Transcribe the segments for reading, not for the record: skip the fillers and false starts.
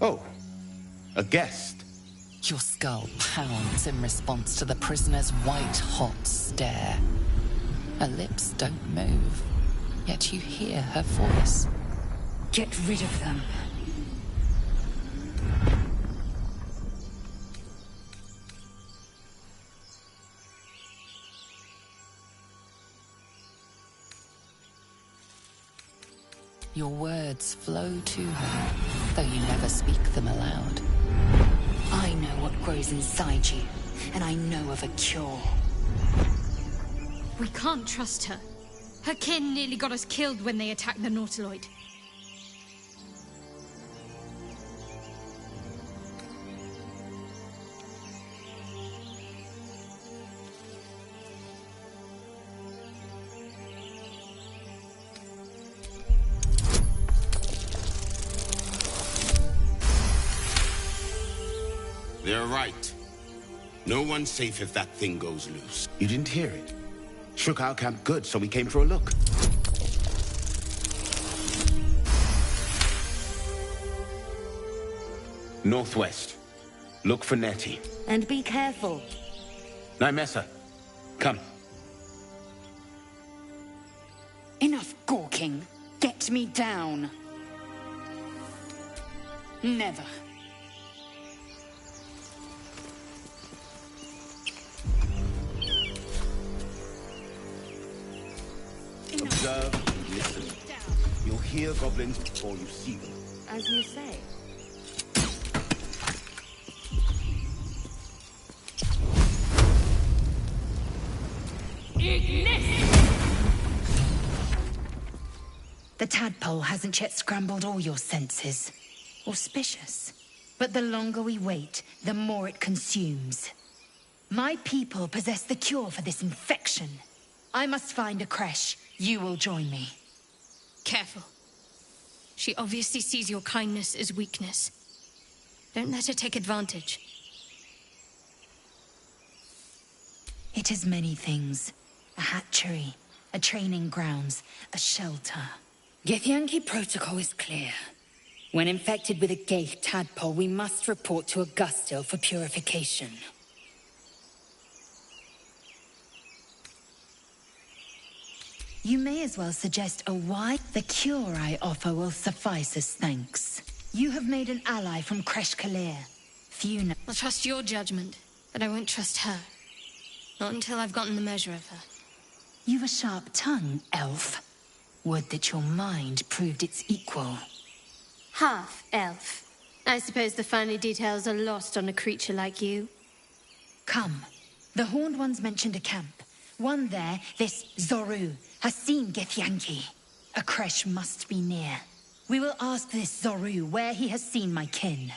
Oh, a guest. Your skull pounds in response to the prisoner's white-hot stare. Her lips don't move, yet you hear her voice. Get rid of them. Your words flow to her, though you never speak them aloud. I know what grows inside you, and I know of a cure. We can't trust her. Her kin nearly got us killed when they attacked the Nautiloid. They're right. No one's safe if that thing goes loose. You didn't hear it? Shook our camp good, so we came for a look. Northwest. Look for Nettie. And be careful. Nymessa, come. Enough gawking. Get me down. Never. Observe and listen. You'll hear goblins before you see them. As you say. The tadpole hasn't yet scrambled all your senses. Auspicious. But the longer we wait, the more it consumes. My people possess the cure for this infection. I must find a creche. You will join me. Careful. She obviously sees your kindness as weakness. Don't let her take advantage. It is many things. A hatchery, a training grounds, a shelter. Githyanki protocol is clear. When infected with a Gaith tadpole, we must report to Augustil for purification. You may as well suggest a why. The cure I offer will suffice as thanks. You have made an ally from Kresh Kalir. Few know. I'll trust your judgment, but I won't trust her. Not until I've gotten the measure of her. You've a sharp tongue, elf. Would that your mind proved its equal. Half-elf. I suppose the finer details are lost on a creature like you. Come. The Horned Ones mentioned a camp. One there, this Zoru, has seen Githyanki. A creche must be near. We will ask this Zoru where he has seen my kin.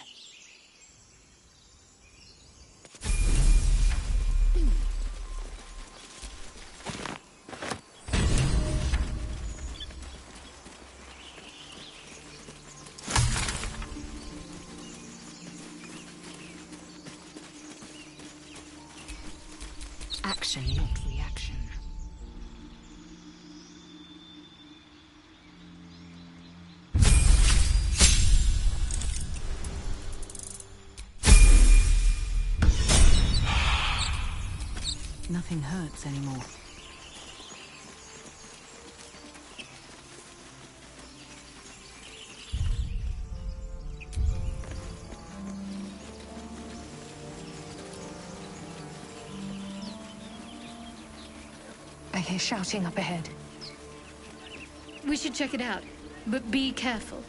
Action, not reaction. Nothing hurts anymore. I hear shouting up ahead. We should check it out, but be careful.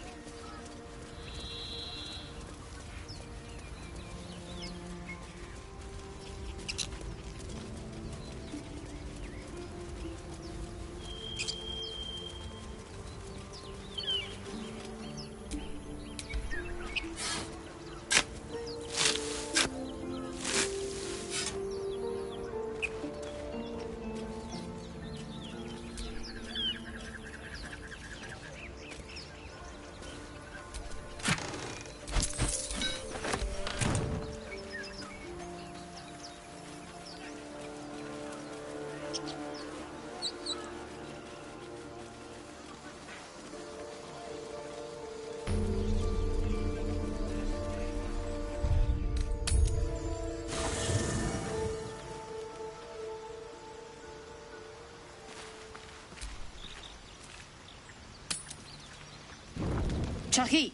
Shahid,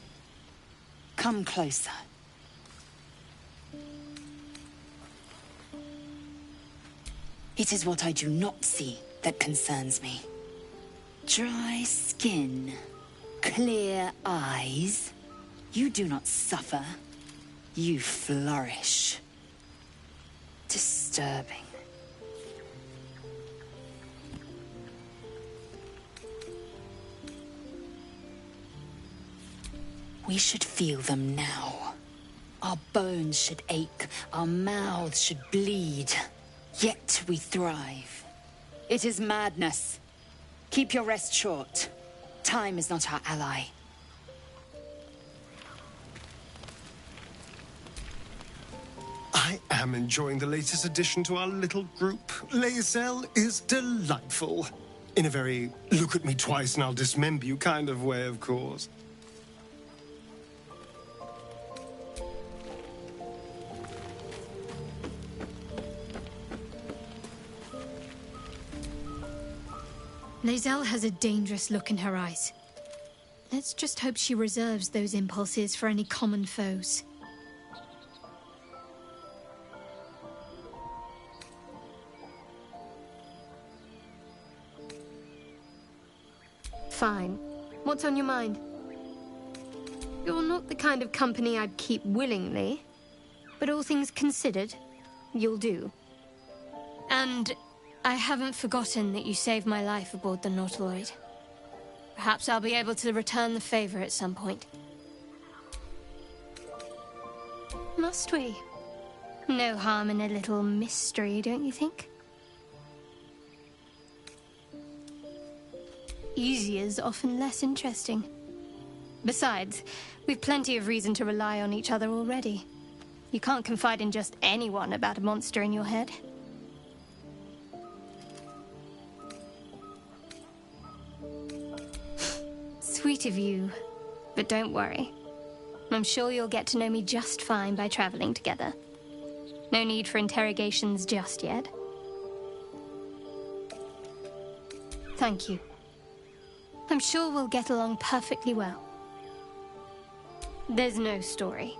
come closer. It is what I do not see that concerns me. Dry skin, clear eyes. You do not suffer. You flourish. Disturbing. We should feel them now. Our bones should ache, our mouths should bleed. Yet we thrive. It is madness. Keep your rest short. Time is not our ally. I am enjoying the latest addition to our little group. Lae'zel is delightful. In a very look at me twice and I'll dismember you kind of way, of course. Lae'zel has a dangerous look in her eyes. Let's just hope she reserves those impulses for any common foes. Fine. What's on your mind? You're not the kind of company I'd keep willingly, but all things considered, you'll do. And I haven't forgotten that you saved my life aboard the Nautiloid. Perhaps I'll be able to return the favor at some point. Must we? No harm in a little mystery, don't you think? Easier's often less interesting. Besides, we've plenty of reason to rely on each other already. You can't confide in just anyone about a monster in your head. Sweet of you, but don't worry. I'm sure you'll get to know me just fine by traveling together. No need for interrogations just yet. Thank you. I'm sure we'll get along perfectly well. There's no story.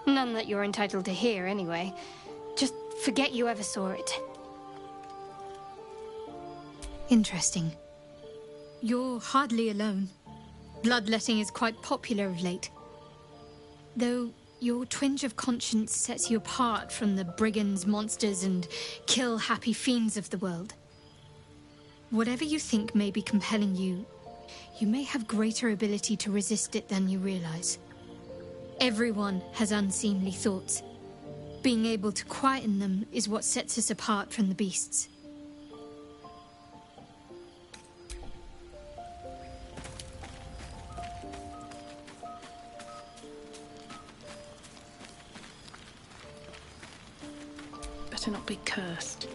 None that you're entitled to hear, anyway. Just forget you ever saw it. Interesting. You're hardly alone. Bloodletting is quite popular of late. Though your twinge of conscience sets you apart from the brigands, monsters, and kill-happy fiends of the world. Whatever you think may be compelling you, you may have greater ability to resist it than you realize. Everyone has unseemly thoughts. Being able to quieten them is what sets us apart from the beasts. Better not be cursed.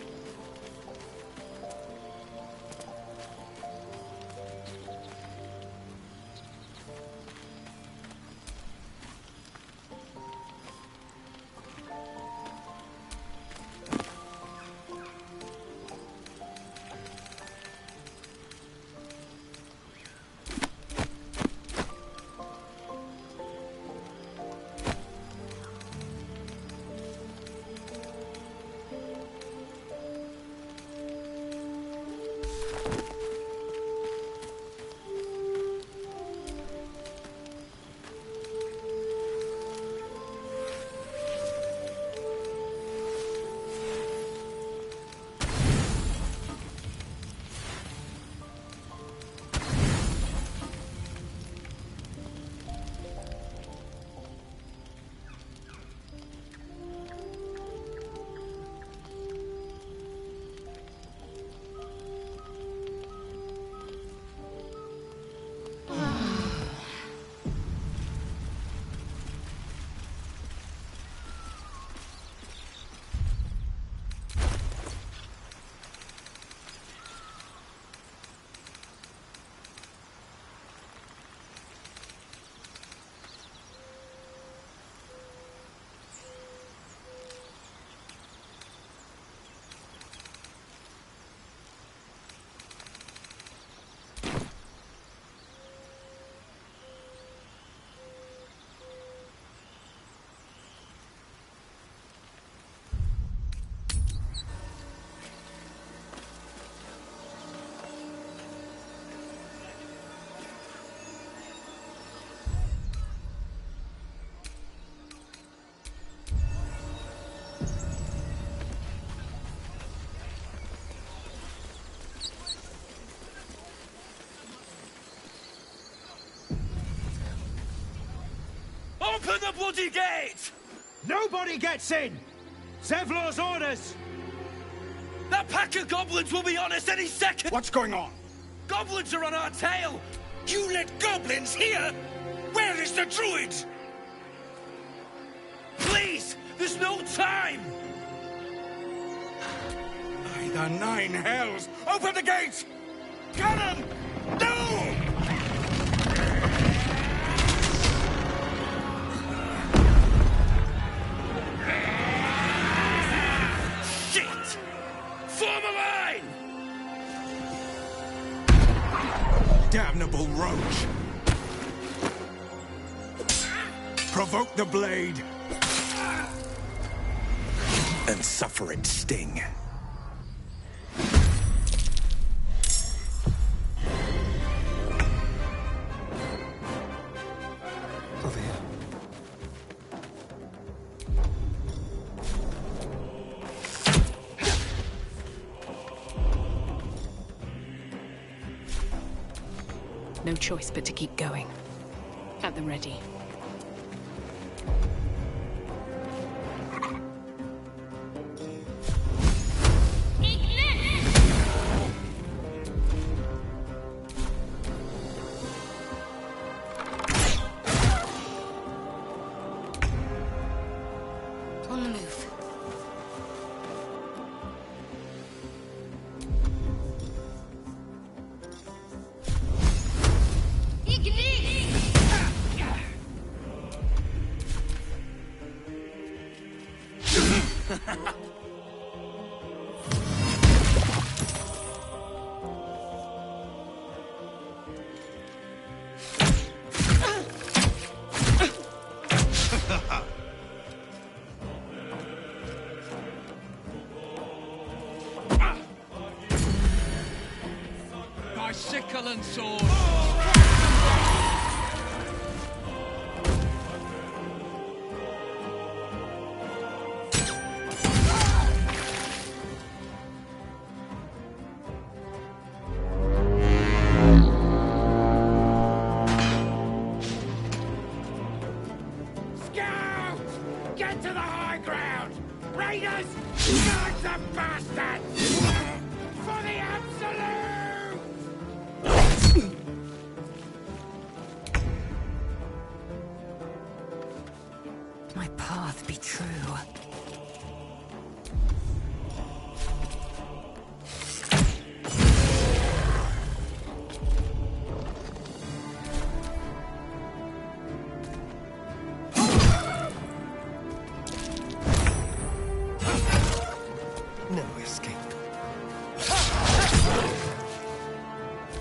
Open the bloody gate! Nobody gets in! Zevlor's orders! That pack of goblins will be on us any second! What's going on? Goblins are on our tail! You let goblins here? Where is the druid? Please! There's no time! By the 9 hells! Open the gate! Get him! No! Shit! Form a line! Damnable roach! Provoke the blade! And suffer its sting. Over here. No choice but to keep going. At the ready. On the move. By sickle and sword! Scout! Get to the high ground! Raiders! Charge the bastards! For the absolute! My path be true. No escape.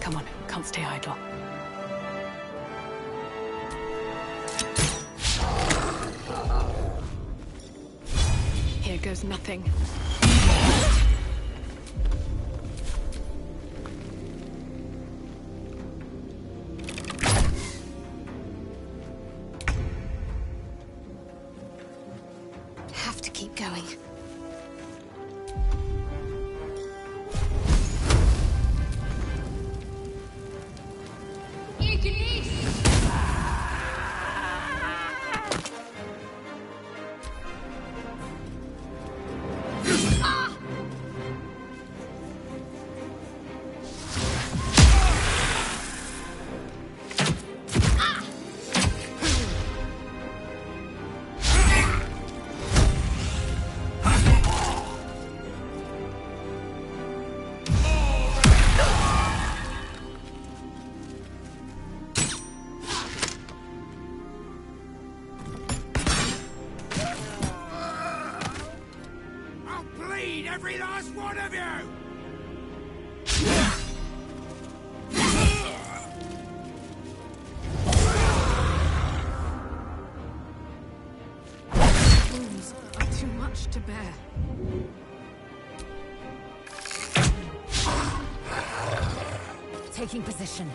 Come on, can't stay idle. Here goes nothing. Have to keep going. I'll bleed every last one of you! Wounds are too much to bear. Taking position.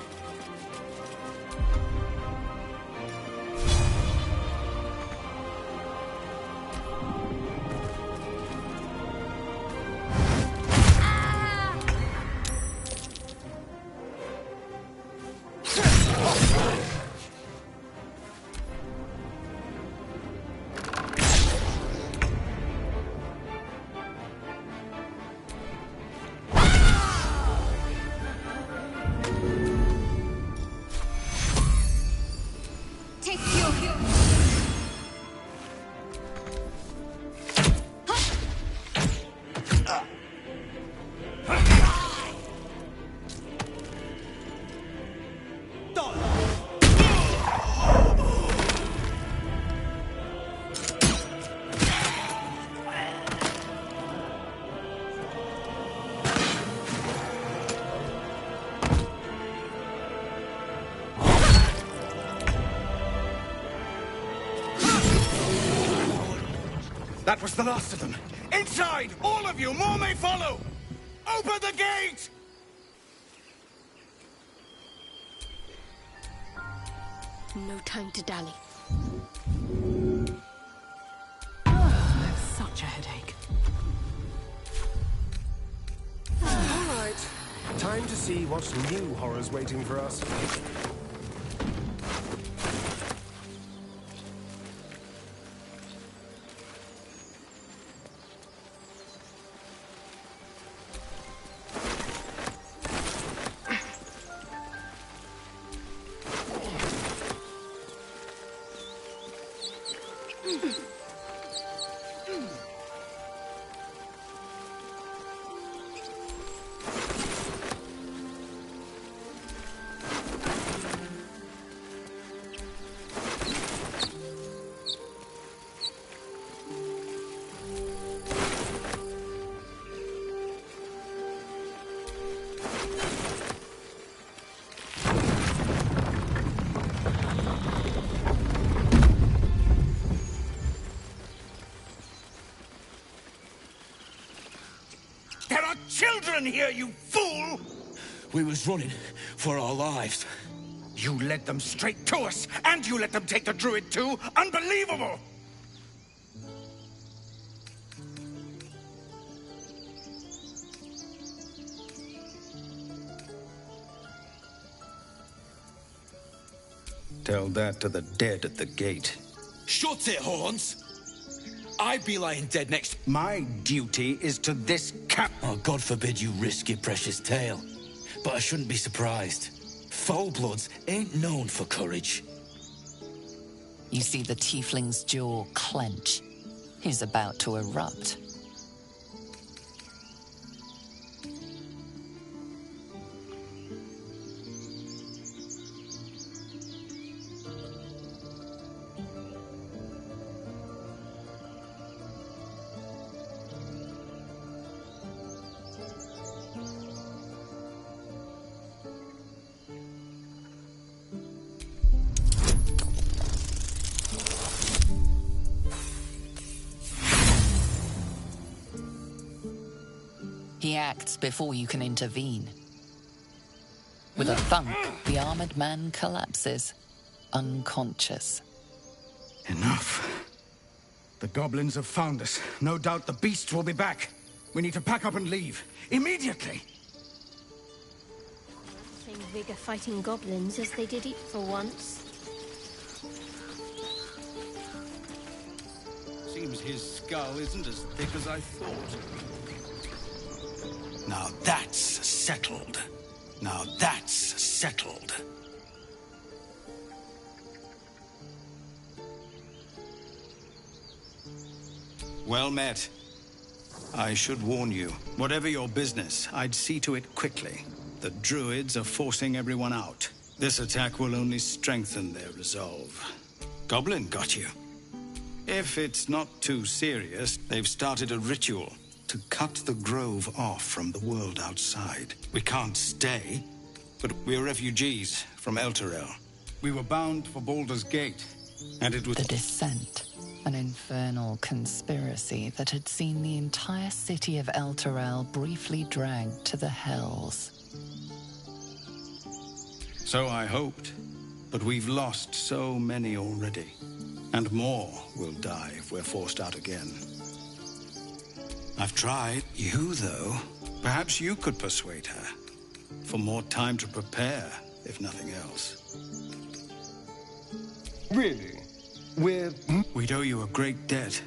That was the last of them. Inside! All of you! More may follow! Open the gate! No time to dally. Such a headache. All right. Time to see what new horror's waiting for us. There are children here, you fool! We was running for our lives. You led them straight to us, and you let them take the druid too? Unbelievable! Tell that to the dead at the gate. Shut it, Horns! I'd be lying dead next... My duty is to this cap... Oh, God forbid you risk your precious tail. But I shouldn't be surprised. Foul-bloods ain't known for courage. You see the tiefling's jaw clench. He's about to erupt. He acts before you can intervene. With a thunk, the armored man collapses, unconscious. Enough. The goblins have found us. No doubt the beasts will be back. We need to pack up and leave. Immediately! Same vigor fighting goblins as they did it for once. Seems his skull isn't as thick as I thought. Now that's settled. Now that's settled. Well met. I should warn you, whatever your business, I'd see to it quickly. The druids are forcing everyone out. This attack will only strengthen their resolve. Goblin got you. If it's not too serious, they've started a ritual to cut the grove off from the world outside. We can't stay, but we're refugees from Elturel. We were bound for Baldur's Gate, and it was... The Descent, an infernal conspiracy that had seen the entire city of Elturel briefly dragged to the Hells. So I hoped, but we've lost so many already, and more will die if we're forced out again. I've tried. You, though, perhaps you could persuade her. For more time to prepare, if nothing else. Really? We'd owe you a great debt.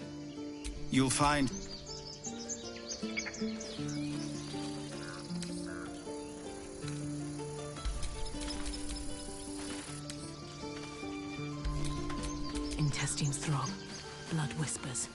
You'll find... Intestines throb. Blood whispers.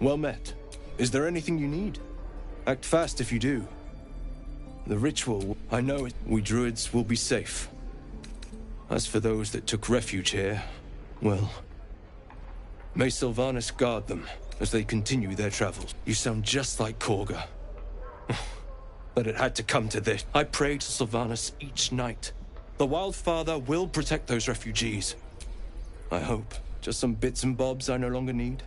Well met. Is there anything you need? Act fast if you do. The ritual, I know it. We druids will be safe. As for those that took refuge here, well, May Sylvanas guard them as they continue their travels. You sound just like Korga. But it had to come to this. I pray to Sylvanas each night. The Wildfather will protect those refugees. I hope. Just some bits and bobs I no longer need.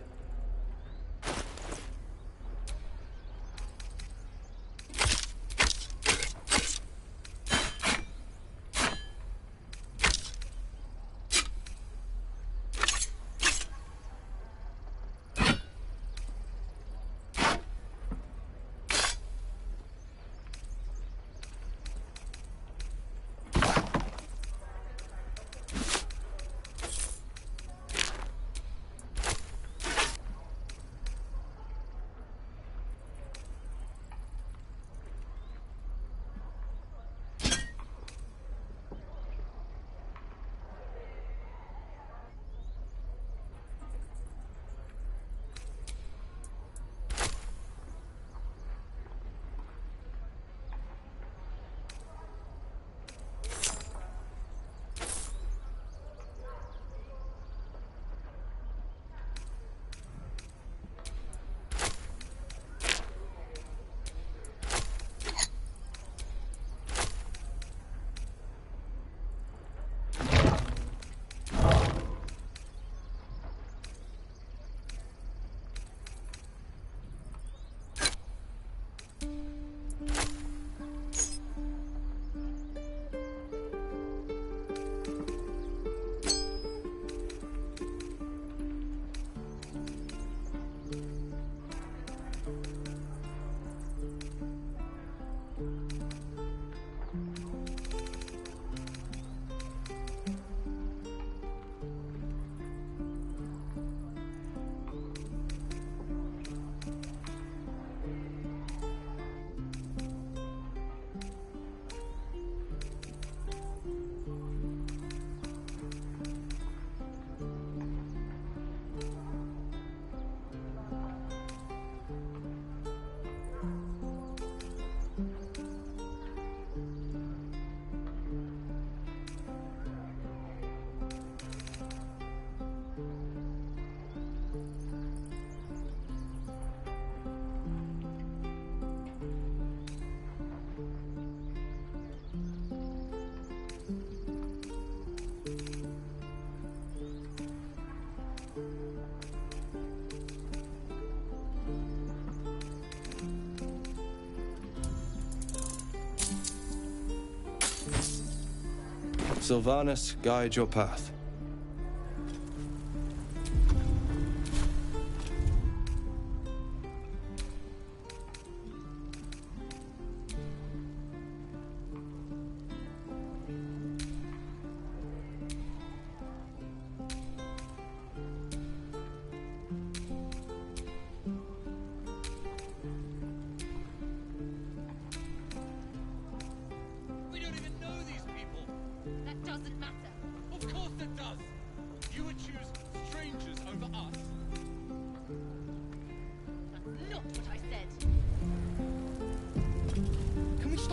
Sylvanas, guide your path.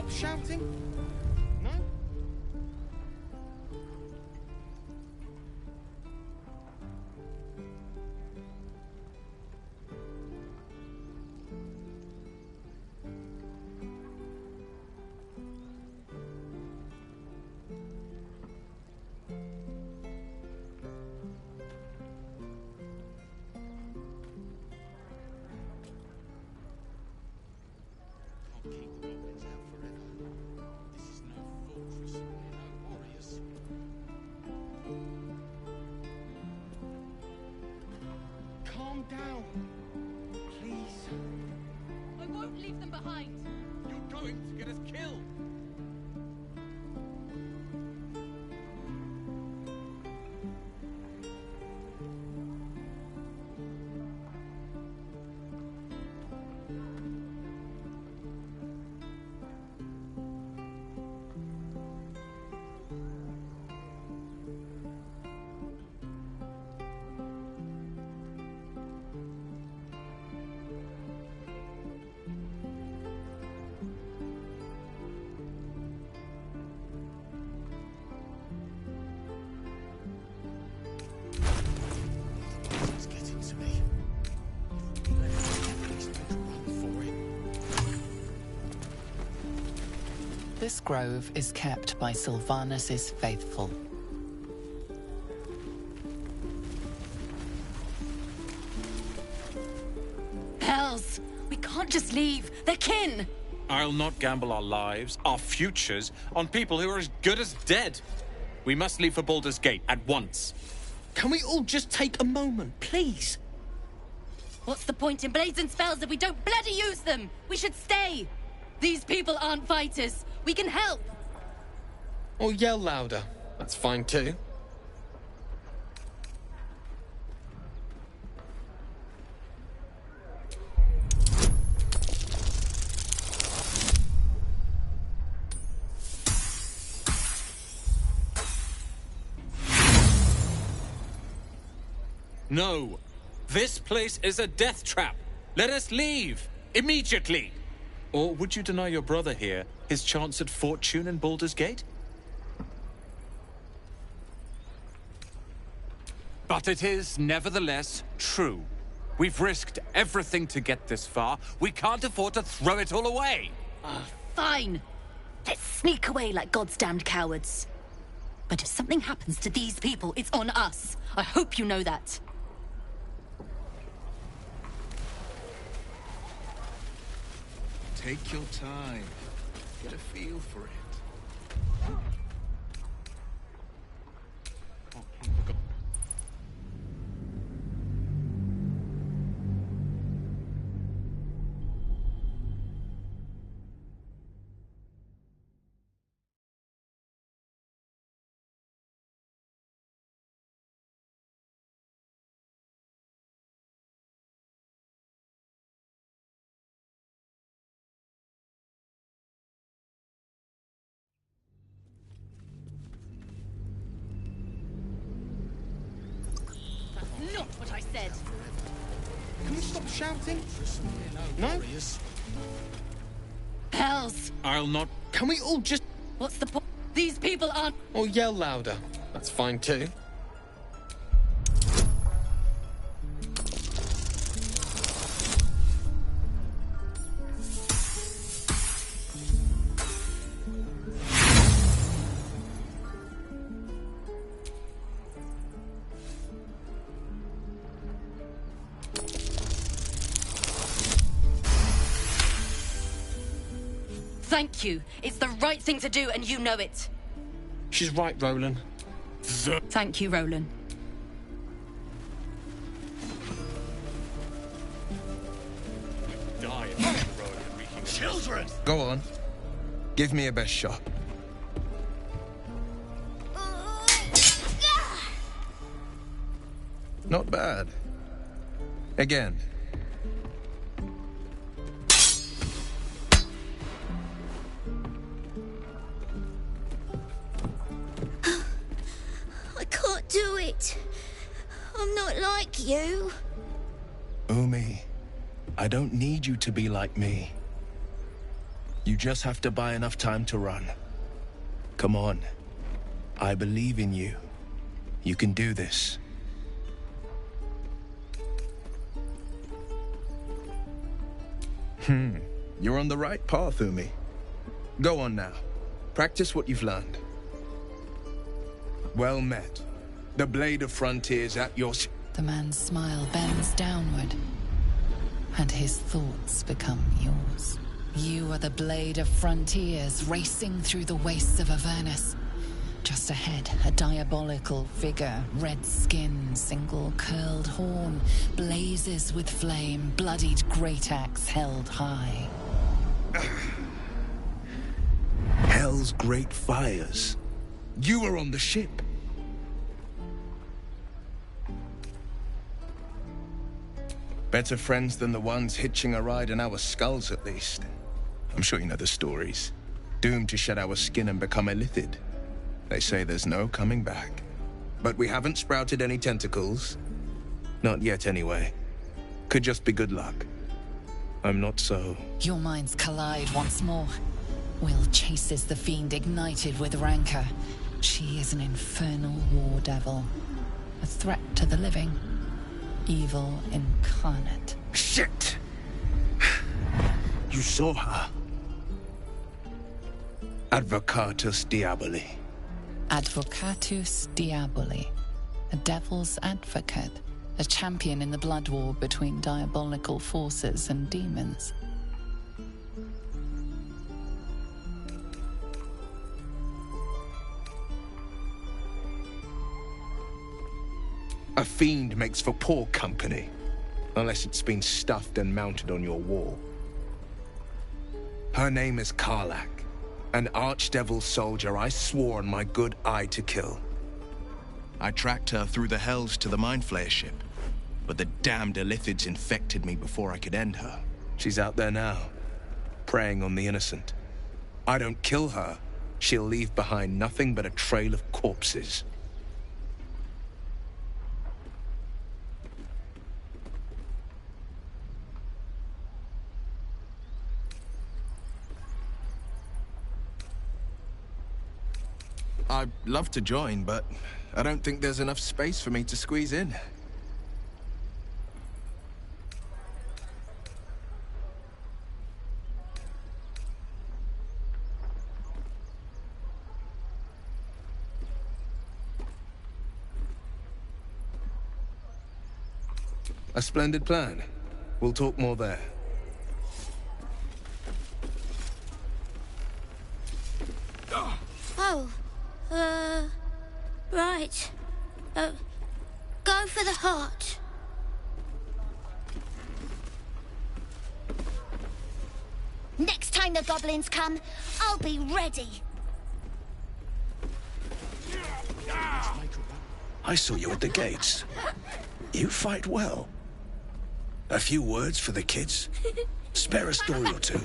Shouting? No? Can't keep the goblins out forever. This is no fortress, we're no warriors. Calm down, please. I won't leave them behind. You're going to get us killed. This grove is kept by Sylvanus' faithful. Hells! We can't just leave. They're kin! I'll not gamble our lives, our futures, on people who are as good as dead. We must leave for Baldur's Gate at once. Can we all just take a moment, please? What's the point in blades and spells if we don't bloody use them? We should stay! These people aren't fighters. We can help! Or yell louder. That's fine too. No. This place is a death trap. Let us leave. Immediately. Or would you deny your brother here his chance at fortune in Baldur's Gate? But it is, nevertheless, true. We've risked everything to get this far. We can't afford to throw it all away. Fine. Let's sneak away like God's damned cowards. But if something happens to these people, it's on us. I hope you know that. Take your time. Get a feel for it. Not what I said. Can we stop shouting? No? Hells! I'll not... Can we all just... What's the point? These people aren't... Or yell louder. That's fine too. Thank you. It's the right thing to do, and you know it. She's right, Roland. Thank you, Roland. Children! Go on. Give me a best shot. Not bad. Again. I can't do it. I'm not like you. Umi, I don't need you to be like me. You just have to buy enough time to run. Come on. I believe in you. You can do this. You're on the right path, Umi. Go on now. Practice what you've learned. Well met. The Blade of Frontiers at your... The man's smile bends downward, and his thoughts become yours. You are the Blade of Frontiers, racing through the wastes of Avernus. Just ahead, a diabolical figure, red skin, single curled horn, blazes with flame, bloodied great axe held high. Hell's great fires. You were on the ship. Better friends than the ones hitching a ride in our skulls, at least. I'm sure you know the stories. Doomed to shed our skin and become illithid. They say there's no coming back. But we haven't sprouted any tentacles. Not yet, anyway. Could just be good luck. I'm not so... Your minds collide once more. Will chases the fiend ignited with rancor. She is an infernal war devil. A threat to the living. Evil incarnate. Shit! You saw her. Advocatus Diaboli. Advocatus Diaboli. A devil's advocate. A champion in the blood war between diabolical forces and demons. A fiend makes for poor company, unless it's been stuffed and mounted on your wall. Her name is Karlach, an archdevil soldier I swore on my good eye to kill. I tracked her through the hells to the Mind Flayer ship, but the damned Illithids infected me before I could end her. She's out there now, preying on the innocent. I don't kill her, she'll leave behind nothing but a trail of corpses. I'd love to join, but I don't think there's enough space for me to squeeze in. A splendid plan. We'll talk more there. Oh, right. Go for the heart. Next time the goblins come, I'll be ready. I saw you at the gates. You fight well. A few words for the kids? Spare a story or two.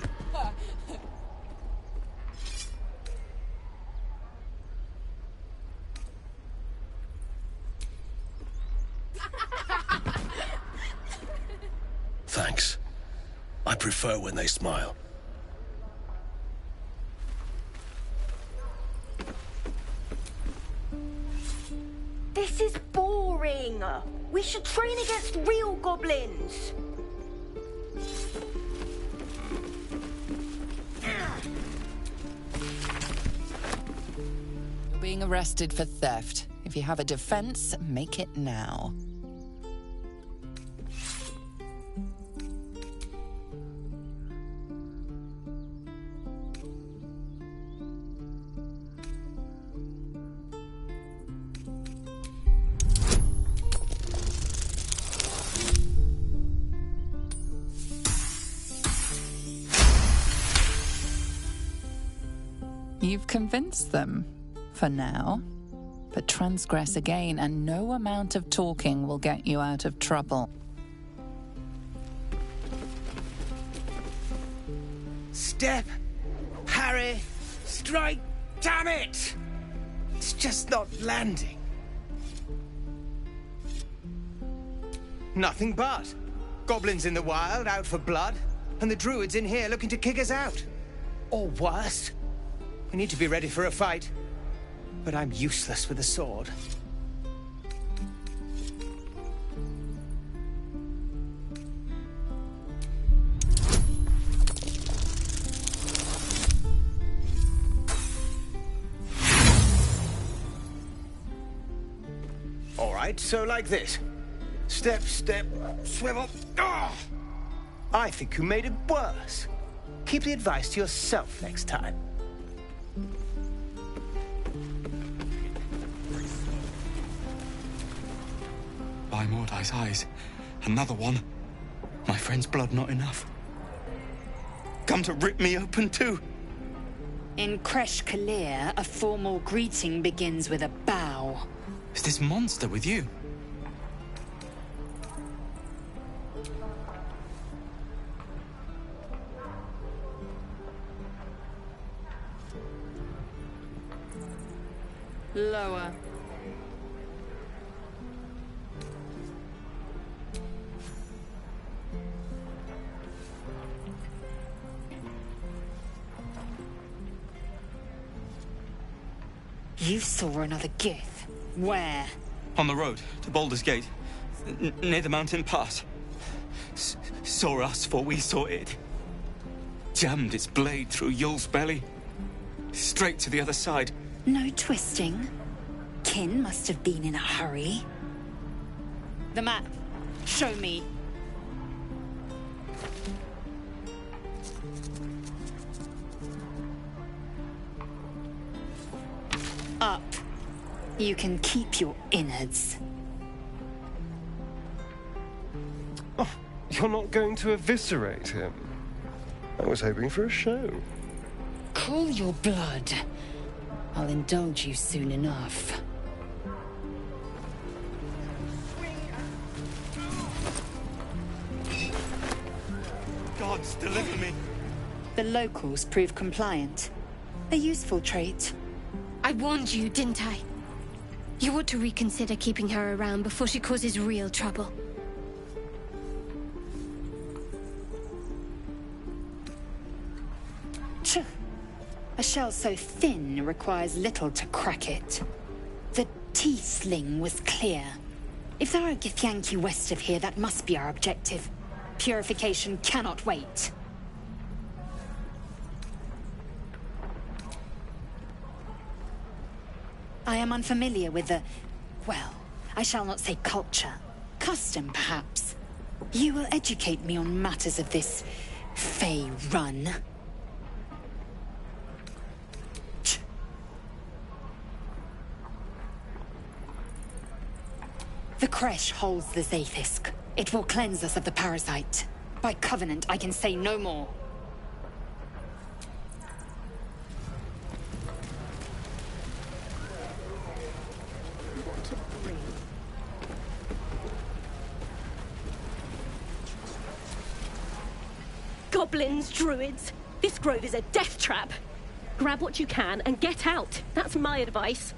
Thanks. I prefer when they smile. This is boring. We should train against real goblins. You're being arrested for theft. If you have a defense, make it now. You've convinced them, for now. But transgress again, and no amount of talking will get you out of trouble. Step, parry, strike, damn it! It's just not landing. Nothing but. Goblins in the wild, out for blood, and the druids in here looking to kick us out. Or worse. We need to be ready for a fight, but I'm useless with a sword. All right, so like this. Step, step, swivel. Oh! I think you made it worse. Keep the advice to yourself next time. By Mordai's eyes. Another one. My friend's blood not enough. Come to rip me open too. In Kresh Kalir, a formal greeting begins with a bow. Is this monster with you? Lower. You saw another Gith. Where? On the road to Baldur's Gate, near the mountain pass. Saw us, for we saw it. Jammed its blade through Yul's belly. Straight to the other side. No twisting. Kin must have been in a hurry. The map. Show me. Up. You can keep your innards. Oh, you're not going to eviscerate him? I was hoping for a show. Cool your blood. I'll indulge you soon enough. Gods, deliver me. The locals prove compliant. A useful trait. I warned you, didn't I? You ought to reconsider keeping her around before she causes real trouble. Tch. A shell so thin requires little to crack it. The T-sling was clear. If there are Githyanki west of here, that must be our objective. Purification cannot wait. I am unfamiliar with the... well, I shall not say culture. Custom, perhaps. You will educate me on matters of this... Fey run. The Kresh holds the Zaithisk. It will cleanse us of the parasite. By covenant, I can say no more. Goblins, druids. This grove is a death trap. Grab what you can and get out. That's my advice.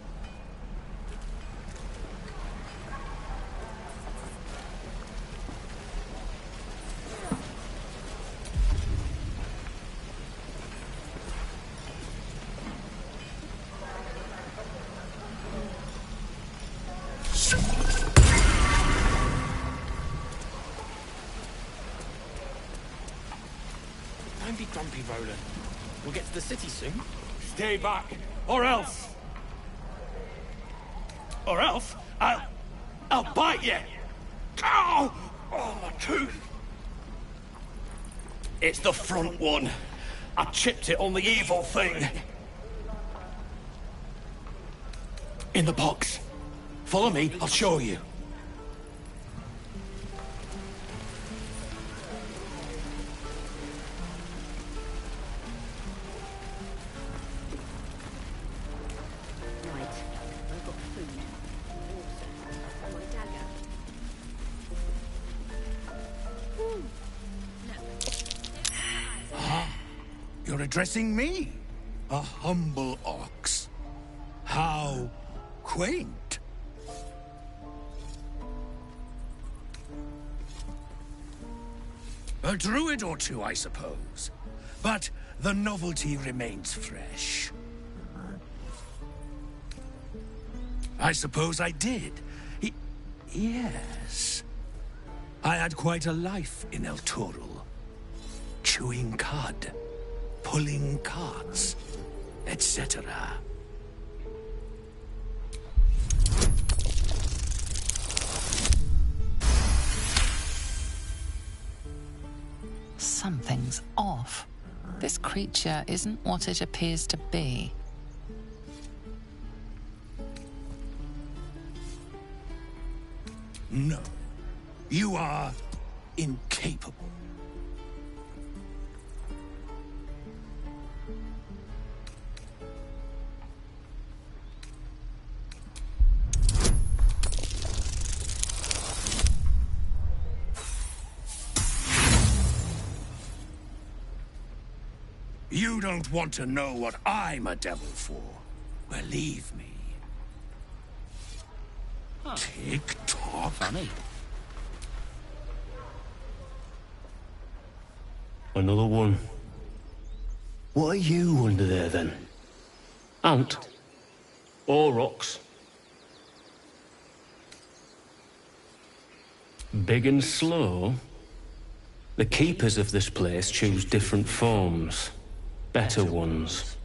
Don't be grumpy, Roland. We'll get to the city soon. Stay back, or else... Or else, I'll bite you! Ow! Oh, my tooth! It's the front one. I chipped it on the evil thing. In the box. Follow me, I'll show you. You're addressing me, a humble ox. How quaint. A druid or two, I suppose. But the novelty remains fresh. I suppose I did. Yes. I had quite a life in El Turul. Chewing cud, pulling carts, etc. Something's off. This creature isn't what it appears to be. No. You are incapable. You don't want to know what I'm a devil for. Believe me. Huh. Tick-tock. Funny. Another one. What are you under there, then? Ant? Or rocks? Big and slow? The keepers of this place choose different forms. Better ones.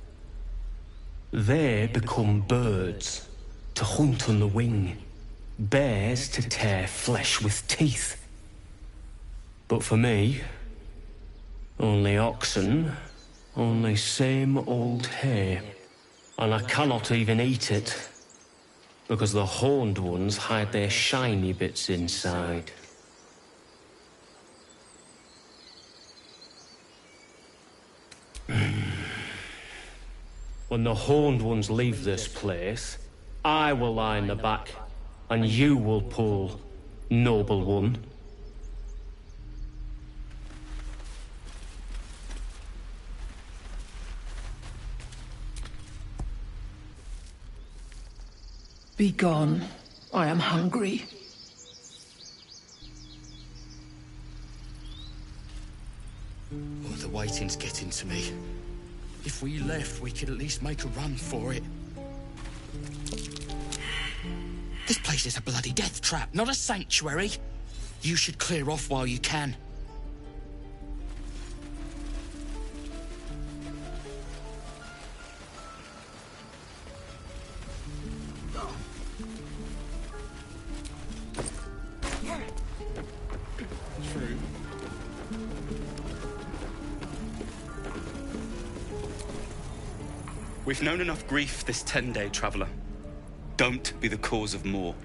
They become birds, to hunt on the wing. Bears to tear flesh with teeth. But for me, only oxen, only same old hay. And I cannot even eat it, because the horned ones hide their shiny bits inside. When the horned ones leave this place, I will lie in the back, and you will pull, noble one. Be gone. I am hungry. Oh, the waiting's getting to me. If we left, we could at least make a run for it. This place is a bloody death trap, not a sanctuary. You should clear off while you can. True. We've known enough grief this 10-day traveler. Don't be the cause of more.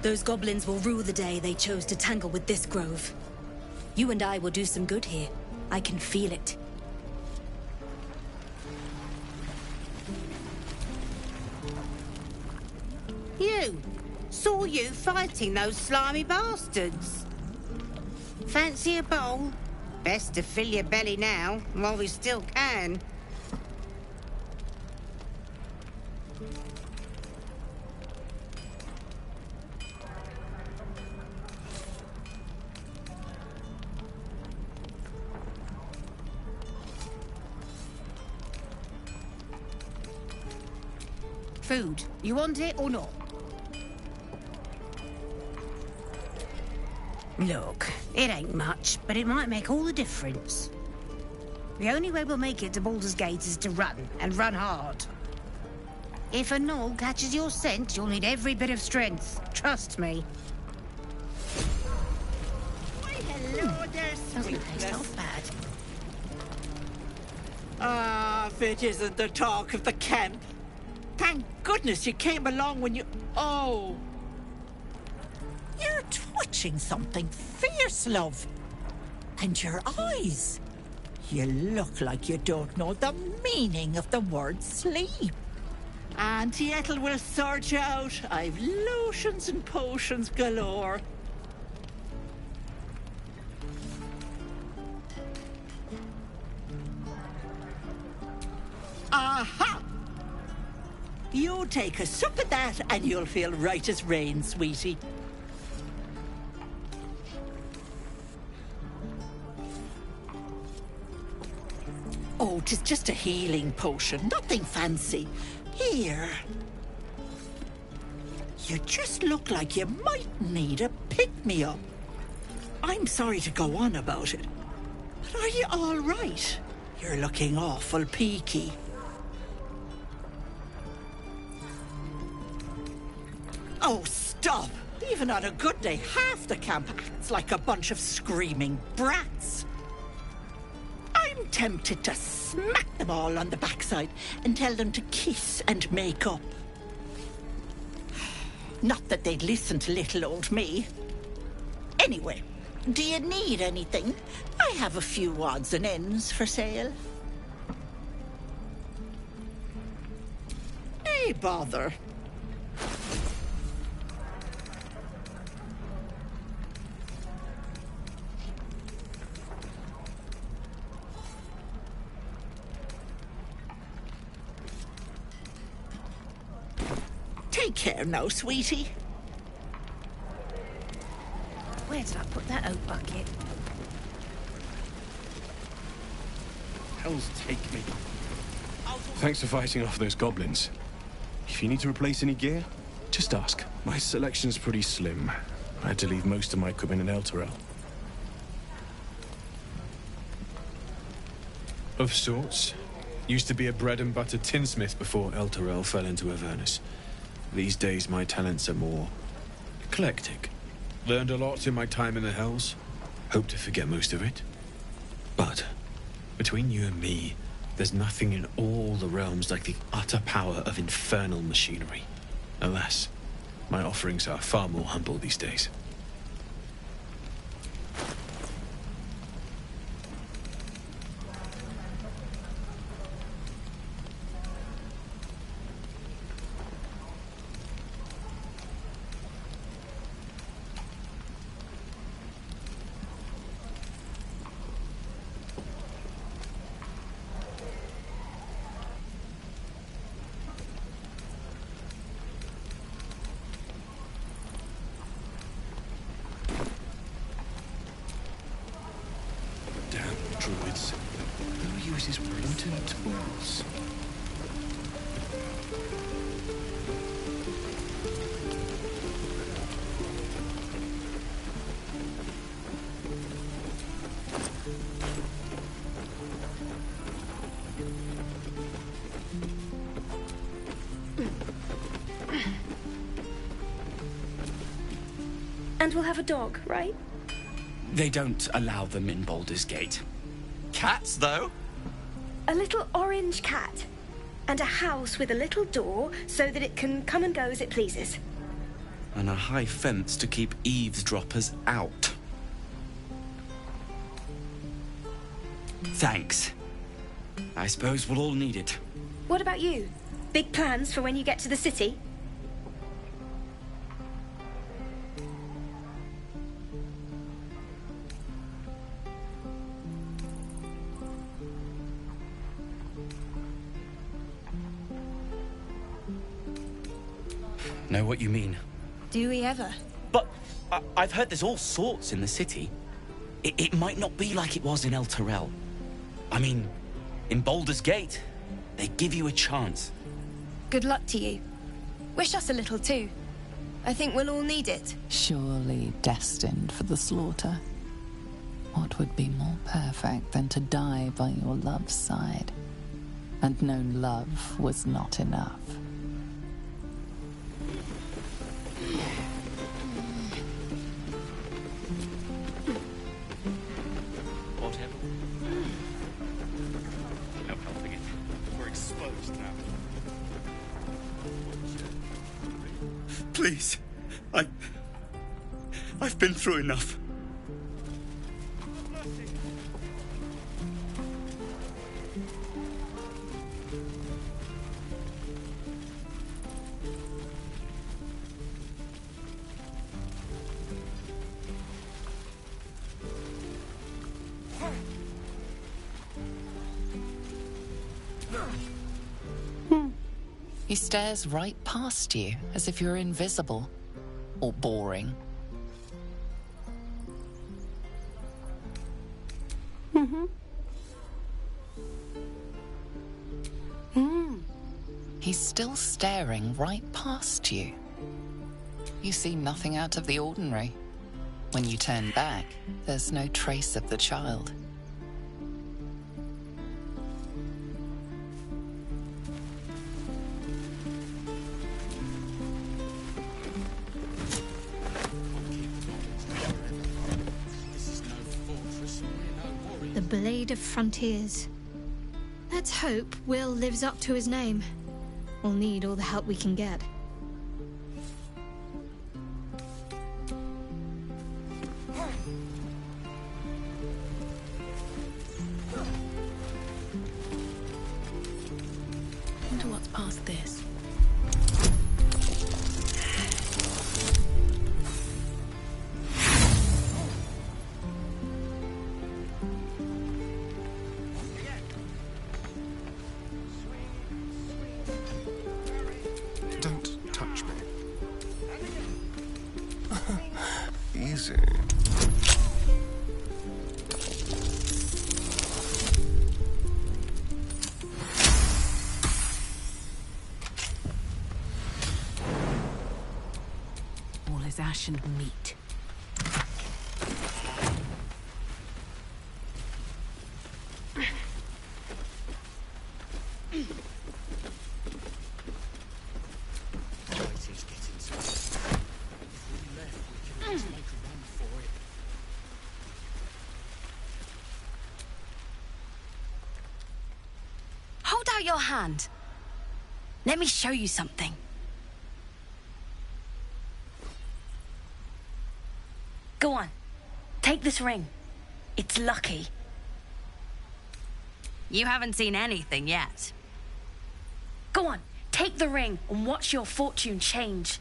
Those goblins will rue the day they chose to tangle with this grove. You and I will do some good here. I can feel it. You! Saw you fighting those slimy bastards. Fancy a bowl? Best to fill your belly now, while we still can. Food. You want it or not? Look, it ain't much, but it might make all the difference. The only way we'll make it to Baldur's Gate is to run, and run hard. If a gnoll catches your scent, you'll need every bit of strength. Trust me. Hello there, Doesn't taste half bad. Ah, if it isn't the talk of the camp. Thank goodness you came along when you... Oh! You're twitching something fierce, love. And your eyes. You look like you don't know the meaning of the word sleep. Auntie Ethel will sort you out. I've lotions and potions galore. Aha! You take a sup of that and you'll feel right as rain, sweetie. Oh, 'tis just a healing potion, nothing fancy. Here. You just look like you might need a pick-me-up. I'm sorry to go on about it, but are you all right? You're looking awful peaky. Oh, stop! Even on a good day, half the camp acts like a bunch of screaming brats. I'm tempted to smack them all on the backside and tell them to kiss and make up. Not that they'd listen to little old me. Anyway, do you need anything? I have a few odds and ends for sale. Hey, bother. Take care now, sweetie. Where did I put that oat bucket? Hell's take me. Thanks for fighting off those goblins. If you need to replace any gear, just ask. My selection's pretty slim. I had to leave most of my equipment in Elturel. Of sorts. Used to be a bread-and-butter tinsmith before Elturel fell into Avernus. These days, my talents are more eclectic. Learned a lot in my time in the Hells. Hope to forget most of it. But, between you and me, there's nothing in all the realms like the utter power of infernal machinery. Alas, my offerings are far more humble these days. Druids. Who uses wooden tools? And we'll have a dog, right? They don't allow them in Baldur's Gate. Cats, though? A little orange cat. And a house with a little door so that it can come and go as it pleases. And a high fence to keep eavesdroppers out. Thanks. I suppose we'll all need it. What about you? Big plans for when you get to the city? Know what you mean. Do we ever? But I've heard there's all sorts in the city. It might not be like it was in Elturel. I mean, in Baldur's Gate, they give you a chance. Good luck to you. Wish us a little too. I think we'll all need it. Surely destined for the slaughter. What would be more perfect than to die by your love's side? And no love was not enough. Please. I've been through enough. He stares right past you, as if you're invisible. Or boring. He's still staring right past you. You see nothing out of the ordinary. When you turn back, there's no trace of the child. The Blade of Frontiers. Let's hope Will lives up to his name. We'll need all the help we can get. Wonder what's past this. Don't touch me. Easy. old-fashioned meat. Hold out your hand. Let me show you something. Go on. Take this ring. It's lucky. You haven't seen anything yet. Go on. Take the ring and watch your fortune change.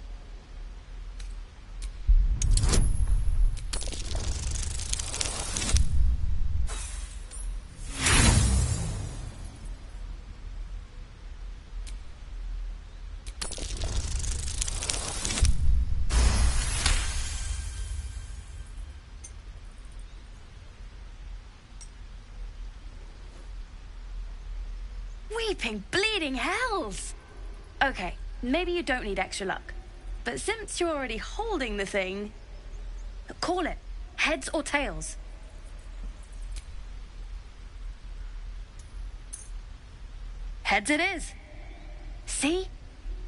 Weeping, bleeding hells! Okay, maybe you don't need extra luck. But since you're already holding the thing, call it. Heads or tails? Heads it is. See?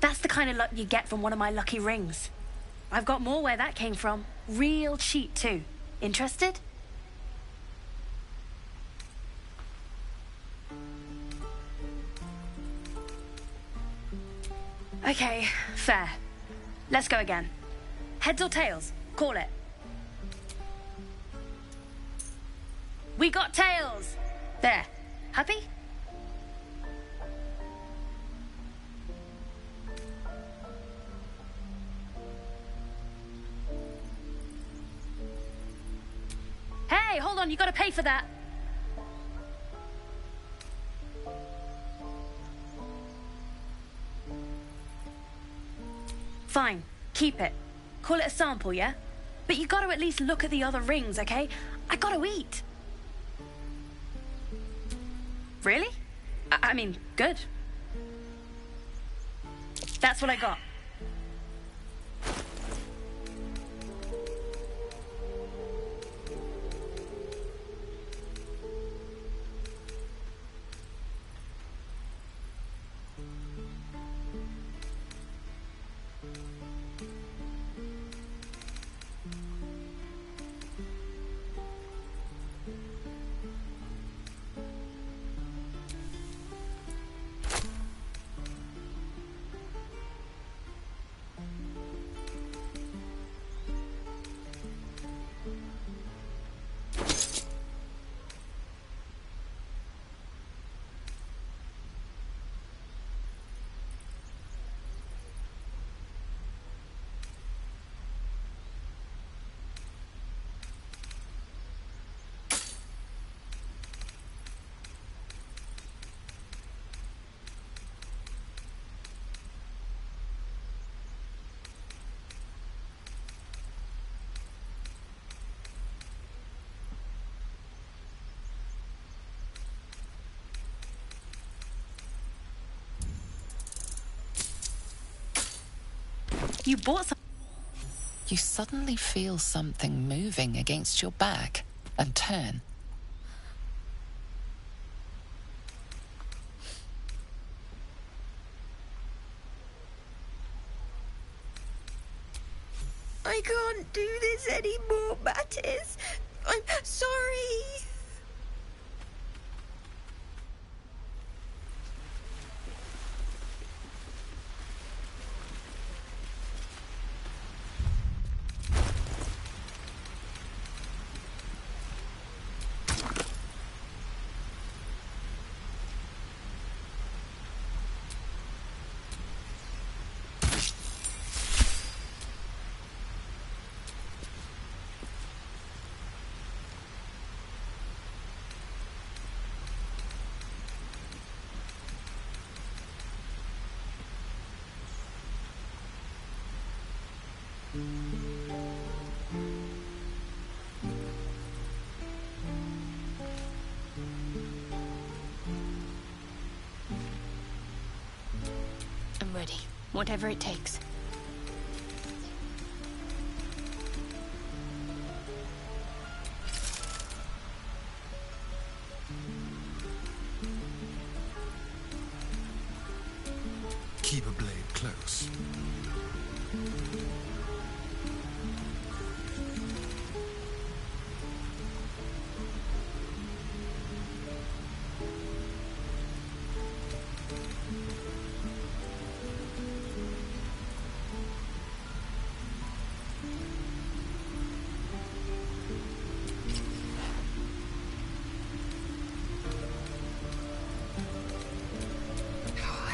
That's the kind of luck you get from one of my lucky rings. I've got more where that came from. Real cheap, too. Interested? Okay, fair. Let's go again. Heads or tails? Call it. We got tails! There. Happy? Hey, hold on, you gotta pay for that. Fine, keep it. Call it a sample, yeah? But you gotta at least look at the other rings, okay? I gotta eat. Really? I mean, good. That's what I got. You bought some... You suddenly feel something moving against your back and turn. I can't do this anymore, Mattis. I'm sorry. I'm ready. Whatever it takes. keep a blade close.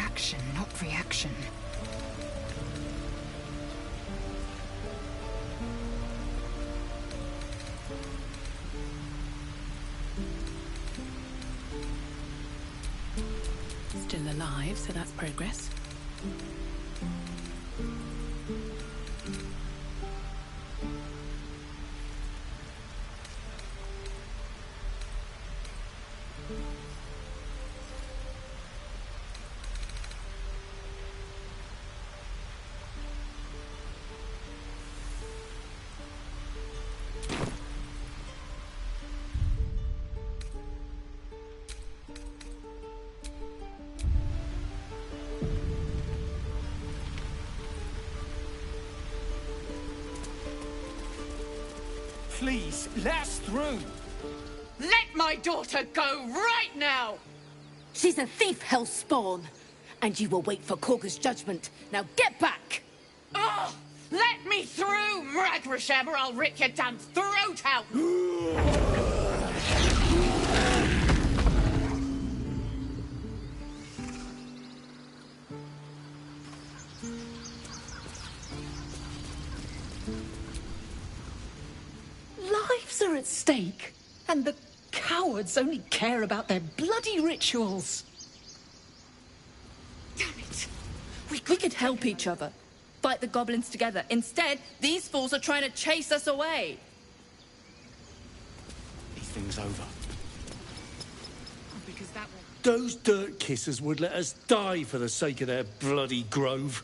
Action, not reaction. Still alive, so that's progress. Please, let us through. Let my daughter go right now! She's a thief, hellspawn. And you will wait for Korga's judgment. Now get back! Oh! Let me through, Mragrasham, or I'll rip your damn throat out! Lives are at stake, and the cowards only care about their bloody rituals. Damn it! We could help each other. Fight the goblins together. Instead, these fools are trying to chase us away. These things over. Because that one... Those dirt kissers would let us die for the sake of their bloody grove.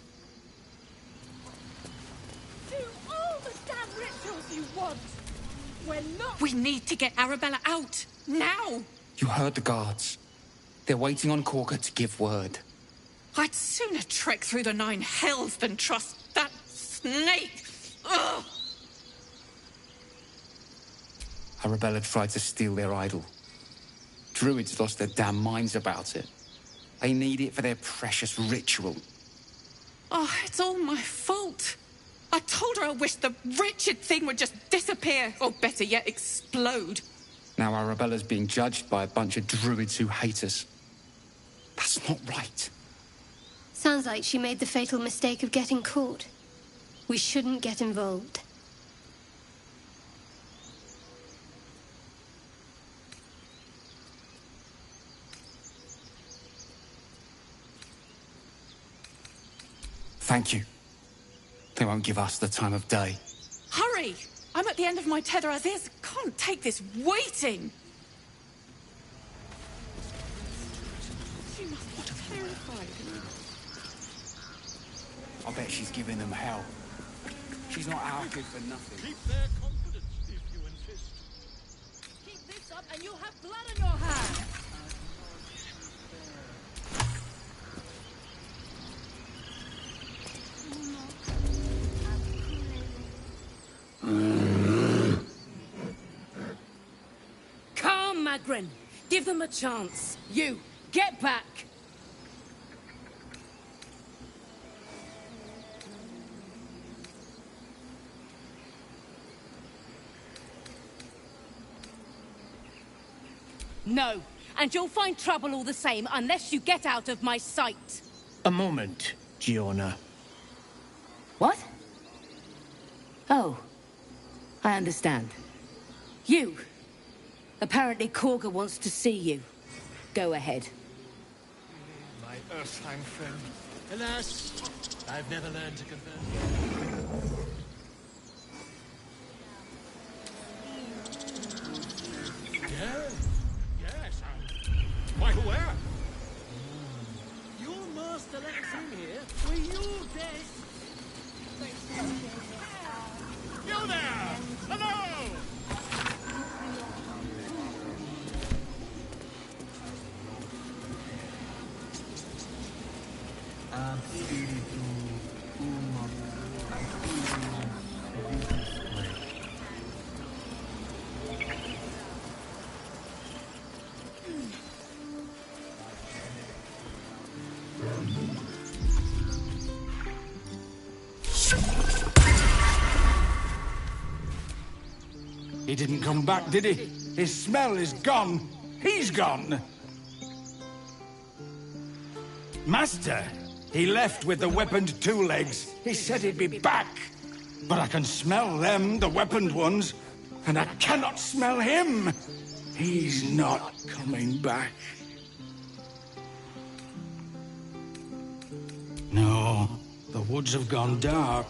Do all the damn rituals you want! We're not... We need to get Arabella out. Now! You heard the guards. They're waiting on Korga to give word. I'd sooner trek through the 9 hells than trust that snake! Ugh! Arabella tried to steal their idol. Druids lost their damn minds about it. They need it for their precious ritual. Oh, it's all my fault. I told her I wished the wretched thing would just disappear, or better yet, explode. Now Arabella's being judged by a bunch of druids who hate us. That's not right. Sounds like she made the fatal mistake of getting caught. We shouldn't get involved. Thank you. They won't give us the time of day. Hurry! I'm at the end of my tether as is. Can't take this waiting. She must be terrified. I bet she's giving them hell. She's not our good for nothing. Keep their confidence if you insist. Keep this up and you'll have blood on your hands! Calm, Magrin. Give them a chance. You, get back. No, and you'll find trouble all the same unless you get out of my sight. A moment, Giona. What? Oh, I understand. You. Apparently Korga wants to see you. Go ahead. My Earthheim friend. Alas, I've never learned to converse. Yes, I'm quite aware. Your master let us in here. Were you dead? You there! Hello! He didn't come back, did he? His smell is gone. He's gone. Master, he left with the weaponed two legs. He said he'd be back. But I can smell them, the weaponed ones, and I cannot smell him. He's not coming back. No, the woods have gone dark.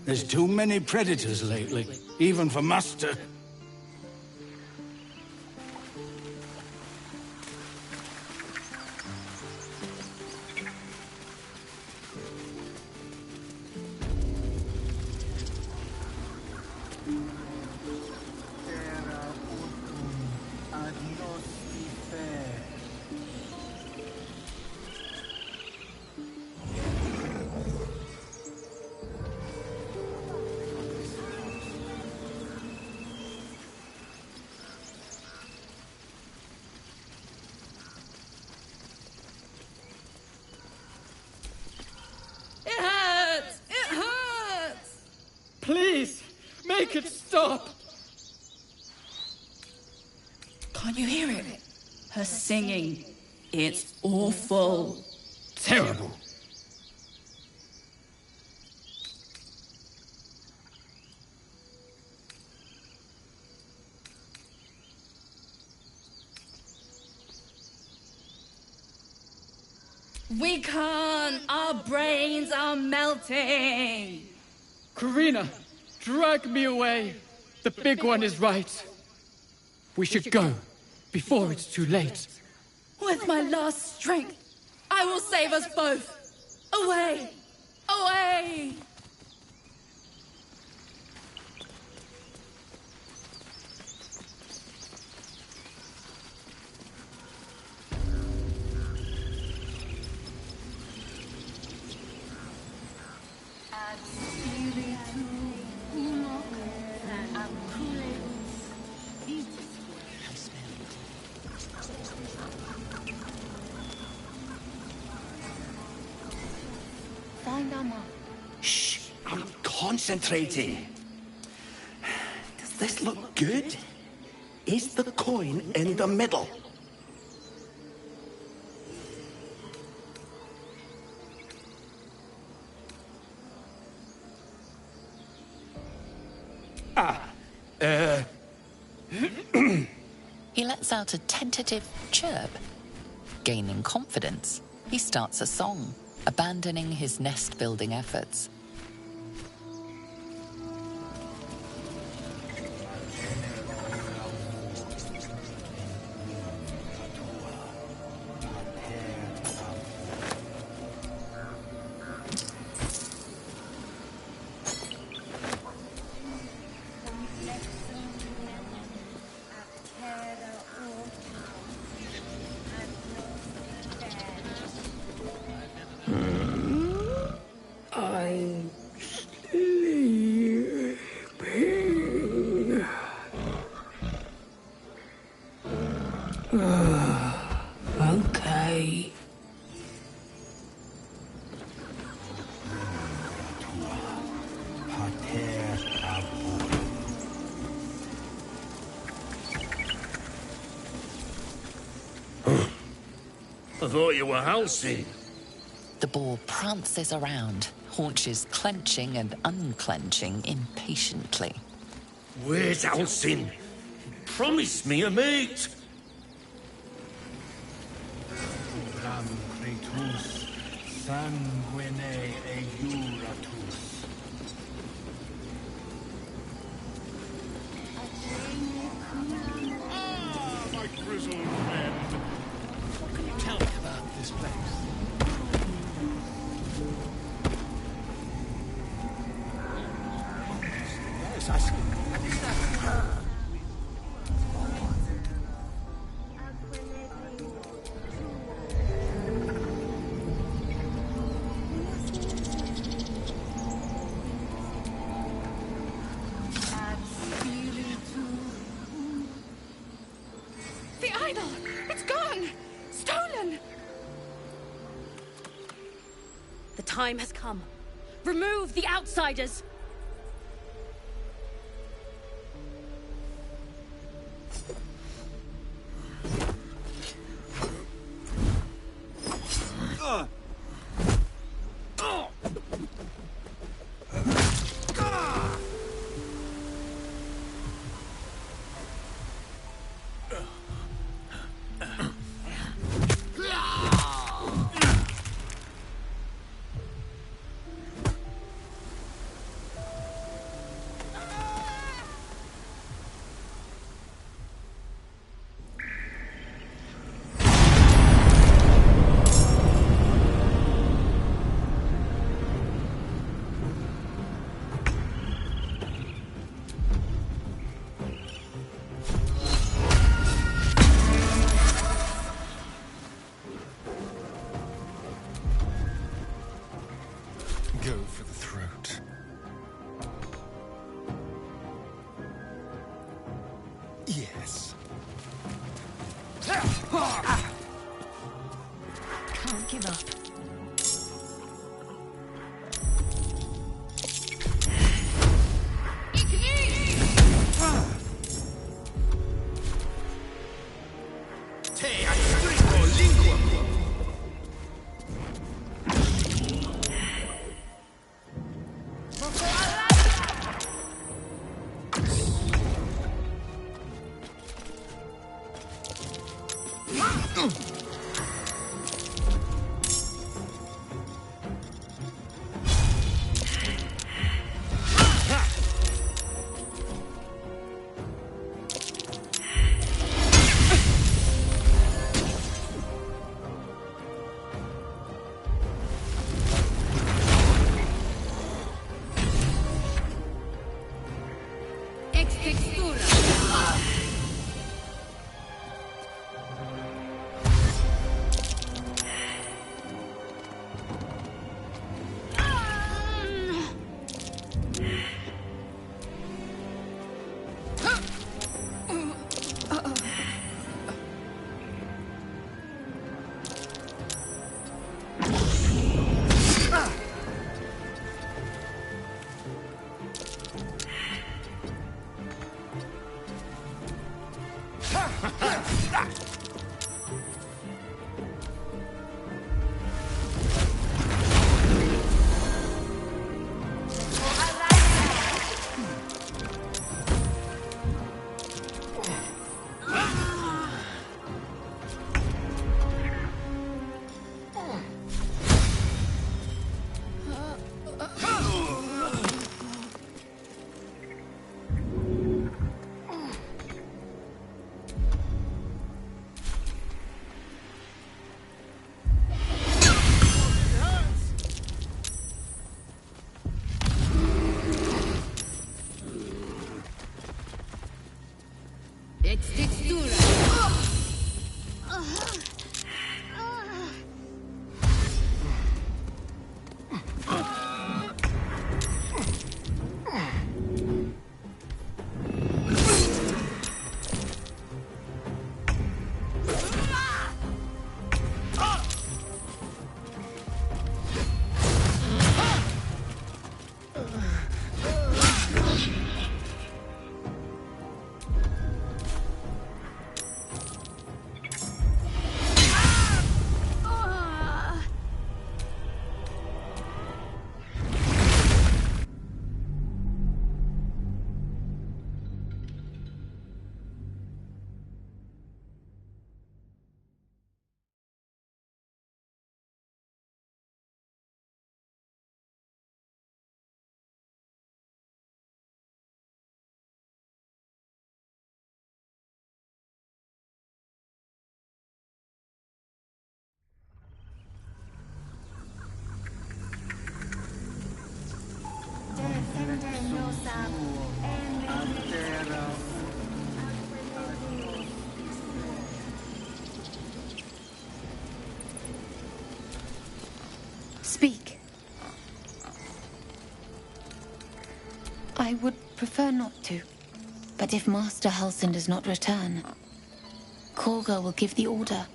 There's too many predators lately, even for Master. Please, make it stop! Can't you hear it? Her singing. It's awful. Terrible. We can't. Our brains are melting. Karina, drag me away. The big one is right. We should go before it's too late. With my last strength, I will save us both. Away! Away! Shh, I'm concentrating. Does this look good? Is the coin in the middle? He lets out a tentative chirp. Gaining confidence, he starts a song, abandoning his nest-building efforts. I'm sleeping. Okay. I thought you were Halsey. The boar prances around, haunches clenching and unclenching impatiently. Where's Halsey? Promise me a mate. Ah, my grizzled friend. What can you tell me about this place? Yes, I see. And is that her? The idol! It's gone! Stolen! The time has come. Remove the outsiders! Yes. Can't give up. Speak. I would prefer not to. But if Master Halsin does not return, Korga will give the order,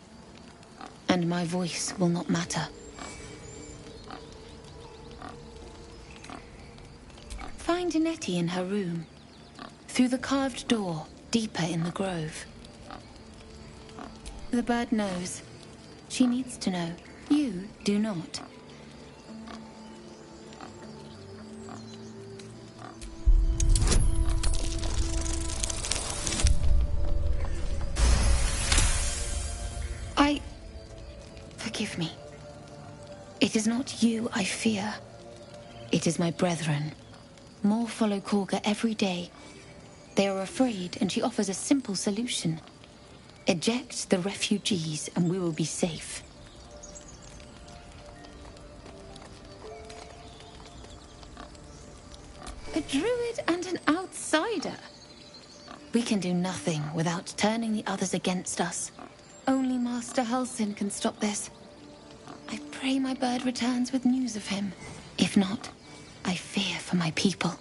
and my voice will not matter. Find Nettie in her room, through the carved door, deeper in the grove. The bird knows. She needs to know. You do not. Forgive me. It is not you I fear. It is my brethren. More follow Korga every day. They are afraid, and she offers a simple solution. Eject the refugees, and we will be safe. A druid and an outsider. We can do nothing without turning the others against us. Only Master Halsin can stop this. I pray my bird returns with news of him. If not, I fear for my people.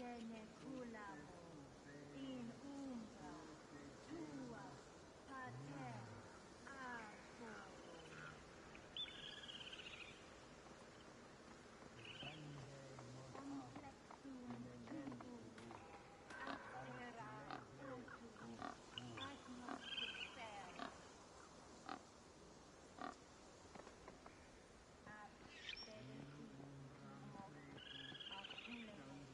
bene culamo, in umbra, tua, pater, arboro. Complexum tubu, aspera totum, agnostic fair. Ab spiritus humo, aculemos,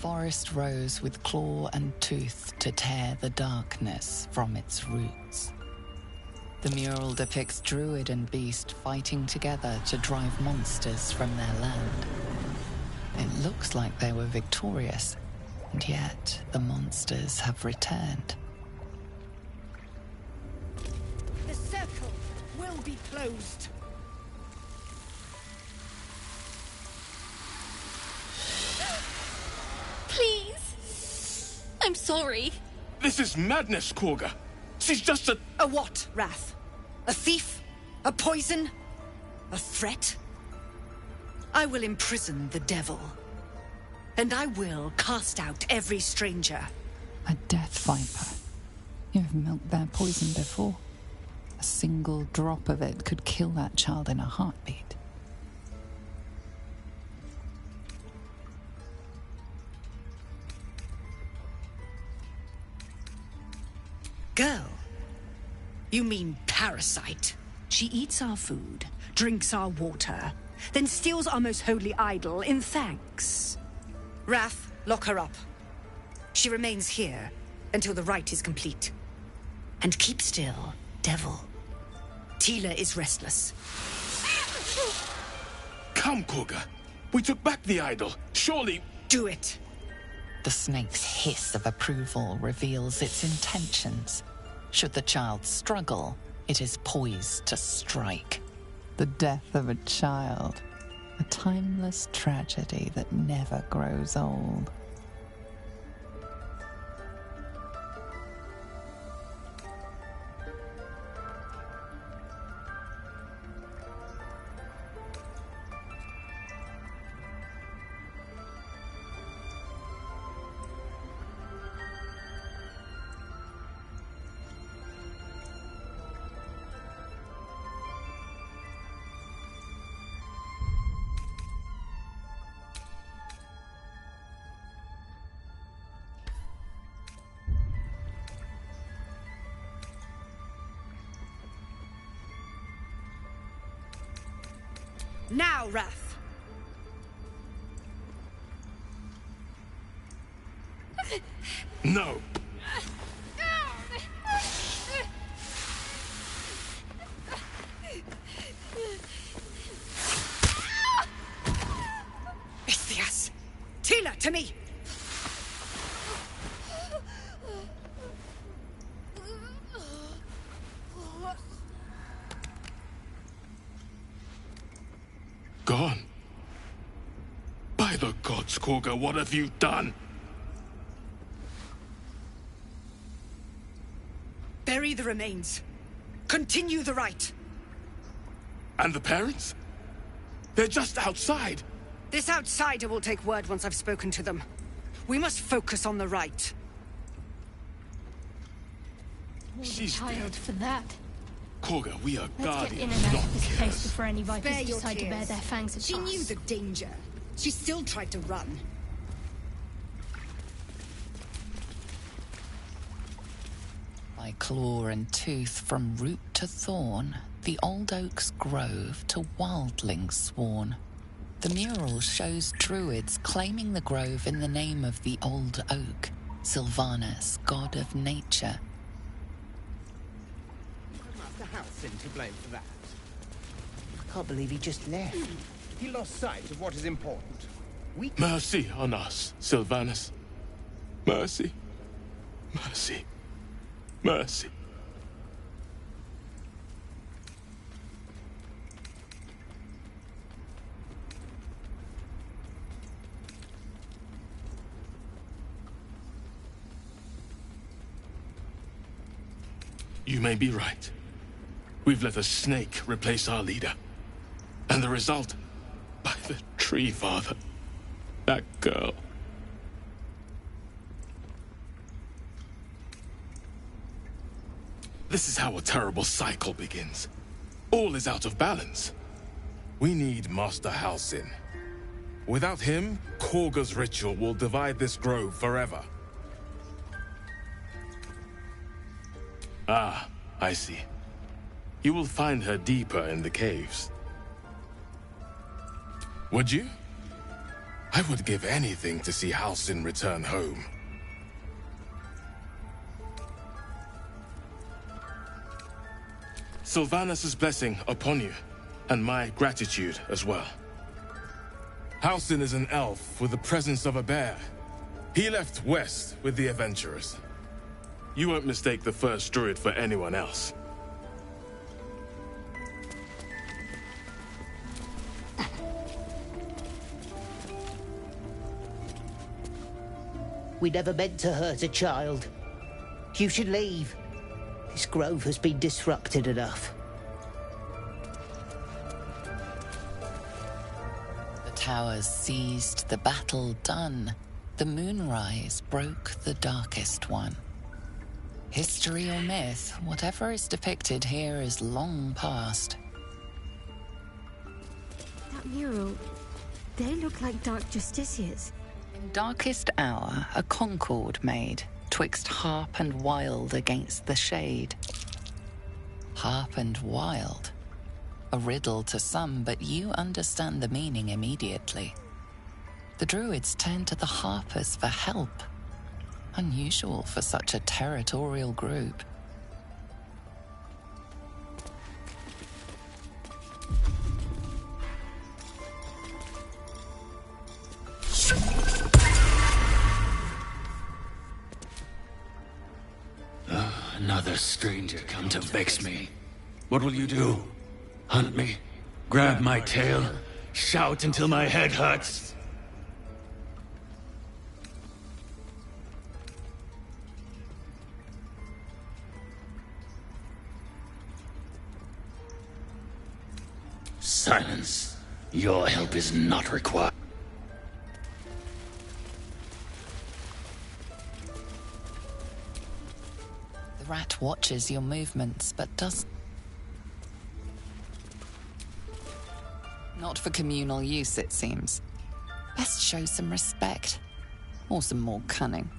forest rose with claw and tooth to tear the darkness from its roots. The mural depicts druid and beast fighting together to drive monsters from their land. It looks like they were victorious, and yet the monsters have returned. The circle will be closed. Please. I'm sorry. This is madness, Korga. She's just a... A what, Wrath? A thief? A poison? A threat? I will imprison the devil. And I will cast out every stranger. A death viper. You've milked their poison before. A single drop of it could kill that child in a heartbeat. Girl? You mean parasite? She eats our food, drinks our water, then steals our most holy idol in thanks. Wrath, lock her up. She remains here until the rite is complete. And keep still, devil. Tila is restless. Come, Korga. We took back the idol. Surely... Do it. The snake's hiss of approval reveals its intentions. Should the child struggle, it is poised to strike. The death of a child. A timeless tragedy that never grows old. Now, Wrath! No! Isthias! Tila, to me! Gone. By the gods, Korga, what have you done? Bury the remains. Continue the rite. And the parents? They're just outside. This outsider will take word once I've spoken to them. We must focus on the rite. She's child for that. Korga, we are Let's guardians, get in and out not of this place killers. before any vipers Spare your decide to tears. bear their fangs at She us. knew the danger. She still tried to run. By claw and tooth from root to thorn, the old oak's grove to wildlings sworn. The mural shows druids claiming the grove in the name of the old oak, Sylvanus, god of nature. Master Halcyon to blame for that. I can't believe he just left. He lost sight of what is important. Mercy on us, Sylvanus. Mercy. Mercy. Mercy. You may be right. We've let a snake replace our leader. And the result? By the tree, Father. That girl. This is how a terrible cycle begins. All is out of balance. We need Master Halcyon. Without him, Korga's ritual will divide this grove forever. Ah, I see. You will find her deeper in the caves. Would you? I would give anything to see Halsin return home. Sylvanus' blessing upon you, and my gratitude as well. Halsin is an elf with the presence of a bear. He left west with the adventurers. You won't mistake the first druid for anyone else. We never meant to hurt a child. You should leave. This grove has been disrupted enough. The towers seized, the battle done. The moonrise broke the darkest one. History or myth, whatever is depicted here is long past. That mural, they look like dark justiciars. In darkest hour, a concord made, twixt harp and wild against the shade. Harp and wild. A riddle to some, but you understand the meaning immediately. The druids turned to the harpers for help. Unusual for such a territorial group. Another stranger come to vex me. What will you do? Hunt me? Grab my tail? Shout until my head hurts? Silence. Your help is not required. The rat watches your movements, but does not for communal use, it seems. Best show some respect, or some more cunning.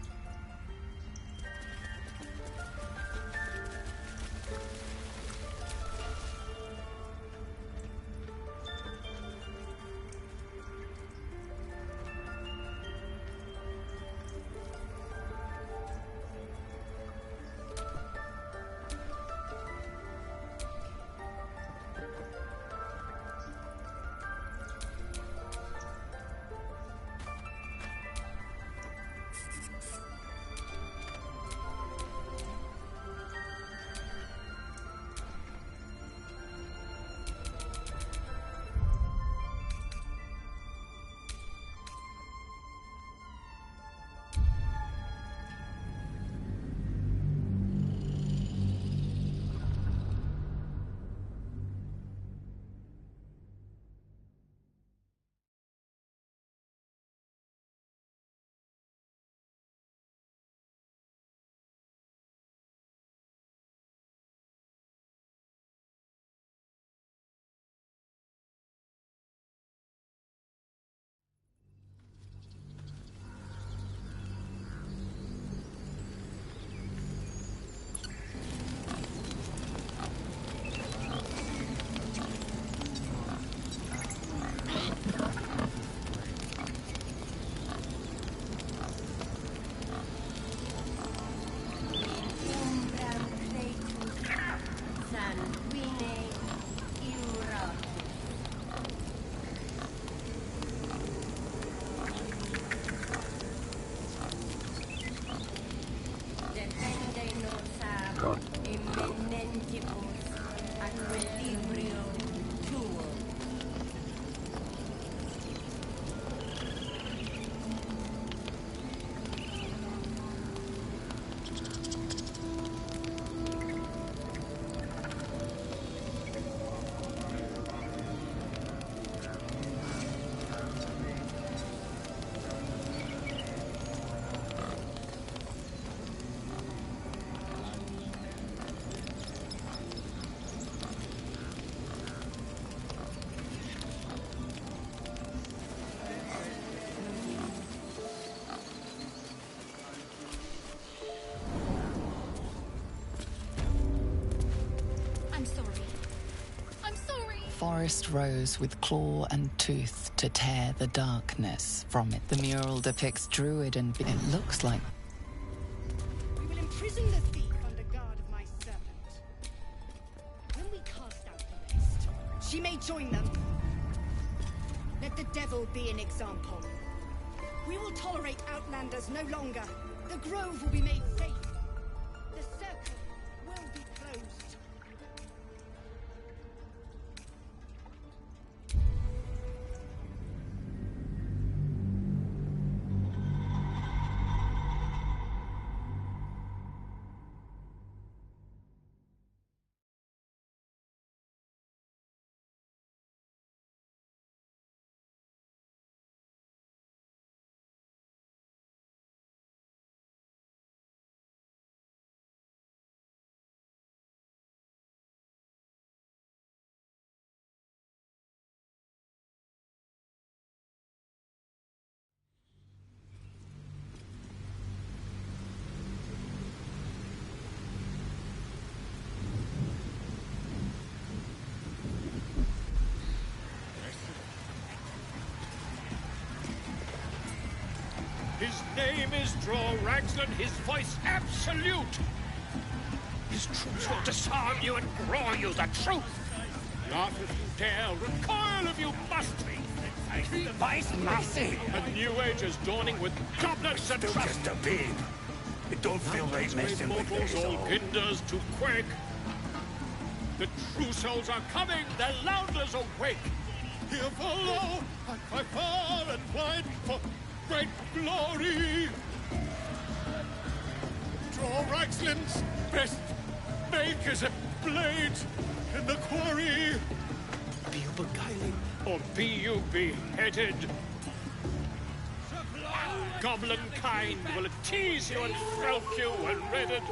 forest rose with claw and tooth to tear the darkness from it. The mural depicts Druid and it looks like... We will imprison the thief under guard of my servant. When we cast out the rest, she may join them. Let the devil be an example. We will tolerate outlanders no longer. The grove will be made safe. The circle will be closed. His name is Draw Ragsland, his voice absolute. His troops will disarm you and grow you the truth. Laugh if you dare, recoil if you must. Vice massive. A new age is dawning with goblins and trust. Just a babe. It don't feel right messing with mortals, this all all. kinders to quake. The true souls are coming, their louders awake. Here follow, I cry far and wide for great glory. Draw Ragsland's best make as a blade in the quarry. Be you beguiling, or be you beheaded? Goblin kind will tease you and frelk you when redded.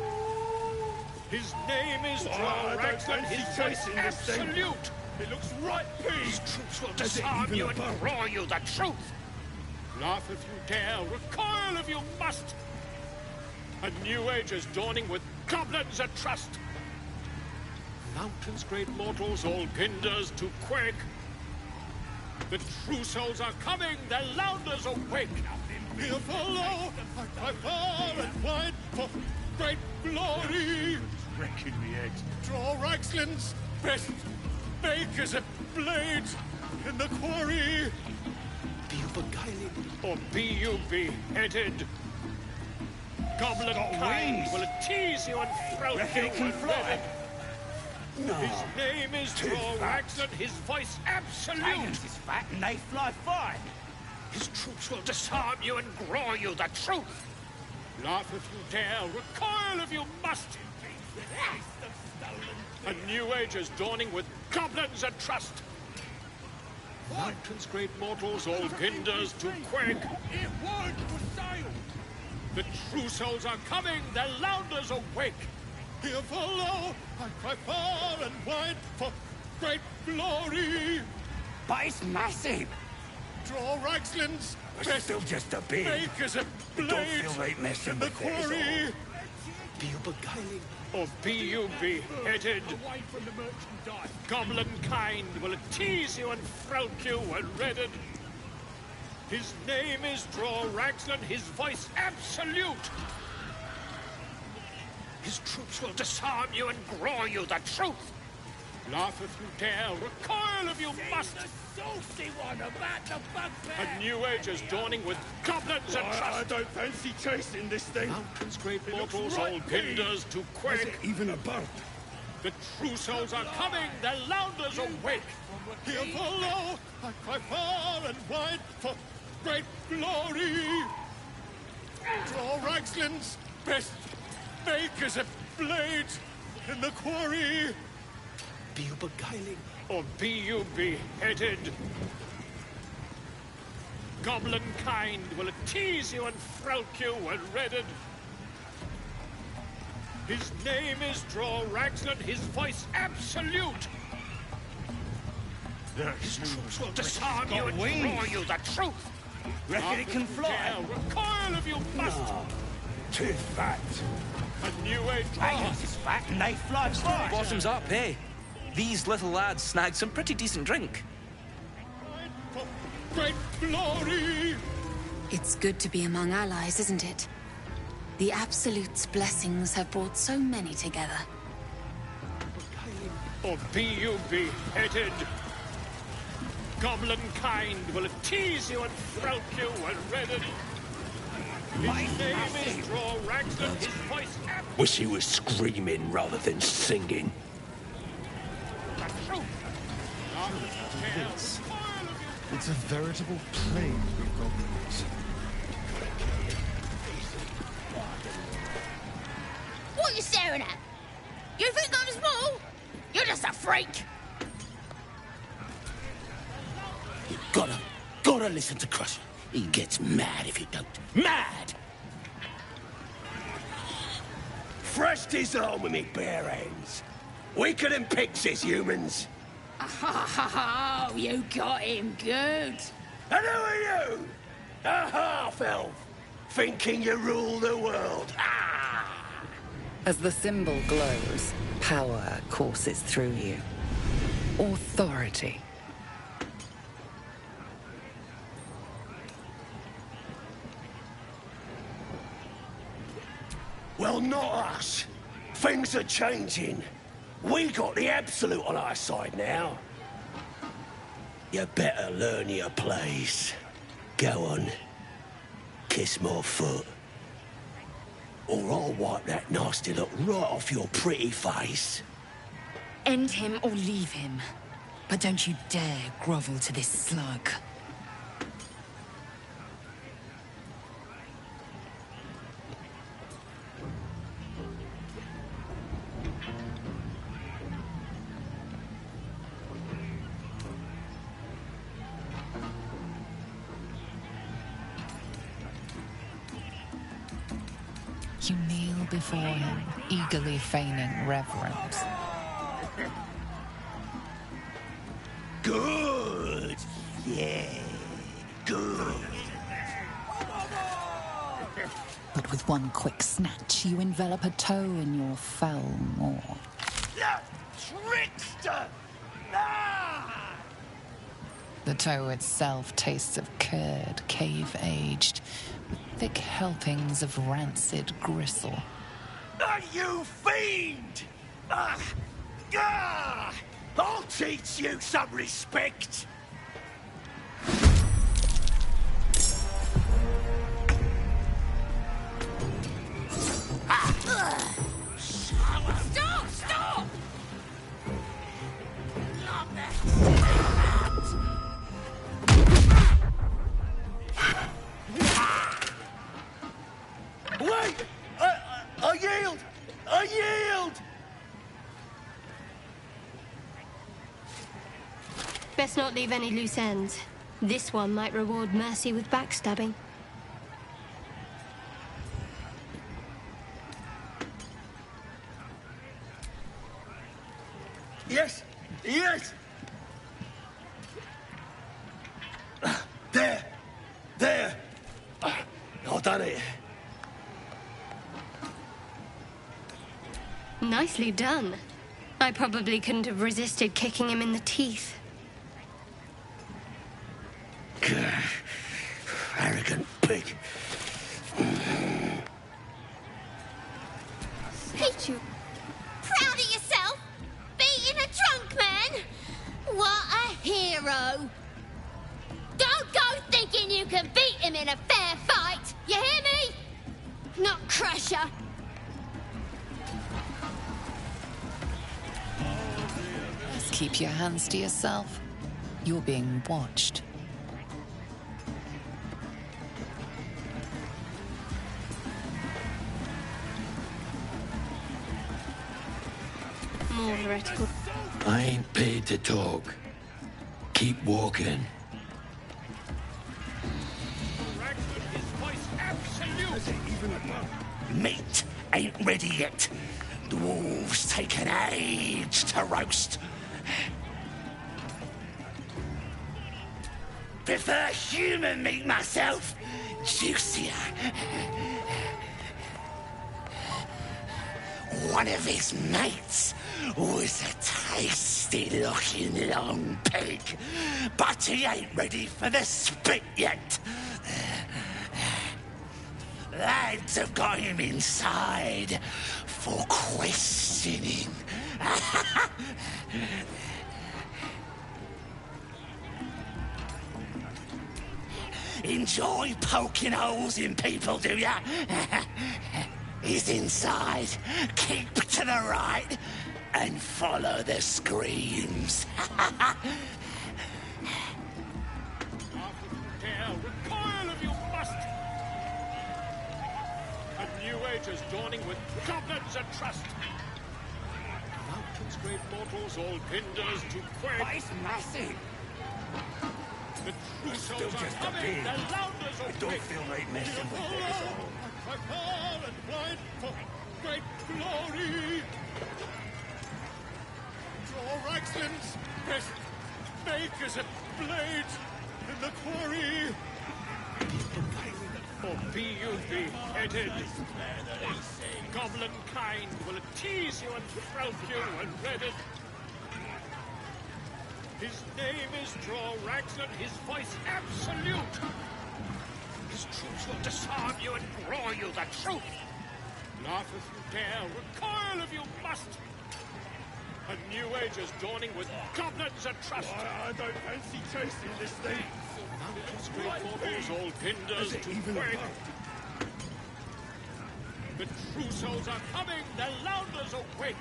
His name is Draw Ragsland, his voice absolute. It looks right, his troops will disarm you and grow you the truth. Laugh if you dare, recoil if you must. A new age is dawning with goblins at trust. Mountains, great mortals, all kinders to quake. The true souls are coming, their louders awake. Here follow, I cry far and wide for great glory. Wrecking me head. Draw Ragsland's best makers of blades in the quarry. Be you beguiling, or be you beheaded? Goblin kind will tease you and throw you and fly. No. His name is Draw Ragsland, his voice absolute. Dragons is fat and they fly fine. His troops will disarm you and grow you the truth. Laugh if you dare, recoil if you must. A new age is dawning with goblins at trust. Mountains, great mortals, all kinders to quake. It won't for sale. The true souls are coming, their louders awake. Here follow, I cry far and wide for great glory. But it's massive. Draw Ragsland's best Still just a babe. makers of It don't blades feel right messing in the with this quarry. all. Be you beguiling, or be you beheaded? Away from the merchandise. Goblin kind will tease you and frelk you when redded. His name is Draw Ragsland, his voice absolute. His troops will disarm you and grow you the truth. Laugh if you dare, recoil if you must. Saucy one about the bugbear. A new age is dawning with goblins and trust. I don't fancy chasing this thing. Mountains, great It looks mortals, right all big. kinders to Is quake. it even a bird? The true souls are coming, their louders awake. Here follow, I cry far and wide for great glory. Draw Ragsland's best makers of blades in the quarry. Be you beguiling, or be you beheaded? Goblin kind will tease you and frelk you when redded. His name is Draw Ragsland, his voice absolute. His troops will disarm you and grow you the truth. Reckon it can fly? Dare, recoil if you must. No. Too fat. A new age Dragons is fat and they fly fine. Bottoms up, hey. these little lads snagged some pretty decent drink. Great glory! It's good to be among allies, isn't it? The Absolute's blessings have brought so many together. Or be you beheaded. Goblin kind will tease you and throat you and redden. His name is Draw Raglan, his voice... Wish he was screaming rather than singing. It's a veritable plague of goblins. What are you staring at? You think I'm small? You're just a freak. You gotta listen to Crusher. He gets mad if you don't. Mad! Fresh disarm with me bare hands. Weaker than pixies, humans. Oh, you got him good. And who are you? A half-elf, thinking you rule the world. As the symbol glows, power courses through you. Authority. Well, not us. Things are changing. We got the Absolute on our side now. You better learn your place. Go on. Kiss my foot. Or I'll wipe that nasty look right off your pretty face. End him or leave him. But don't you dare grovel to this slug. You kneel before him, eagerly feigning reverence. Good. Yeah. Good. But with one quick snatch, you envelop a toe in your fell maw. Trickster! Ah! The toe itself tastes of curd, cave-aged, with thick helpings of rancid gristle. Are you fiend? I'll teach you some respect. Stop! Stop! Wait! I yield! I yield! Best not leave any loose ends. This one might reward mercy with backstabbing. Yes! Yes! There! There! I've done it. Nicely done. I probably couldn't have resisted kicking him in the teeth. Arrogant pig. Hate you. Proud of yourself? Beating a drunk man? What a hero. Don't go thinking you can beat him in a fair fight. You hear me? Not Crusher. Just keep your hands to yourself. You're being watched. More heretical. I ain't paid to talk. Keep walking. Meat ain't ready yet. The wolves take an age to roast. Prefer human meat myself. Juicier. One of his mates was a taste. nasty-looking long pig. But he ain't ready for the spit yet. Lads have got him inside for questioning. Enjoy poking holes in people, do ya? He's inside. Keep to the right and follow the screams. Dare recoil if you must. A new age is dawning with goblins and trust. Mountains, great mortals, all hinders to quake. But it's massive. The true Still souls just are a coming. bit. The louders I are don't quick. feel like messing with it at all. I fall and blind for great glory. Draw Ragslin's best makers and blades in the quarry. Or be you beheaded. Goblin kind will tease you and throat you and redden. His name is Draw Ragslin, his voice absolute. His troops will disarm you and roar you the truth. Laugh if you dare, recoil if you must. A new age is dawning with goblins and trust. I don't fancy chasing this thing. Mountains, great mortals, all hinders to quake. The true souls are coming, the louders awake.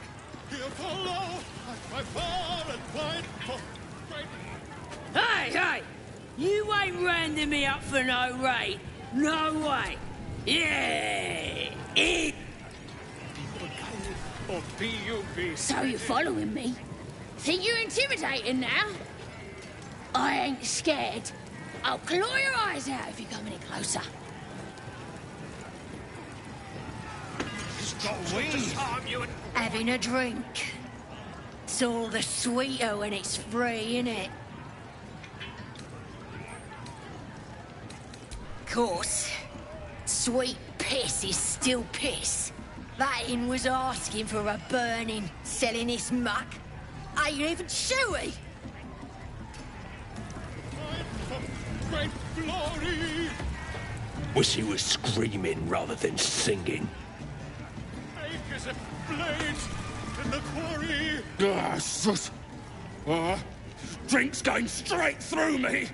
Here follow, I fall and blind for great... Hey, hey! You ain't rounding me up for no rate. No way. Yeah! Eat! Or be you be... So you're following me? Think you're intimidating now? I ain't scared. I'll claw your eyes out if you come any closer. He's got wings. Disarm you and... Having a drink. It's all the sweeter when it's free, innit? Course, sweet piss is still piss. That inn was asking for a burning, selling his muck. Ain't even shoey. Great glory! Wish he was screaming rather than singing. Makers of blades in the quarry! Ah, sus. Drink's going straight through me.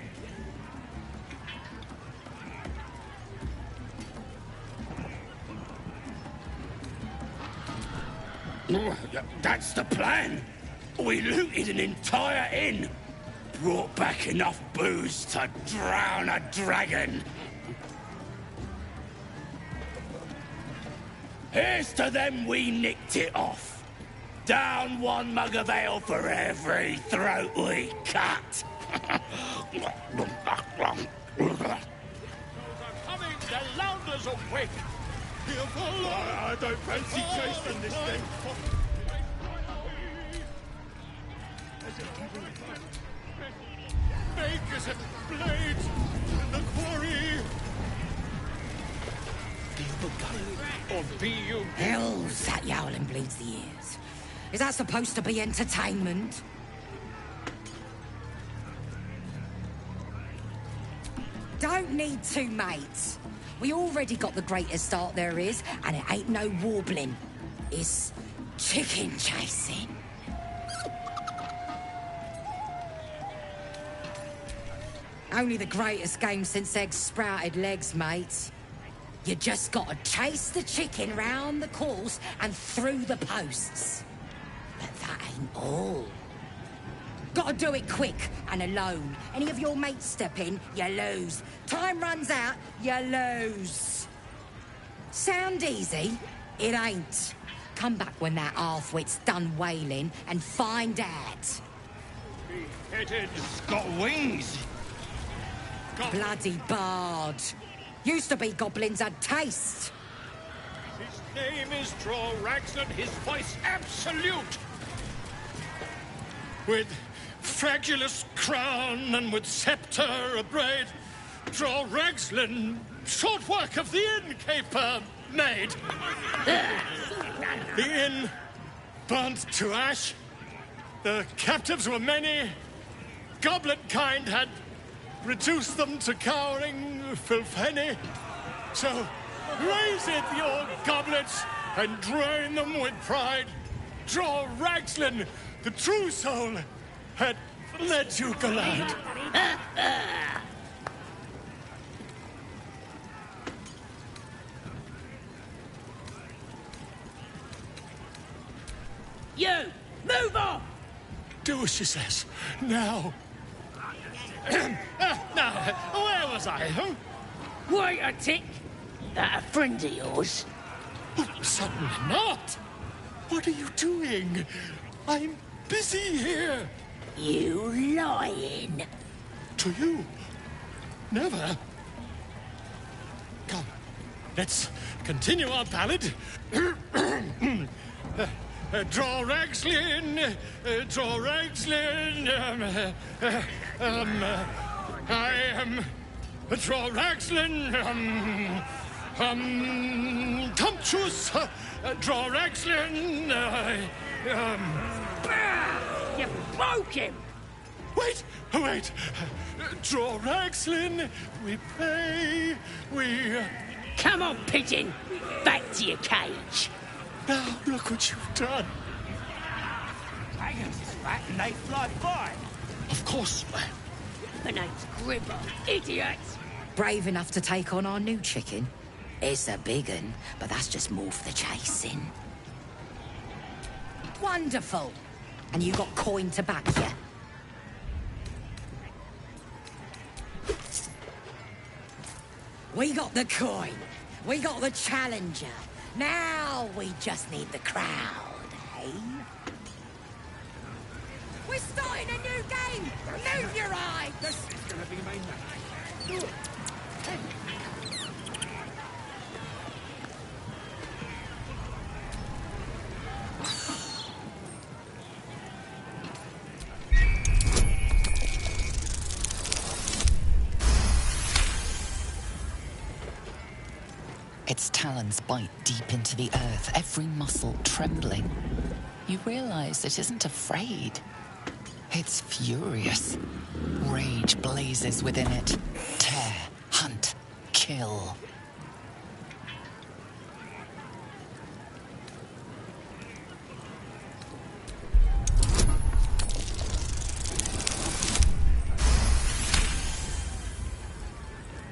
That's the plan. We looted an entire inn. Brought back enough booze to drown a dragon. Here's to them we nicked it off. Down one mug of ale for every throat we cut. Coming, the louders awake! Here follow! I don't fancy chasing this thing. Makers of blades in the quarry! Or be you... Hell's that yowling bleeds the ears. Is that supposed to be entertainment? Don't need two mates. We already got the greatest art there is, and it ain't no warbling. It's chicken chasing. Only the greatest game since eggs sprouted legs, mate. You just gotta chase the chicken round the course and through the posts. But that ain't all. Gotta do it quick and alone. Any of your mates step in, you lose. Time runs out, you lose. Sound easy? It ain't. Come back when that half-wit's done wailing and find out. Beheaded. It's got wings. Bloody bard. Used to be goblins had taste. His name is Draw Ragslin, his voice absolute! With fragulous crown and with sceptre abraid, Draw Ragslin, short work of the innkeeper made. The inn burnt to ash, The captives were many. Goblet kind had reduced them to cowering filthenny. So raise it, your goblets, and drain them with pride. Draw Ragslin, the true soul, had led you glide. You! Move on! Do as she says. Now. Now, where was I? Huh? Wait a tick. That a friend of yours? Certainly not. What are you doing? I'm busy here. You lying. To you? Never. Come, let's continue our ballad. Draw Ragslin, draw Ragslin. I am draw Ragslin. Tumptuous. Draw Ragslin. You broke him. Wait. Draw Ragslin. We pay. We. Come on, pigeon. Back to your cage. Now, look what you've done. Dragons is fat and they fly by. Of course, ma'am. My name's Gribber, idiot. Brave enough to take on our new chicken? It's a big un, but that's just more for the chasing. Wonderful. And you got coin to back you? We got the coin. We got the challenger. Now we just need the crowd, eh? We're starting a new game! Move your eyes! This is gonna be my night. Its talons bite deep into the earth, every muscle trembling. You realize it isn't afraid. It's furious. Rage blazes within it. Tear, hunt, kill.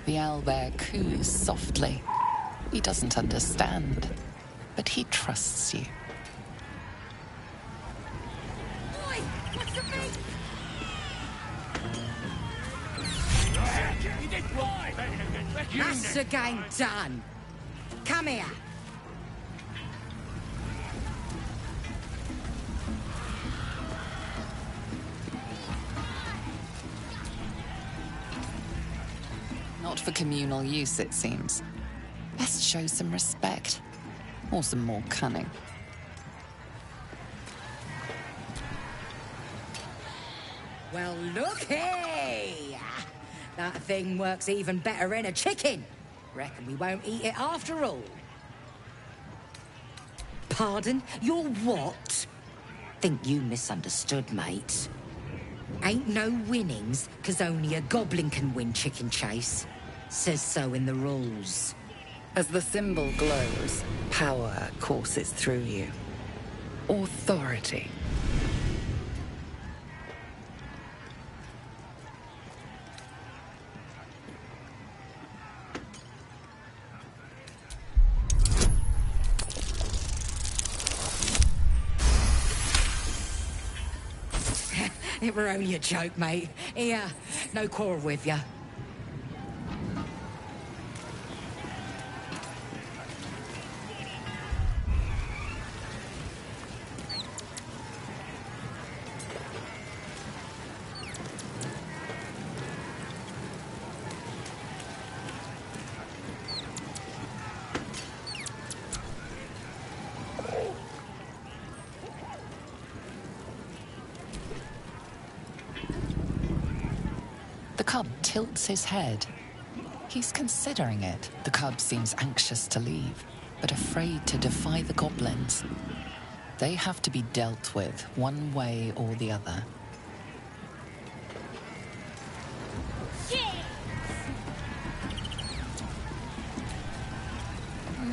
The owlbear coos softly. He doesn't understand, but he trusts you. Oi! What's the beat? That's the game done. Come here. Not for communal use, it seems. Best show some respect. Or some more cunning. Well, looky! That thing works even better in a chicken. Reckon we won't eat it after all. Pardon? You're what? Think you misunderstood, mate. Ain't no winnings, 'cause only a goblin can win chicken chase. Says so in the rules. As the symbol glows, power courses through you. Authority. It were only a joke, mate. Here, no quarrel with you. The cub tilts his head. He's considering it. The cub seems anxious to leave, but afraid to defy the goblins. They have to be dealt with, one way or the other.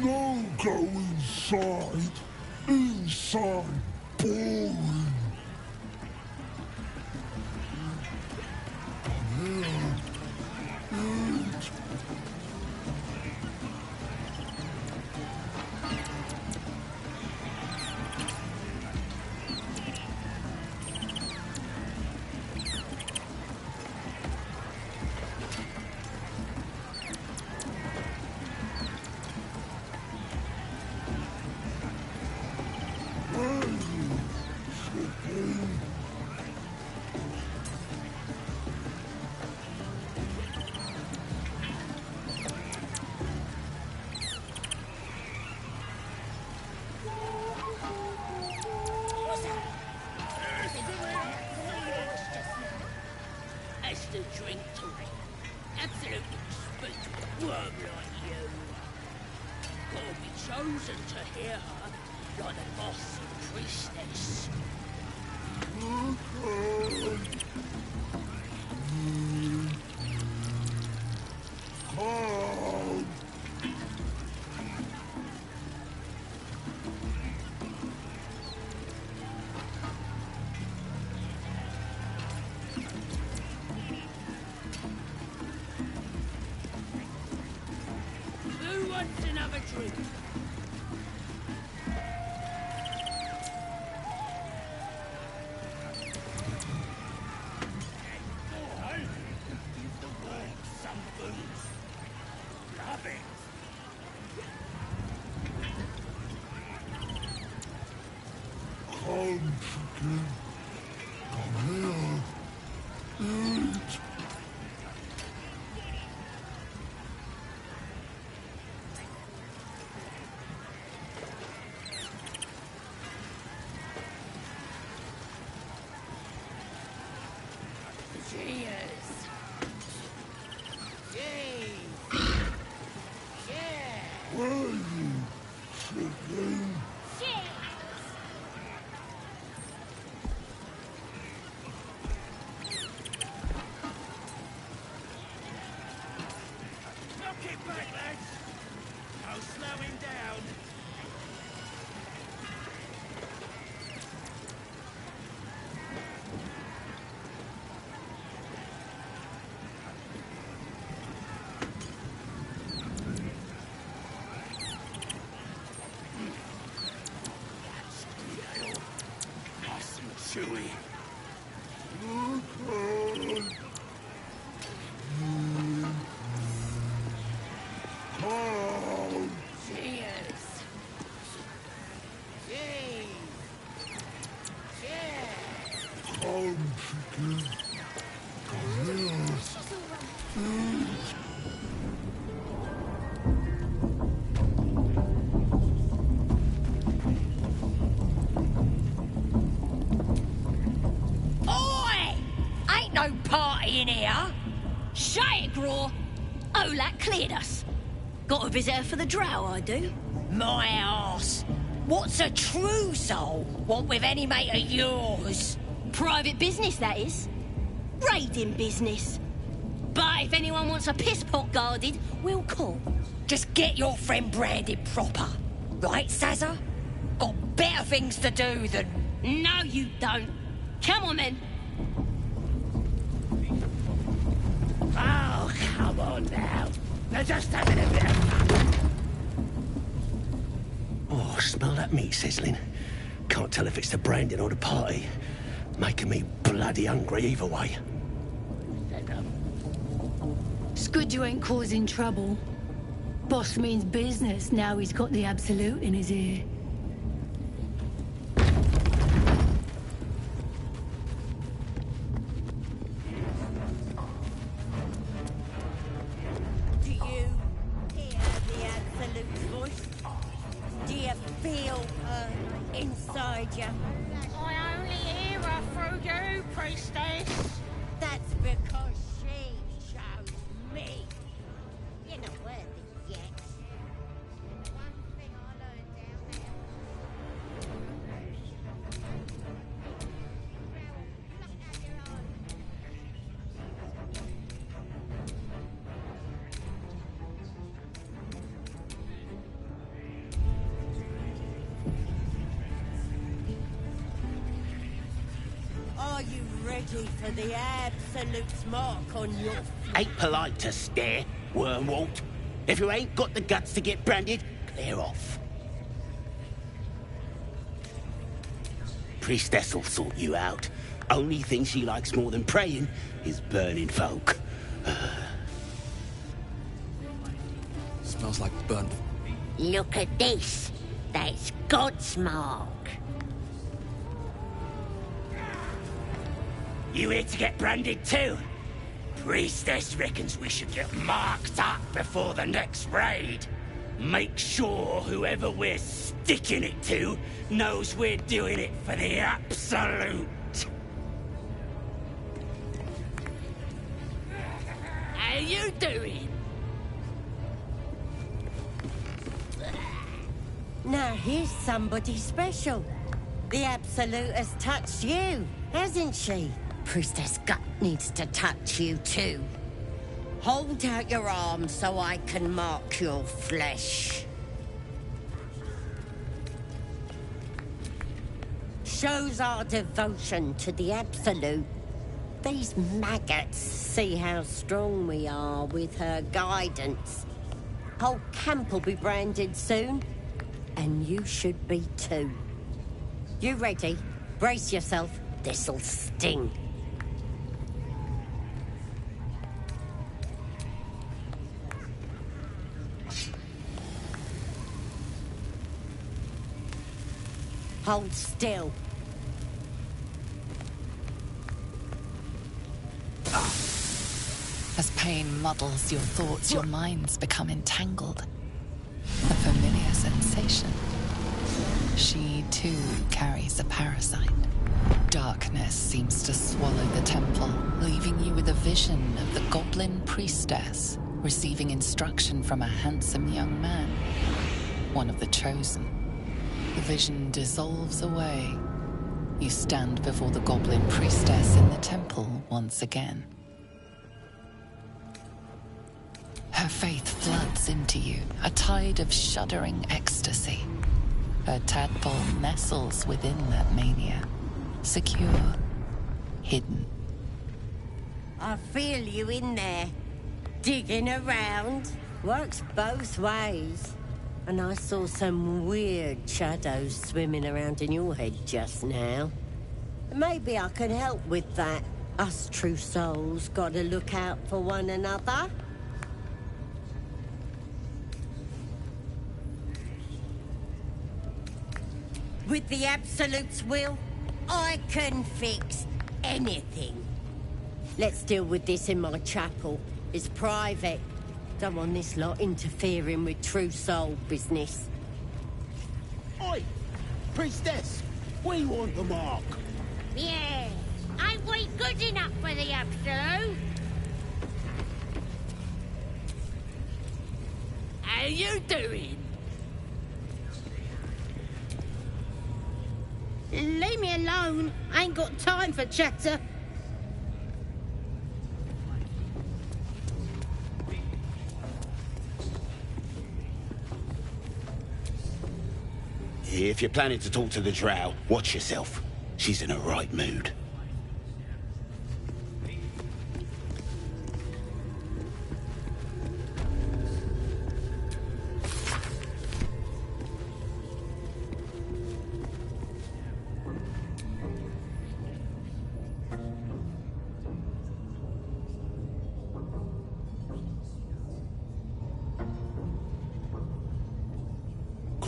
No, go inside. Inside. Boring. Come here. Eat. That's the drink talking. Absolutely spook worm like you. Gotta be chosen to hear her, like the boss priestess. Who wants another drink? Come, chicken. Come here. Eat. Cheers. Yay. Yeah. Where you, chicken? Knock it back, lads! No slowing down! Nice and chewy. Cheers. Yay. Yeah. Come, chicken. Come here. Eat. Oi! Ain't no party in here. Shut it, Graw. Olak cleared us. Got a visitor for the drow, I do. My arse. What's a true soul want with any mate of yours? Private business, that is. Raiding business. But if anyone wants a piss pot guarded, we'll call. Just get your friend branded proper. Right, Sazza? Got better things to do than... No, you don't. Come on, then. Oh, come on now. They're just having a bit of fun. Oh, smell that meat sizzling. Can't tell if it's the branding or the party. Making me bloody hungry either way. It's good you ain't causing trouble. Boss means business now he's got the absolute in his ear. Do you hear the Absolute's voice? Do you feel her inside you? I only hear her through you, priestess. That's because she chose me. You're not worthy yet. One thing I learned down there ready for the Absolute's mark on your... Ain't polite to stare, Wormwalt. If you ain't got the guts to get branded, clear off. Priestess will sort you out. Only thing she likes more than praying is burning folk. Smells like burnt. Look at this. That's God's mark. You here to get branded too? Priestess reckons we should get marked up before the next raid. Make sure whoever we're sticking it to knows we're doing it for the Absolute. How you doing? Now here's somebody special. The Absolute has touched you, hasn't she? Priestess Gut needs to touch you too. Hold out your arms so I can mark your flesh. Shows our devotion to the Absolute. These maggots see how strong we are with her guidance. Whole camp will be branded soon, and you should be too. You ready? Brace yourself. This'll sting. Hold still. As pain muddles your thoughts, your minds become entangled. A familiar sensation. She too carries a parasite. Darkness seems to swallow the temple, leaving you with a vision of the goblin priestess receiving instruction from a handsome young man, one of the chosen. The vision dissolves away. You stand before the goblin priestess in the temple once again. Her faith floods into you, a tide of shuddering ecstasy. Her tadpole nestles within that mania, secure, hidden. I feel you in there, digging around. Works both ways. And I saw some weird shadows swimming around in your head just now. Maybe I can help with that. Us true souls gotta look out for one another. With the Absolute's will, I can fix anything. Let's deal with this in my chapel. It's private. Don't want this lot interfering with true soul business. Oi! Priestess! We want the mark! Yeah, ain't we good enough for the Absolute? How you doing? Leave me alone. I ain't got time for chatter. If you're planning to talk to the drow, watch yourself. She's in a right mood.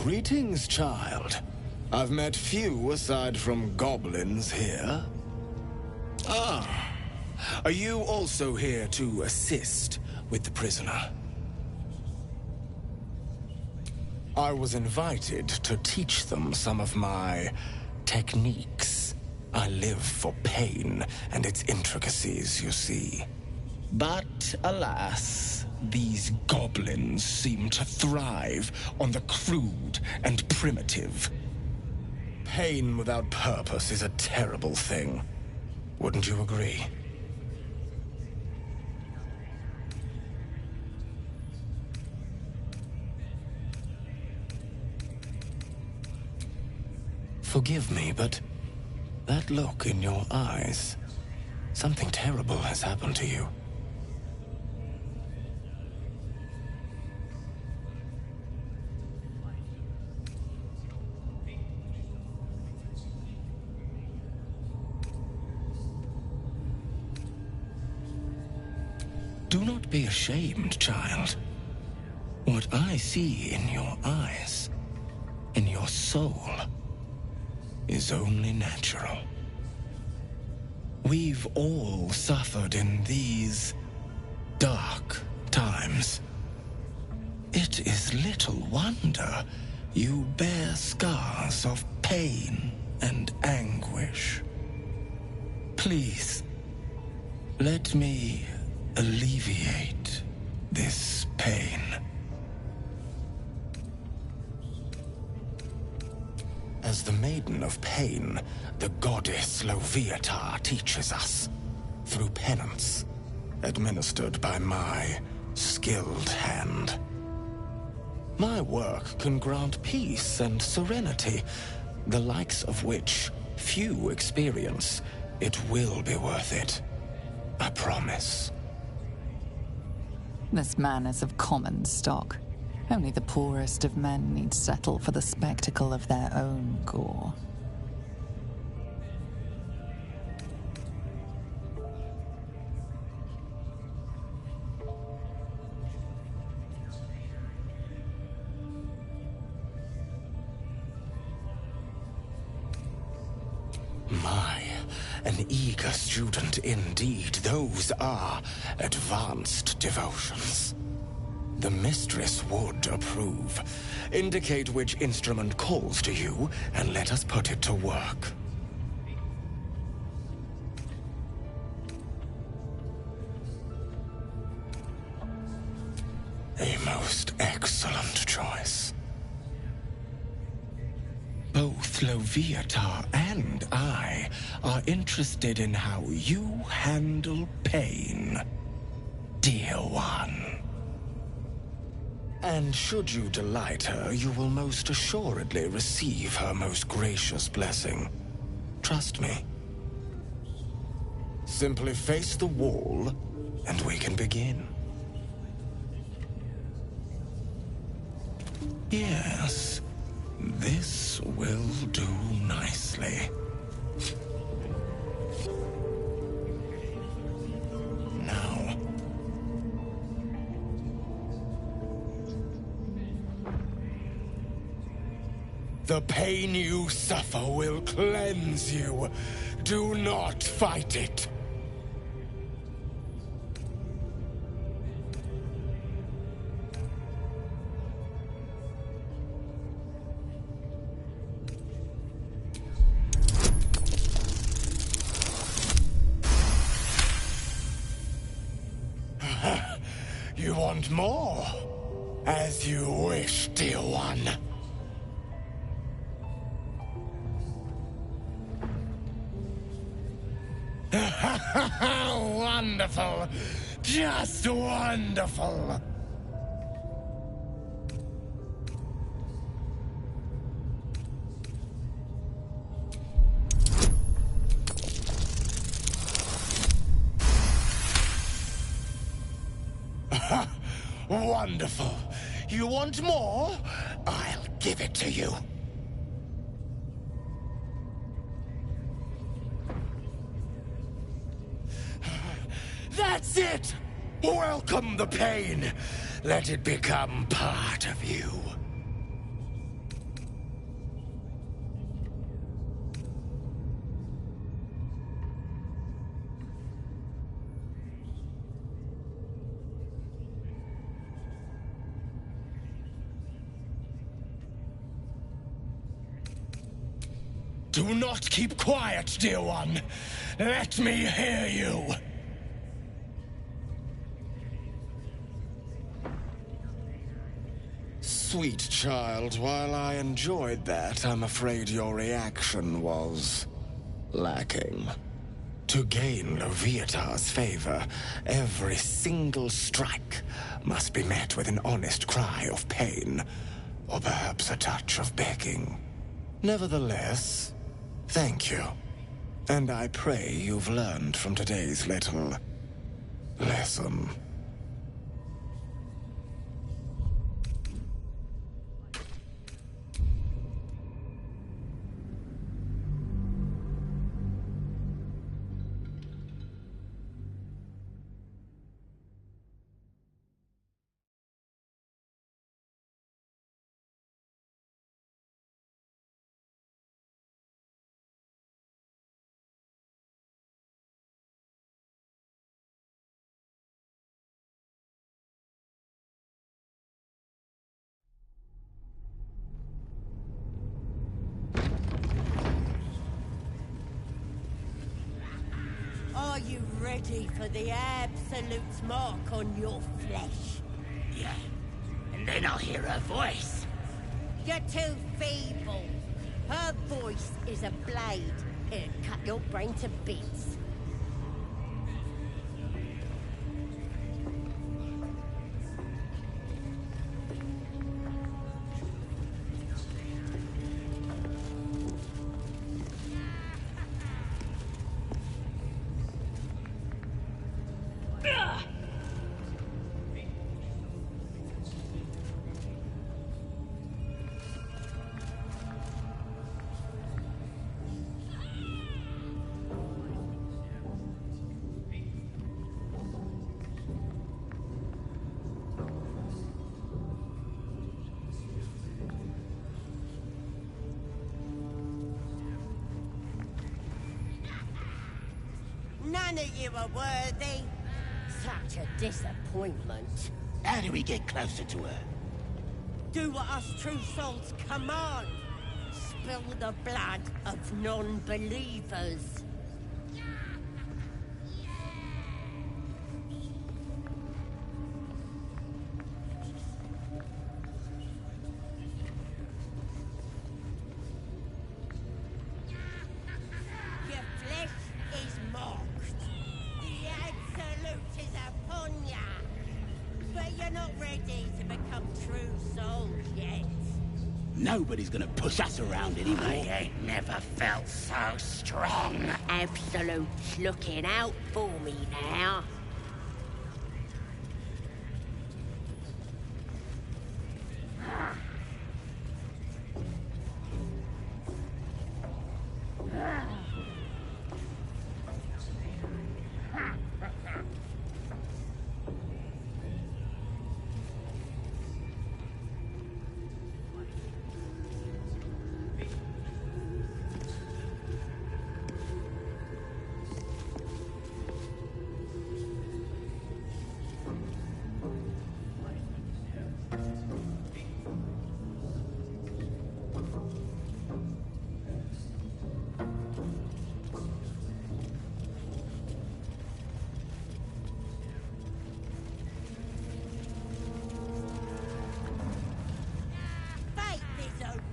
Greetings, child. I've met few aside from goblins here. Ah, are you also here to assist with the prisoner? I was invited to teach them some of my techniques. I live for pain and its intricacies, you see. But alas, these goblins seem to thrive on the crude and primitive. Pain without purpose is a terrible thing. Wouldn't you agree? Forgive me, but that look in your eyes, Something terrible has happened to you. Do not be ashamed, child. What I see in your eyes, in your soul, is only natural. We've all suffered in these dark times. It is little wonder you bear scars of pain and anguish. Please, let me alleviate this pain. As the Maiden of Pain, the goddess Loviatar teaches us, through penance, administered by my skilled hand. My work can grant peace and serenity, the likes of which few experience. It will be worth it. I promise. This man is of common stock. Only the poorest of men need settle for the spectacle of their own gore. My, an eager student indeed. Those are advanced devotions. The mistress would approve. Indicate which instrument calls to you, and let us put it to work. A most excellent choice. Both Loviatar and I are interested in how you handle pain, dear one. And should you delight her, you will most assuredly receive her most gracious blessing. Trust me. Simply face the wall, and we can begin. Yes, this will do nicely. Now. The pain you suffer will cleanse you. Do not fight it. You want more? As you wish, dear one. Wonderful. Just wonderful. Wonderful. You want more? I'll give it to you. That's it! Welcome the pain. Let it become part of you. Do not keep quiet, dear one. Let me hear you. Sweet child, while I enjoyed that, I'm afraid your reaction was lacking. To gain Loviatar's favor, every single strike must be met with an honest cry of pain, or perhaps a touch of begging. Nevertheless, thank you. And I pray you've learned from today's little lesson. Are you ready for the Absolute's mark on your flesh? Yeah. And then I'll hear her voice. You're too feeble. Her voice is a blade. It'll cut your brain to bits. None of you are worthy. Such a disappointment. How do we get closer to her? Do what us true souls command. Spill the blood of non-believers. Your flesh is marked. The Absolute is upon ya. But you're not ready to become true souls yet. Nobody's gonna push us around anymore. I ain't never felt so strong. Absolute's looking out for me now.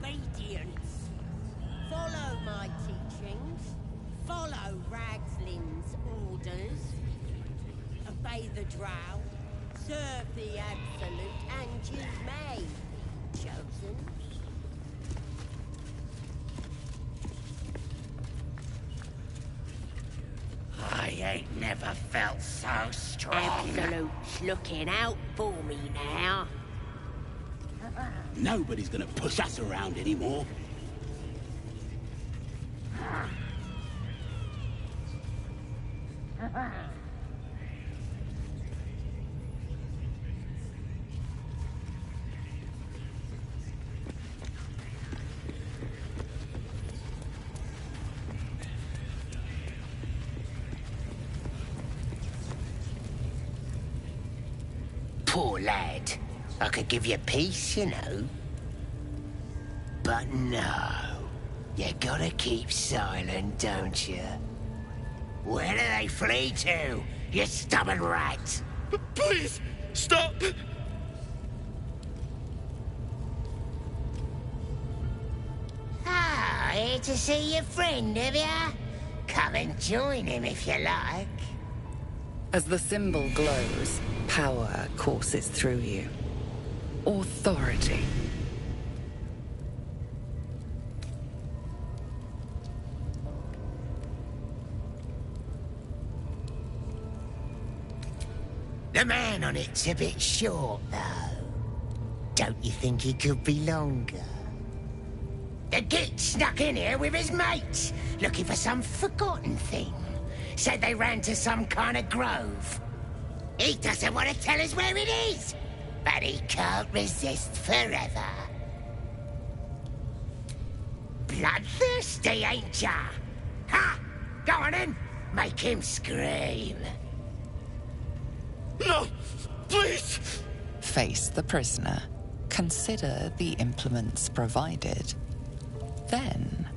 Obedience. Follow my teachings. Follow Ragslin's orders. Obey the drow. Serve the Absolute, and you may, chosen. I ain't never felt so strong. Absolute's looking out for me now. Nobody's gonna push us around anymore. Poor lad. I could give you peace, you know. But no. You gotta keep silent, don't you? Where do they flee to, you stubborn rat? Please, stop! Ah, here to see your friend, have ya? Come and join him if you like. As the symbol glows, power courses through you. Authority. The man on it's a bit short, though. Don't you think he could be longer? The git snuck in here with his mates, looking for some forgotten thing. Said they ran to some kind of grove. He doesn't want to tell us where it is, but he can't resist forever. Bloodthirsty, ain't ya? Ha! Go on then, make him scream. No! Please! Face the prisoner. Consider the implements provided. Then...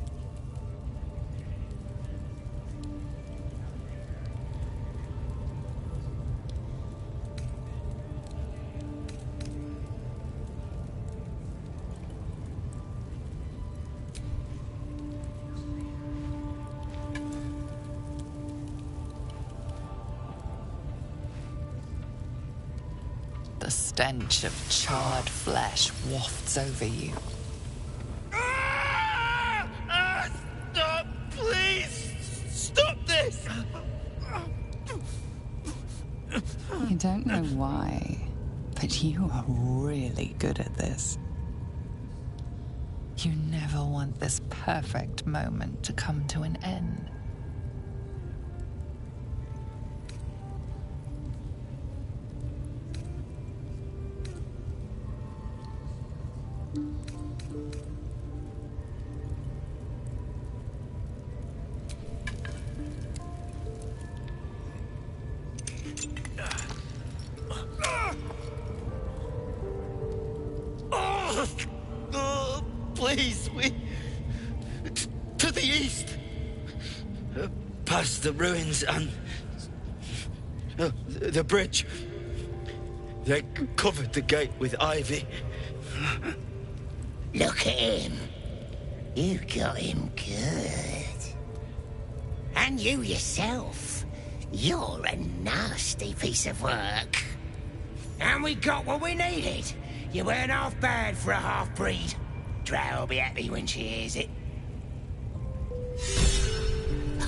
the stench of charred flesh wafts over you. Stop! Please! Stop this! You don't know why, but you are really good at this. You never want this perfect moment to come to an end. Please, to the east. Past the ruins and the bridge. They covered the gate with ivy. Look at him. You got him good. And you yourself. You're a nasty piece of work. And we got what we needed. You weren't half bad for a half-breed. Drow will be happy when she hears it.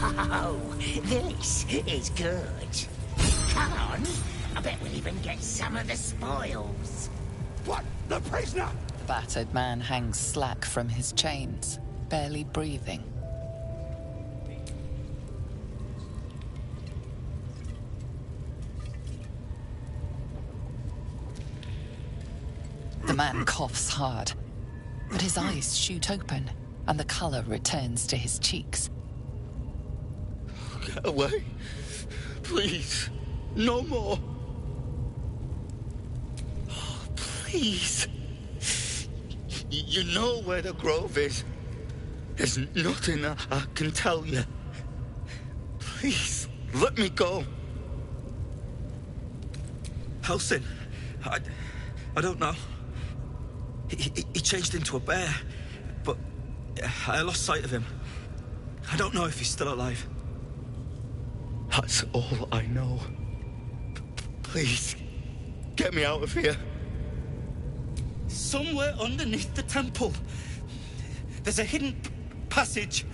Oh, this is good. Come on. I bet we'll even get some of the spoils. What? The prisoner? The battered man hangs slack from his chains, barely breathing. The man coughs hard, but his eyes shoot open, and the color returns to his cheeks. Get away. Please. No more. Oh, please. You know where the grove is. There's nothing I can tell you. Please, let me go. Halsin? I don't know. He changed into a bear, but I lost sight of him. I don't know if he's still alive. That's all I know. Please, get me out of here. Somewhere underneath the temple, there's a hidden passage.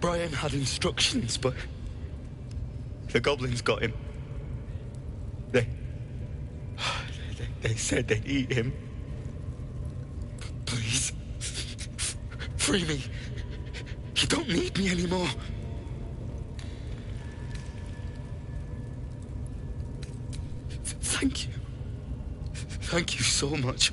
Brian had instructions, but the goblins got him. They said they'd eat him. Please, free me. You don't need me anymore. Thank you. Thank you so much.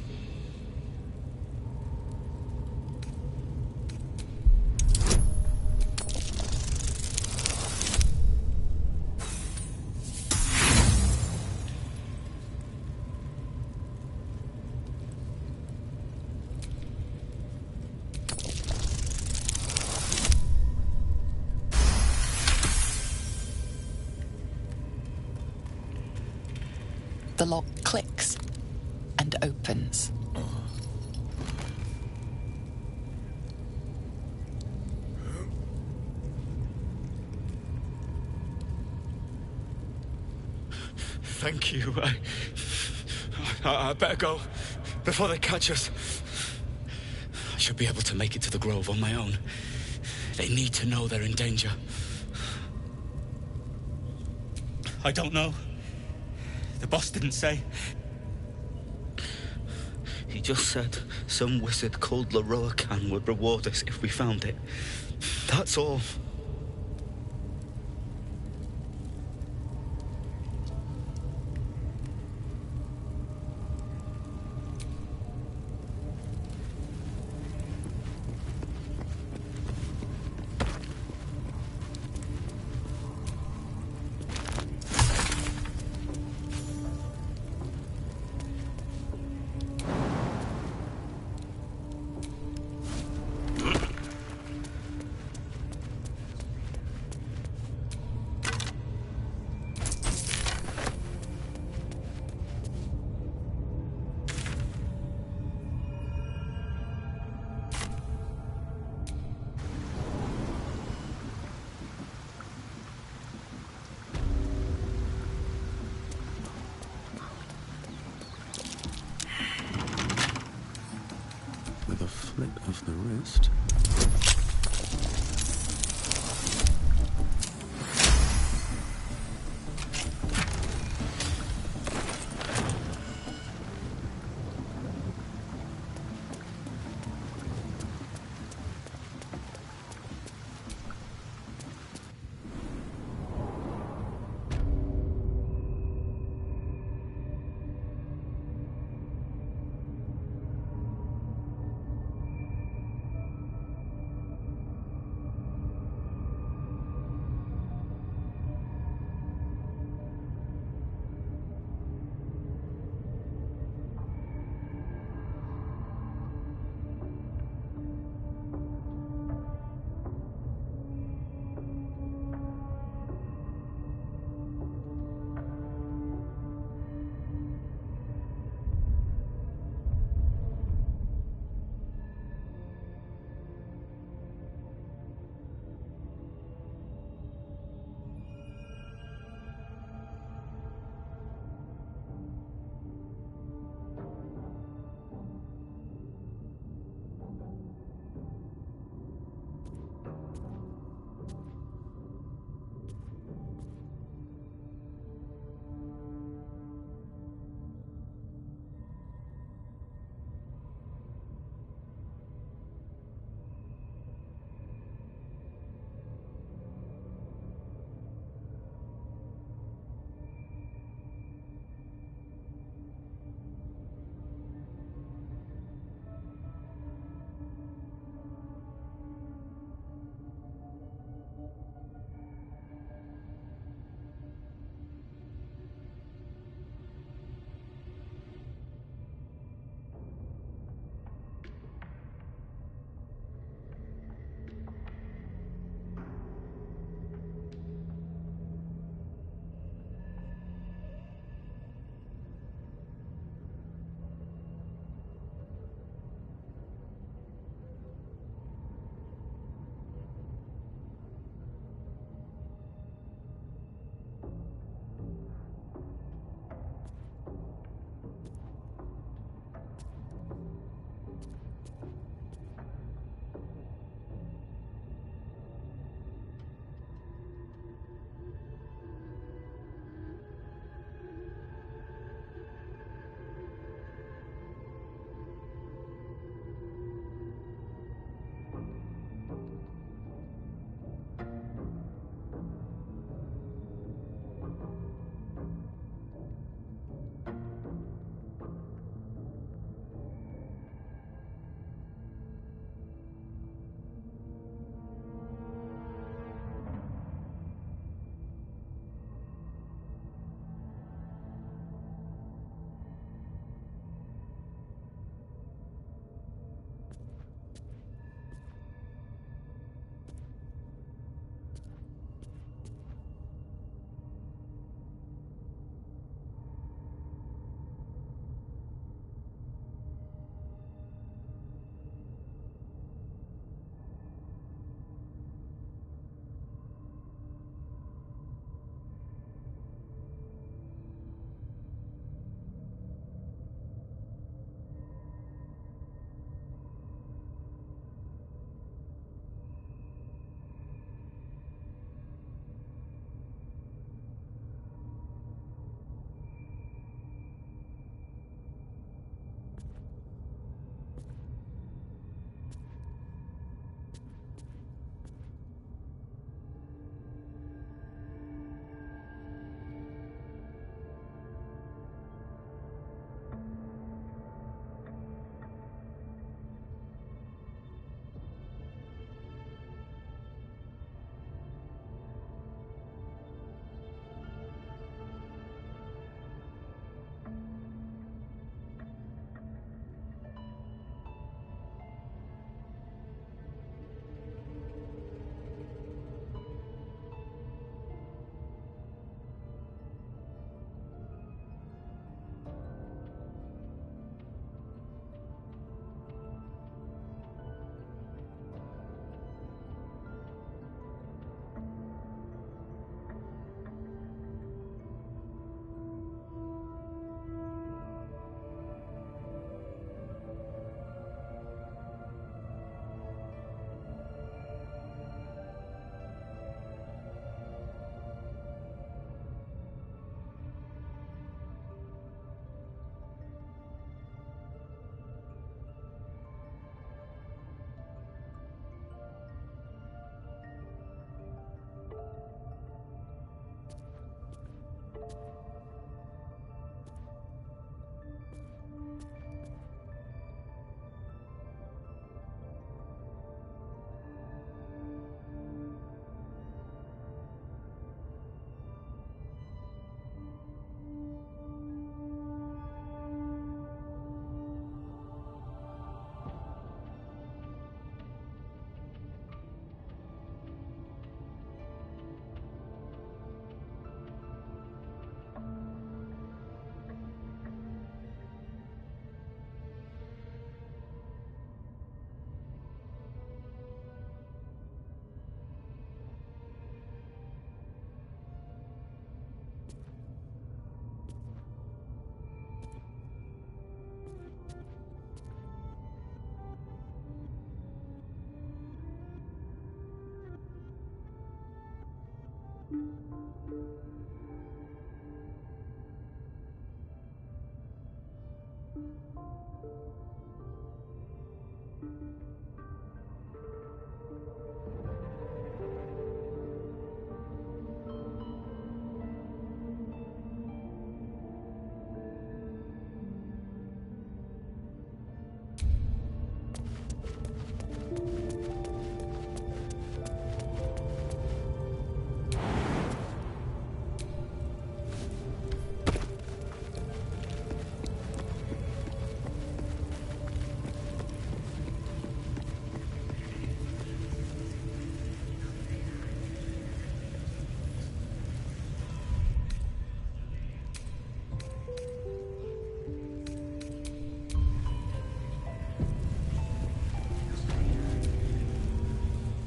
The lock clicks and opens. Thank you. I better go before they catch us. I should be able to make it to the grove on my own. They need to know they're in danger. I don't know. The boss didn't say. He just said some wizard called Leroy would reward us if we found it. That's all. With a flip of the wrist.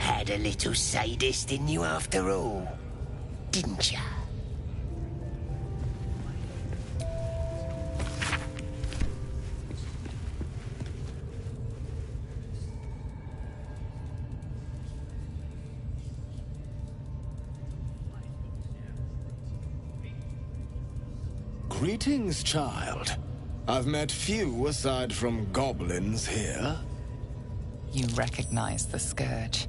Had a little sadist in you after all, didn't ya? Greetings, child. I've met few aside from goblins here. You recognize the Scourge.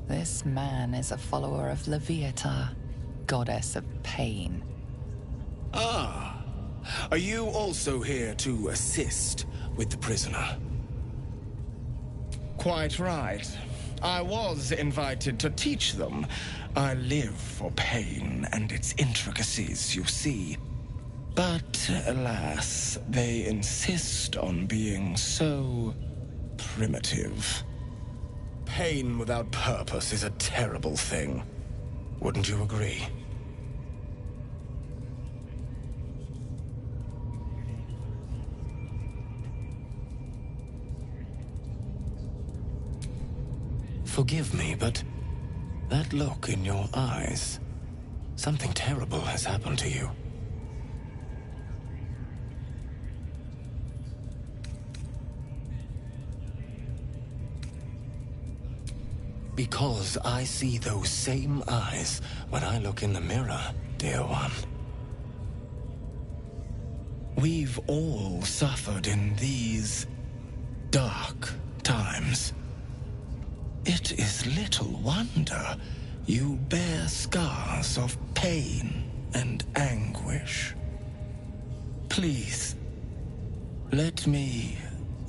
This man is a follower of Leviatha, goddess of pain. Ah, are you also here to assist with the prisoner? Quite right. I was invited to teach them. I live for pain and its intricacies, you see. But, alas, they insist on being so primitive. Pain without purpose is a terrible thing. Wouldn't you agree? Forgive me, but that look in your eyes, something terrible has happened to you. Because I see those same eyes when I look in the mirror, dear one. We've all suffered in these dark times. It is little wonder you bear scars of pain and anguish. Please, let me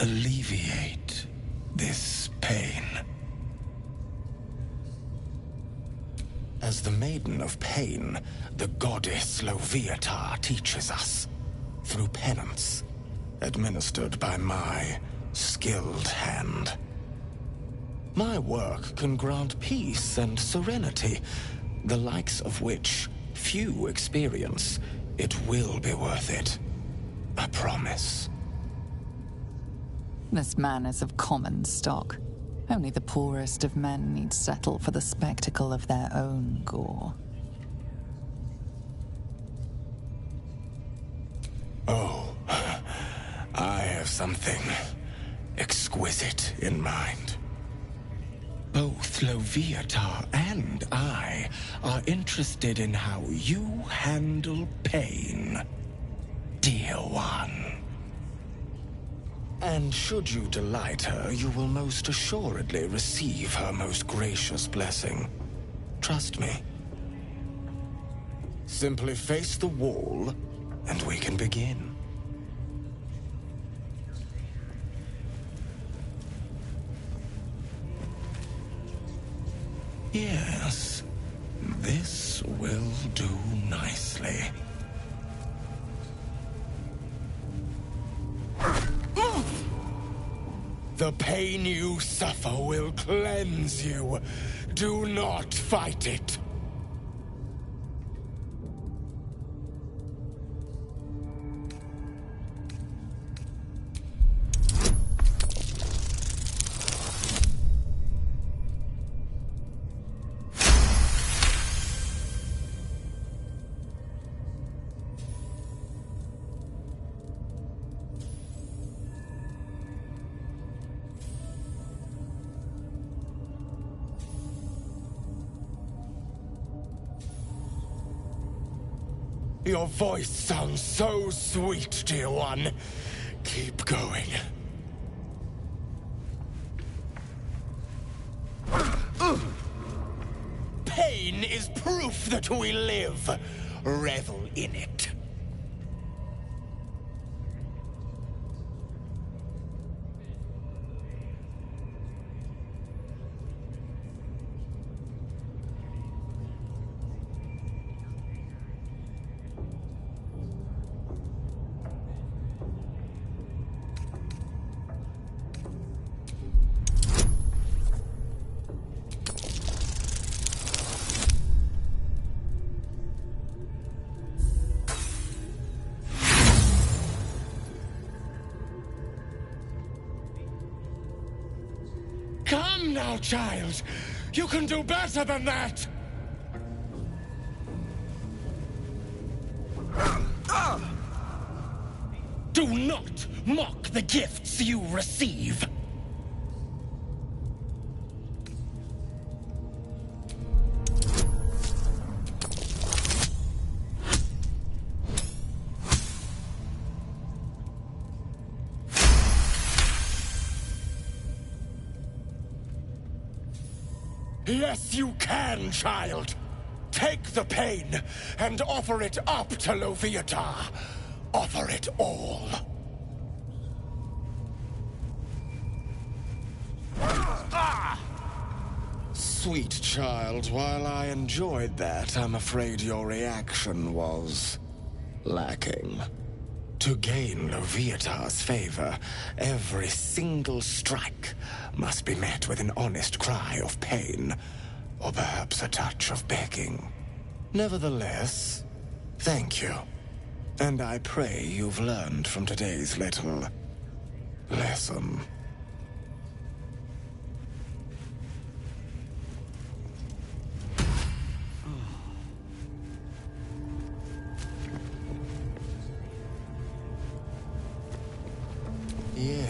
alleviate this pain. As the Maiden of Pain, the goddess Leviatha teaches us, through penance, administered by my skilled hand. My work can grant peace and serenity, the likes of which few experience. It will be worth it. I promise. This man is of common stock. Only the poorest of men need settle for the spectacle of their own gore. Oh, I have something exquisite in mind. Both Leviatha and I are interested in how you handle pain, dear one. And should you delight her, you will most assuredly receive her most gracious blessing. Trust me. Simply face the wall, and we can begin. Yes, this will do nicely. The pain you suffer will cleanse you. Do not fight it. Your voice sounds so sweet, dear one. Keep going. Pain is proof that we live. Revel in it. Come now, child. You can do better than that. Do not mock the gifts you receive. Yes, you can, child. Take the pain and offer it up to Loviatar. Offer it all. Sweet child, while I enjoyed that, I'm afraid your reaction was lacking. To gain Loviatar's favor, every single strike must be met with an honest cry of pain, or perhaps a touch of begging. Nevertheless, thank you. And I pray you've learned from today's little lesson. Yeah,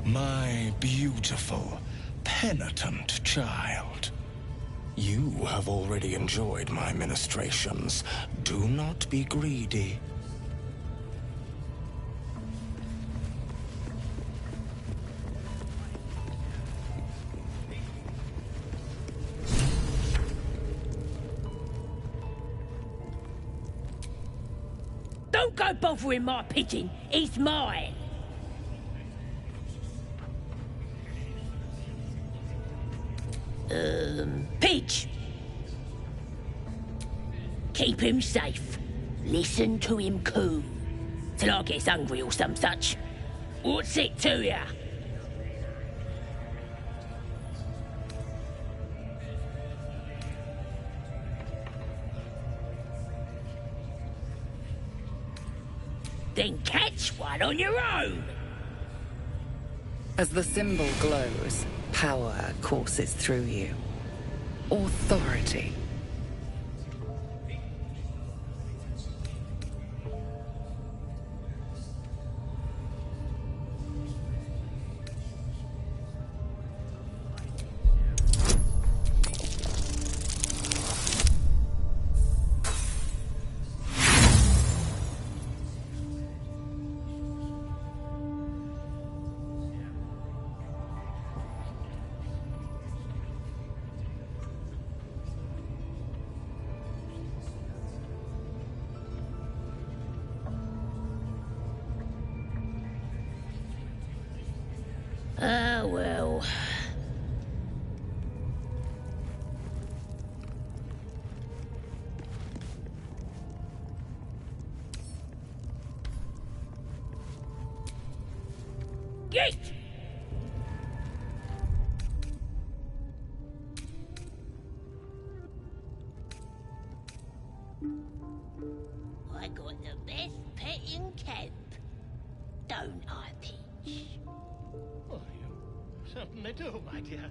my beautiful, penitent child. You have already enjoyed my ministrations. Do not be greedy. Don't go bothering my pigeon. It's mine. Pidge. Keep him safe. Listen to him coo. Till I gets hungry or some such. What's it to ya? Then catch one on your own. As the symbol glows, power courses through you. Authority. Yeet! I got the best pet in camp. Don't I, Peach? Oh, you certainly do, my dear.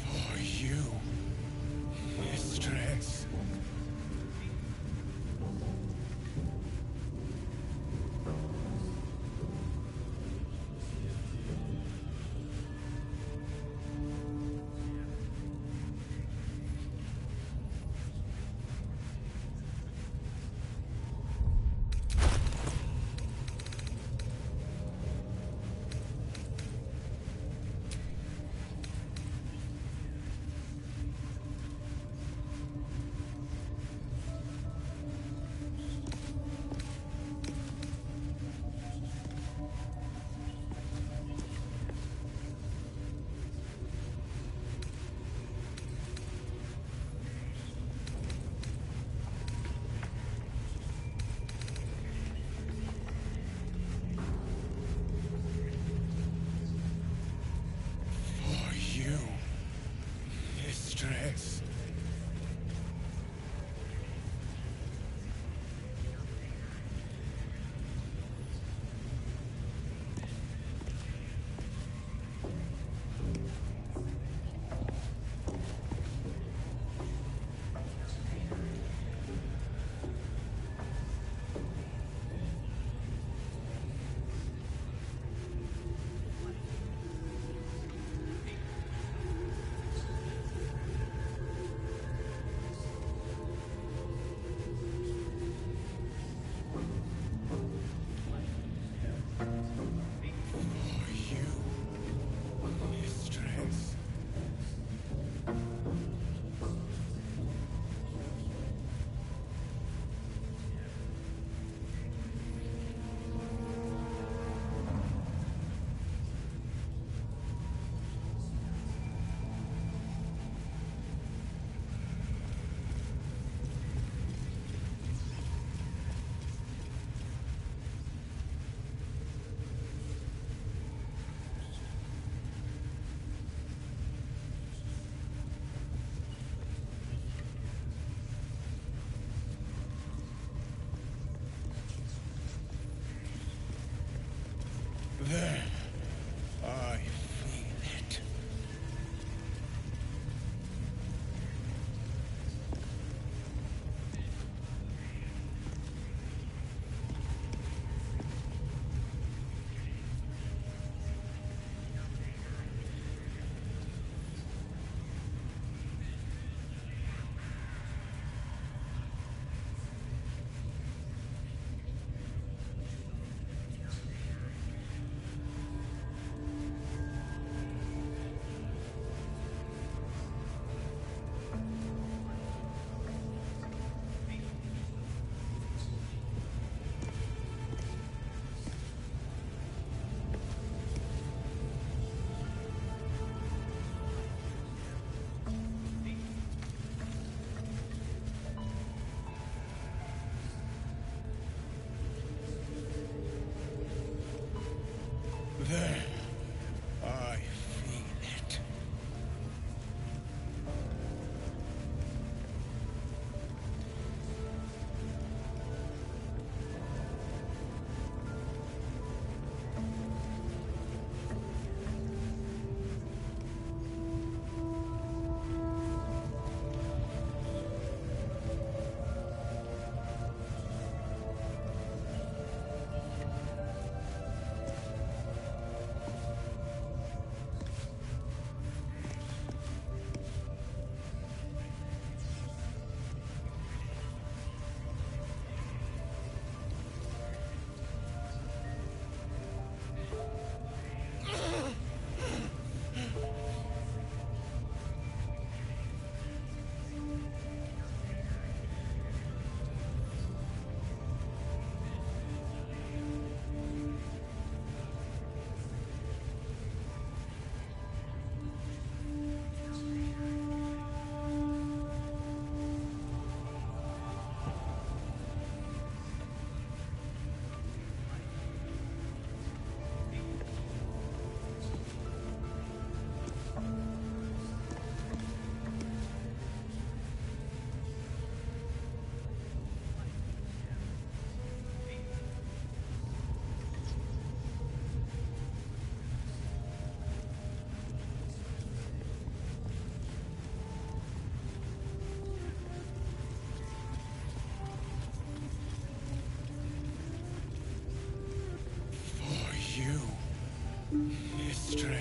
For you, mistress. For you, mistress. There. I feel it.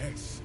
Yes.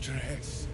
stress.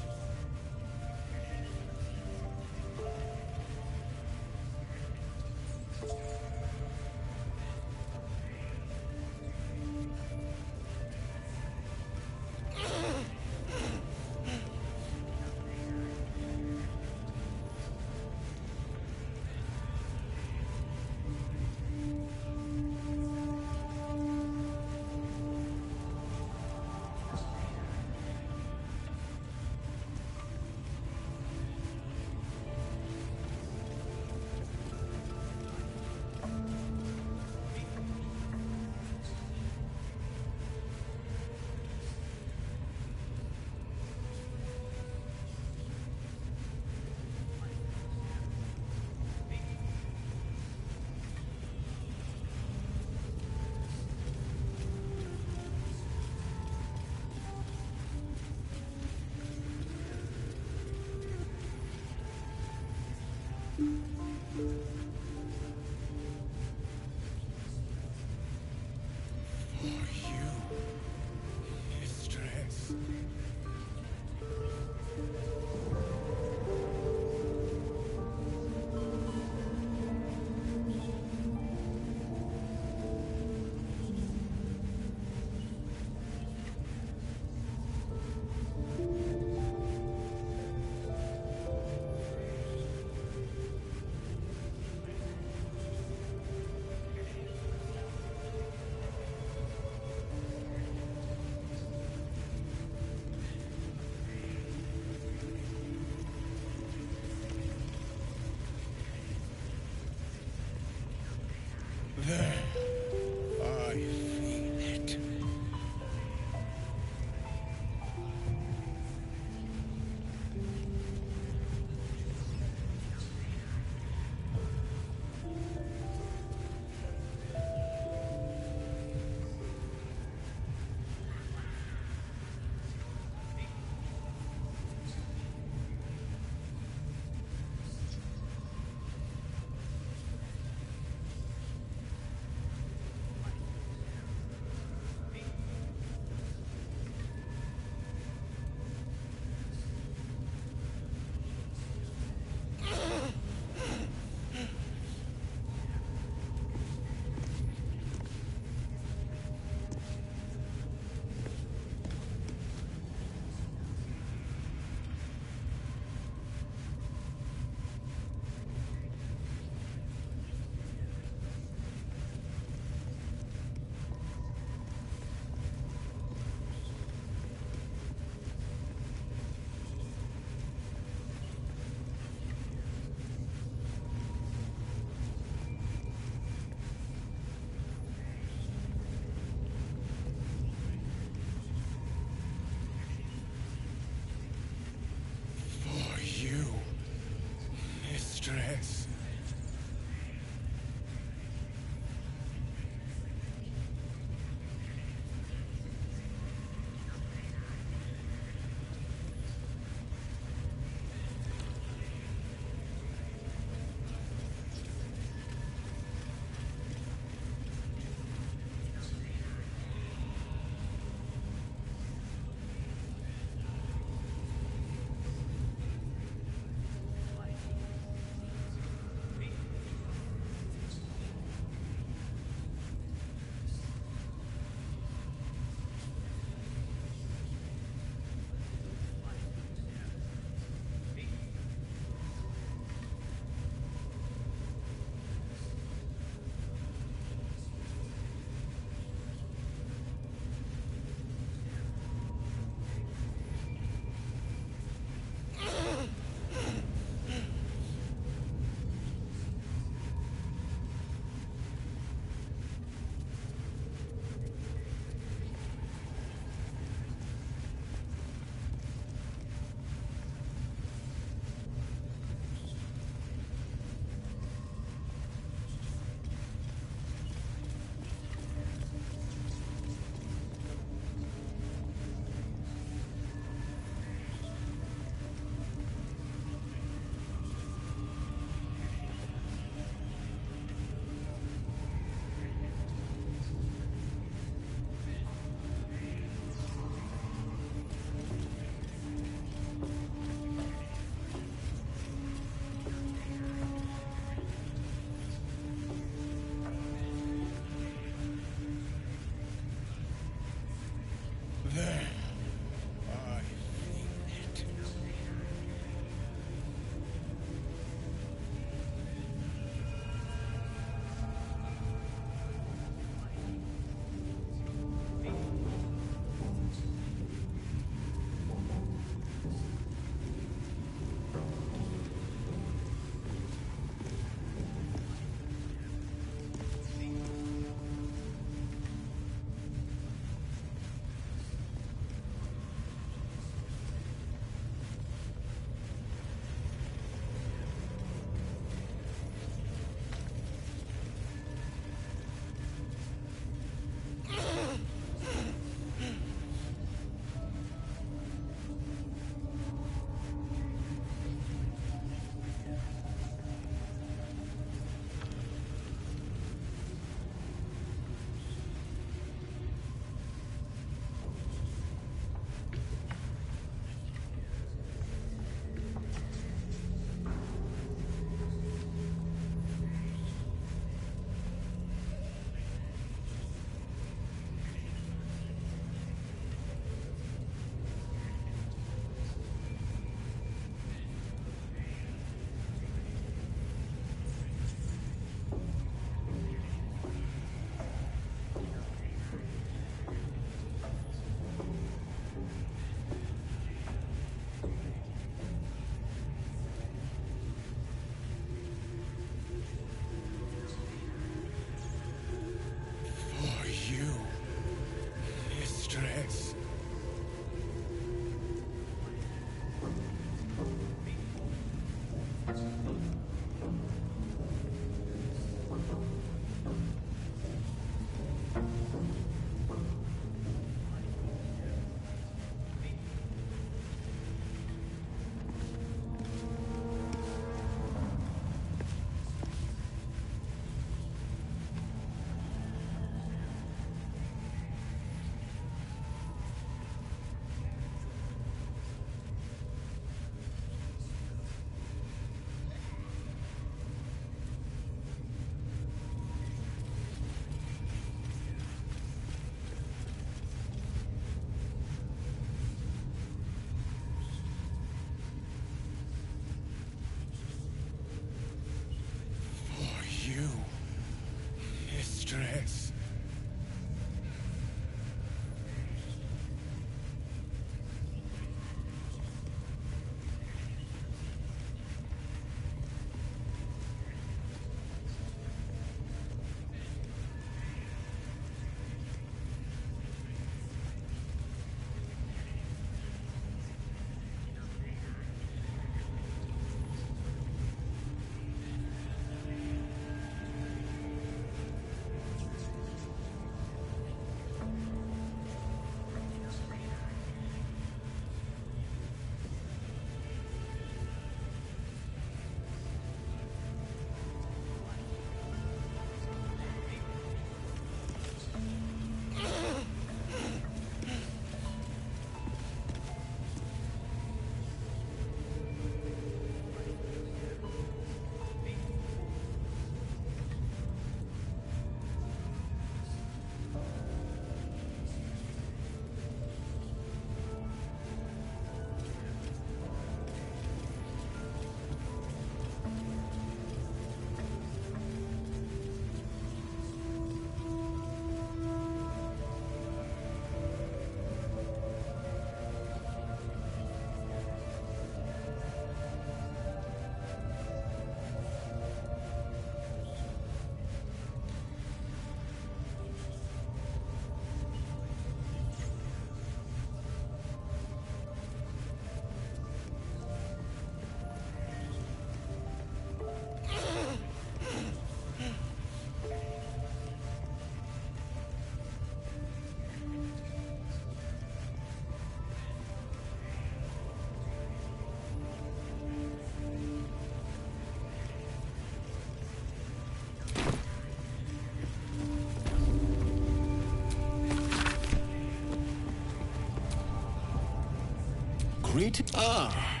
Greet. Ah.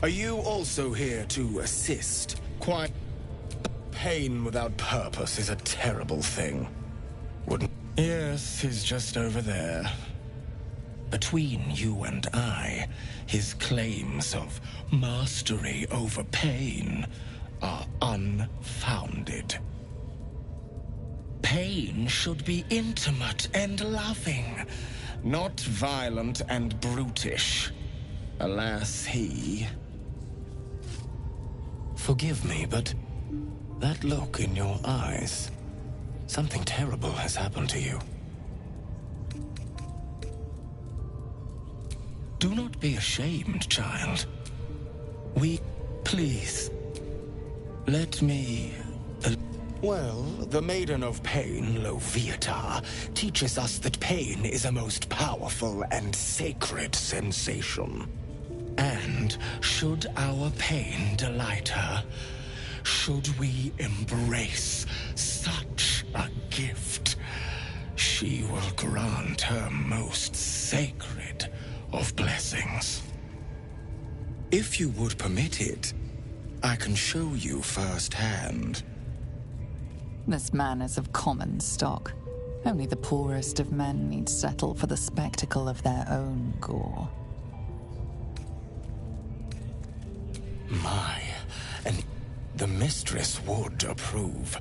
Are you also here to assist? Quite. Pain without purpose is a terrible thing. Wouldn't. Yes, he's just over there. Between you and I, his claims of mastery over pain are unfounded. Pain should be intimate and loving, not violent and brutish. Alas, he... Forgive me, but that look in your eyes, something terrible has happened to you. Do not be ashamed, child. Please, let me... Well, the Maiden of Pain, Loviatar, teaches us that pain is a most powerful and sacred sensation. And should our pain delight her, should we embrace such a gift, she will grant her most sacred of blessings. If you would permit it, I can show you firsthand. This man is of common stock. Only the poorest of men need settle for the spectacle of their own gore. My, and the mistress would approve.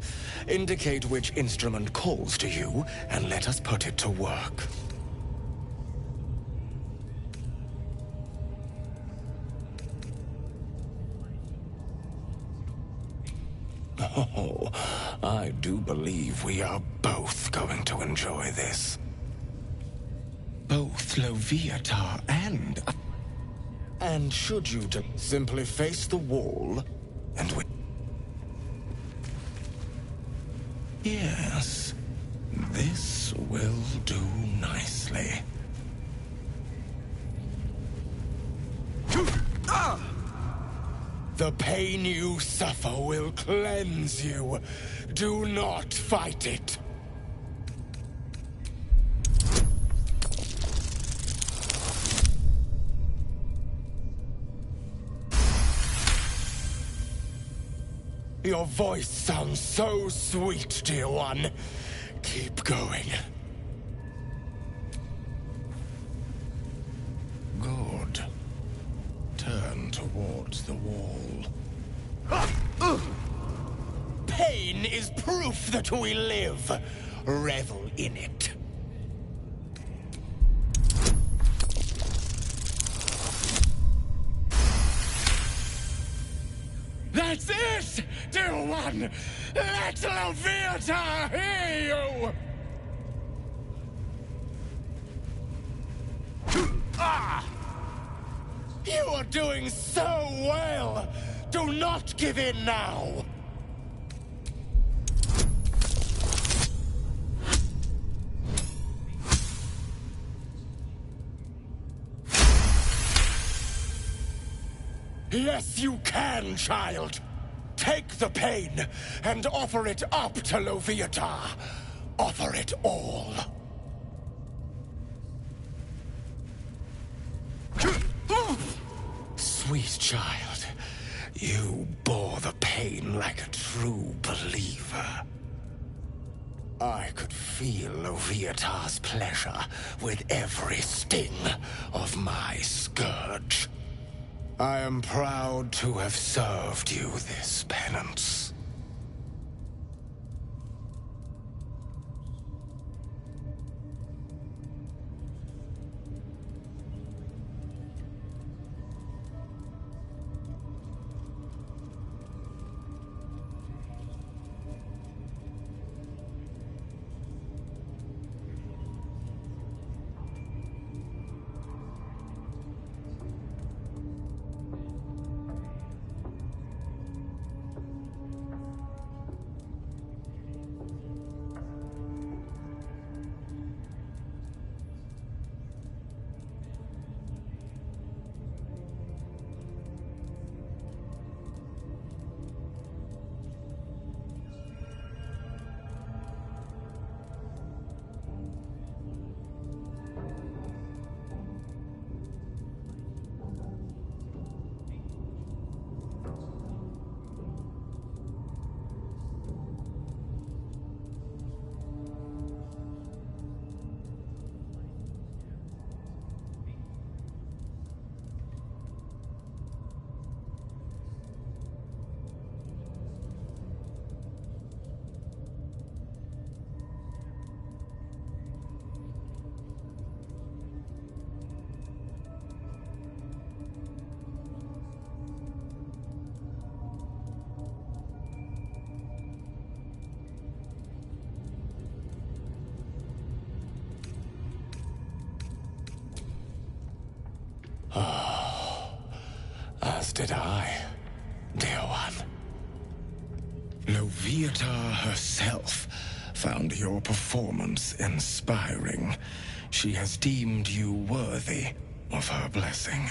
Indicate which instrument calls to you, and let us put it to work. Oh, I do believe we are both going to enjoy this. Both Loviatar and... And should you simply face the wall, and we... Yes, this will do nicely. The pain you suffer will cleanse you. Do not fight it. Your voice sounds so sweet, dear one. Keep going. Good. Turn towards the wall. Pain is proof that we live. Revel in it. That's it, dear one! Let Loviatar hear you! You are doing so well! Do not give in now! Yes, you can, child! Take the pain and offer it up to Loviatar. Offer it all. Sweet child, you bore the pain like a true believer. I could feel Loviatar's pleasure with every sting of my scourge. I am proud to have served you this penance. As did I, dear one. Loviatar herself found your performance inspiring. She has deemed you worthy of her blessing.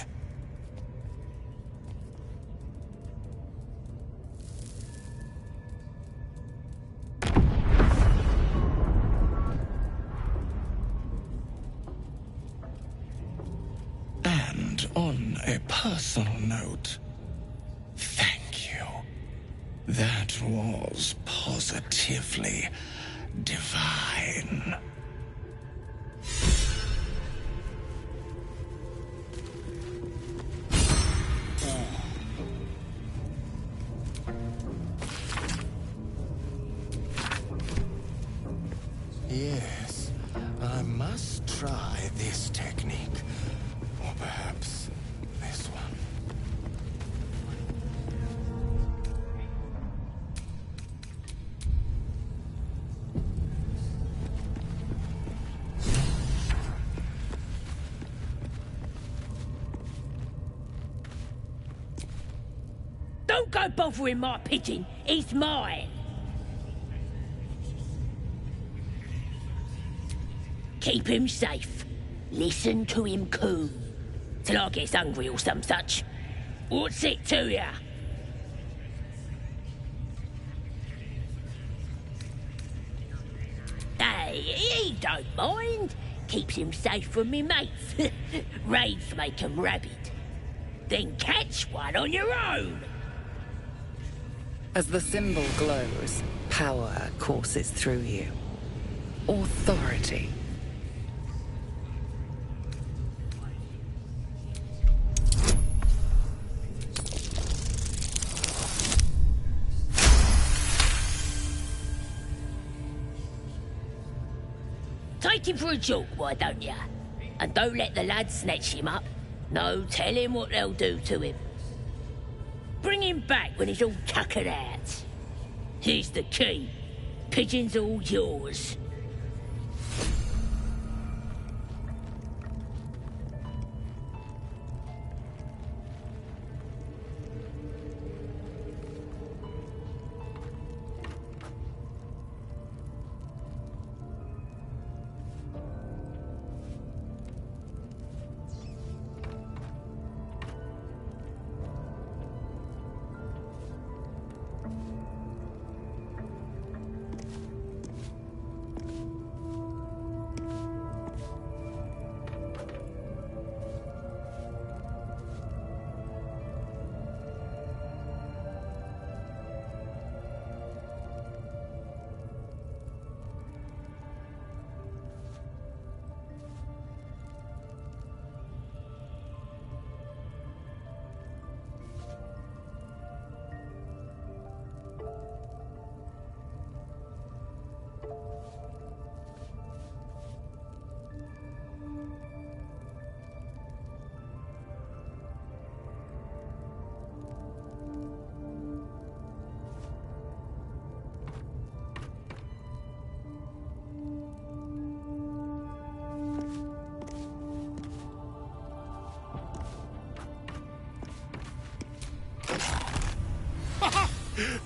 And on a personal note, thank you. That was positively divine. Yes, I must try this technique. Or perhaps this one. Don't go bothering my pigeon. It's mine. Keep him safe. Listen to him coo. Till I gets hungry or some such. What's it to ya? Hey, he don't mind. Keeps him safe from me mates. Raids make 'em rabid. Then catch one on your own. As the symbol glows, power courses through you. Authority. Take him for a joke, why don't ya? And don't let the lads snatch him up. No, tell him what they'll do to him. Bring him back when he's all tuckered out. Here's the key. Pigeon's all yours.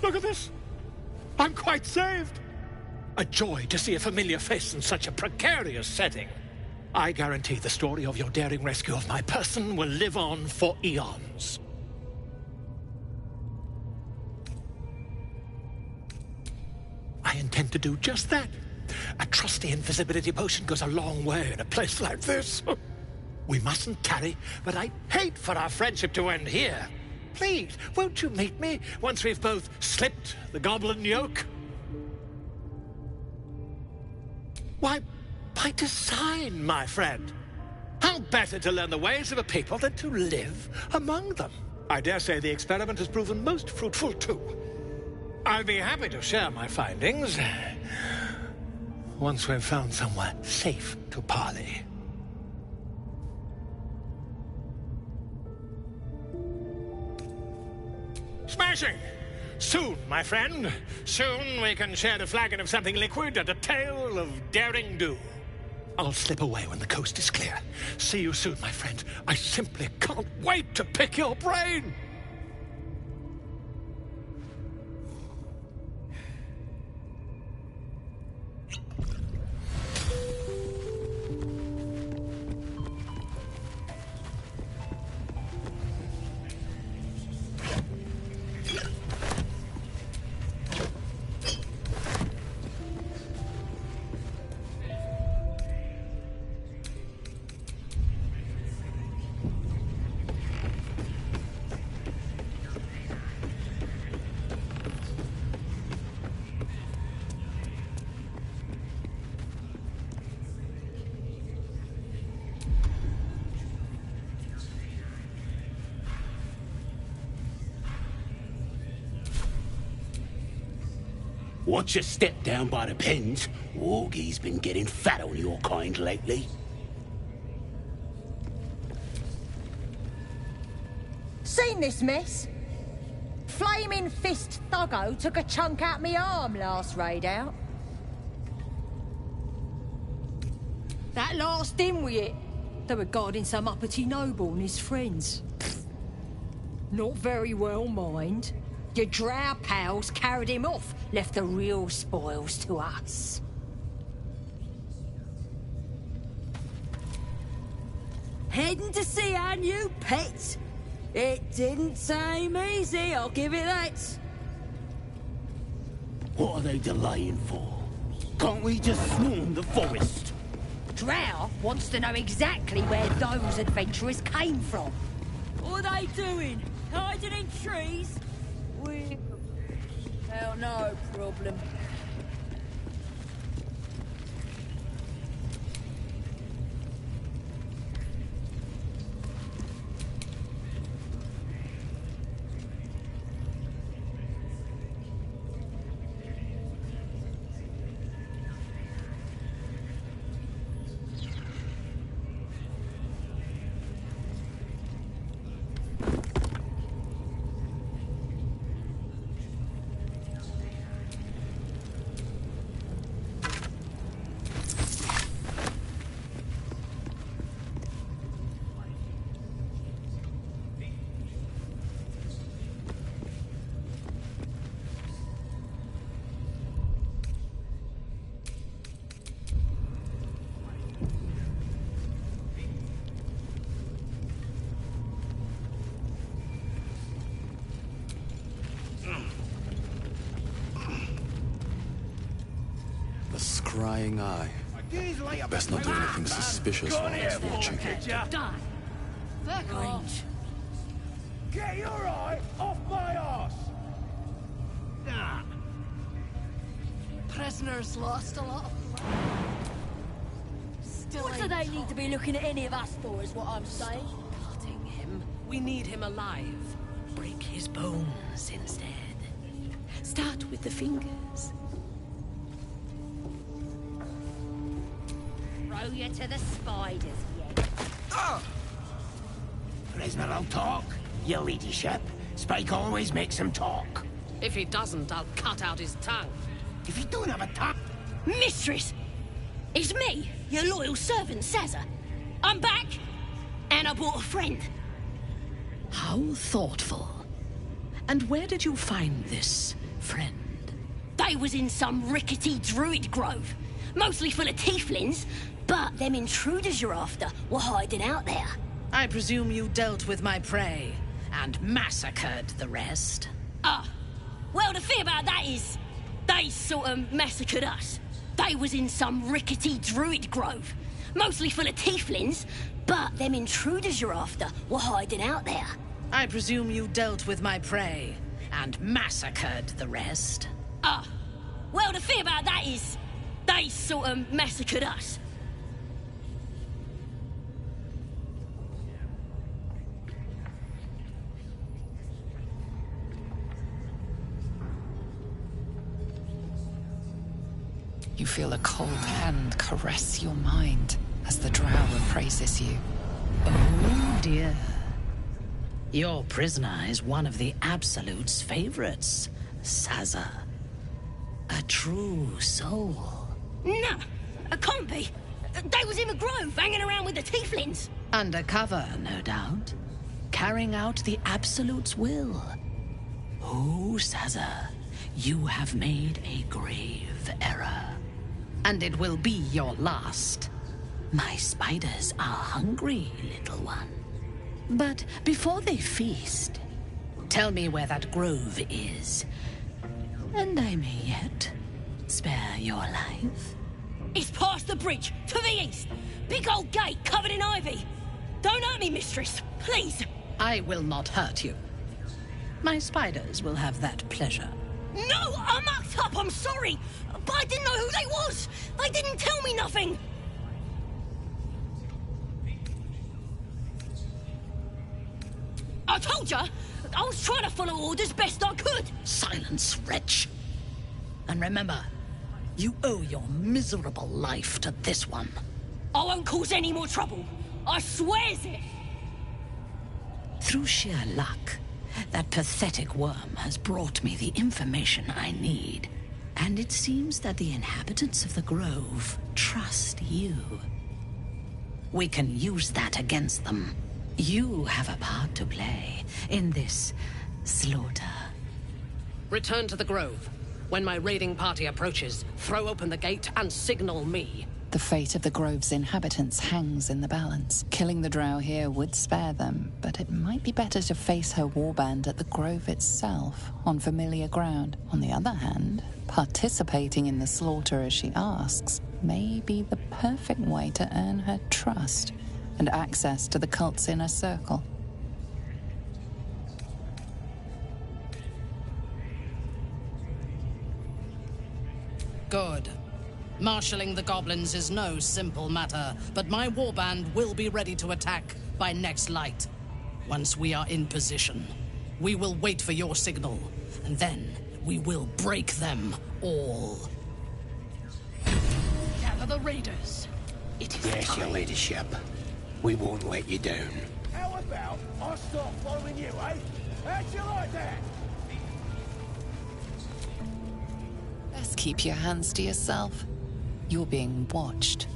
Look at this! I'm quite saved! A joy to see a familiar face in such a precarious setting. I guarantee the story of your daring rescue of my person will live on for eons. I intend to do just that. A trusty invisibility potion goes a long way in a place like this. We mustn't tarry, but I'd hate for our friendship to end here. Please, won't you meet me once we've both slipped the goblin yoke? Why, by design, my friend. How better to learn the ways of a people than to live among them? I dare say the experiment has proven most fruitful, too. I'll be happy to share my findings once we've found somewhere safe to parley. Smashing! Soon, my friend. Soon we can share a flagon of something liquid and a tale of daring do. I'll slip away when the coast is clear. See you soon, my friend. I simply can't wait to pick your brain! Watch your step down by the pens. Augie's been getting fat on your kind lately. Seen this mess? Flaming Fist Thuggo took a chunk out me arm last raid out. That last in with it. They were guarding some uppity noble and his friends. Not very well, mind. Your drow pals carried him off, left the real spoils to us. Heading to see our new pet? It didn't seem easy, I'll give it that. What are they delaying for? Can't we just swarm the forest? Drow wants to know exactly where those adventurers came from. What are they doing? Hiding in trees? Well, no problem. Scrying eye. Best not do anything suspicious while I was watching. Done. Range. Get your eye off my arse! Nah. Prisoners lost a lot of blood. What do they need to be looking at any of us for, is what I'm saying? Cutting him. We need him alive. Break his bones instead. Start with the fingers. Throw you to the spiders, yeah. Prisoner will talk, your ladyship. Spike always makes him talk. If he doesn't, I'll cut out his tongue. If you don't have a tongue... Mistress! It's me, your loyal servant, Sazza. I'm back, and I brought a friend. How thoughtful. And where did you find this friend? They was in some rickety druid grove, mostly full of tieflings, but them intruders you're after were hiding out there. I presume you dealt with my prey and massacred the rest? Well, the thing about that is, they sort of massacred us. They was in some rickety druid grove, mostly full of tieflings, but them intruders you're after were hiding out there. I presume you dealt with my prey and massacred the rest? Well, the thing about that is, they sort of massacred us. You feel a cold hand caress your mind as the drow appraises you. Oh dear. Your prisoner is one of the Absolute's favorites, Sazza. A true soul. Nah, a can't be. They was in the grove, hanging around with the tieflings. Undercover, no doubt. Carrying out the Absolute's will. Oh, Sazza, you have made a grave error. And it will be your last. My spiders are hungry, little one. But before they feast, tell me where that grove is. And I may yet spare your life. It's past the bridge, to the east. Big old gate covered in ivy. Don't hurt me, mistress, please. I will not hurt you. My spiders will have that pleasure. No, I mucked up, I'm sorry. But I didn't know who they was. They didn't tell me nothing. I told you, I was trying to follow orders best I could. Silence, wretch. And remember, you owe your miserable life to this one. I won't cause any more trouble. I swears it. Through sheer luck, that pathetic worm has brought me the information I need. And it seems that the inhabitants of the Grove trust you. We can use that against them. You have a part to play in this slaughter. Return to the Grove. When my raiding party approaches, throw open the gate and signal me. The fate of the Grove's inhabitants hangs in the balance. Killing the Drow here would spare them, but it might be better to face her warband at the Grove itself, on familiar ground. On the other hand, participating in the slaughter as she asks may be the perfect way to earn her trust and access to the cult's inner circle. Good. Marshalling the goblins is no simple matter, but my warband will be ready to attack by next light. Once we are in position, we will wait for your signal, and then we will break them all. Gather the raiders. It is Yes, your leadership. We won't let you down. How about I start following you, eh? How'd you like that? Best keep your hands to yourself. You're being watched.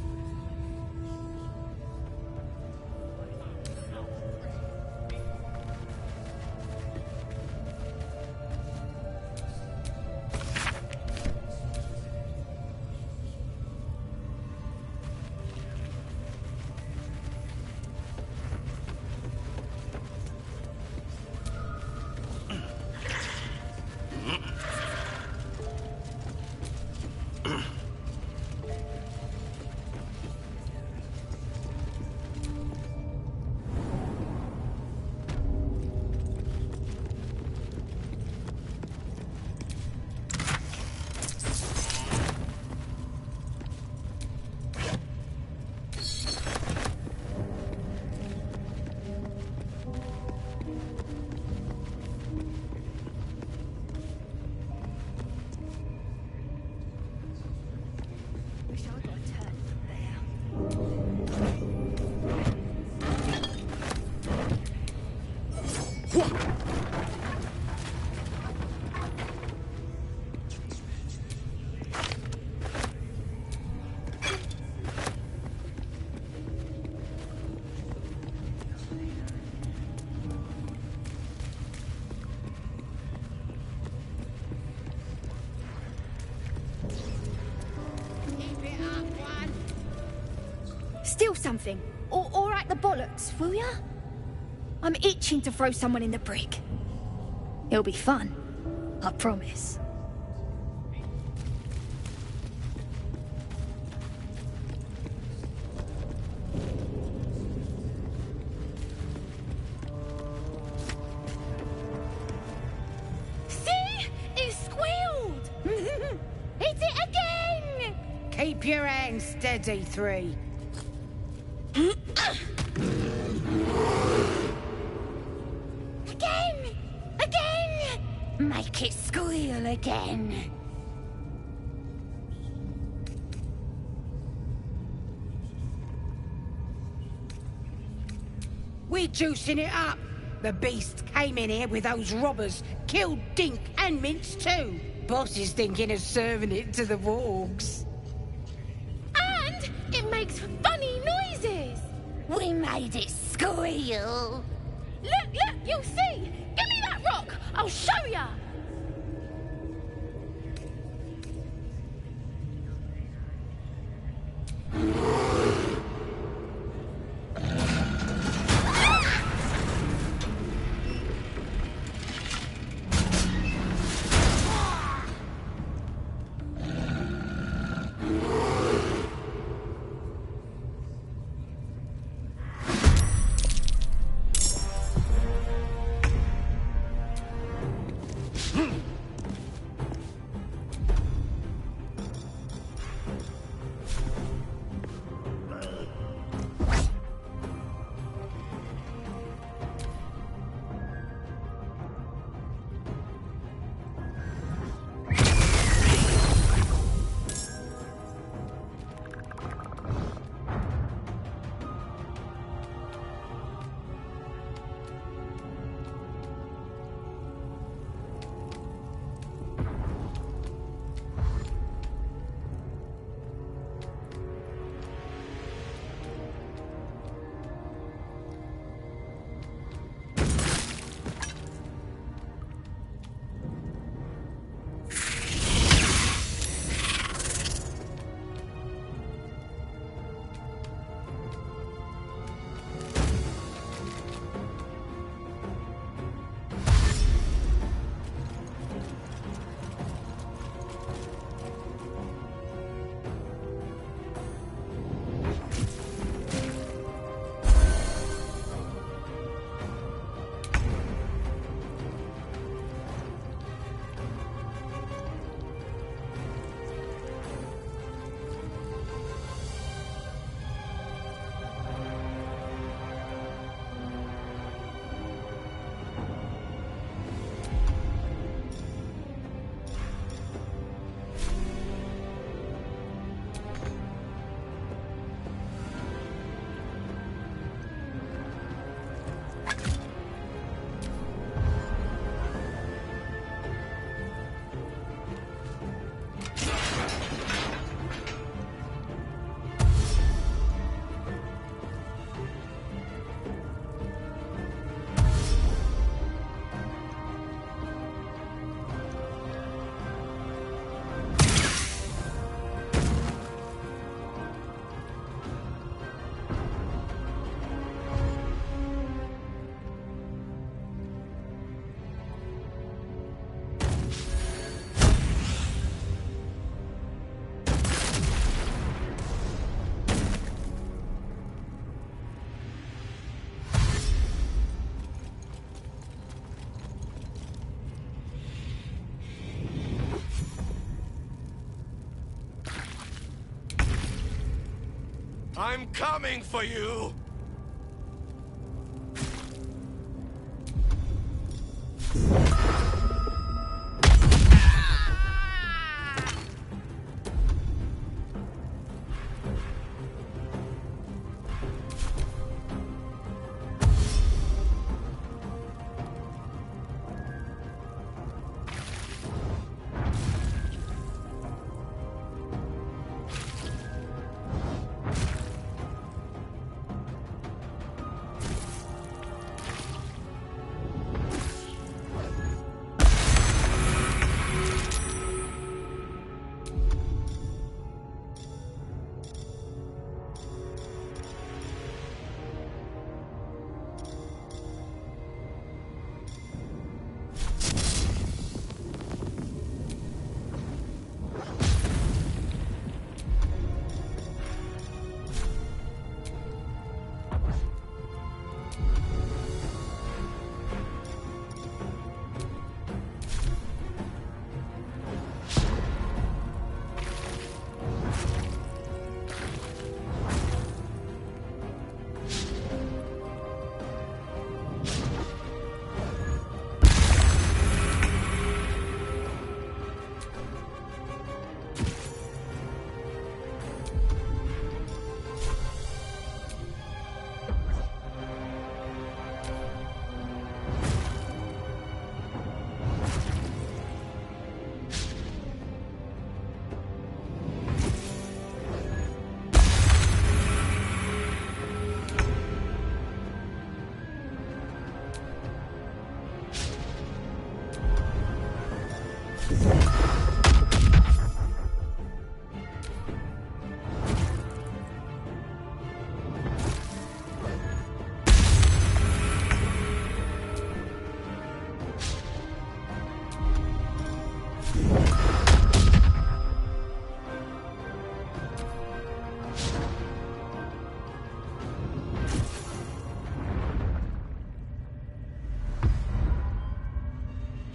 Steal something, or act the bollocks, will ya? I'm itching to throw someone in the brick. It'll be fun, I promise. See? It squealed! Hit it again! Keep your hands steady, Three. Again! Again! Make it squeal again. We're juicing it up. The beast came in here with those robbers, killed Dink and Mince too. Boss is thinking of serving it to the wargs. And it makes funny noises. We made it squeal. Look, you'll see. Give me that rock. I'll show ya. I'm coming for you!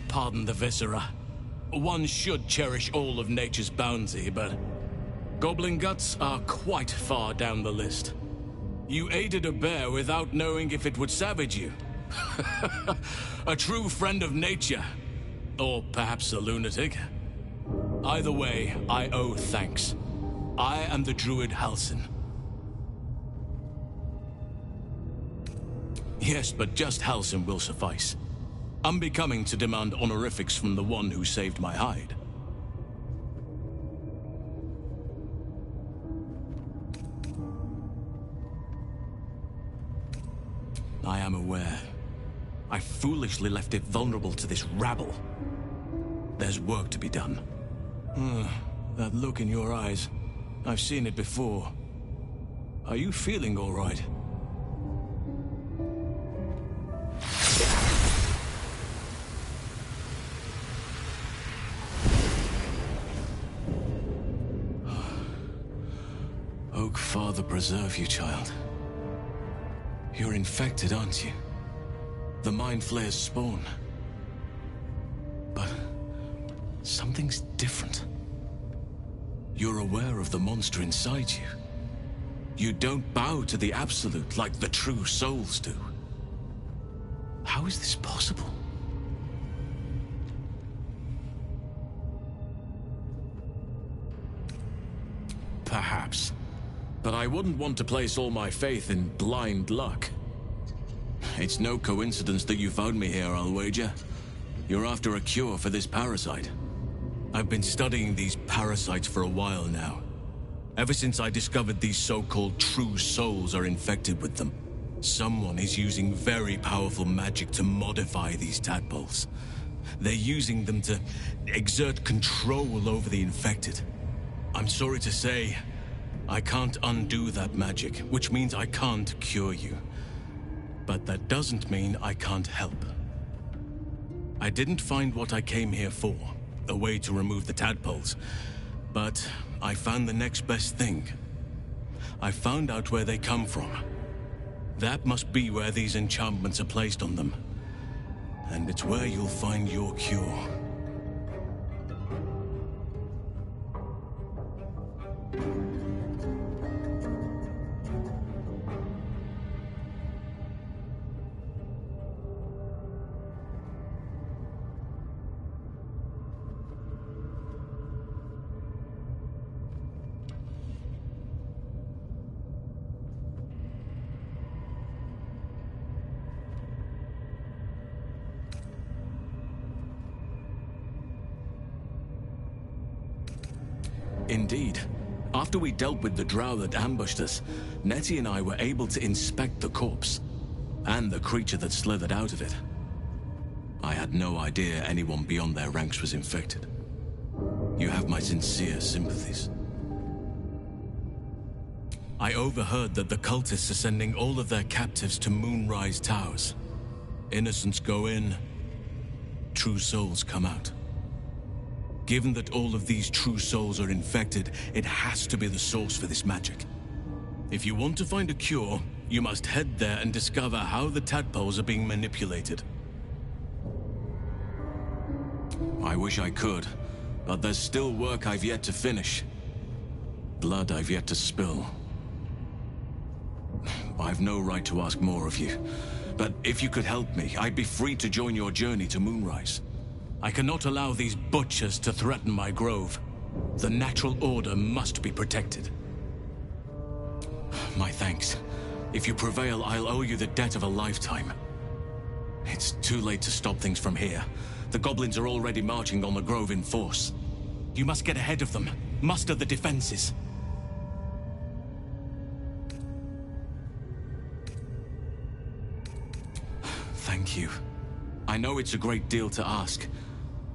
Pardon the viscera. One should cherish all of nature's bounty, but goblin guts are quite far down the list. You aided a bear without knowing if it would savage you. A true friend of nature. Or perhaps a lunatic. Either way, I owe thanks. I am the druid Halsin. Yes, but just Halsin will suffice. Unbecoming to demand honorifics from the one who saved my hide. I am aware. I foolishly left it vulnerable to this rabble. There's work to be done. That look in your eyes. I've seen it before. Are you feeling all right? Oak Father preserve you, child. You're infected, aren't you? The Mind Flayer's spawn. But something's different. You're aware of the monster inside you. You don't bow to the Absolute like the true souls do. How is this possible? Perhaps. But I wouldn't want to place all my faith in blind luck. It's no coincidence that you found me here, I'll wager. You're after a cure for this parasite. I've been studying these parasites for a while now. Ever since I discovered these so-called true souls are infected with them. Someone is using very powerful magic to modify these tadpoles. They're using them to exert control over the infected. I'm sorry to say, I can't undo that magic, which means I can't cure you. But that doesn't mean I can't help. I didn't find what I came here for, a way to remove the tadpoles. But I found the next best thing. I found out where they come from. That must be where these enchantments are placed on them. And it's where you'll find your cure. Indeed. After we dealt with the drow that ambushed us, Nettie and I were able to inspect the corpse, and the creature that slithered out of it. I had no idea anyone beyond their ranks was infected. You have my sincere sympathies. I overheard that the cultists are sending all of their captives to Moonrise Towers. Innocents go in, true souls come out. Given that all of these true souls are infected, it has to be the source for this magic. If you want to find a cure, you must head there and discover how the tadpoles are being manipulated. I wish I could, but there's still work I've yet to finish. Blood I've yet to spill. I've no right to ask more of you, but if you could help me, I'd be free to join your journey to Moonrise. I cannot allow these butchers to threaten my grove. The natural order must be protected. My thanks. If you prevail, I'll owe you the debt of a lifetime. It's too late to stop things from here. The goblins are already marching on the grove in force. You must get ahead of them, muster the defenses. Thank you. I know it's a great deal to ask,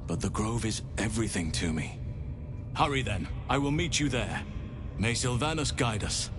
but the grove is everything to me. Hurry then, I will meet you there. May Sylvanus guide us.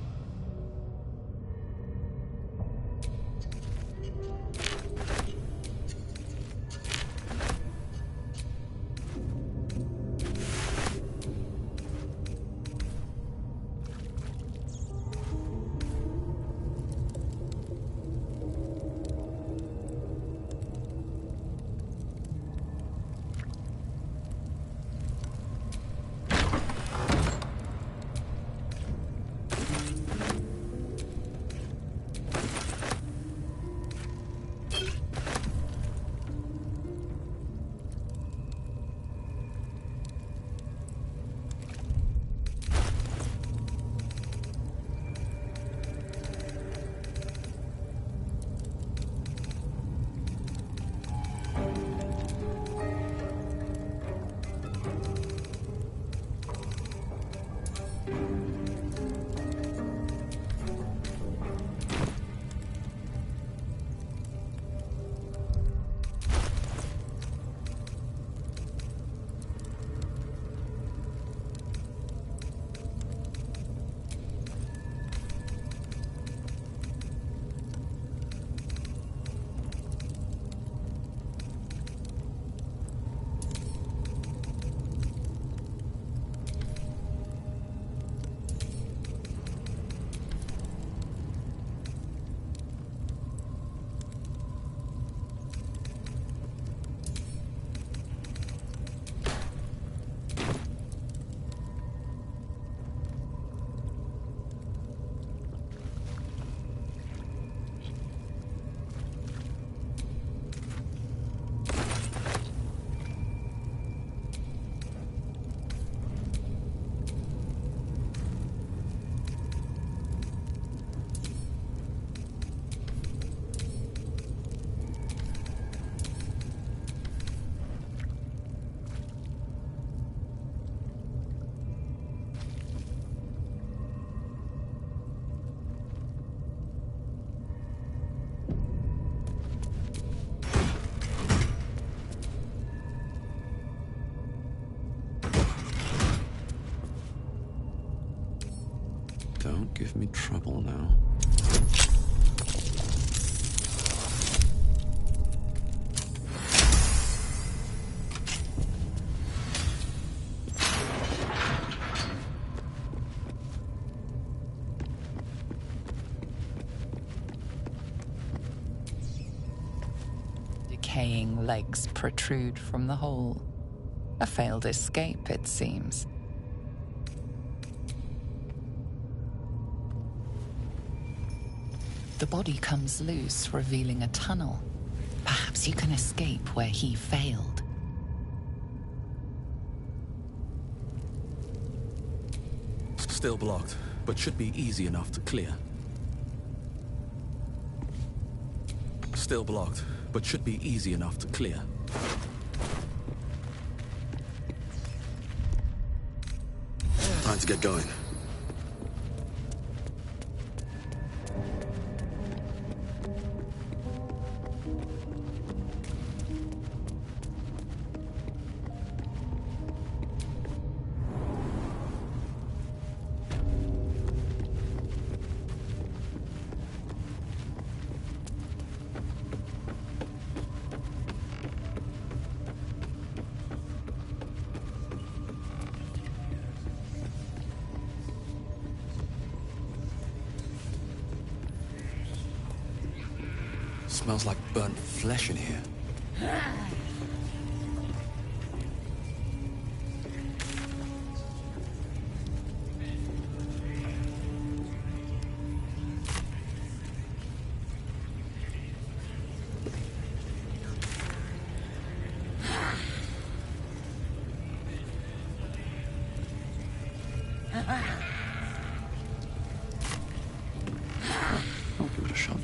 Don't give me trouble now. Decaying legs protrude from the hole. A failed escape, it seems. The body comes loose, revealing a tunnel. Perhaps you can escape where he failed. Still blocked, but should be easy enough to clear. Still blocked, but should be easy enough to clear. Let's get going. Smells like burnt flesh in here. I'll give it a shot.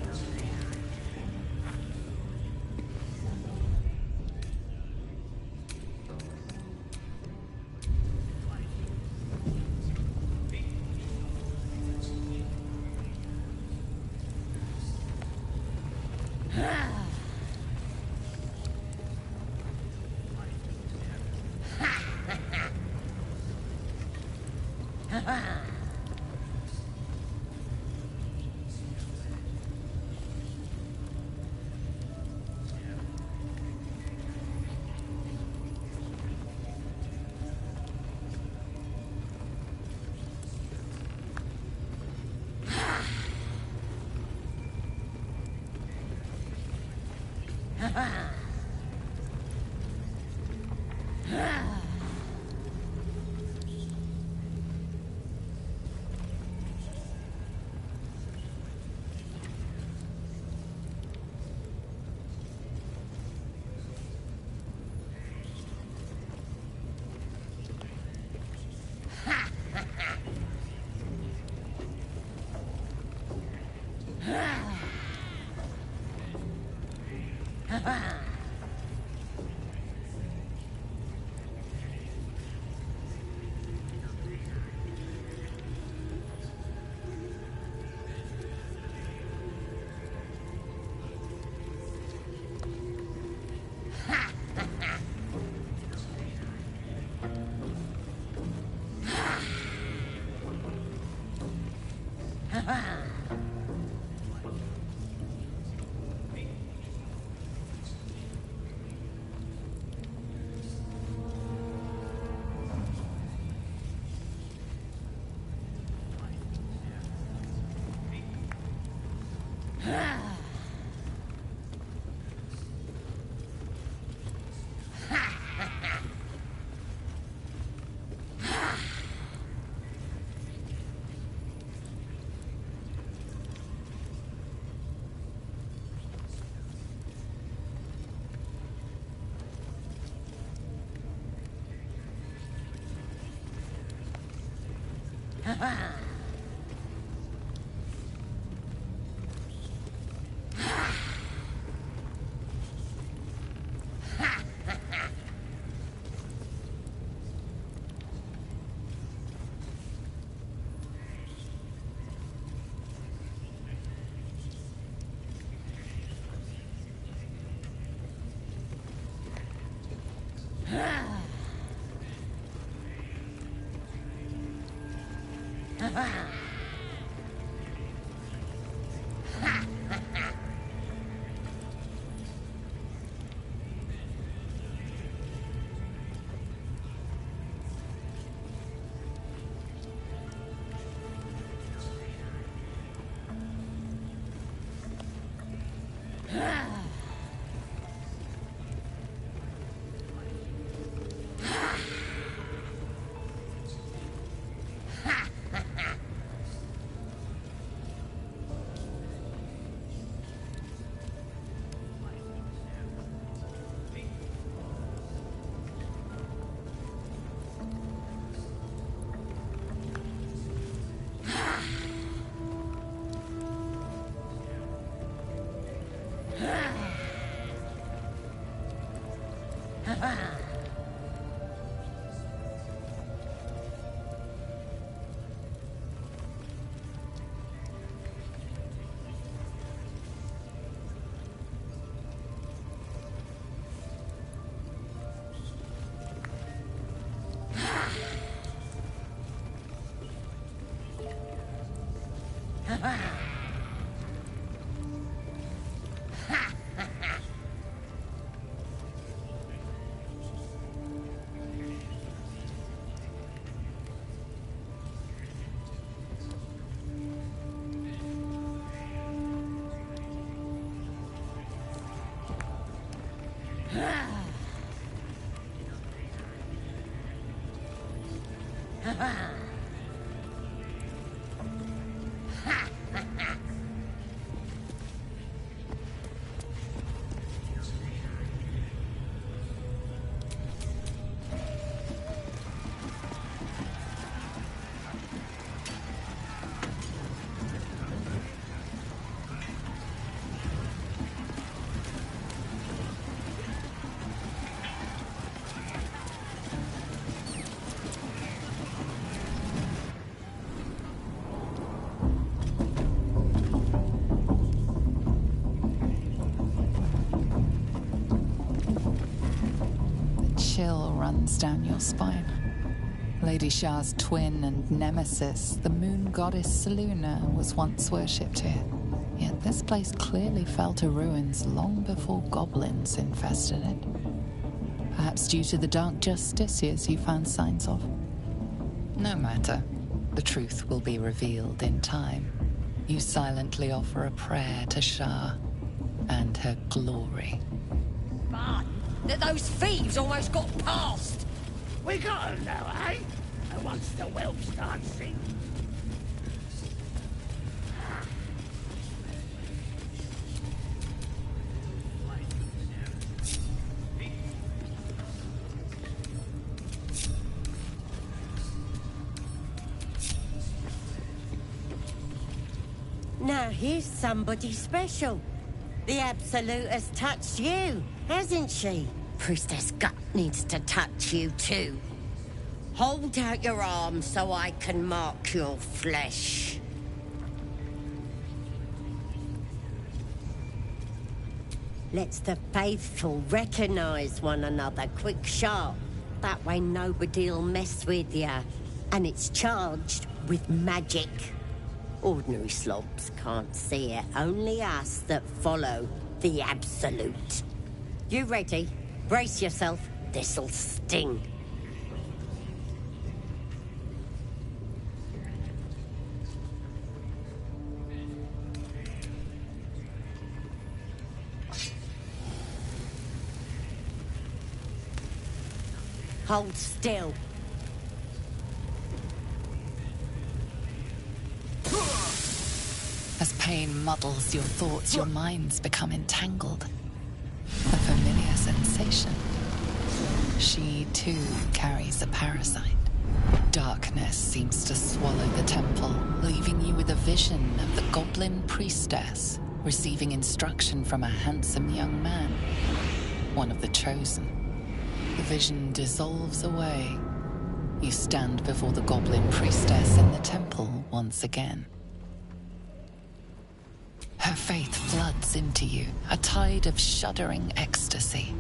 Ah! chill runs down your spine. Lady Shah's twin and nemesis, the moon goddess Seluna, was once worshipped here. Yet this place clearly fell to ruins long before goblins infested it. Perhaps due to the dark justiciars you found signs of. No matter. The truth will be revealed in time. You silently offer a prayer to Shah and her glory. Fun that those thieves almost got past. We got 'em now, eh? And once the whelps dancing. Now here's somebody special. The Absolute has touched you, hasn't she? Priestess Gut needs to touch you too. Hold out your arm so I can mark your flesh. Let's the faithful recognize one another quick sharp. That way nobody'll mess with ya. And it's charged with magic. Ordinary slobs can't see it, only us that follow the Absolute. You ready? Brace yourself, this'll sting. Hold still. As pain muddles your thoughts, your minds become entangled. A familiar sensation. She, too, carries a parasite. Darkness seems to swallow the temple, leaving you with a vision of the goblin priestess receiving instruction from a handsome young man, one of the chosen. The vision dissolves away. You stand before the goblin priestess in the temple once again. Her faith floods into you, a tide of shuddering ecstasy.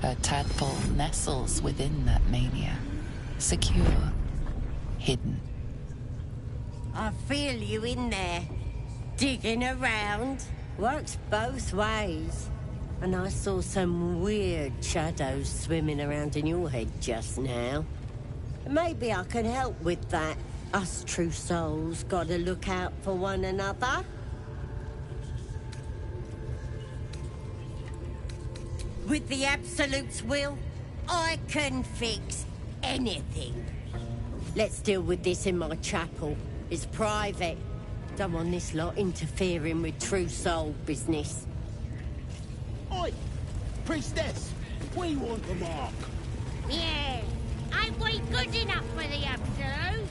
Her tadpole nestles within that mania, secure, hidden. I feel you in there, digging around. Works both ways. And I saw some weird shadows swimming around in your head just now. Maybe I can help with that. Us true souls gotta look out for one another. With the Absolute's will, I can fix anything. Let's deal with this in my chapel. It's private. Don't want this lot interfering with true soul business. Oi! Priestess! We want the mark! Yeah! Ain't we good enough for the Absolute?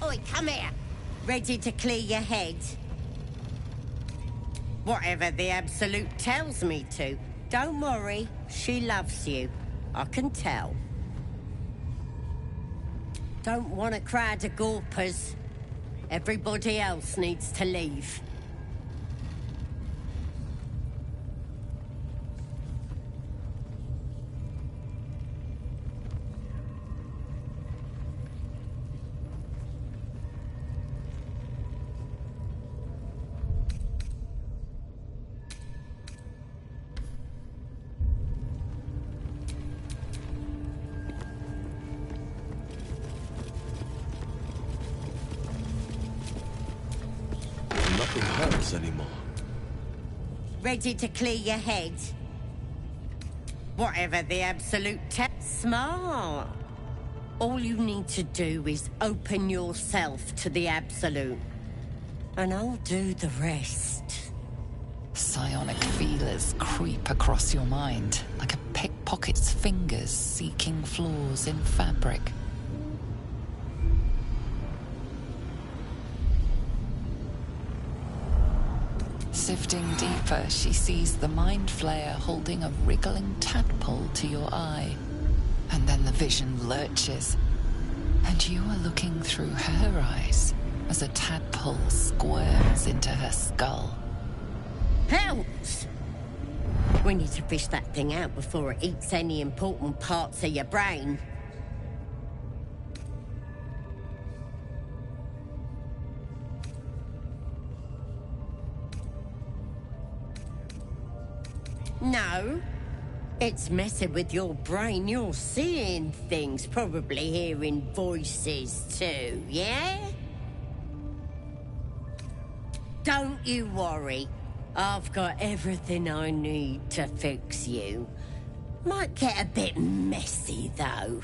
Oi, come here. Ready to clear your head? Whatever the Absolute tells me to. Don't worry, she loves you. I can tell. Don't want a crowd of gawpers. Everybody else needs to leave. Nothing hurts anymore. Ready to clear your head? Whatever the Absolute Smart. All you need to do is open yourself to the Absolute. And I'll do the rest. Psionic feelers creep across your mind, like a pickpocket's fingers seeking flaws in fabric. Sifting deeper, she sees the Mind Flayer holding a wriggling tadpole to your eye. And then the vision lurches, and you are looking through her eyes as a tadpole squirms into her skull. Helps! We need to fish that thing out before it eats any important parts of your brain. No. It's messing with your brain. You're seeing things, probably hearing voices too, yeah? Don't you worry. I've got everything I need to fix you. Might get a bit messy, though.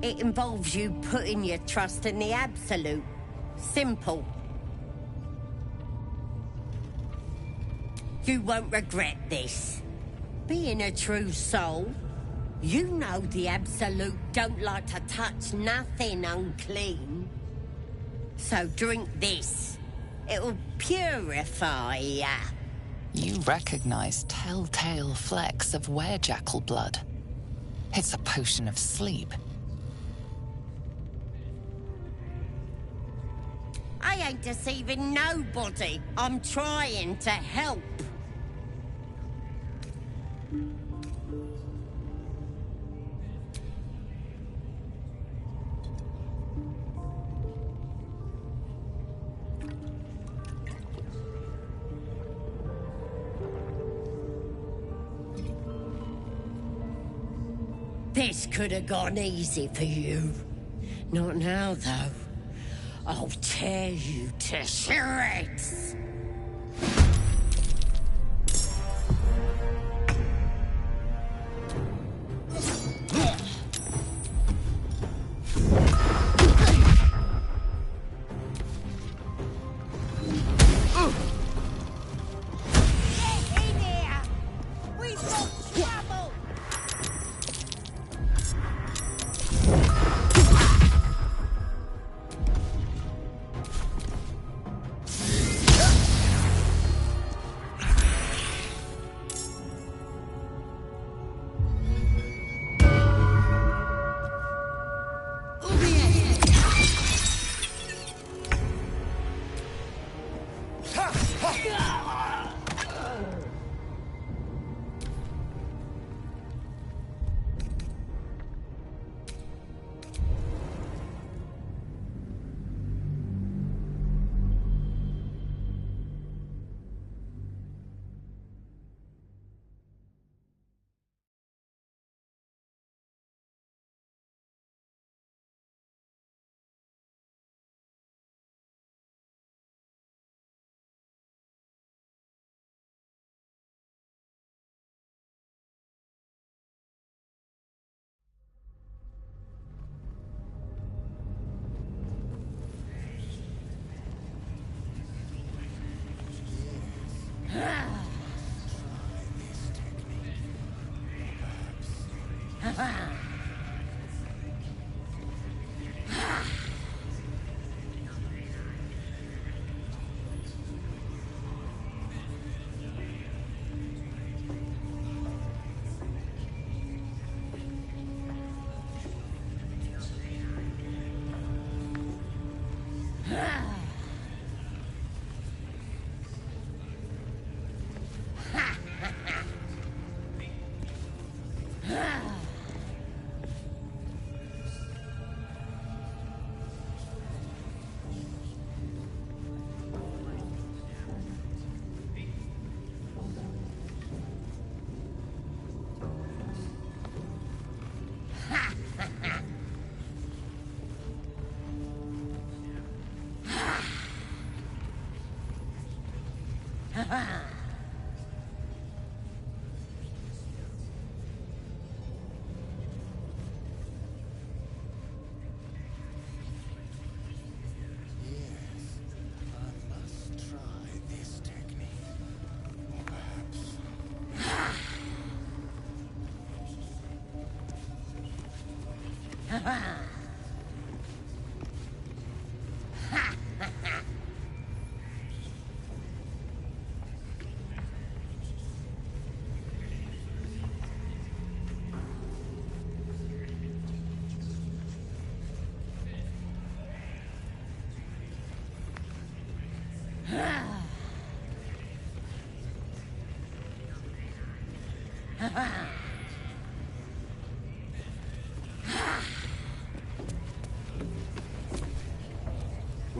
It involves you putting your trust in the Absolute. Simple. You won't regret this. Being a true soul, you know the Absolute don't like to touch nothing unclean. So drink this. It'll purify ya. You recognize telltale flecks of werejackal blood. It's a potion of sleep. I ain't deceiving nobody. I'm trying to help. This could have gone easy for you. Not now, though. I'll tear you to shreds. Get in here! We've got trouble!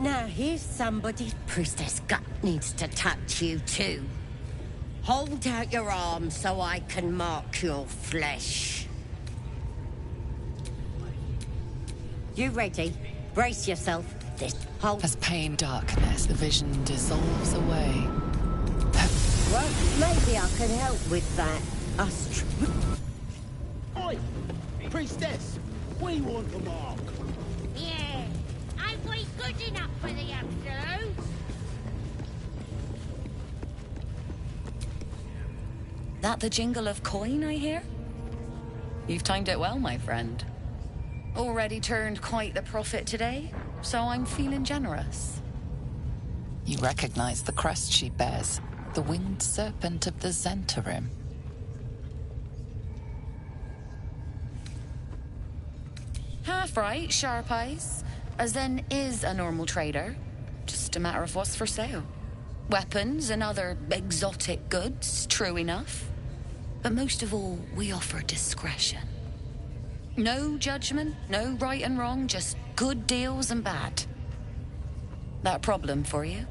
Now here's somebody Priestess Gut needs to touch you too. Hold out your arm so I can mark your flesh. You ready? Brace yourself. This hold. As pain darkness, the vision dissolves away. Well, maybe I could help with that. Oi! Priestess! We want the mark. Yeah. Ain't we good enough for the absolute? That the jingle of coin I hear? You've timed it well, my friend. Already turned quite the profit today, so I'm feeling generous. You recognize the crest she bears, the winged serpent of the Zentarim. Half right, sharp eyes. A Zen is a normal trader. Just a matter of what's for sale. Weapons and other exotic goods, true enough. But most of all, we offer discretion. No judgment, no right and wrong, just good deals and bad. That a problem for you?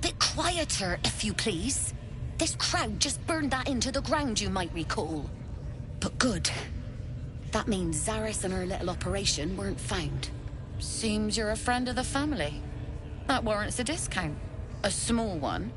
Bit quieter, if you please. This crowd just burned that into the ground, you might recall. But good. That means Zaris and her little operation weren't found. Seems you're a friend of the family. That warrants a discount. A small one.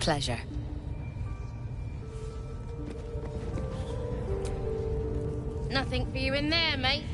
Pleasure. Nothing for you in there, mate.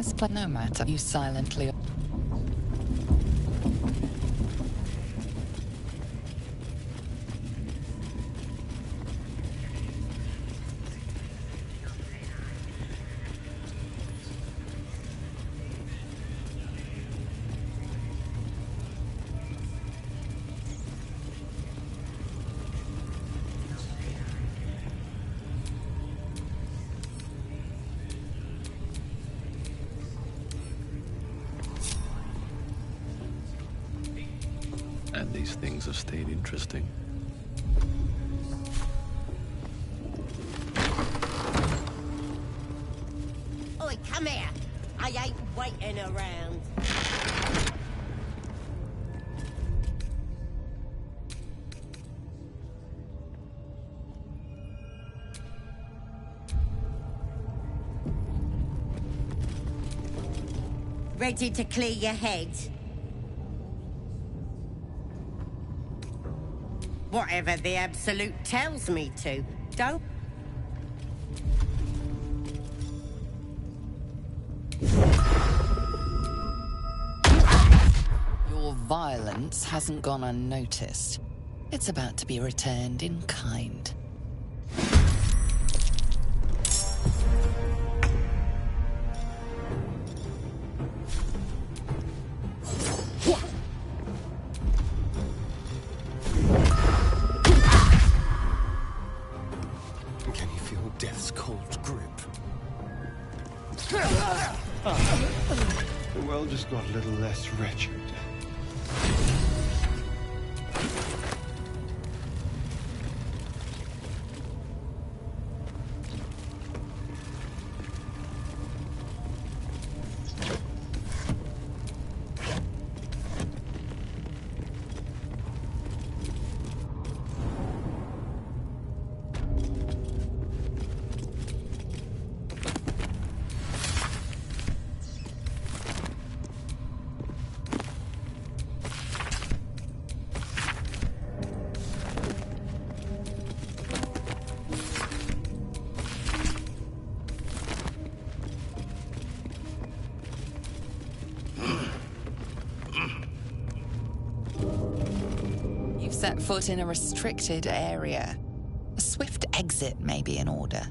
This place, no matter, you silently... And these things have stayed interesting. Oi, come here. I ain't waiting around. Ready to clear your head? Whatever the Absolute tells me to. Don't... Your violence hasn't gone unnoticed. It's about to be returned in kind. Death's cold grip. The world just got a little less wretched. Set foot in a restricted area. A swift exit may be in order.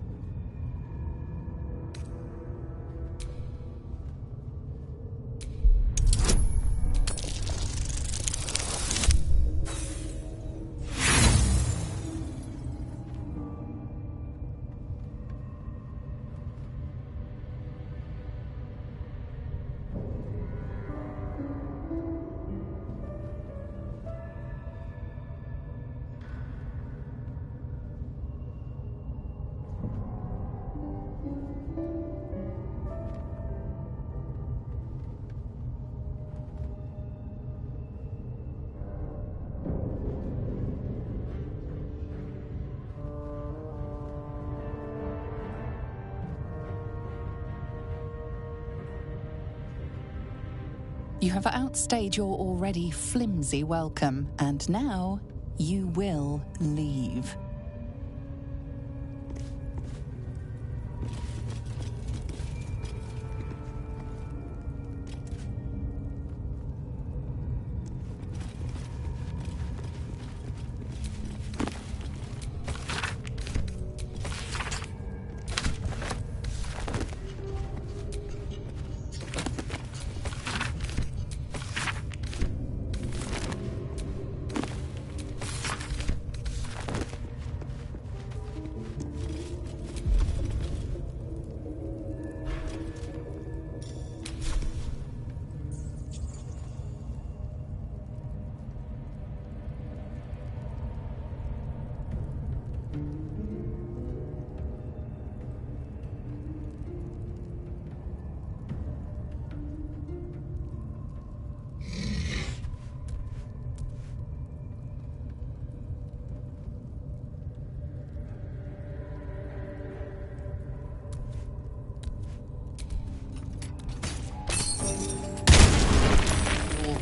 You have outstayed your already flimsy welcome, and now you will leave.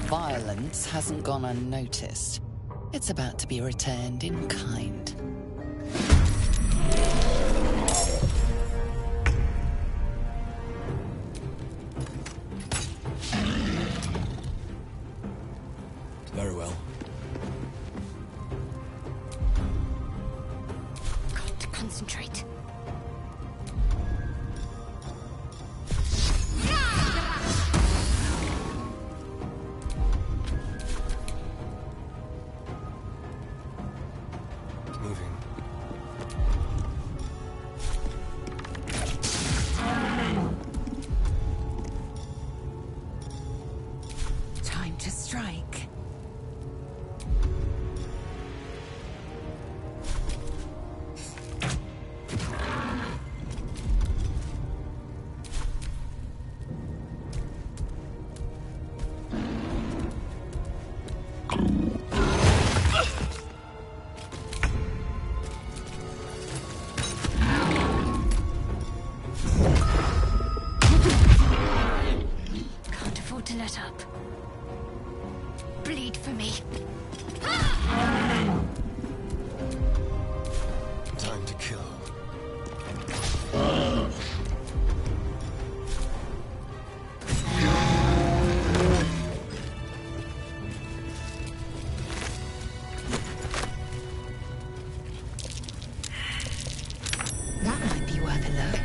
Violence hasn't gone unnoticed. It's about to be returned in kind. concentrate. Time to strike. Can't afford to let up. Bleed for me. Time to kill. That might be worth a look.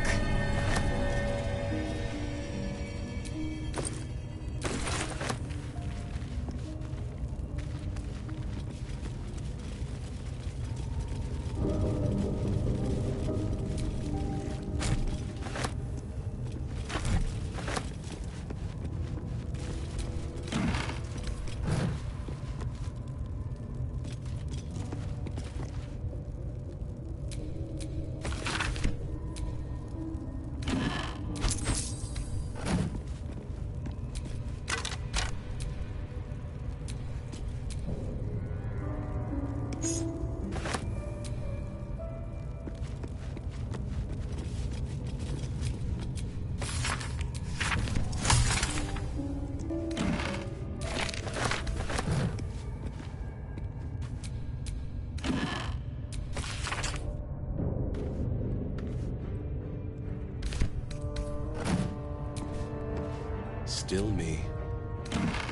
Still me,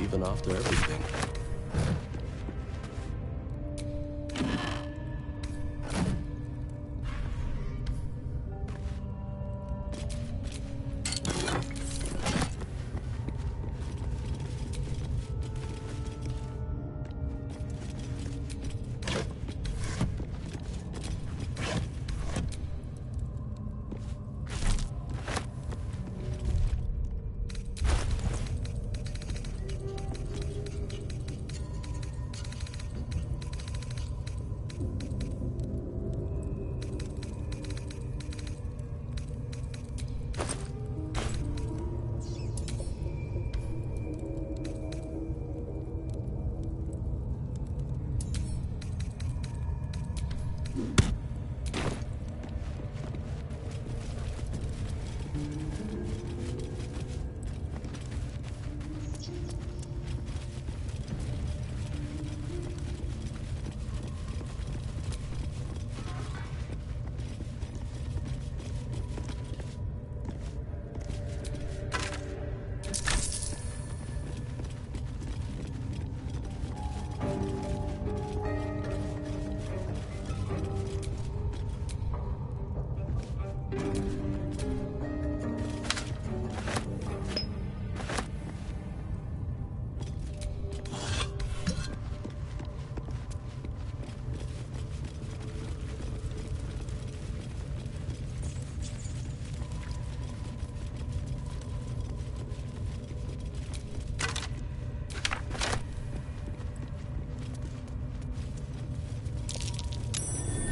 even after everything.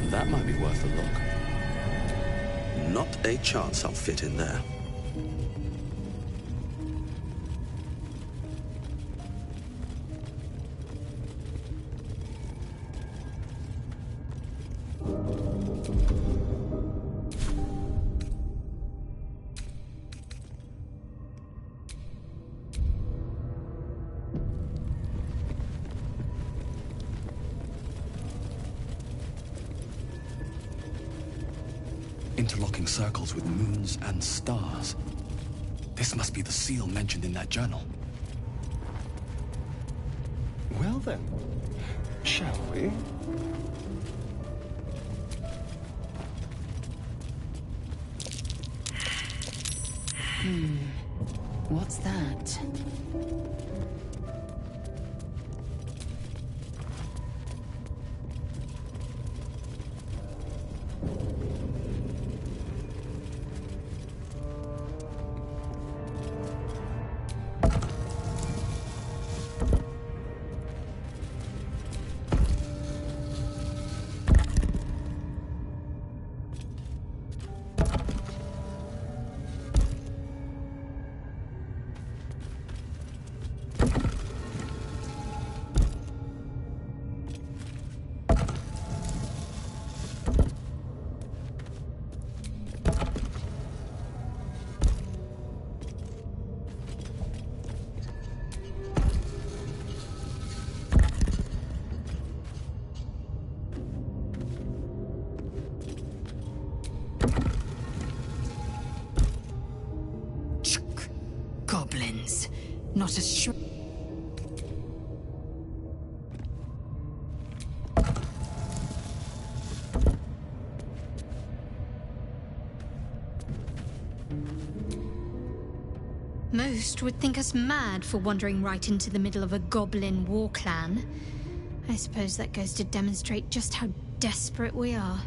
That might be worth a look. Not a chance I'll fit in there. Interlocking circles with moons and stars. This must be the seal mentioned in that journal. Well then, shall we? What's that? Goblins. Not a Most would think us mad for wandering right into the middle of a goblin war clan. I suppose that goes to demonstrate just how desperate we are.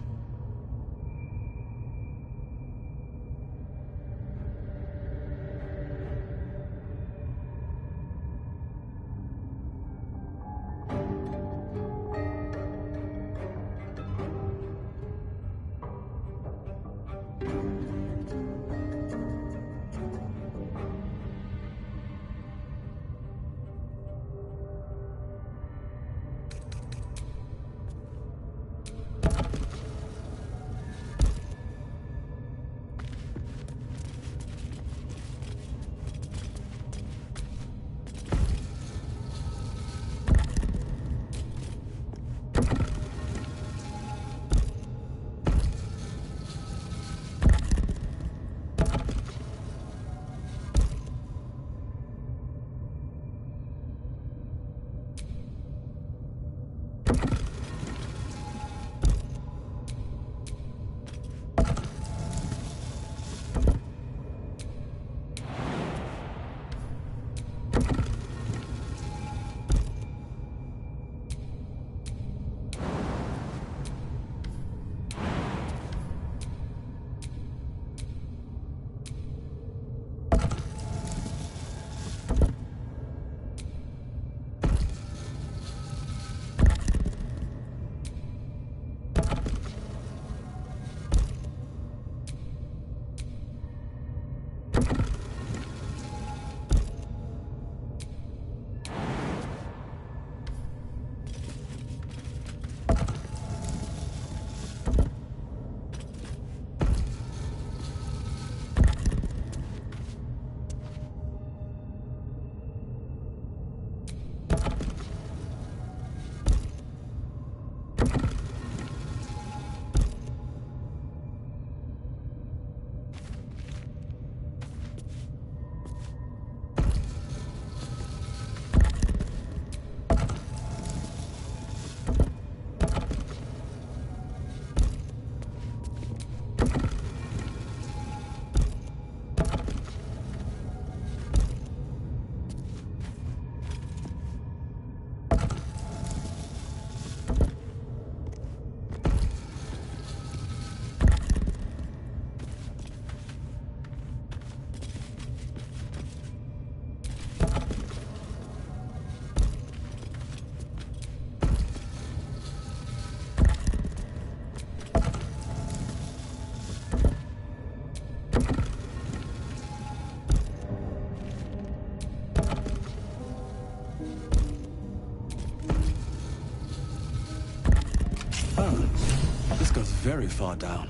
This goes very far down.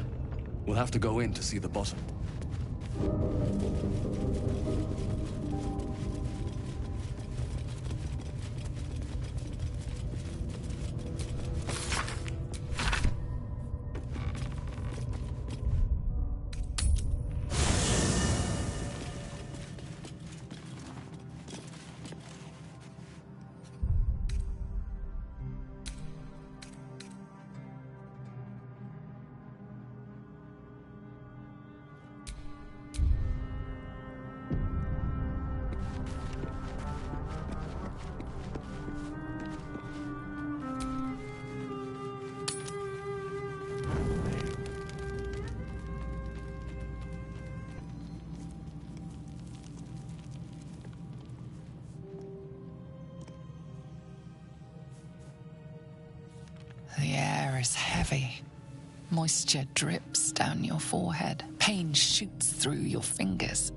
We'll have to go in to see the bottom. heavy. Moisture drips down your forehead. Pain shoots through your fingers.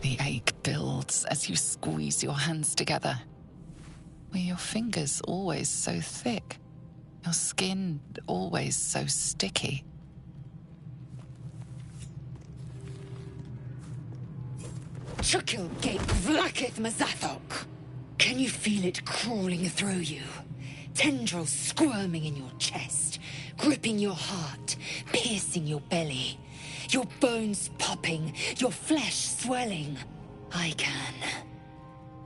The ache builds as you squeeze your hands together. Were your fingers always so thick? Your skin always so sticky? Chukil Gate Vlakith Mazathok. Can you feel it crawling through you? Tendrils squirming in your chest, gripping your heart, piercing your belly. Your bones popping, your flesh swelling. I can.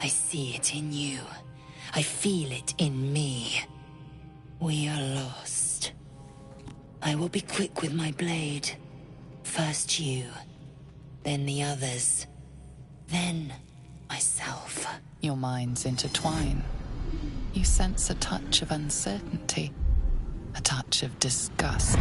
I see it in you. I feel it in me. We are lost. I will be quick with my blade. First you, then the others, then myself. Your minds intertwine. You sense a touch of uncertainty, a touch of disgust.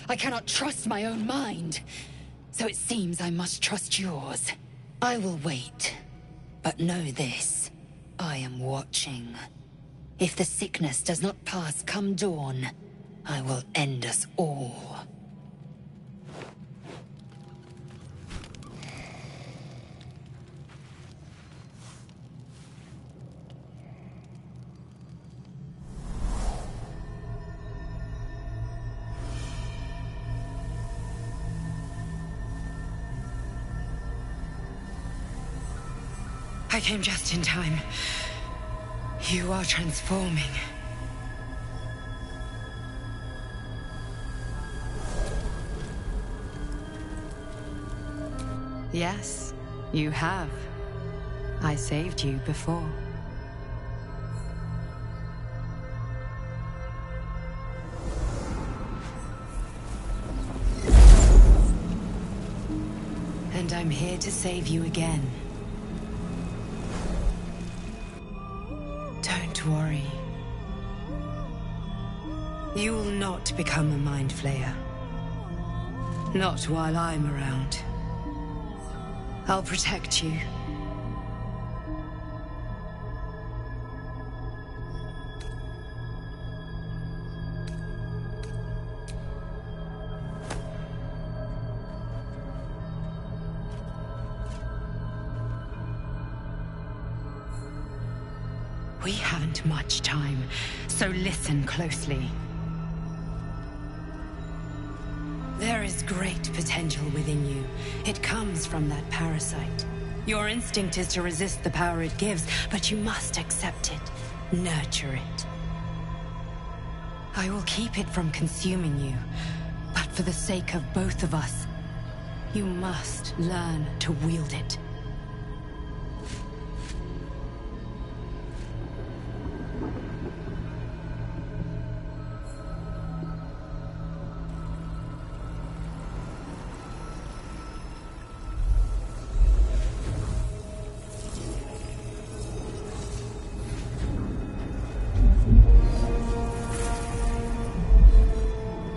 I cannot trust my own mind. So it seems I must trust yours. I will wait. But know this. I am watching. If the sickness does not pass come dawn, I will end us all. I came just in time. You are transforming. Yes, you have. I saved you before. And I'm here to save you again. Don't worry. You will not become a Mind Flayer. Not while I'm around. I'll protect you. We haven't much time, so listen closely. There is great potential within you. It comes from that parasite. Your instinct is to resist the power it gives, but you must accept it, nurture it. I will keep it from consuming you, but for the sake of both of us, you must learn to wield it.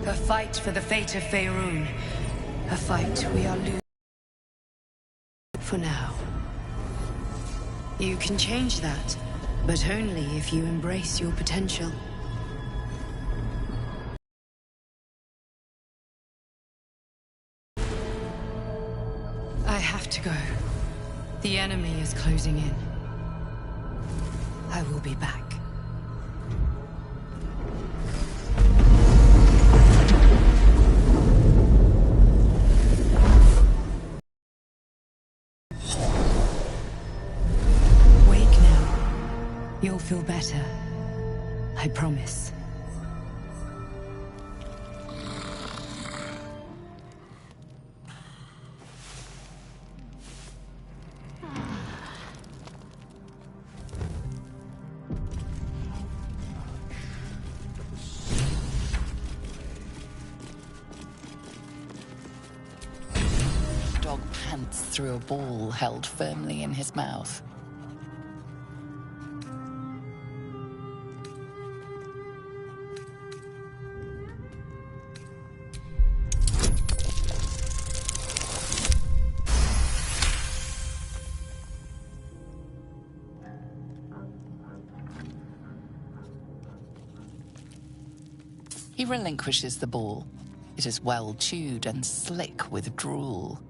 A fight for the fate of Faerun. A fight we are losing for now. You can change that, but only if you embrace your potential. I have to go. The enemy is closing in. I will be back. You'll feel better. I promise. pants through a ball held firmly in his mouth. He relinquishes the ball. It is well chewed and slick with drool.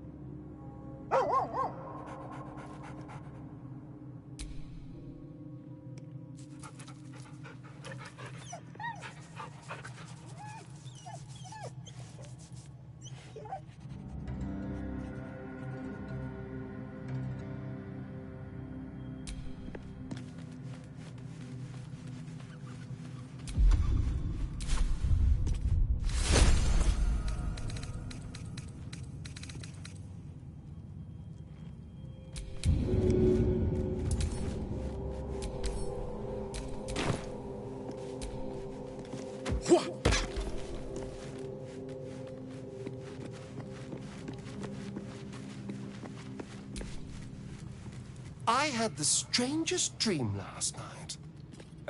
I had the strangest dream last night.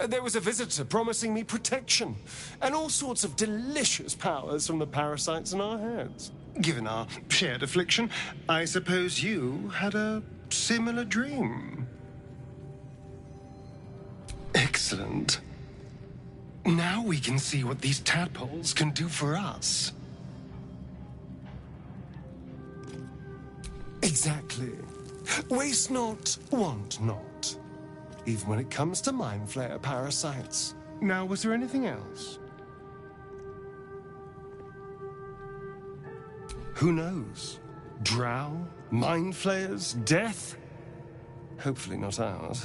There was a visitor promising me protection and all sorts of delicious powers from the parasites in our heads. Given our shared affliction, I suppose you had a similar dream. Excellent. Now we can see what these tadpoles can do for us. Exactly. Waste not, want not. Even when it comes to mind flayer parasites. Now, was there anything else? Who knows? Drow? Mind flayers? Death? Hopefully not ours.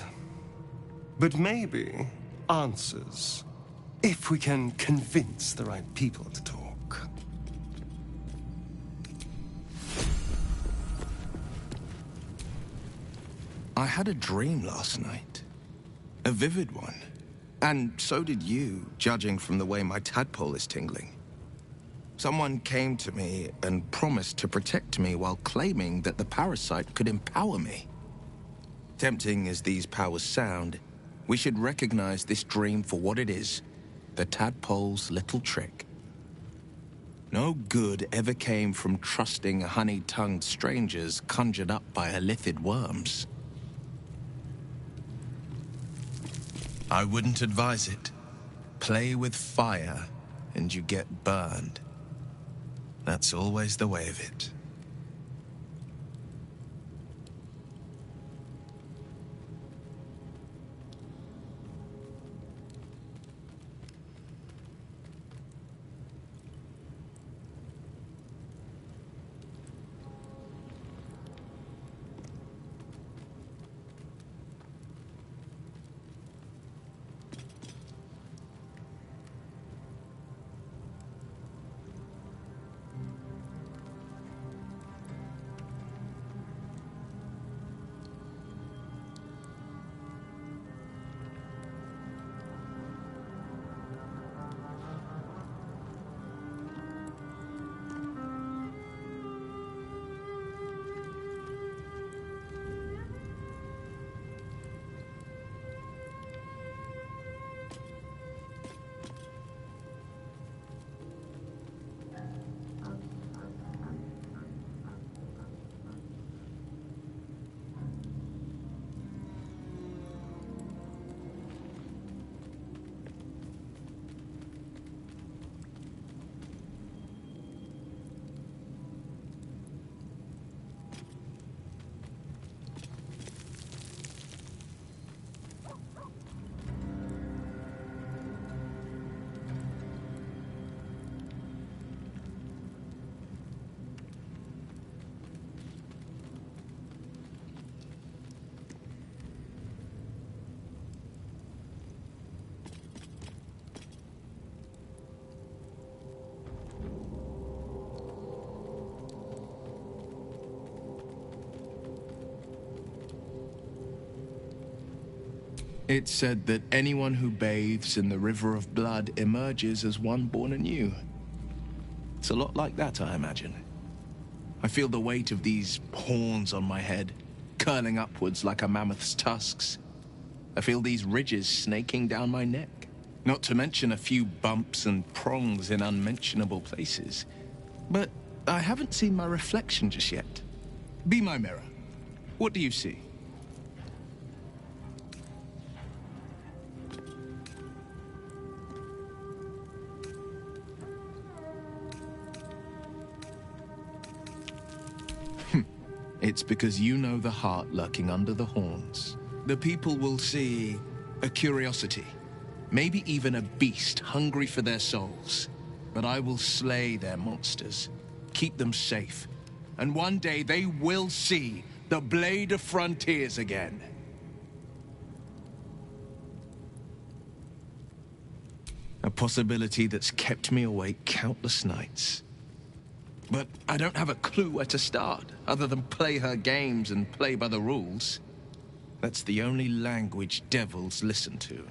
But maybe answers. If we can convince the right people to talk. I had a dream last night. A vivid one. And so did you, judging from the way my tadpole is tingling. Someone came to me and promised to protect me while claiming that the parasite could empower me. Tempting as these powers sound, we should recognize this dream for what it is, the tadpole's little trick. No good ever came from trusting honey-tongued strangers conjured up by illithid worms. I wouldn't advise it. Play with fire, and you get burned. That's always the way of it. It's said that anyone who bathes in the river of blood emerges as one born anew. It's a lot like that, I imagine. I feel the weight of these horns on my head, curling upwards like a mammoth's tusks. I feel these ridges snaking down my neck, not to mention a few bumps and prongs in unmentionable places. But I haven't seen my reflection just yet. Be my mirror. What do you see? It's because you know the heart lurking under the horns. The people will see a curiosity, maybe even a beast hungry for their souls. But I will slay their monsters, keep them safe, and one day they will see the Blade of Frontiers again. A possibility that's kept me awake countless nights. But I don't have a clue where to start, other than play her games and play by the rules. That's the only language devils listen to.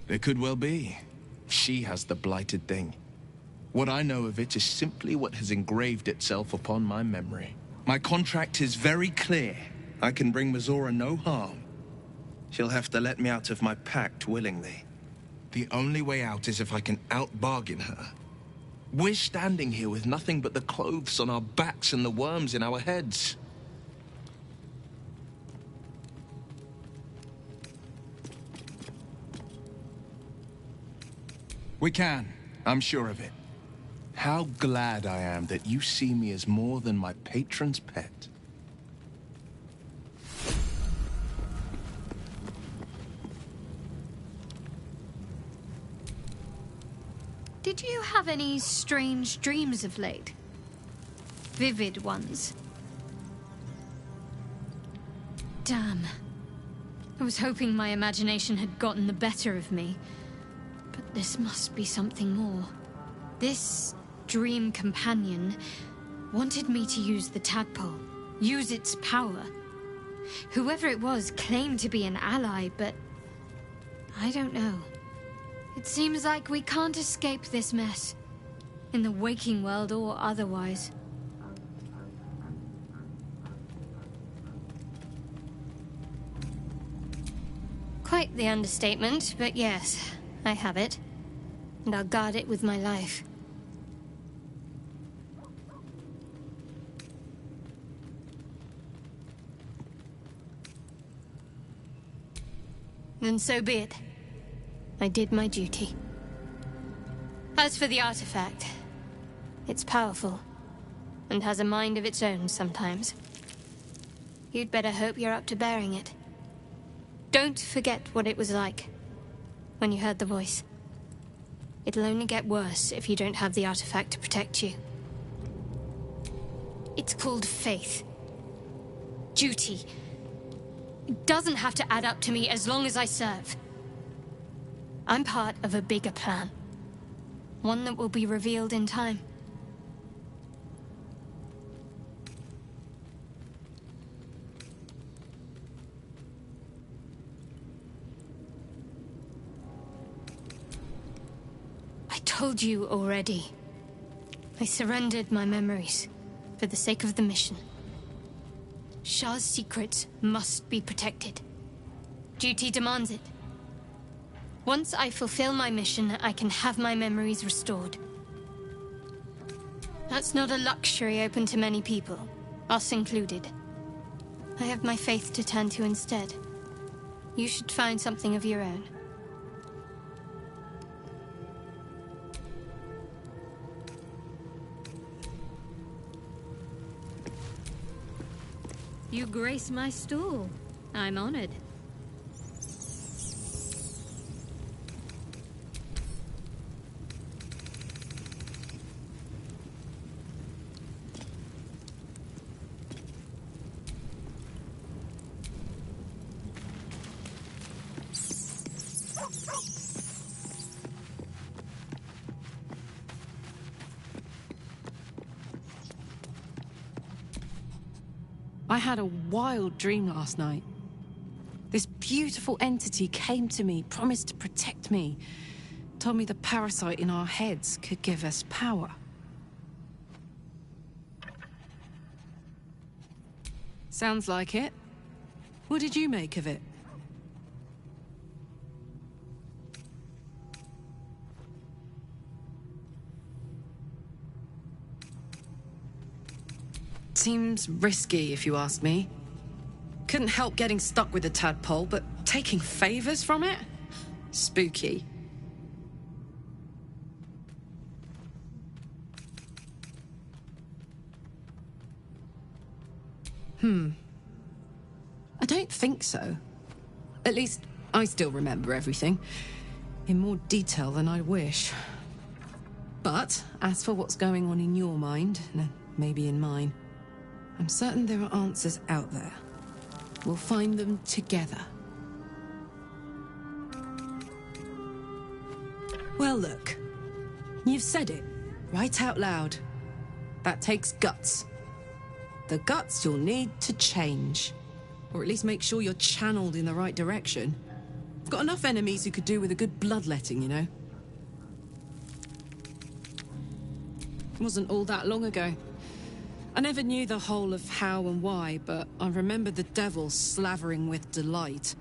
It could well be. She has the blighted thing. What I know of it is simply what has engraved itself upon my memory. My contract is very clear. I can bring Mizora no harm. She'll have to let me out of my pact willingly. The only way out is if I can out-bargain her. We're standing here with nothing but the clothes on our backs and the worms in our heads. We can. I'm sure of it. How glad I am that you see me as more than my patron's pet. Did you have any strange dreams of late? Vivid ones? Damn. I was hoping my imagination had gotten the better of me. But this must be something more. This dream companion wanted me to use the tadpole, use its power. Whoever it was claimed to be an ally, but I don't know. It seems like we can't escape this mess, in the waking world or otherwise. Quite the understatement, but yes, I have it. And I'll guard it with my life. Then so be it. I did my duty. As for the artifact, it's powerful, and has a mind of its own sometimes. You'd better hope you're up to bearing it. Don't forget what it was like when you heard the voice. It'll only get worse if you don't have the artifact to protect you. It's called faith. Duty. It doesn't have to add up to me as long as I serve. I'm part of a bigger plan. One that will be revealed in time. I told you already. I surrendered my memories for the sake of the mission. Shah's secrets must be protected. Duty demands it. Once I fulfill my mission, I can have my memories restored. That's not a luxury open to many people, us included. I have my faith to turn to instead. You should find something of your own. You grace my stool. I'm honored. I had a wild dream last night. This beautiful entity came to me, promised to protect me, told me the parasite in our heads could give us power. Sounds like it. What did you make of it? Seems risky, if you ask me. Couldn't help getting stuck with the tadpole, but taking favors from it? Spooky. I don't think so. At least, I still remember everything. In more detail than I wish. But, as for what's going on in your mind, and maybe in mine, I'm certain there are answers out there. We'll find them together. Well, look. You've said it, right out loud. That takes guts. The guts you'll need to change. Or at least make sure you're channeled in the right direction. I've got enough enemies who could do with a good bloodletting, you know? It wasn't all that long ago. I never knew the whole of how and why, but I remember the devil slavering with delight.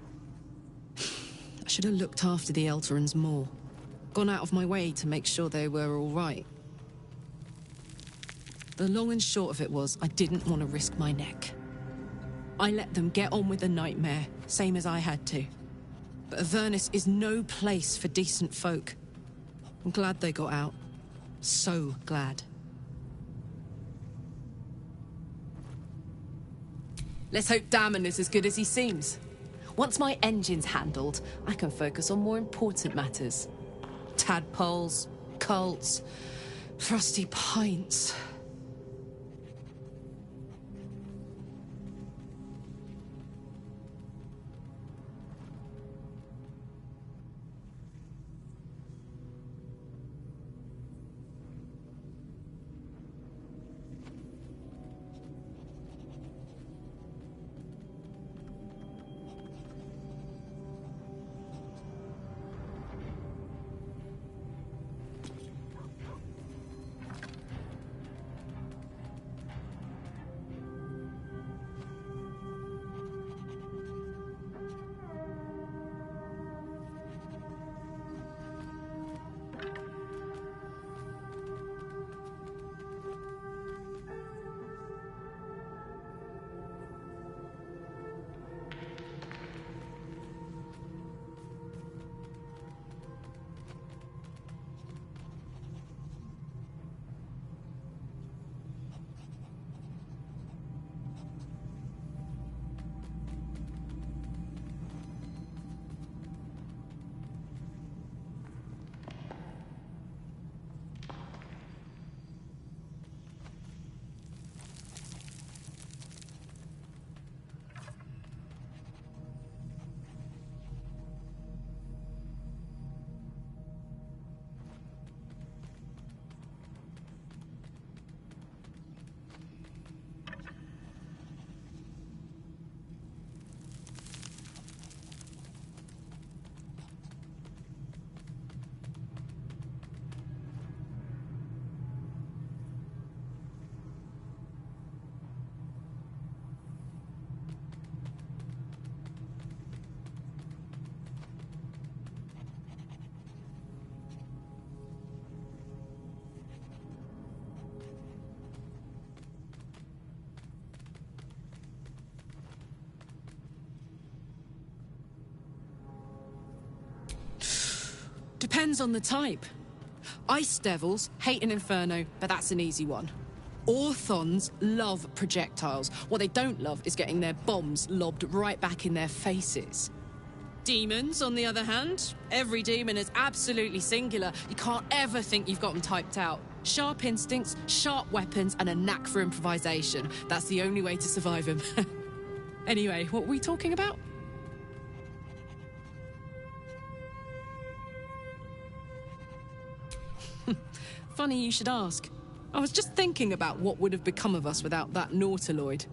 I should have looked after the Elterans more. Gone out of my way to make sure they were all right. The long and short of it was, I didn't want to risk my neck. I let them get on with the nightmare, same as I had to. But Avernus is no place for decent folk. I'm glad they got out. So glad. Let's hope Damon is as good as he seems. Once my engine's handled, I can focus on more important matters. Tadpoles, cults, frosty pints. Depends on the type. Ice devils hate an inferno, but that's an easy one. Orthons love projectiles. What they don't love is getting their bombs lobbed right back in their faces. Demons, on the other hand, every demon is absolutely singular. You can't ever think you've got them typed out. Sharp instincts, sharp weapons, and a knack for improvisation. That's the only way to survive them. Anyway, what were we talking about? Funny you should ask. I was just thinking about what would have become of us without that Nautiloid.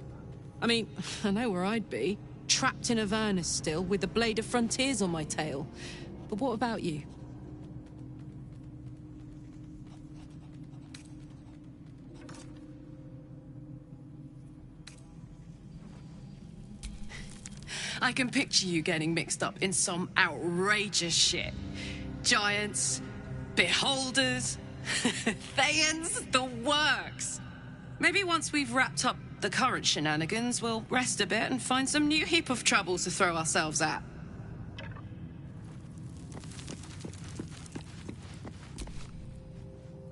I mean, I know where I'd be. Trapped in Avernus still, with the Blade of Frontiers on my tail. But what about you? I can picture you getting mixed up in some outrageous shit. Giants, beholders, Thayans, the works. Maybe once we've wrapped up the current shenanigans, we'll rest a bit and find some new heap of troubles to throw ourselves at.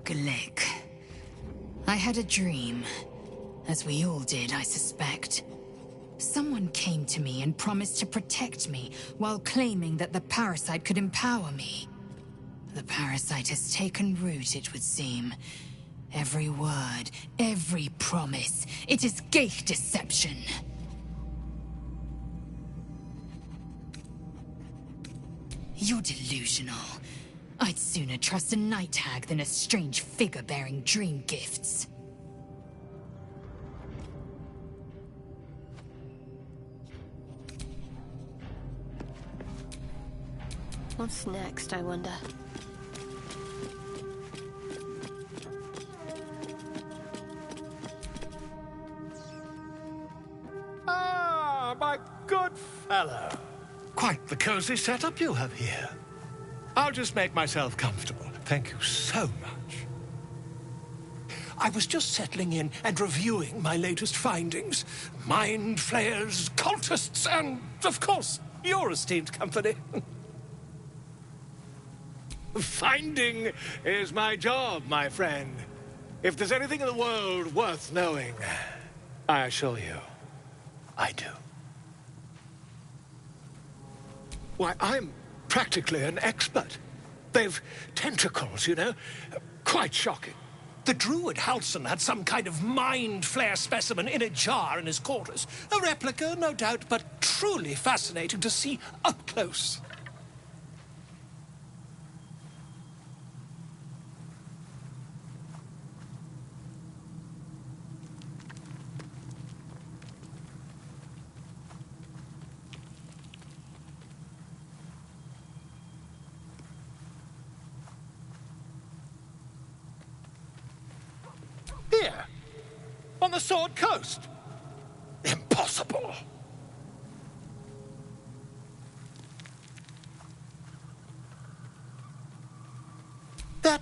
Glick. I had a dream. As we all did, I suspect. Someone came to me and promised to protect me, while claiming that the parasite could empower me. The parasite has taken root, it would seem. Every word, every promise, it is Geich deception. You're delusional. I'd sooner trust a night hag than a strange figure bearing dream gifts. What's next, I wonder? Ah, my good fellow. Quite the cozy setup you have here. I'll just make myself comfortable. Thank you so much. I was just settling in and reviewing my latest findings. Mind flayers, cultists, and, of course, your esteemed company. Finding is my job, my friend. If there's anything in the world worth knowing, I assure you, I do. Why, I'm practically an expert. They've tentacles, you know. Quite shocking. The druid Halson had some kind of mind flare specimen in a jar in his quarters. A replica, no doubt, but truly fascinating to see up close. Here, on the Sword Coast. Impossible. That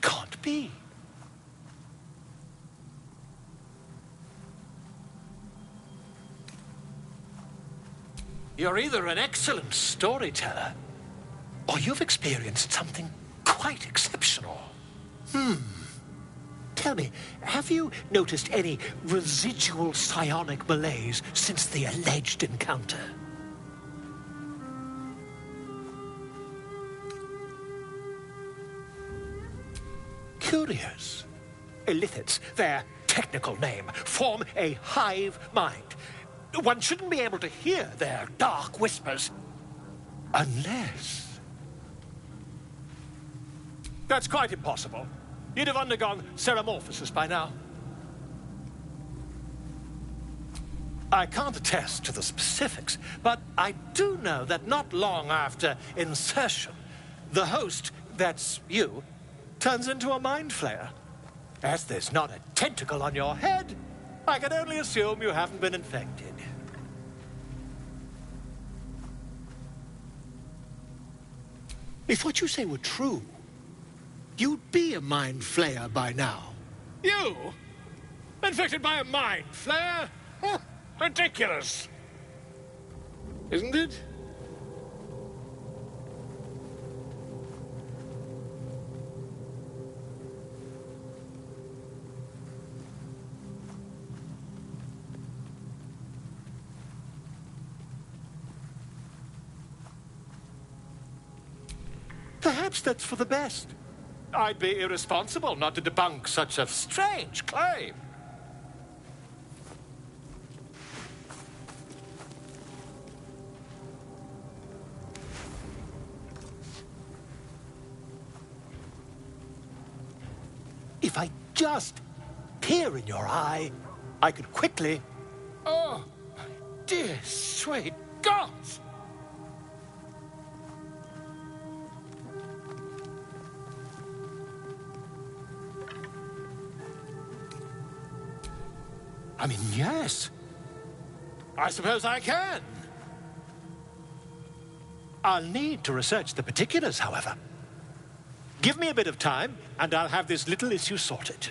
can't be. You're either an excellent storyteller, or you've experienced something quite exceptional. Tell me, have you noticed any residual psionic malaise since the alleged encounter? Curious. Illithids, their technical name, form a hive mind. One shouldn't be able to hear their dark whispers unless... That's quite impossible. You'd have undergone ceramorphosis by now. I can't attest to the specifics, but I do know that not long after insertion, the host, that's you, turns into a mind flayer. As there's not a tentacle on your head, I can only assume you haven't been infected. If what you say were true, you'd be a mind flayer by now. You? Infected by a mind flayer? Ridiculous. Isn't it? Perhaps that's for the best. I'd be irresponsible not to debunk such a strange claim. If I just peer in your eye, I could quickly... Oh, my dear, sweet gods! I mean, yes. I suppose I can. I'll need to research the particulars, however. Give me a bit of time, and I'll have this little issue sorted.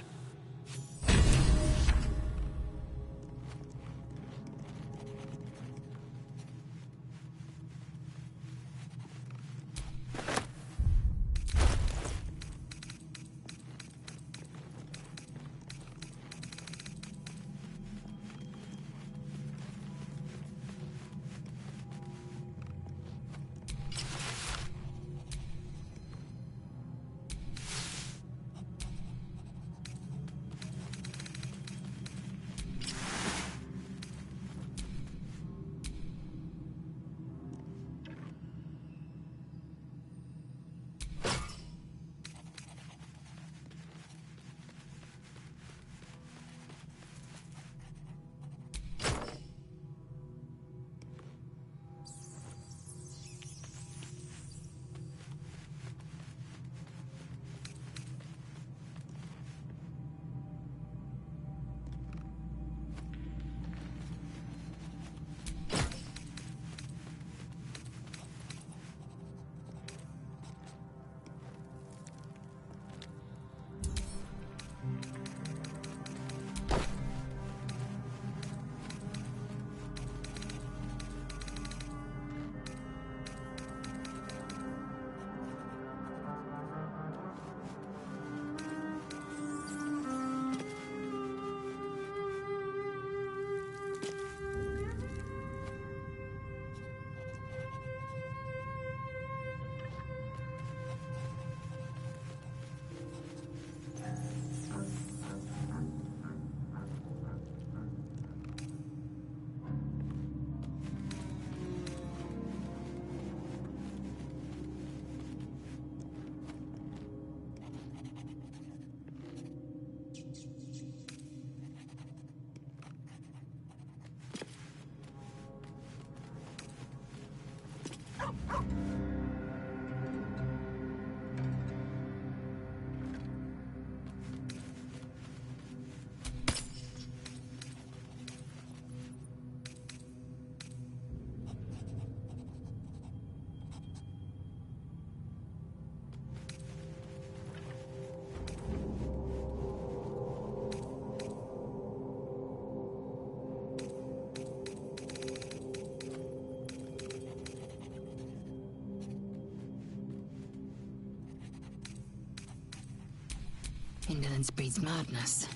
Indolence breeds madness.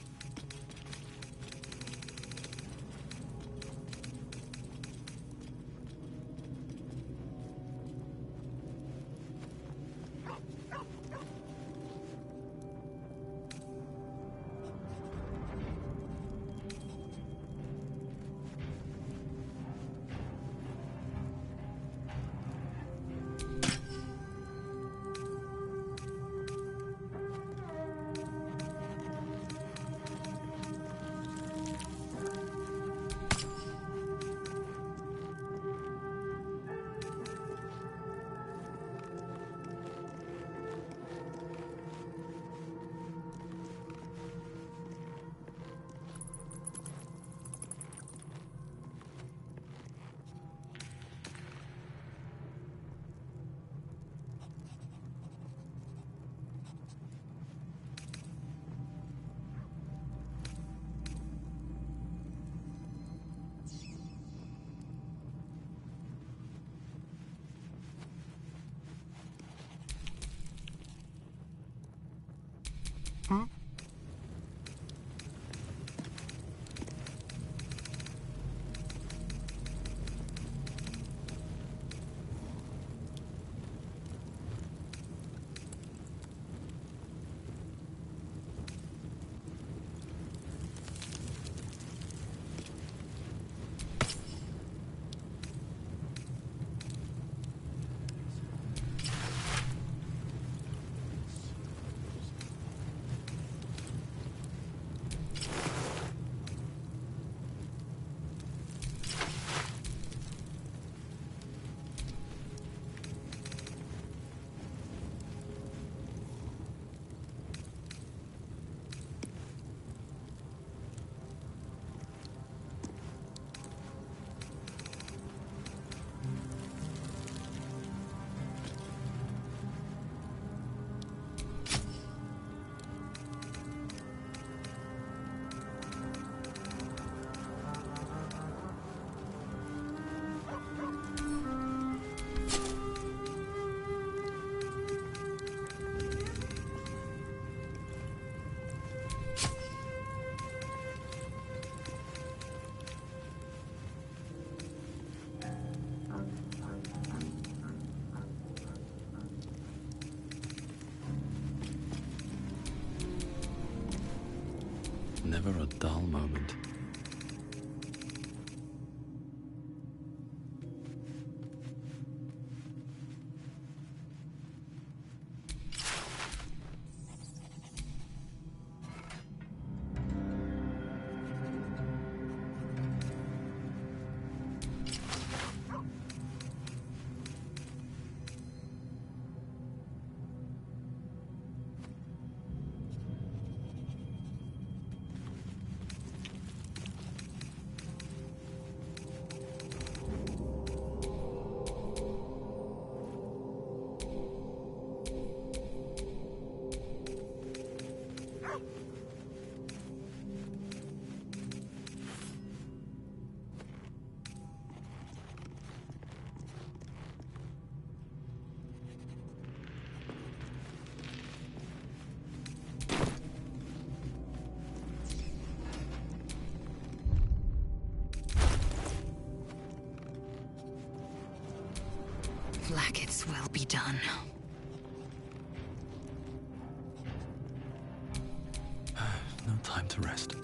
Never a dull moment. Blacket's will be done. No time to rest.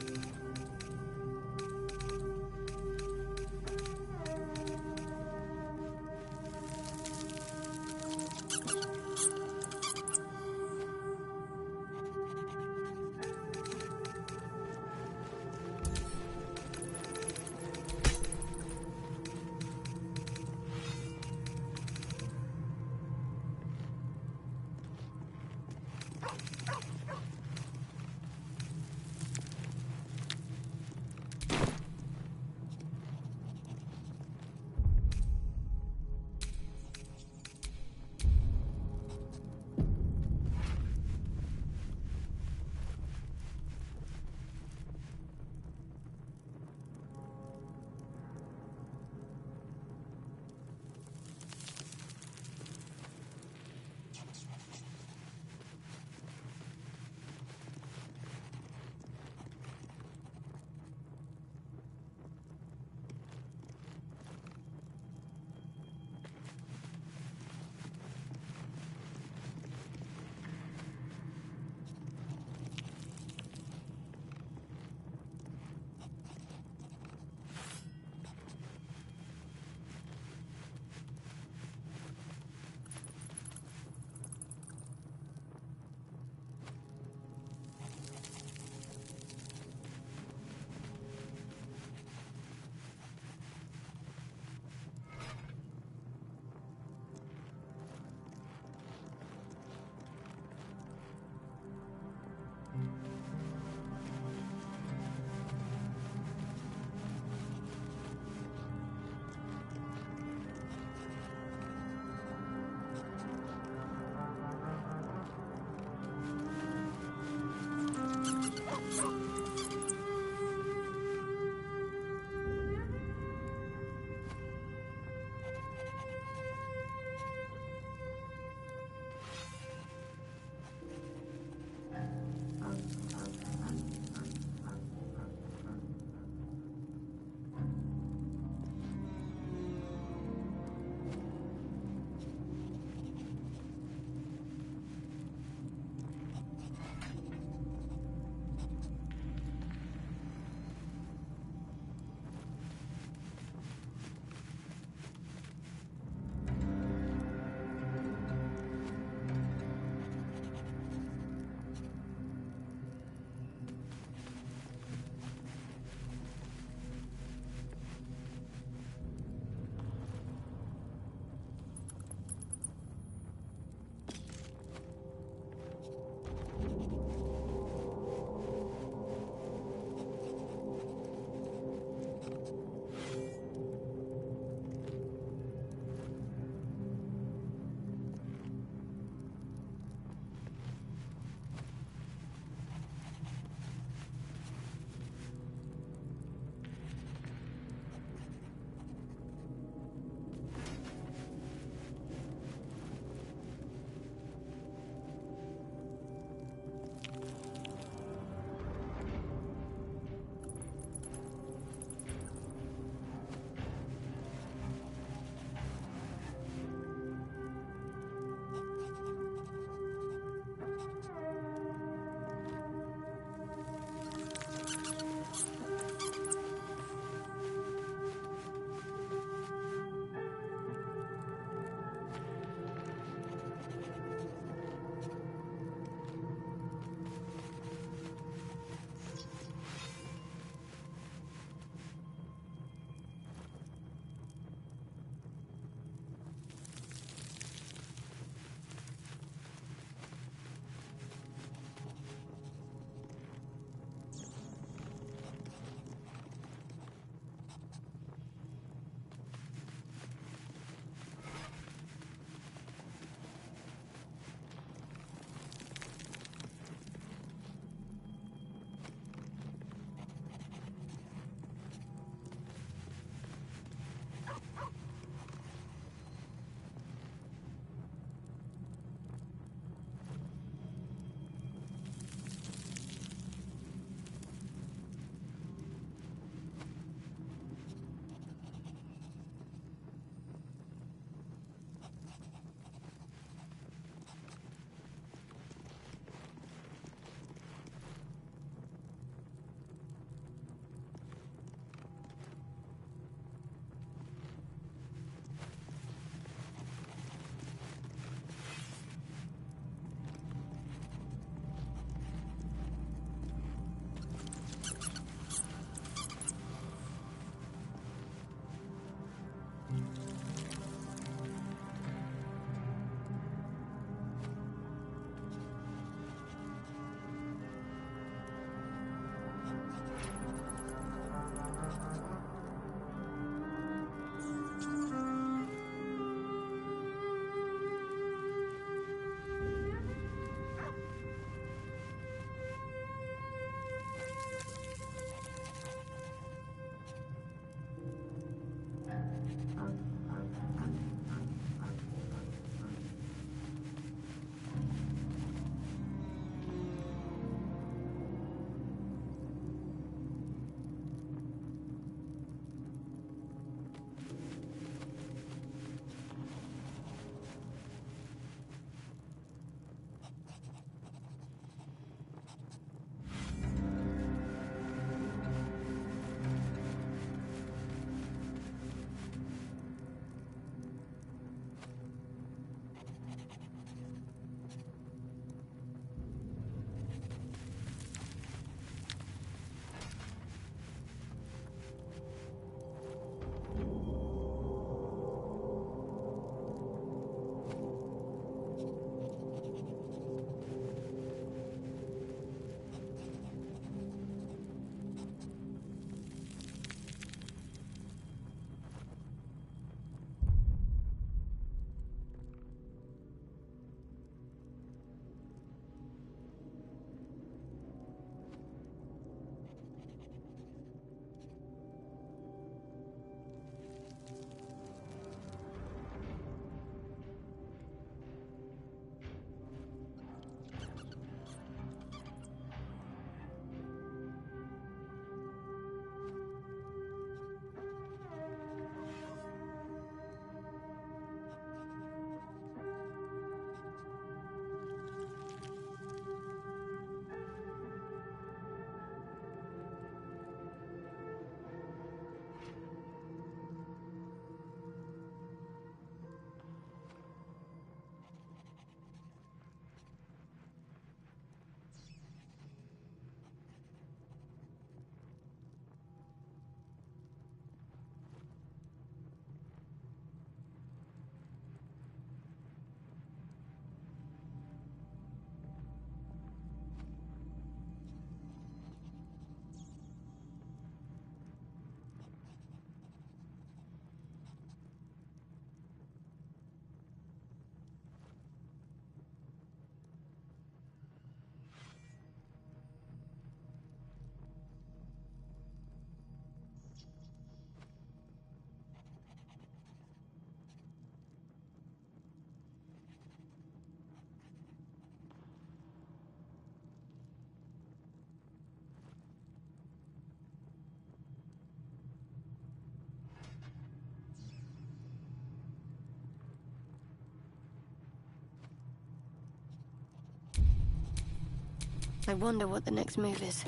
I wonder what the next move is.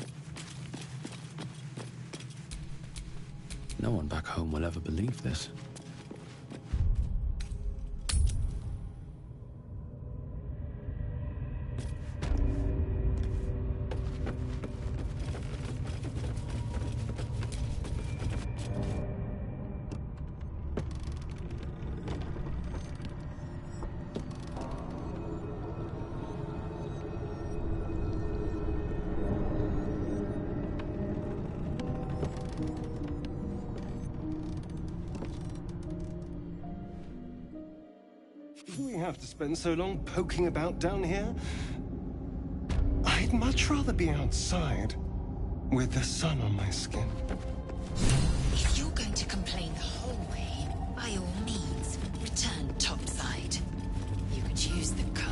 No one back home will ever believe this. We have to spend so long poking about down here. I'd much rather be outside, with the sun on my skin. If you're going to complain the whole way, by all means, return topside. You could use the cover.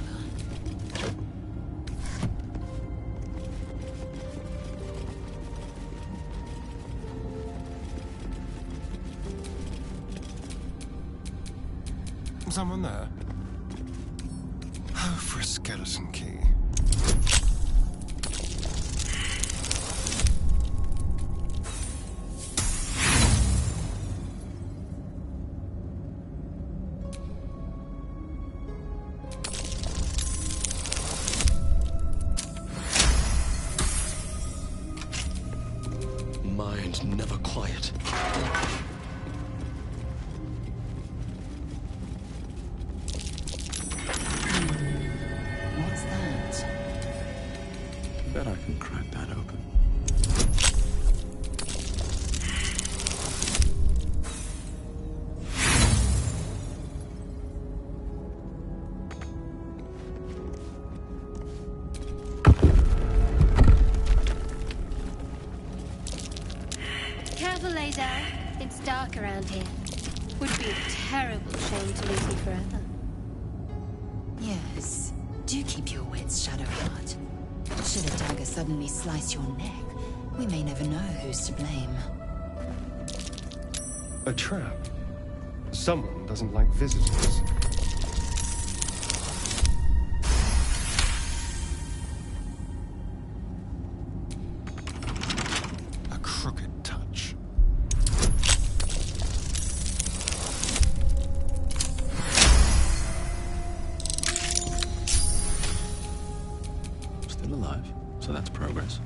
Someone there? Oh, for a skeleton key. Mind never quiet. What's that? Bet I can crack that open. Careful, Laser. It's dark around here. Would be a terrible shame to lose you forever. Yes. Do keep your wits, Shadowheart. Should a dagger suddenly slice your neck, we may never know who's to blame. A trap. Someone doesn't like visitors. A crooked touch. Still alive, so that's progress.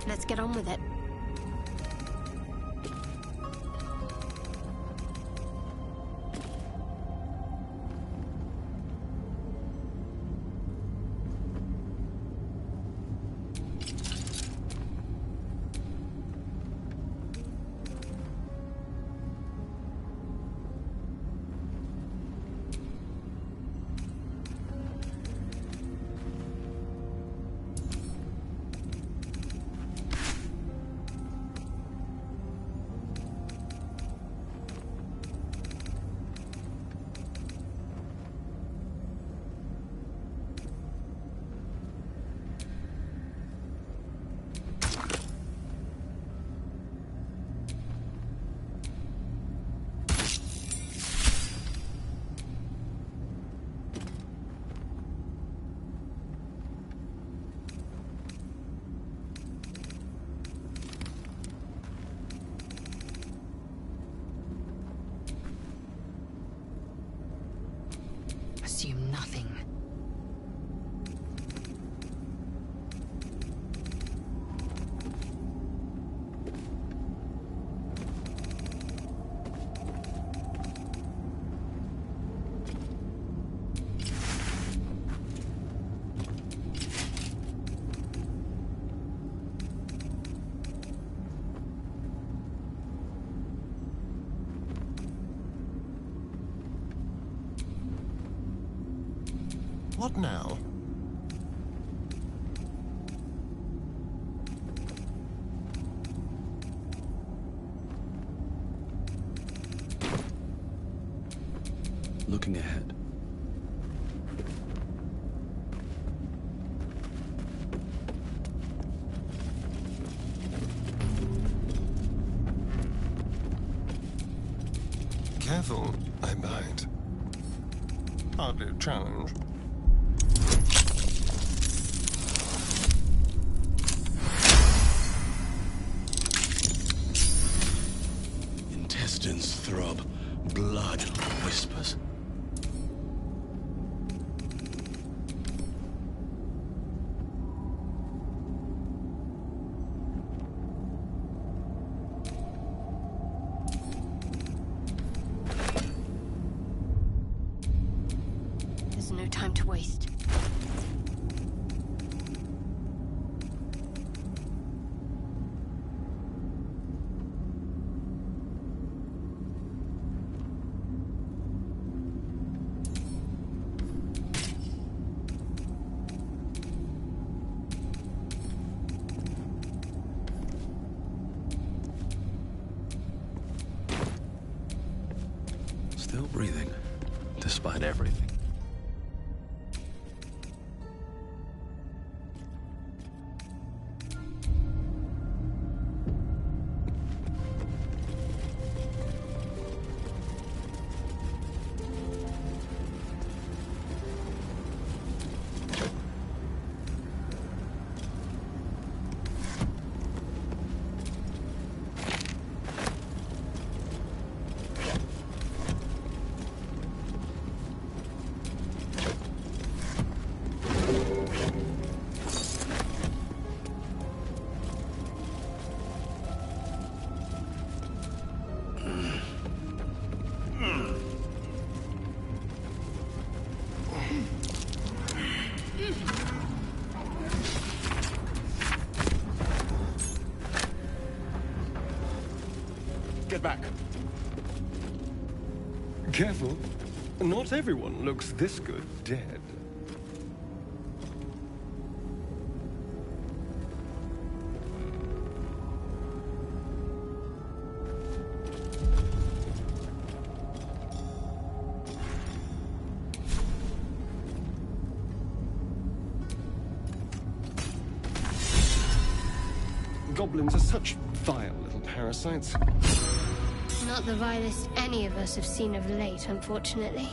Let's get on with it. Assume nothing. What now? looking ahead. Careful, I bite. Hardly a challenge. Intestines throb, blood whispers. There's no time to waste. Still breathing, despite everything. Get back. Careful. Not everyone looks this good dead. Goblins are such vile little parasites. Not the vilest any of us have seen of late, unfortunately.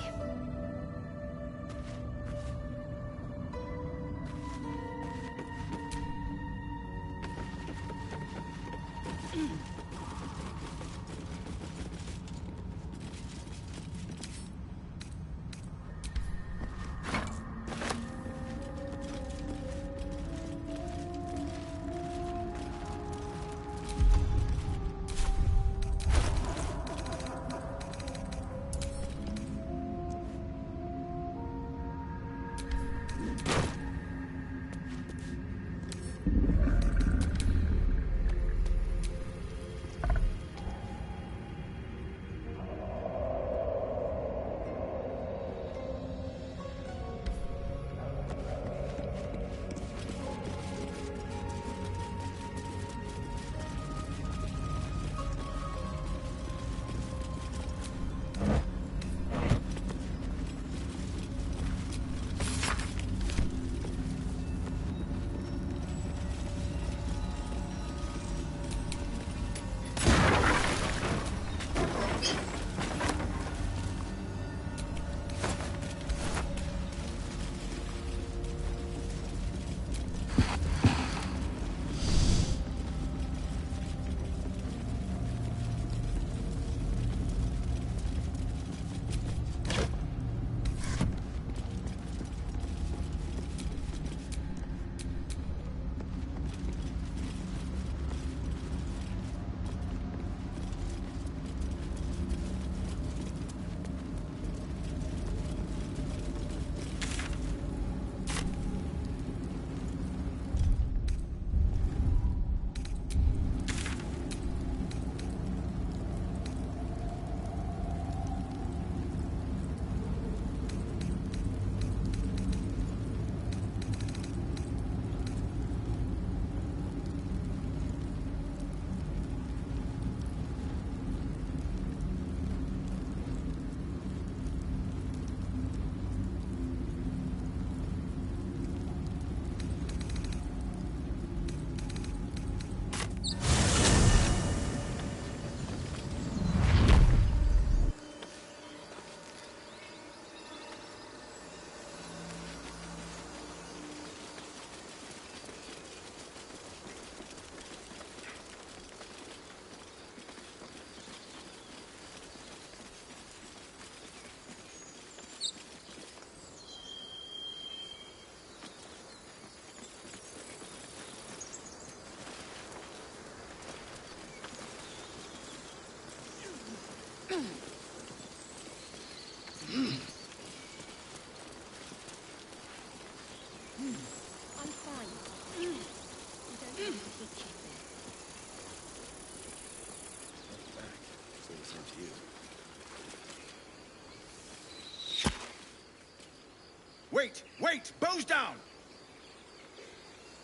Wait! Wait! Bows down!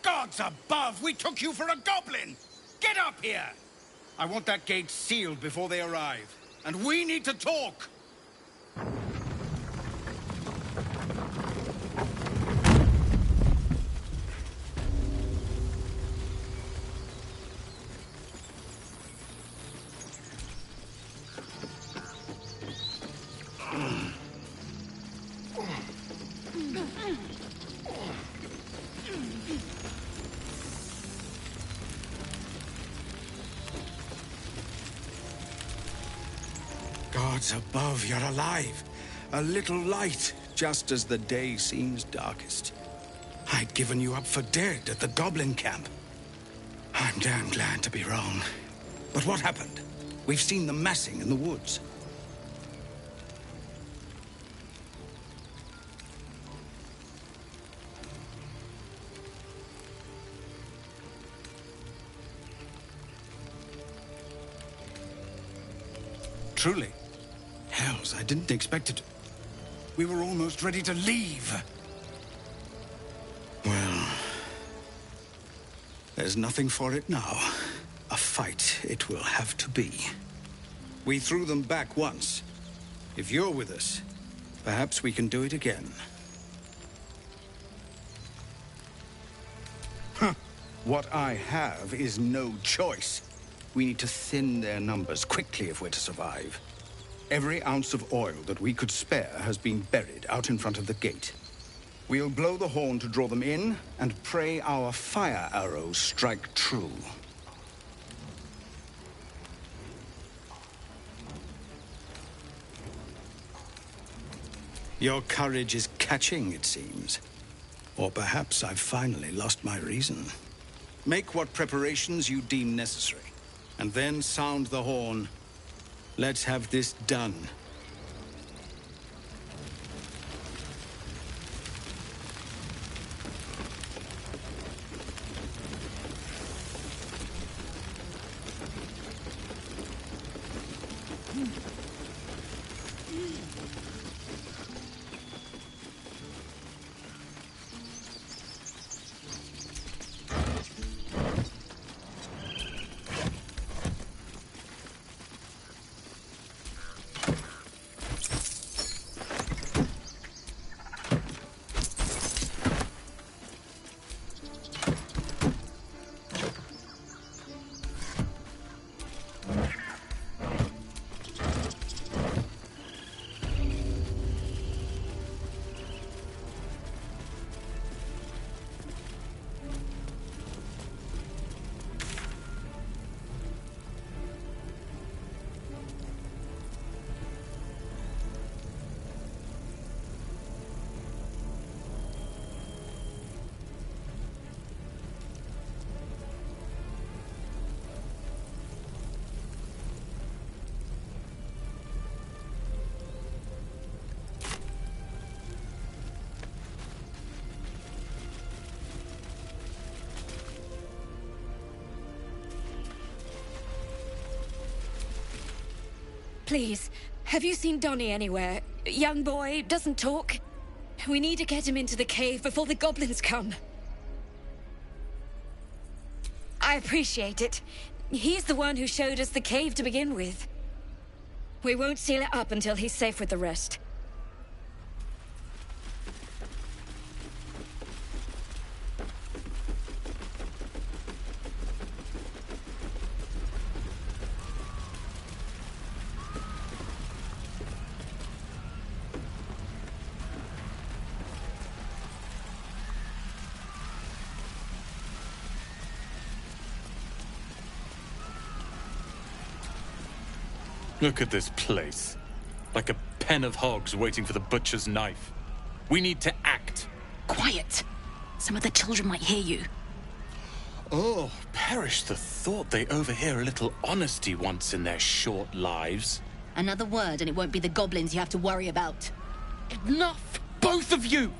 Gods above! We took you for a goblin! Get up here! I want that gate sealed before they arrive. And we need to talk! Gods above, you're alive. A little light, just as the day seems darkest. I'd given you up for dead at the goblin camp. I'm damn glad to be wrong. But what happened? We've seen them massing in the woods. Truly. Hells, I didn't expect it. We were almost ready to leave. Well, there's nothing for it now. A fight it will have to be. We threw them back once. If you're with us, perhaps we can do it again. Huh. What I have is no choice. We need to thin their numbers quickly if we're to survive. Every ounce of oil that we could spare has been buried out in front of the gate. We'll blow the horn to draw them in, and pray our fire arrows strike true. Your courage is catching, it seems. Or perhaps I've finally lost my reason. Make what preparations you deem necessary. And then sound the horn. Let's have this done. Please, have you seen Donnie anywhere? Young boy, doesn't talk. We need to get him into the cave before the goblins come. I appreciate it. He's the one who showed us the cave to begin with. We won't seal it up until he's safe with the rest. Look at this place. Like a pen of hogs waiting for the butcher's knife. We need to act. Quiet. Some of the children might hear you. Oh, perish the thought they overhear a little honesty once in their short lives. Another word and it won't be the goblins you have to worry about. Enough! Both of you!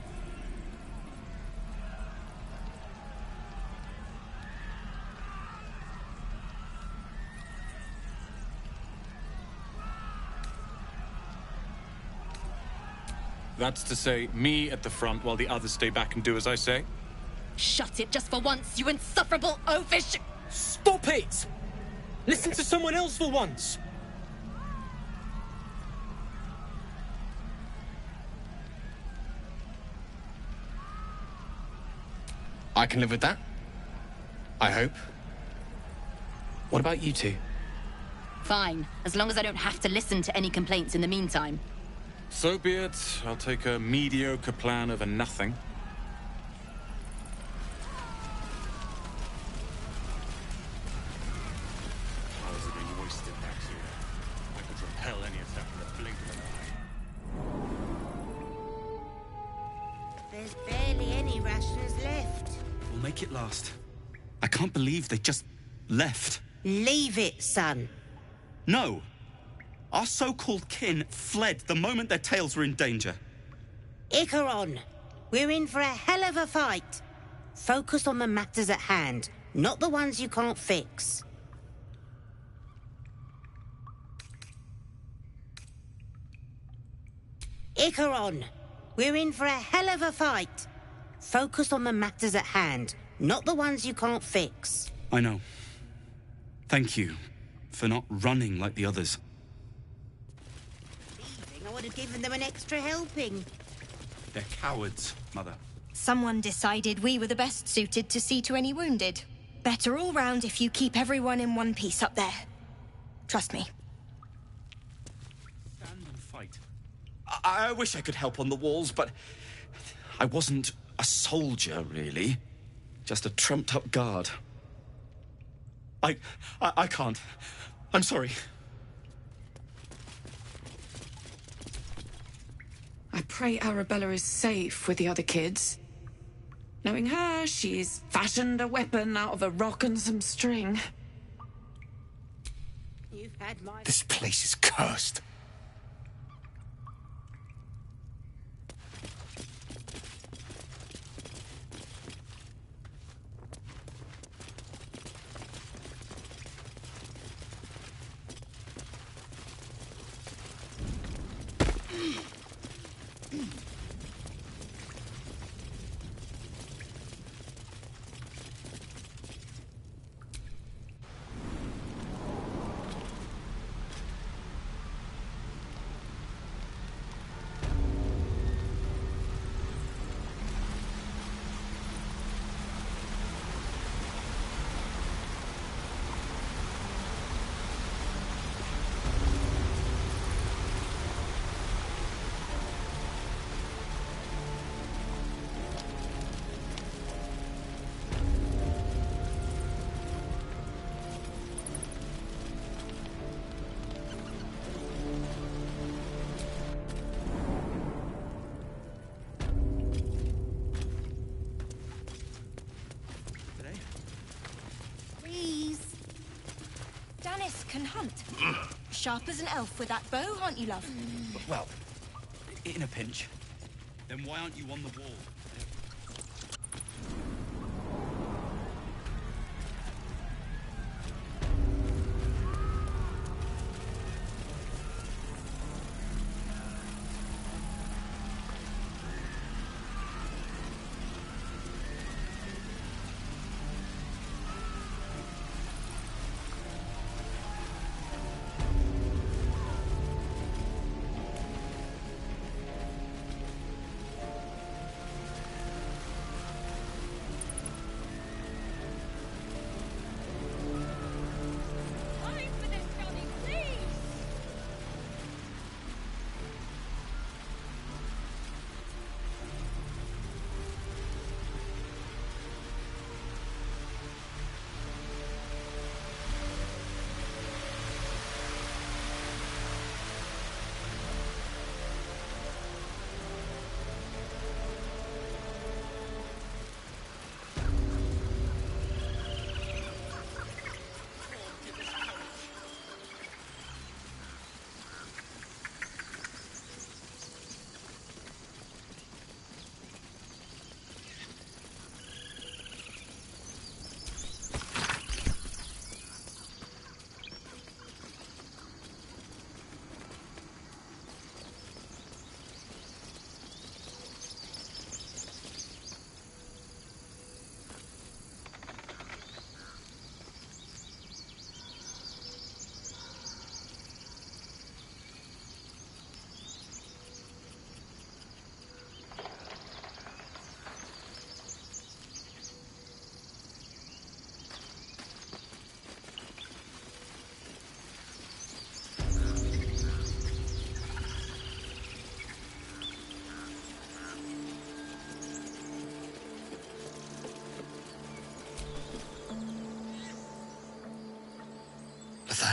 That's to say, me at the front while the others stay back and do as I say? Shut it just for once, you insufferable oafish... Stop it! Listen to someone else for once! I can live with that. I hope. What about you two? Fine, as long as I don't have to listen to any complaints in the meantime. So be it. I'll take a mediocre plan over nothing. Powers are being wasted back here. I could repel any attack in the blink of an eye. There's barely any rations left. We'll make it last. I can't believe they just left. Leave it, son. No. Our so-called kin fled the moment their tails were in danger. Icaron, we're in for a hell of a fight. Focus on the matters at hand, not the ones you can't fix. Icaron, we're in for a hell of a fight. Focus on the matters at hand, not the ones you can't fix. I know. Thank you for not running like the others. I would have given them an extra helping. They're cowards, Mother. Someone decided we were the best suited to see to any wounded. Better all round if you keep everyone in one piece up there. Trust me. Stand and fight. I wish I could help on the walls, but I wasn't a soldier, really. Just a trumped-up guard. I can't. I'm sorry. I pray Arabella is safe with the other kids. Knowing her, she's fashioned a weapon out of a rock and some string. You've had my... This place is cursed. Can hunt. Sharp as an elf with that bow, aren't you, love? Well, in a pinch. Then why aren't you on the wall?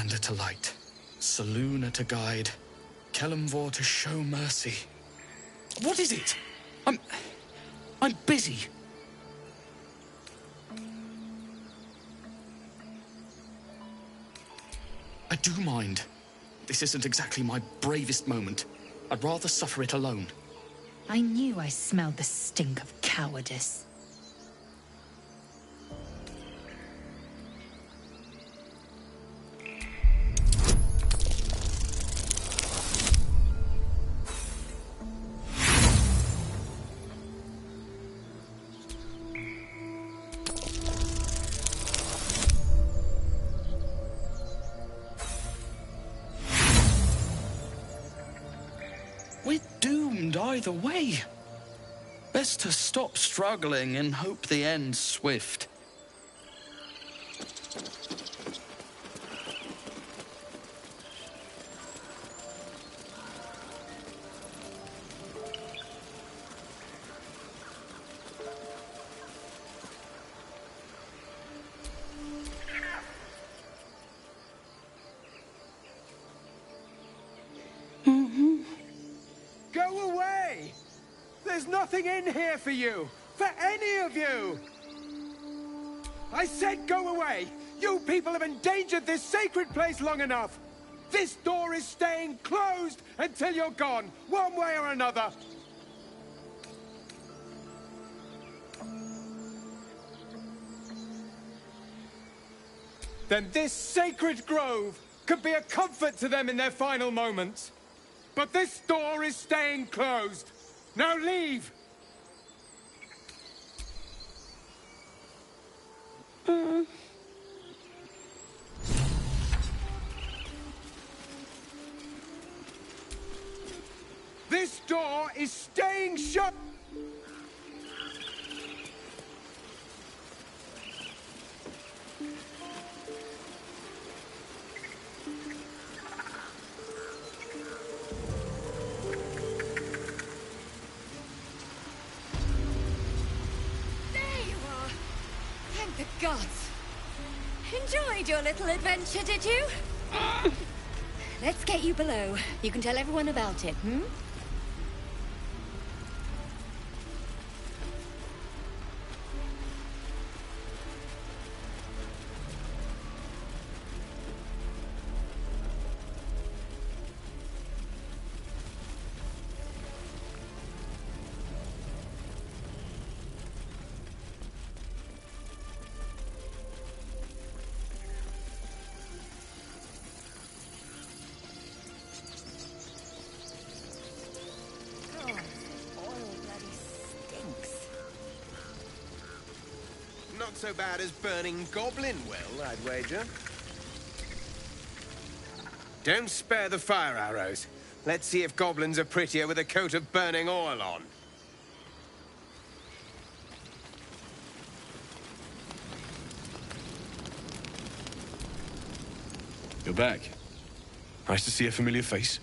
Lander to light, Selûne to guide, Kelemvor to show mercy. What is it? I'm busy. I do mind. This isn't exactly my bravest moment. I'd rather suffer it alone. I knew I smelled the stink of cowardice. We're doomed either way. Best to stop struggling and hope the end's swift. Go away! There's nothing in here for you! For any of you! I said go away! You people have endangered this sacred place long enough! This door is staying closed until you're gone, one way or another! Then this sacred grove could be a comfort to them in their final moments. But this door is staying closed. Now leave! This door is staying shut! Thank the gods. Enjoyed your little adventure, did you? Let's get you below. You can tell everyone about it, hmm? Not so bad as burning goblin will, I'd wager. Don't spare the fire arrows. Let's see if goblins are prettier with a coat of burning oil on. You're back. Nice to see a familiar face.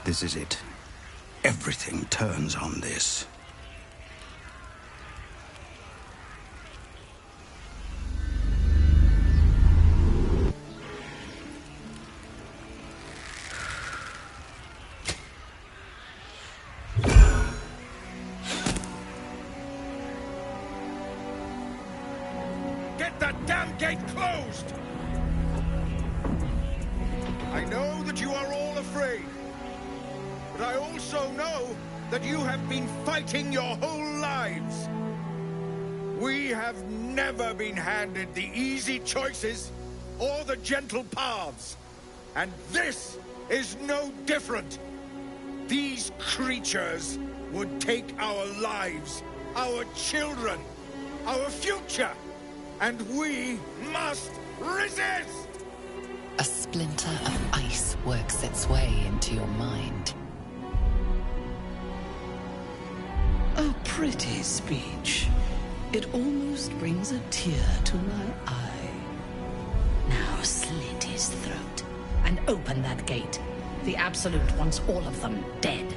This is it. Everything turns on this. Get that damn gate closed! I know that you are all afraid. But I also know that you have been fighting your whole lives. We have never been handed the easy choices or the gentle paths. And this is no different. These creatures would take our lives, our children, our future, and we must resist! A splinter of ice works its way into your mind. A pretty speech. It almost brings a tear to my eye. Now slit his throat and open that gate. The Absolute wants all of them dead.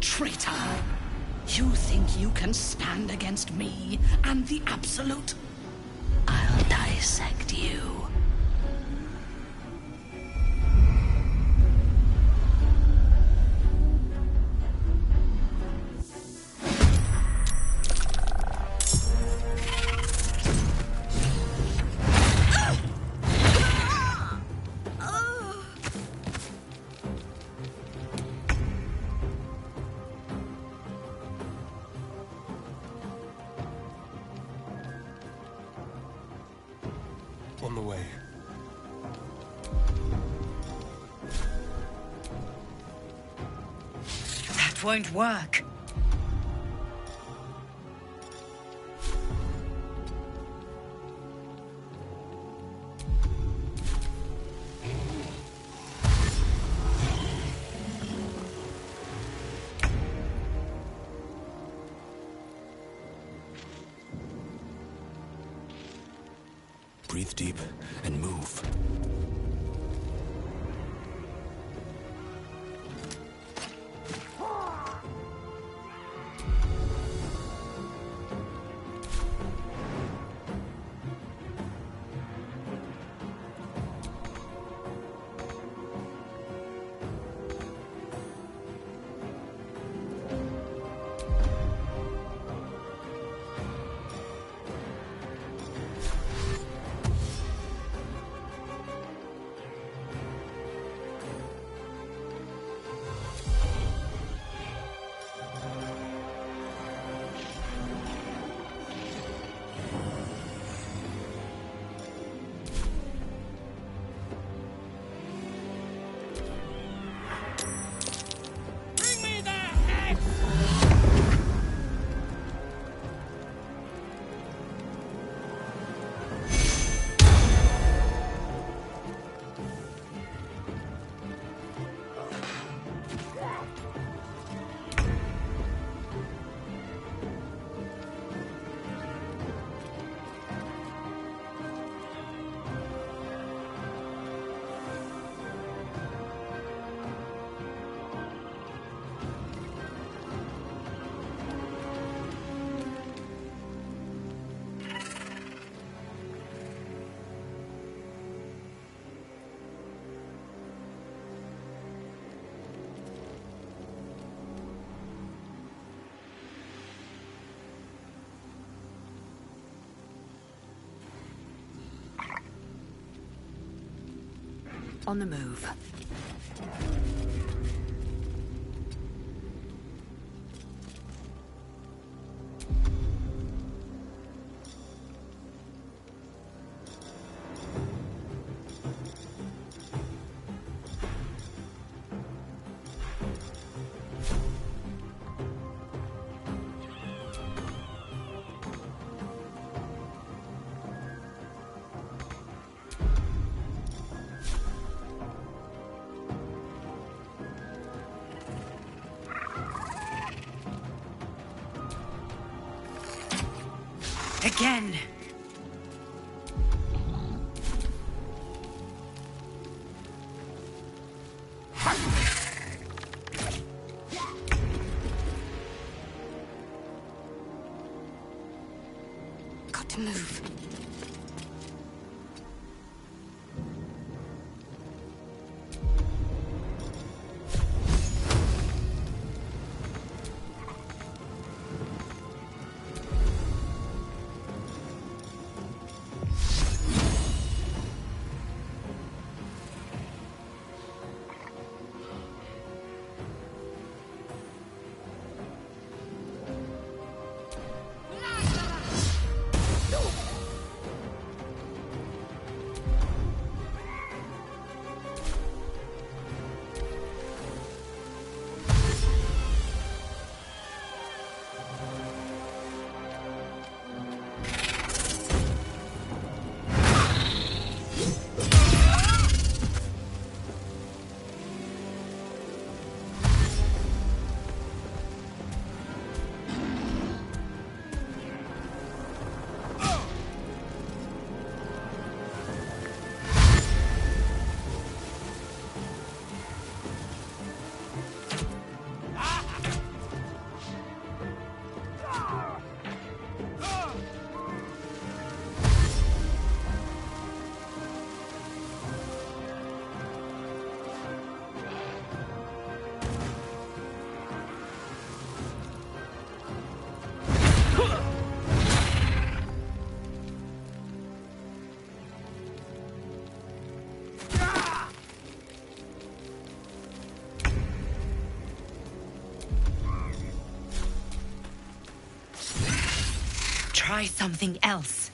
Traitor! You think you can stand against me and the Absolute? I'll dissect you. On the way. That won't work. Breathe deep and move. On the move. Again. Got to move. Try something else.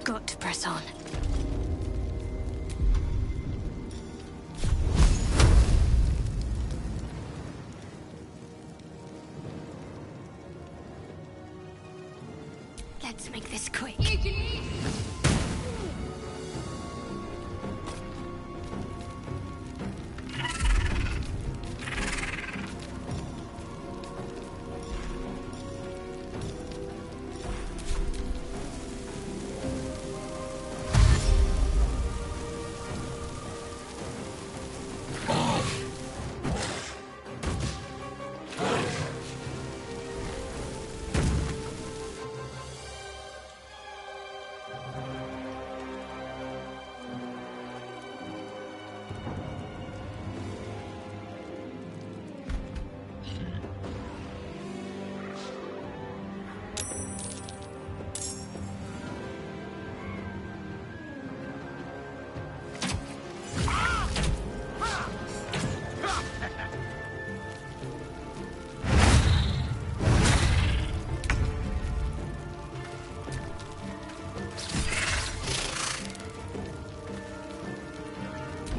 Got to press on. Let's make this quick.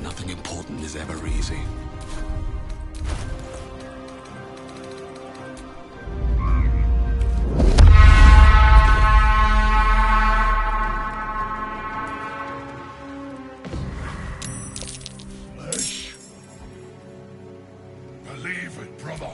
Nothing important is ever easy. Flesh. Believe it, brother.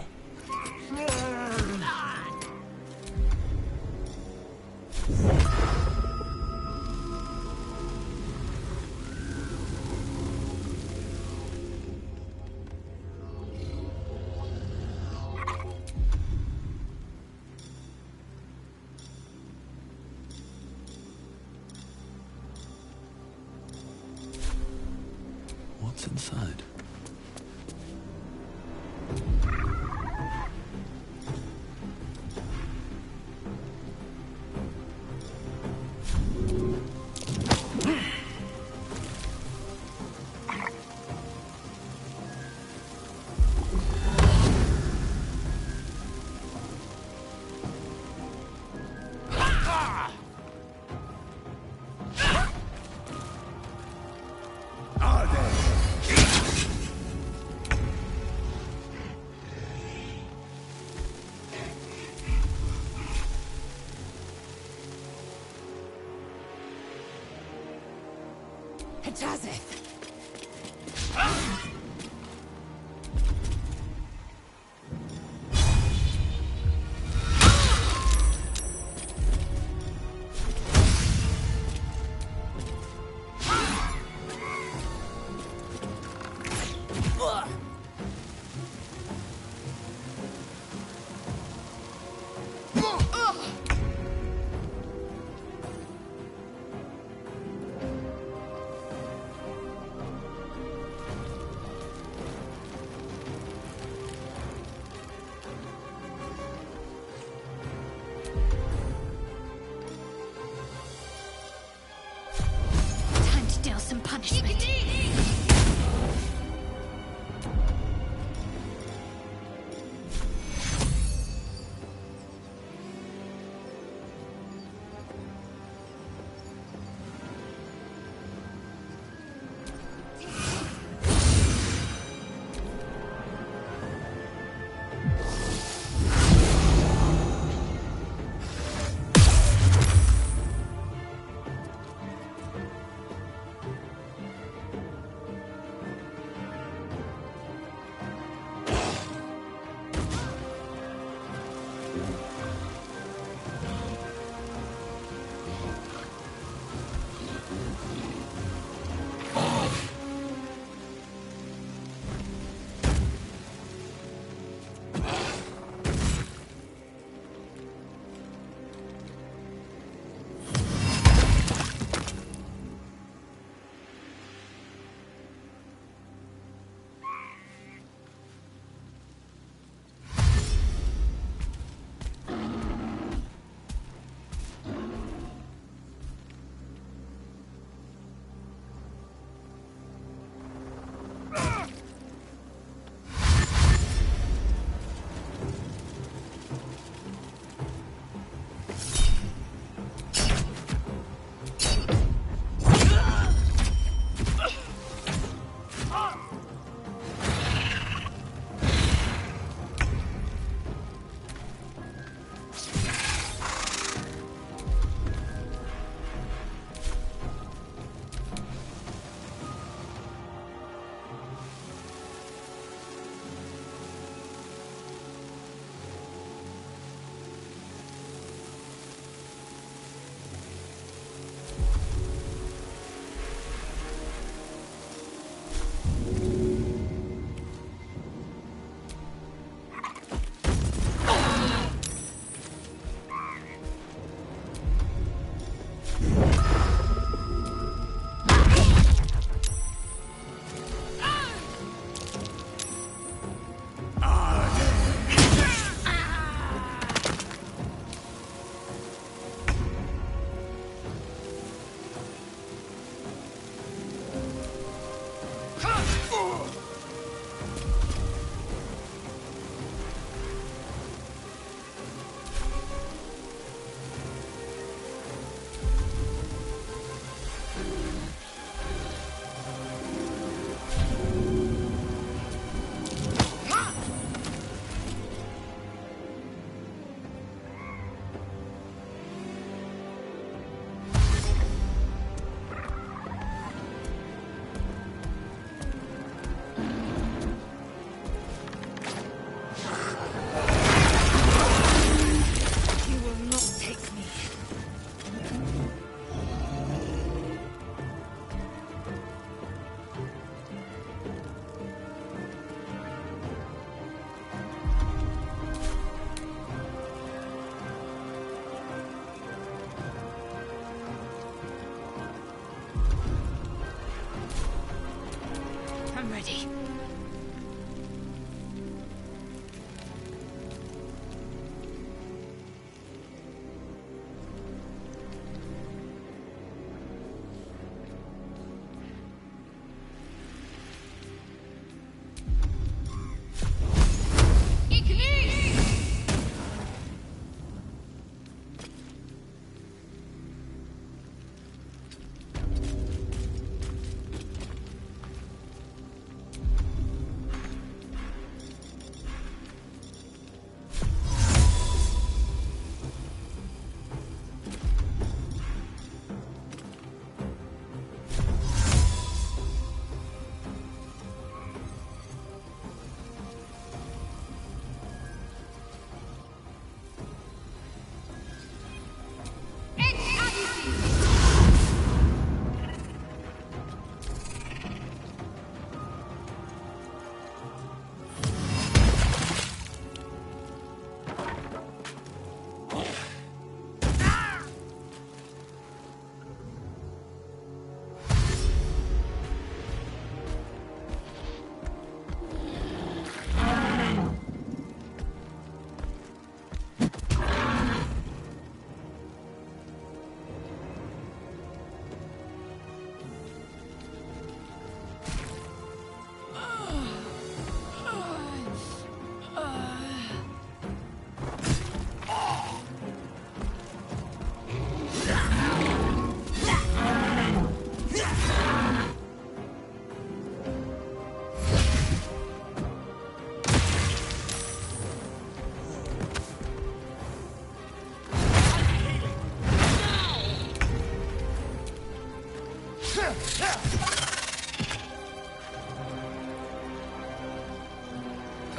What's inside? It does it.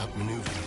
outmaneuvering.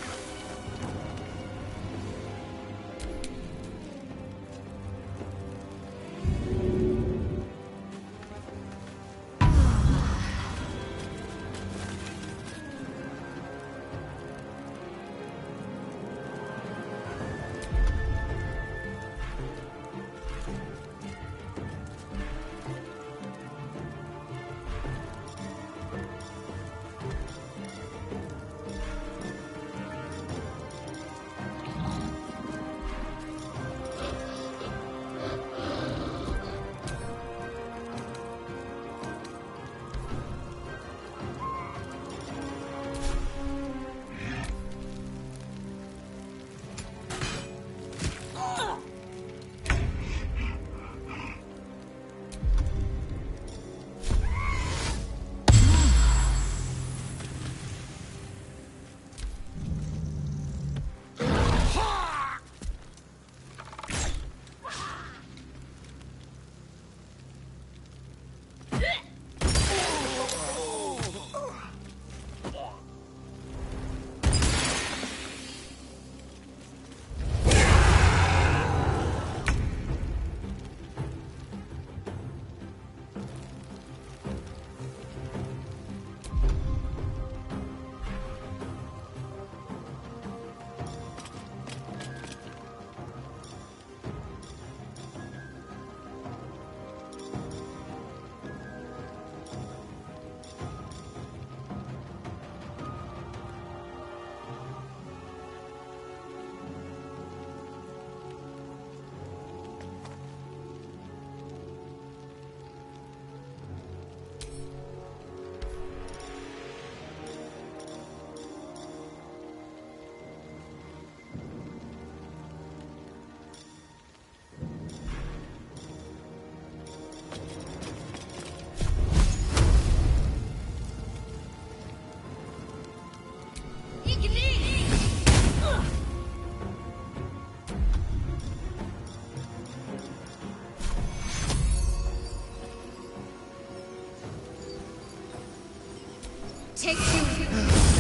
Take two.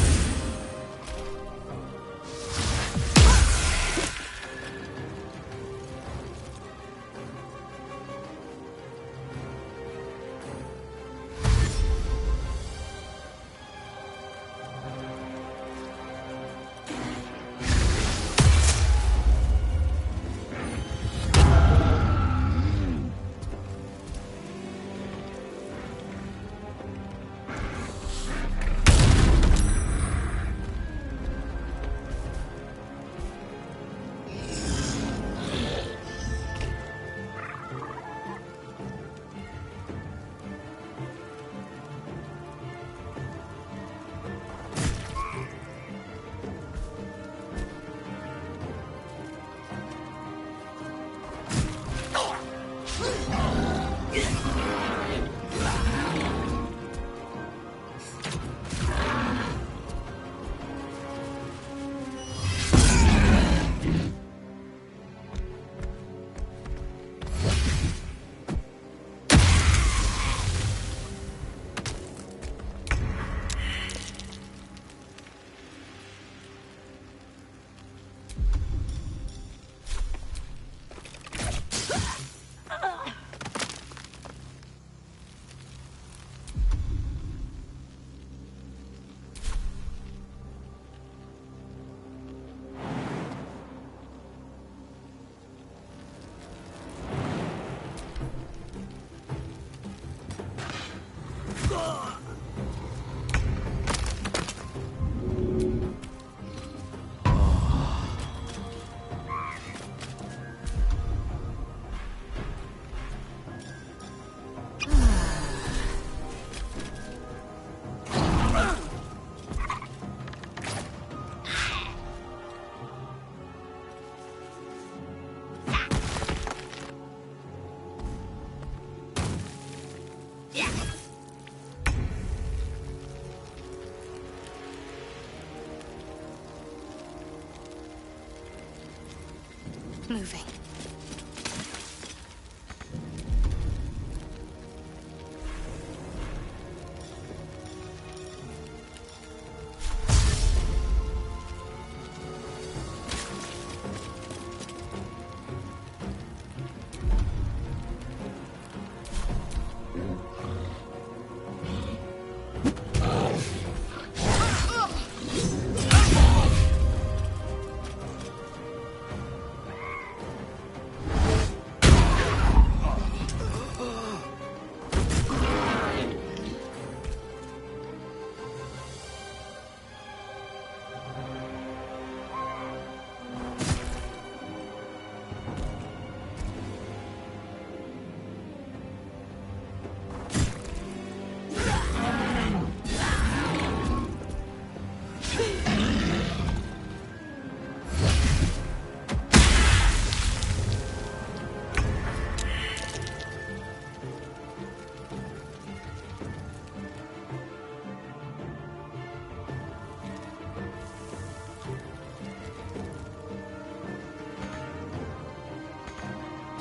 Moving.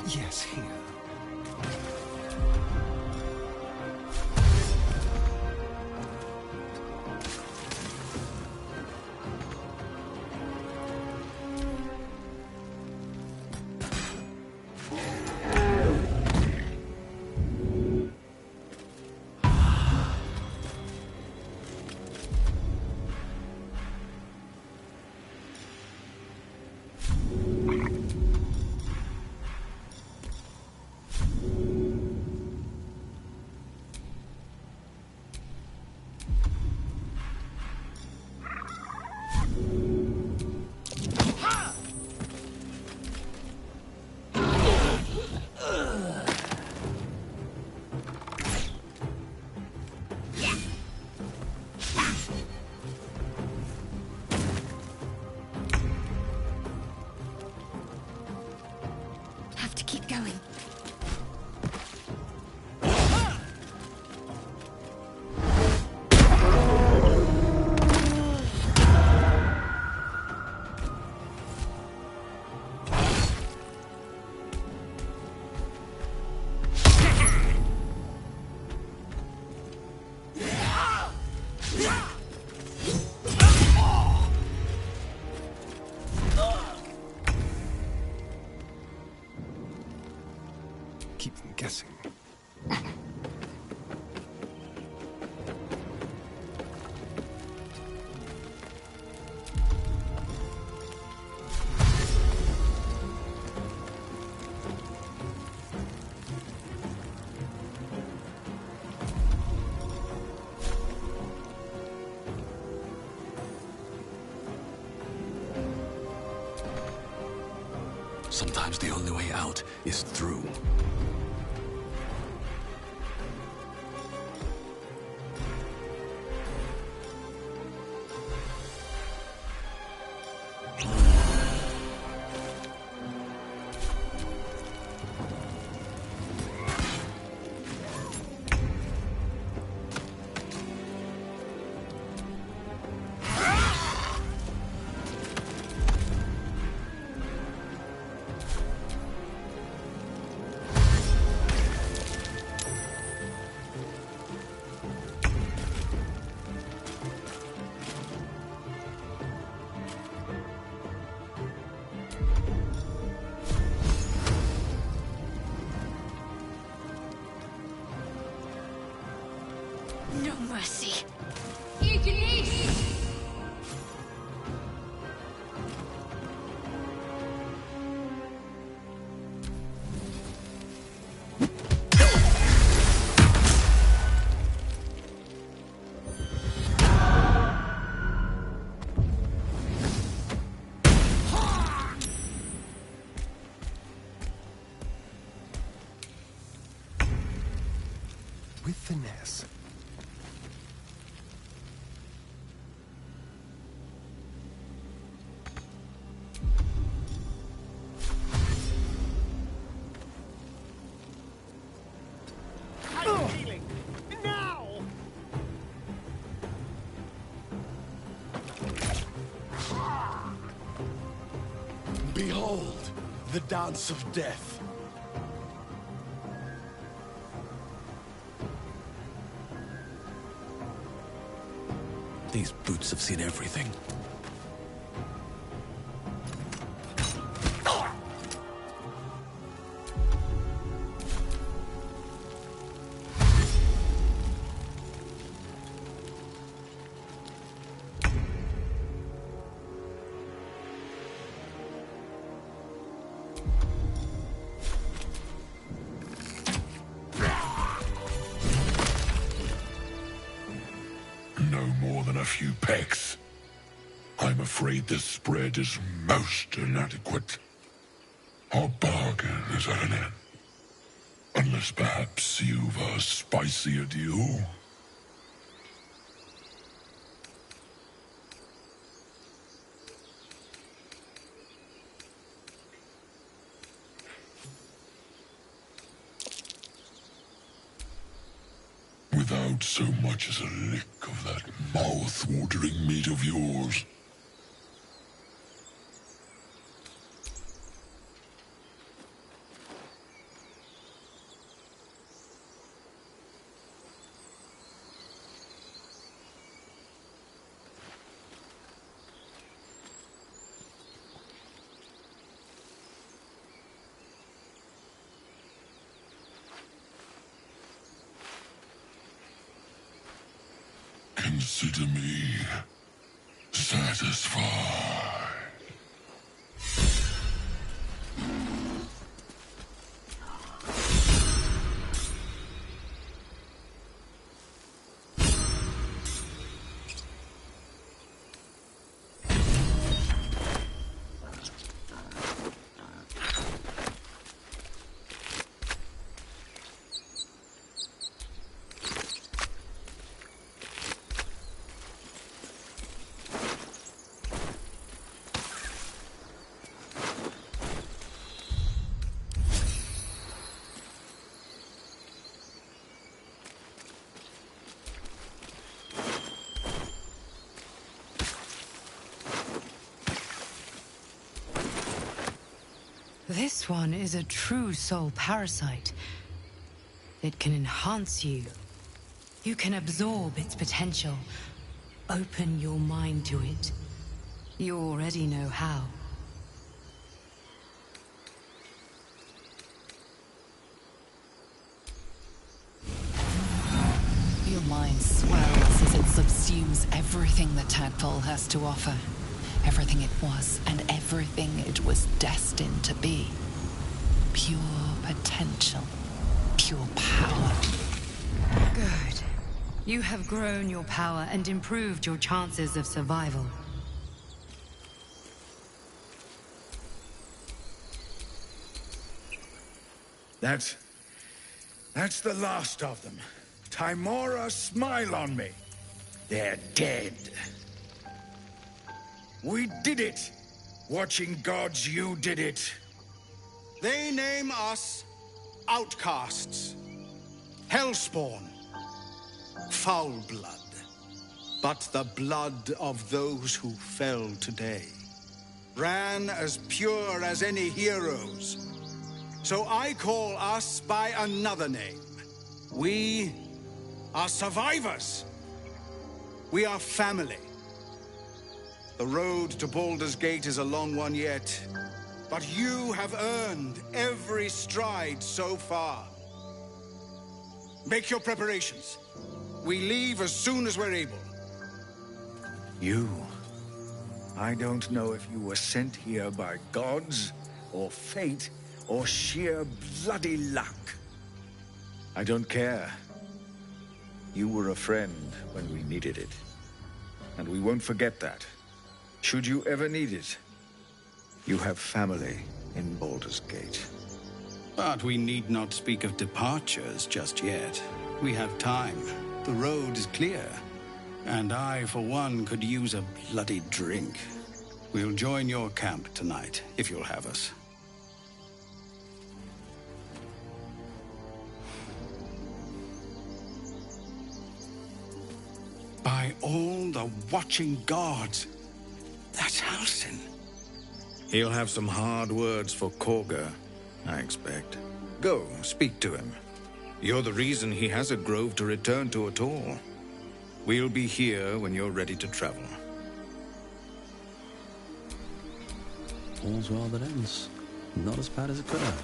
Yes, here. Have to keep going. Keep them guessing. Sometimes the only way out is through. No mercy. With finesse. I'm healing. Now! Behold, the dance of death. These boots have seen everything. No more than a few pecks. I'm afraid the spread is most inadequate. Our bargain is at an end. Unless perhaps you've a spicier deal? Without so much as a lick of that mouth-watering meat of yours. Consider me satisfied. This one is a true soul parasite. It can enhance you. You can absorb its potential. Open your mind to it. You already know how. Your mind swells as it subsumes everything that Tadpole has to offer. Everything it was, and everything it was destined to be. Pure potential. Pure power. Good. You have grown your power and improved your chances of survival. That's the last of them. Timora, smile on me. They're dead. We did it! Watching gods, you did it. They name us outcasts, hellspawn, foul blood. But the blood of those who fell today ran as pure as any heroes. So I call us by another name. We are survivors. We are family. The road to Baldur's Gate is a long one yet, but you have earned every stride so far. Make your preparations. We leave as soon as we're able. You. I don't know if you were sent here by gods, or fate, or sheer bloody luck. I don't care. You were a friend when we needed it. And we won't forget that. Should you ever need it, you have family in Baldur's Gate. But we need not speak of departures just yet. We have time. The road is clear. And I, for one, could use a bloody drink. We'll join your camp tonight, if you'll have us. By all the watching gods, that's Halsin. He'll have some hard words for Korga, I expect. Go, speak to him. You're the reason he has a grove to return to at all. We'll be here when you're ready to travel. All's well that ends. Not as bad as it could have.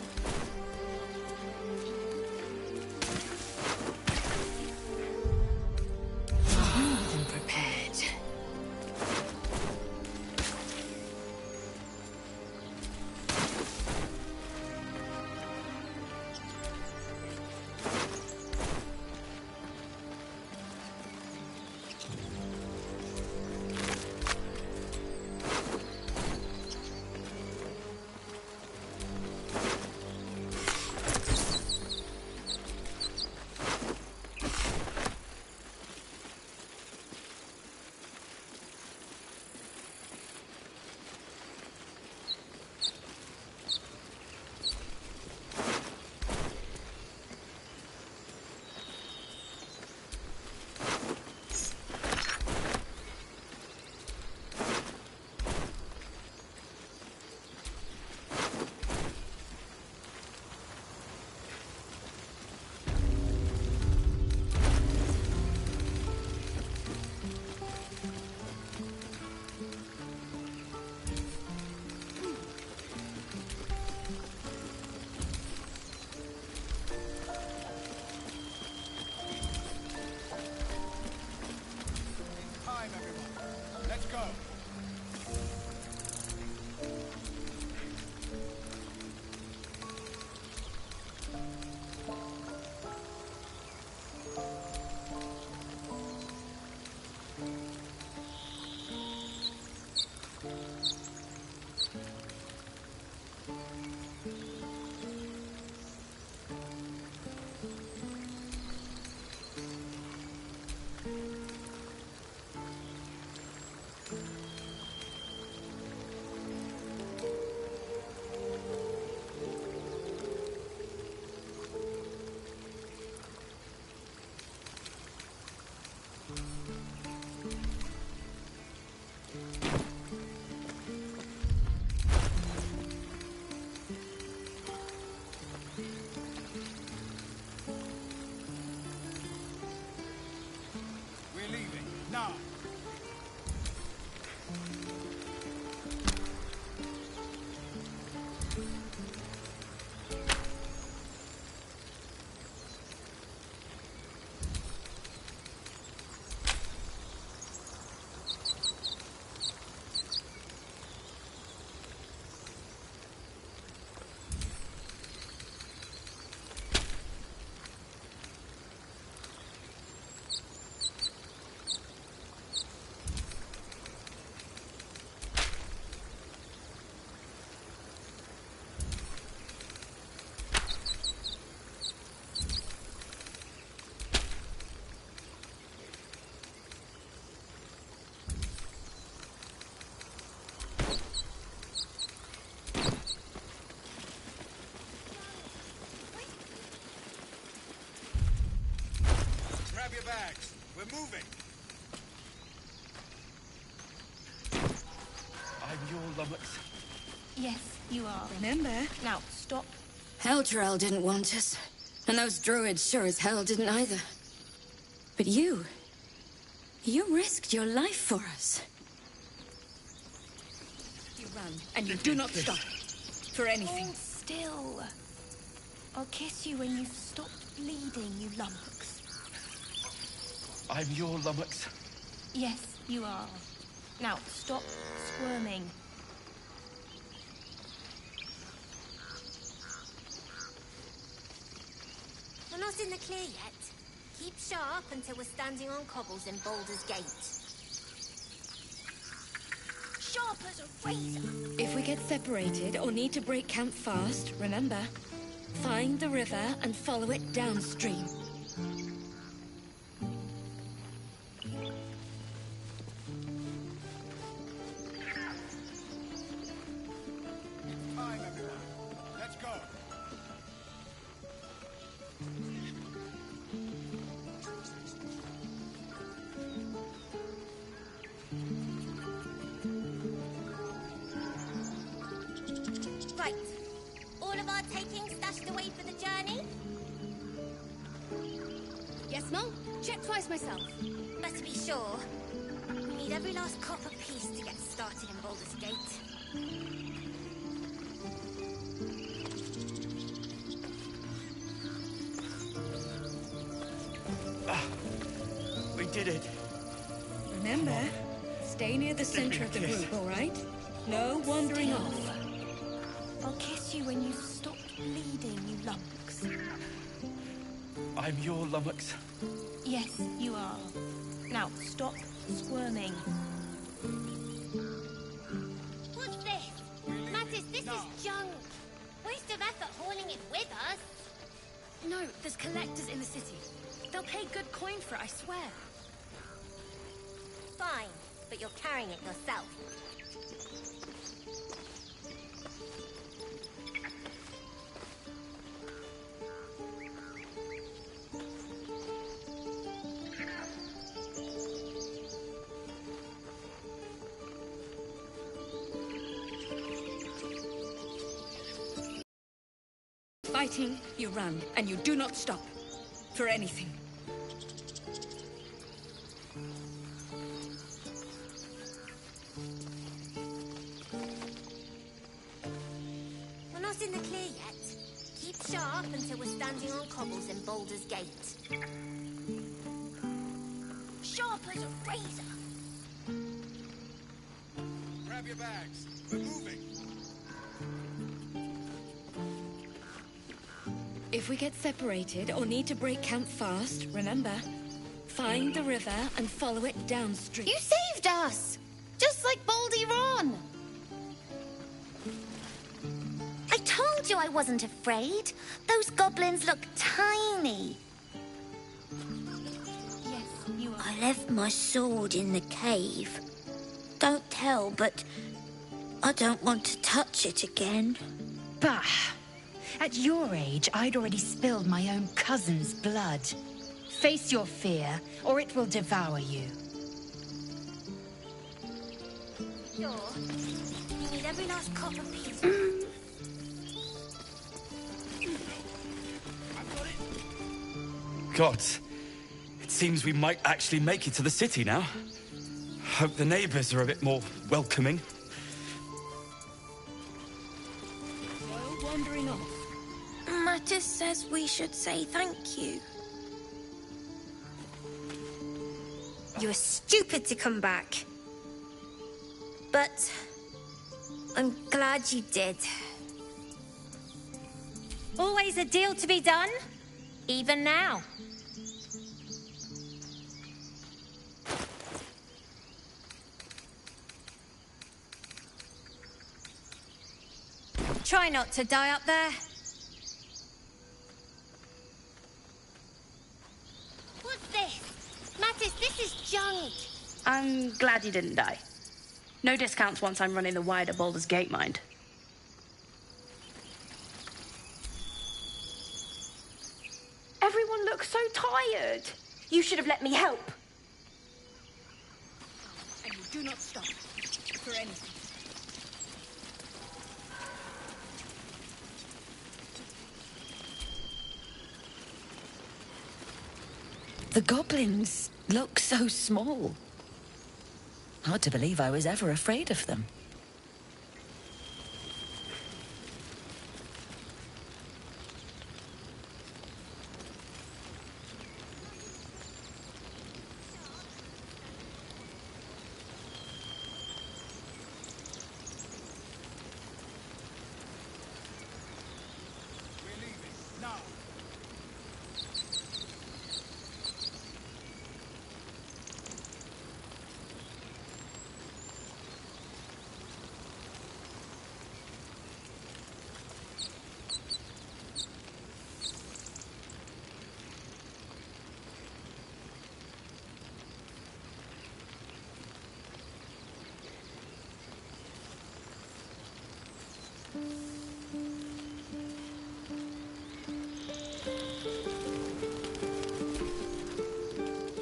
We're moving. I'm your lummox. Yes, you are. Remember? Now, stop. Heldrael didn't want us. And those druids sure as hell didn't either. But you risked your life for us. You run, and you do not stop. For anything. Hold still. I'll kiss you when you've stopped bleeding, you lummox. I'm your lummox. Yes, you are. Now, stop squirming. We're not in the clear yet. Keep sharp until we're standing on cobbles in Baldur's Gate. Sharp as a razor. If we get separated or need to break camp fast, remember, find the river and follow it downstream. Time, everyone. Let's go. Right. All of our taking stashed away for the journey? Yes, Mum? Check twice myself. But to be sure, we need every last copper piece to get started in Baldur's Gate. We did it. Remember, stay near the center of the group, all right? No wandering off. I'll kiss you when you've stopped bleeding, you lummox. I'm your lummox. Yes, you are. Now, stop squirming. What's this? Mattis, this is junk. Waste of effort hauling it with us. No, there's collectors in the city. They'll pay good coin for it, I swear. Fine, but you're carrying it yourself. Fighting, you run, and you do not stop. For anything. We're not in the clear yet. Keep sharp until we're standing on cobbles in Baldur's Gate. Sharp as a razor. Grab your bags. We're moving. If we get separated or need to break camp fast, remember, find the river and follow it downstream. You saved us! Just like Baldy Ron! I told you I wasn't afraid. Those goblins look tiny. Yes, you are. I left my sword in the cave. Don't tell, but I don't want to touch it again. Bah! At your age, I'd already spilled my own cousin's blood. Face your fear, or it will devour you. Sure. You need every last copper piece. Gods, it seems we might actually make it to the city now. Hope the neighbors are a bit more welcoming. No wandering off. Mattis says we should say thank you. You were stupid to come back. But I'm glad you did. Always a deal to be done, even now. Try not to die up there. What's this? Mattis, this is junk. I'm glad you didn't die. No discounts once I'm running the wider Baldur's Gate, mind. Everyone looks so tired. You should have let me help. Do not stop. For anything. The goblins look so small. Hard to believe I was ever afraid of them.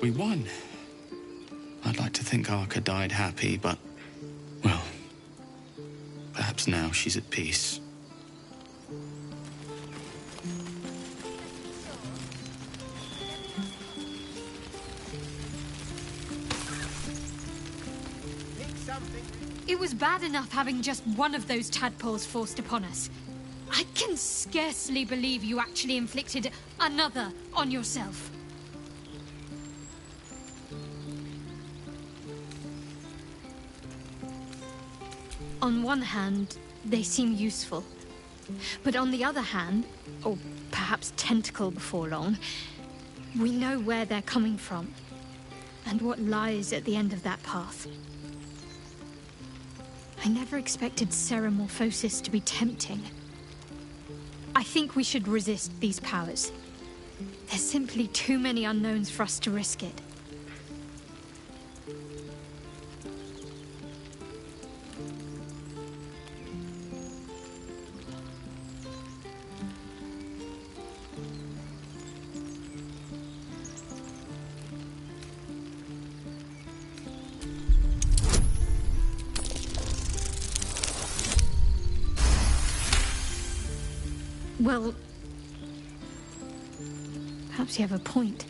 We won. I'd like to think Arca died happy, but, well, perhaps now she's at peace. It was bad enough having just one of those tadpoles forced upon us. I can scarcely believe you actually inflicted another on yourself. On one hand, they seem useful. But on the other hand, or perhaps tentacle before long, we know where they're coming from and what lies at the end of that path. I never expected Ceramorphosis to be tempting. I think we should resist these powers. There's simply too many unknowns for us to risk it. Well, perhaps you have a point.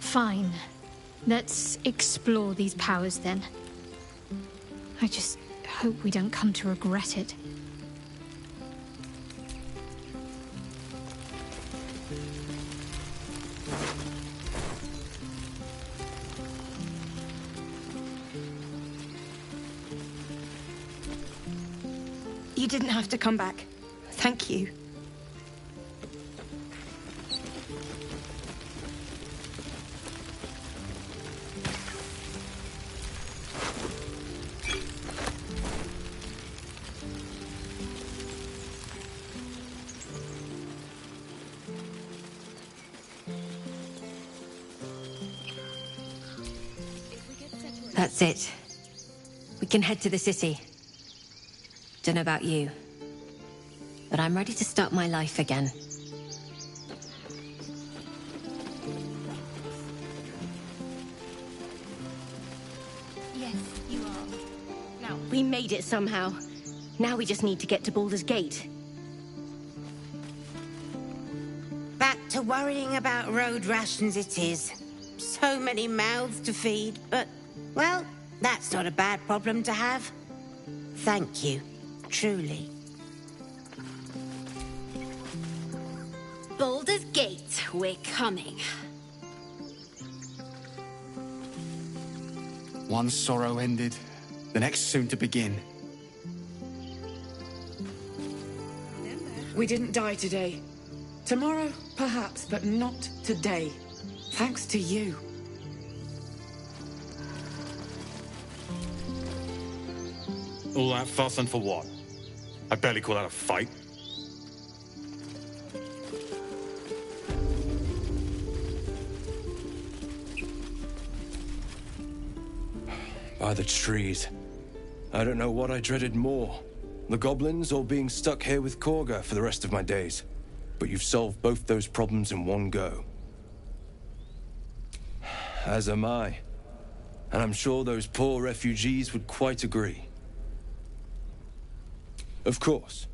Fine. Let's explore these powers then. I just hope we don't come to regret it. You didn't have to come back. Thank you. That's it. We can head to the city. Don't know about you, but I'm ready to start my life again. Yes, you are. Now, We made it somehow. Now we just need to get to Baldur's Gate. Back to worrying about road rations it is. So many mouths to feed, but, well, that's not a bad problem to have. Thank you, truly. Baldur's Gate, we're coming. One sorrow ended, the next soon to begin. We didn't die today. Tomorrow, perhaps, but not today. Thanks to you. All that fuss and for what? I barely call that a fight. By the trees. I don't know what I dreaded more. The goblins or being stuck here with Korga for the rest of my days. But you've solved both those problems in one go. As am I. And I'm sure those poor refugees would quite agree. Of course.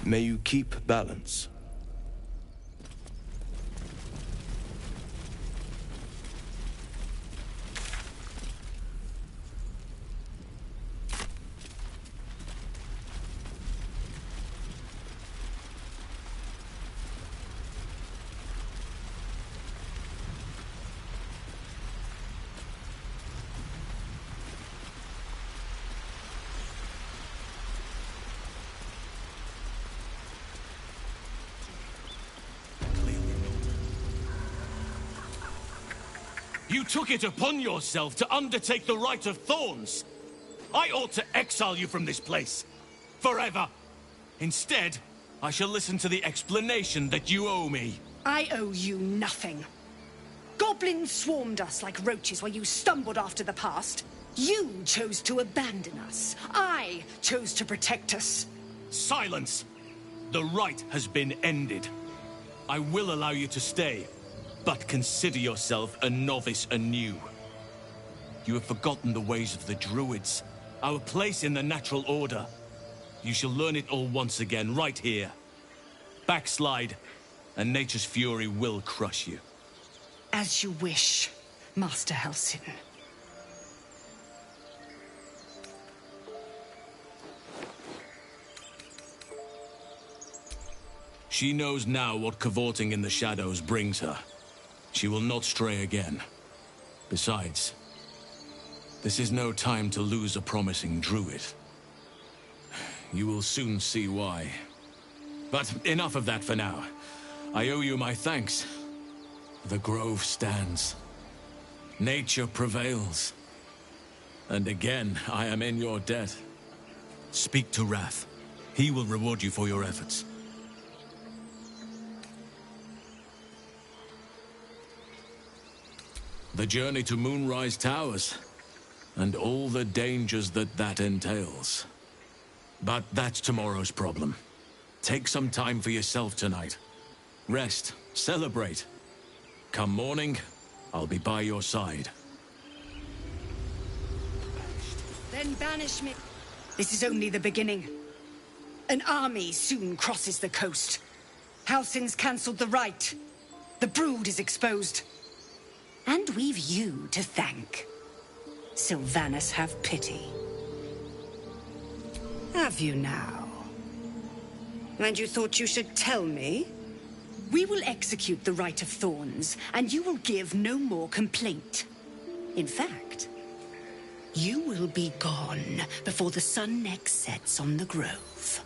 May you keep balance. You took it upon yourself to undertake the Rite of Thorns. I ought to exile you from this place. Forever. Instead, I shall listen to the explanation that you owe me. I owe you nothing. Goblins swarmed us like roaches while you stumbled after the past. You chose to abandon us. I chose to protect us. Silence! The rite has been ended. I will allow you to stay. But consider yourself a novice anew. You have forgotten the ways of the druids, our place in the natural order. You shall learn it all once again, right here. Backslide, and nature's fury will crush you. As you wish, Master Halsin. She knows now what cavorting in the shadows brings her. She will not stray again. Besides, this is no time to lose a promising druid. You will soon see why. But enough of that for now. I owe you my thanks. The grove stands. Nature prevails. And again, I am in your debt. Speak to Wrath. He will reward you for your efforts. The journey to Moonrise Towers, and all the dangers that entails. But that's tomorrow's problem. Take some time for yourself tonight. Rest, celebrate. Come morning, I'll be by your side. Then banish me. This is only the beginning. An army soon crosses the coast. Halsin's cancelled the rite. The brood is exposed. And we've you to thank. Sylvanas, have pity. Have you now? And you thought you should tell me? We will execute the Rite of Thorns, and you will give no more complaint. In fact, you will be gone before the sun next sets on the grove.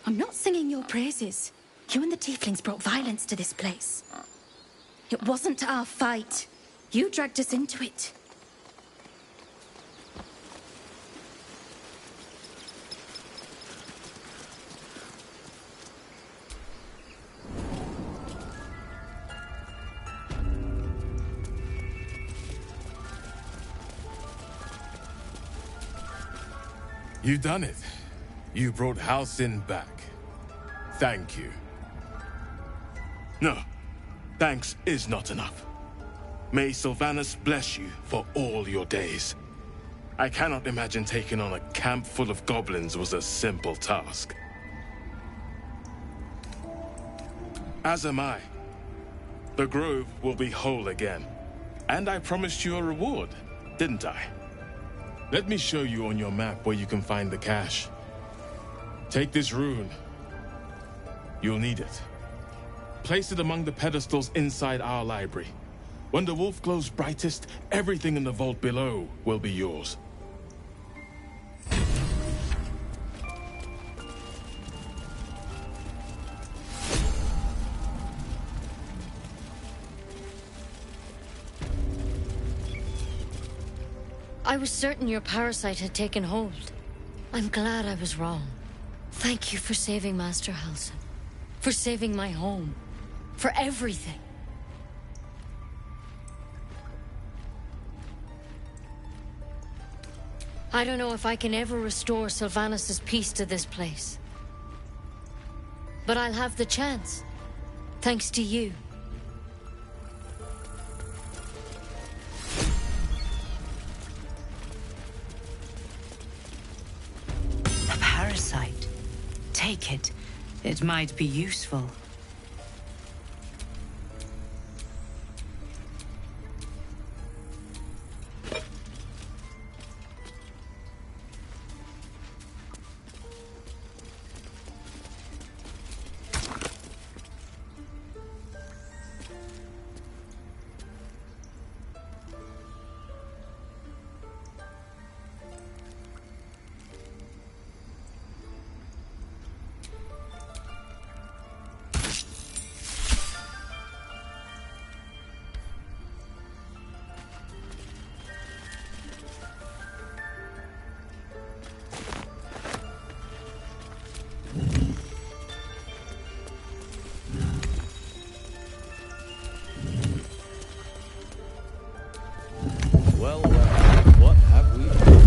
I'm not singing your praises. You and the tieflings brought violence to this place. It wasn't our fight. You dragged us into it. You done it. You brought Halcyon back. Thank you. No, thanks is not enough. May Sylvanas bless you for all your days. I cannot imagine taking on a camp full of goblins was a simple task. As am I. The grove will be whole again. And I promised you a reward, didn't I? Let me show you on your map where you can find the cache. Take this rune. You'll need it. Place it among the pedestals inside our library. When the wolf glows brightest, everything in the vault below will be yours. I was certain your parasite had taken hold. I'm glad I was wrong. Thank you for saving Master Halcyon. For saving my home. For everything. I don't know if I can ever restore Sylvanas' peace to this place. But I'll have the chance. Thanks to you. A parasite. Take it. It might be useful. Well, what have we done?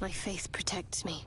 My faith protects me.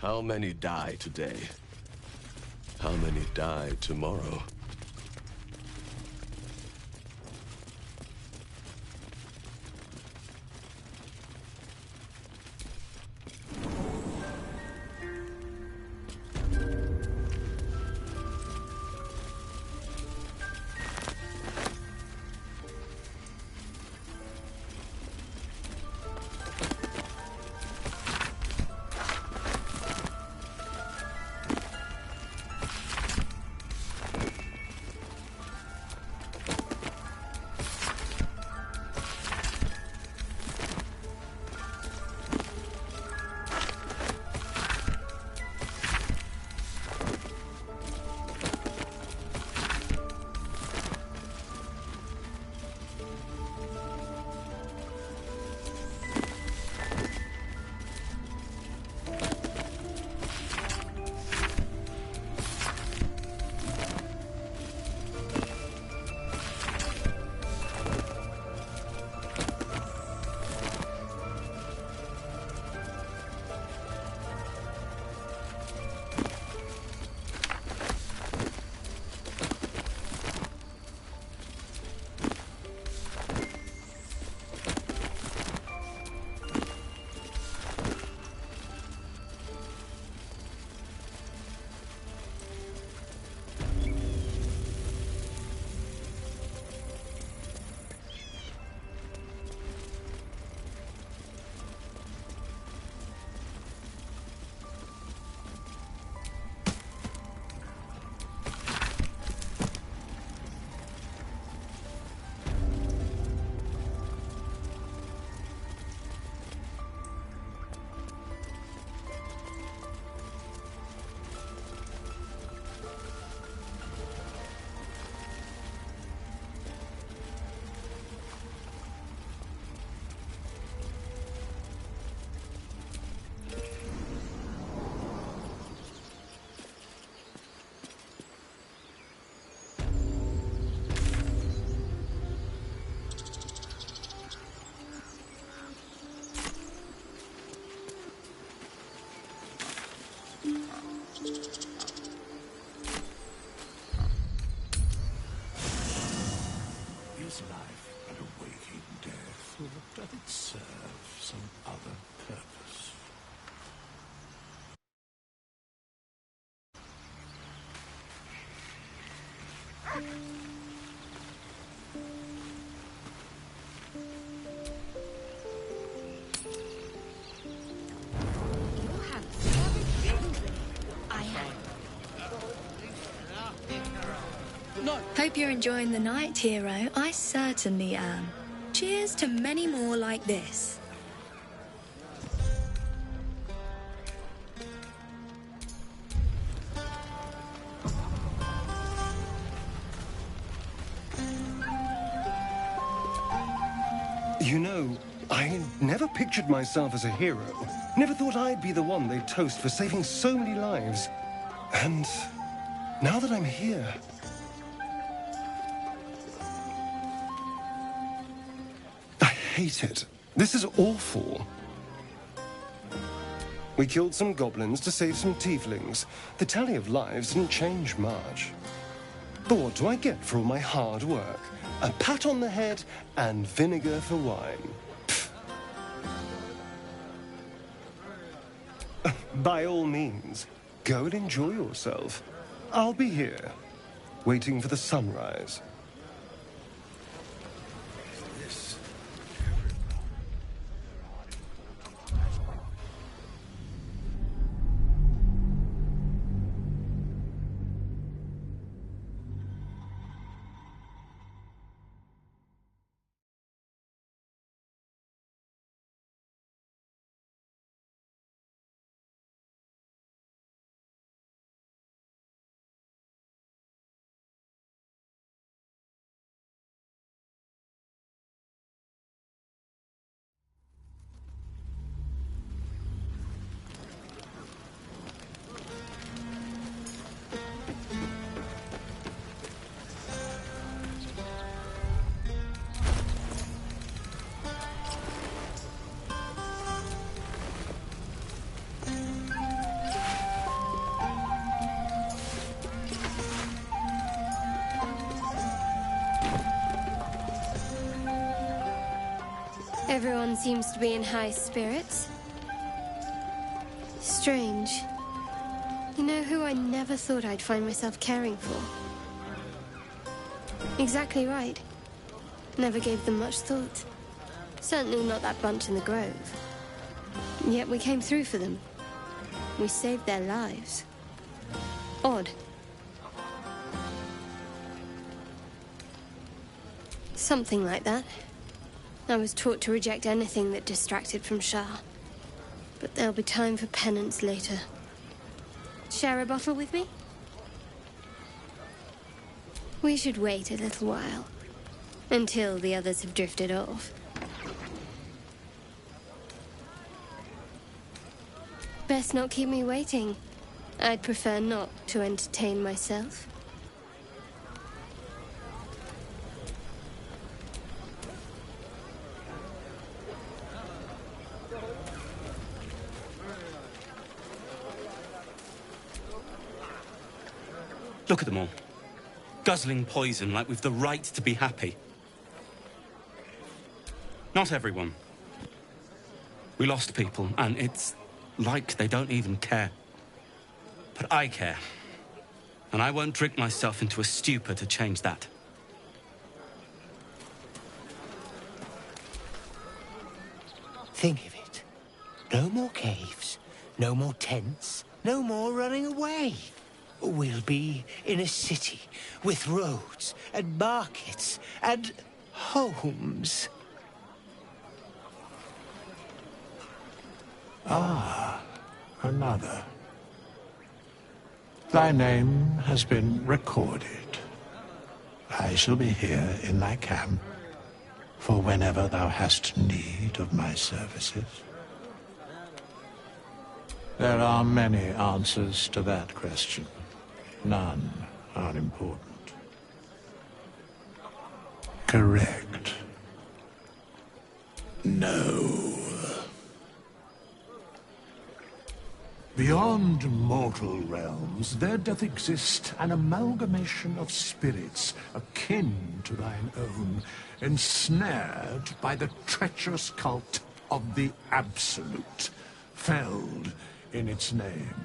How many die today? How many die tomorrow? Is life but a waking death, or doth it serve some other purpose? Hope you're enjoying the night, hero. I certainly am. Cheers to many more like this. You know, I never pictured myself as a hero. Never thought I'd be the one they'd toast for saving so many lives. And now that I'm here... I hate it. This is awful. We killed some goblins to save some tieflings. The tally of lives didn't change much. But what do I get for all my hard work? A pat on the head and vinegar for wine. By all means, go and enjoy yourself. I'll be here, waiting for the sunrise. Everyone seems to be in high spirits. Strange. You know who I never thought I'd find myself caring for? Exactly right. Never gave them much thought. Certainly not that bunch in the grove. Yet we came through for them. We saved their lives. Odd. Something like that. I was taught to reject anything that distracted from Shah. But there'll be time for penance later. Share a bottle with me? We should wait a little while. Until the others have drifted off. Best not keep me waiting. I'd prefer not to entertain myself. Look at them all. Guzzling poison like we've the right to be happy. Not everyone. We lost people, and it's like they don't even care. But I care. And I won't drink myself into a stupor to change that. Think of it. No more caves, no more tents, no more running away. We'll be in a city with roads and markets and homes. Ah, another. Thy name has been recorded. I shall be here in thy camp for whenever thou hast need of my services. There are many answers to that question. None are important. Correct. No. Beyond mortal realms, there doth exist an amalgamation of spirits akin to thine own, ensnared by the treacherous cult of the Absolute, felled in its name.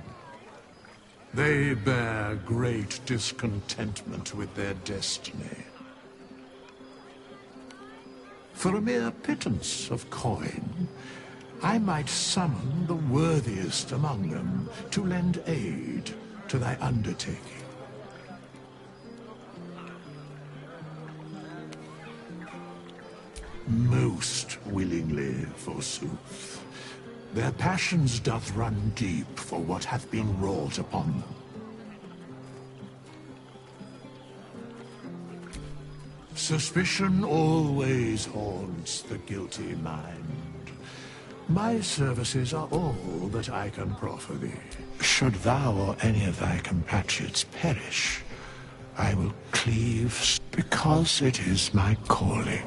They bear great discontentment with their destiny. For a mere pittance of coin, I might summon the worthiest among them to lend aid to thy undertaking. Most willingly, forsooth. Their passions doth run deep for what hath been wrought upon them. Suspicion always haunts the guilty mind. My services are all that I can proffer thee. Should thou or any of thy compatriots perish, I will cleave because it is my calling.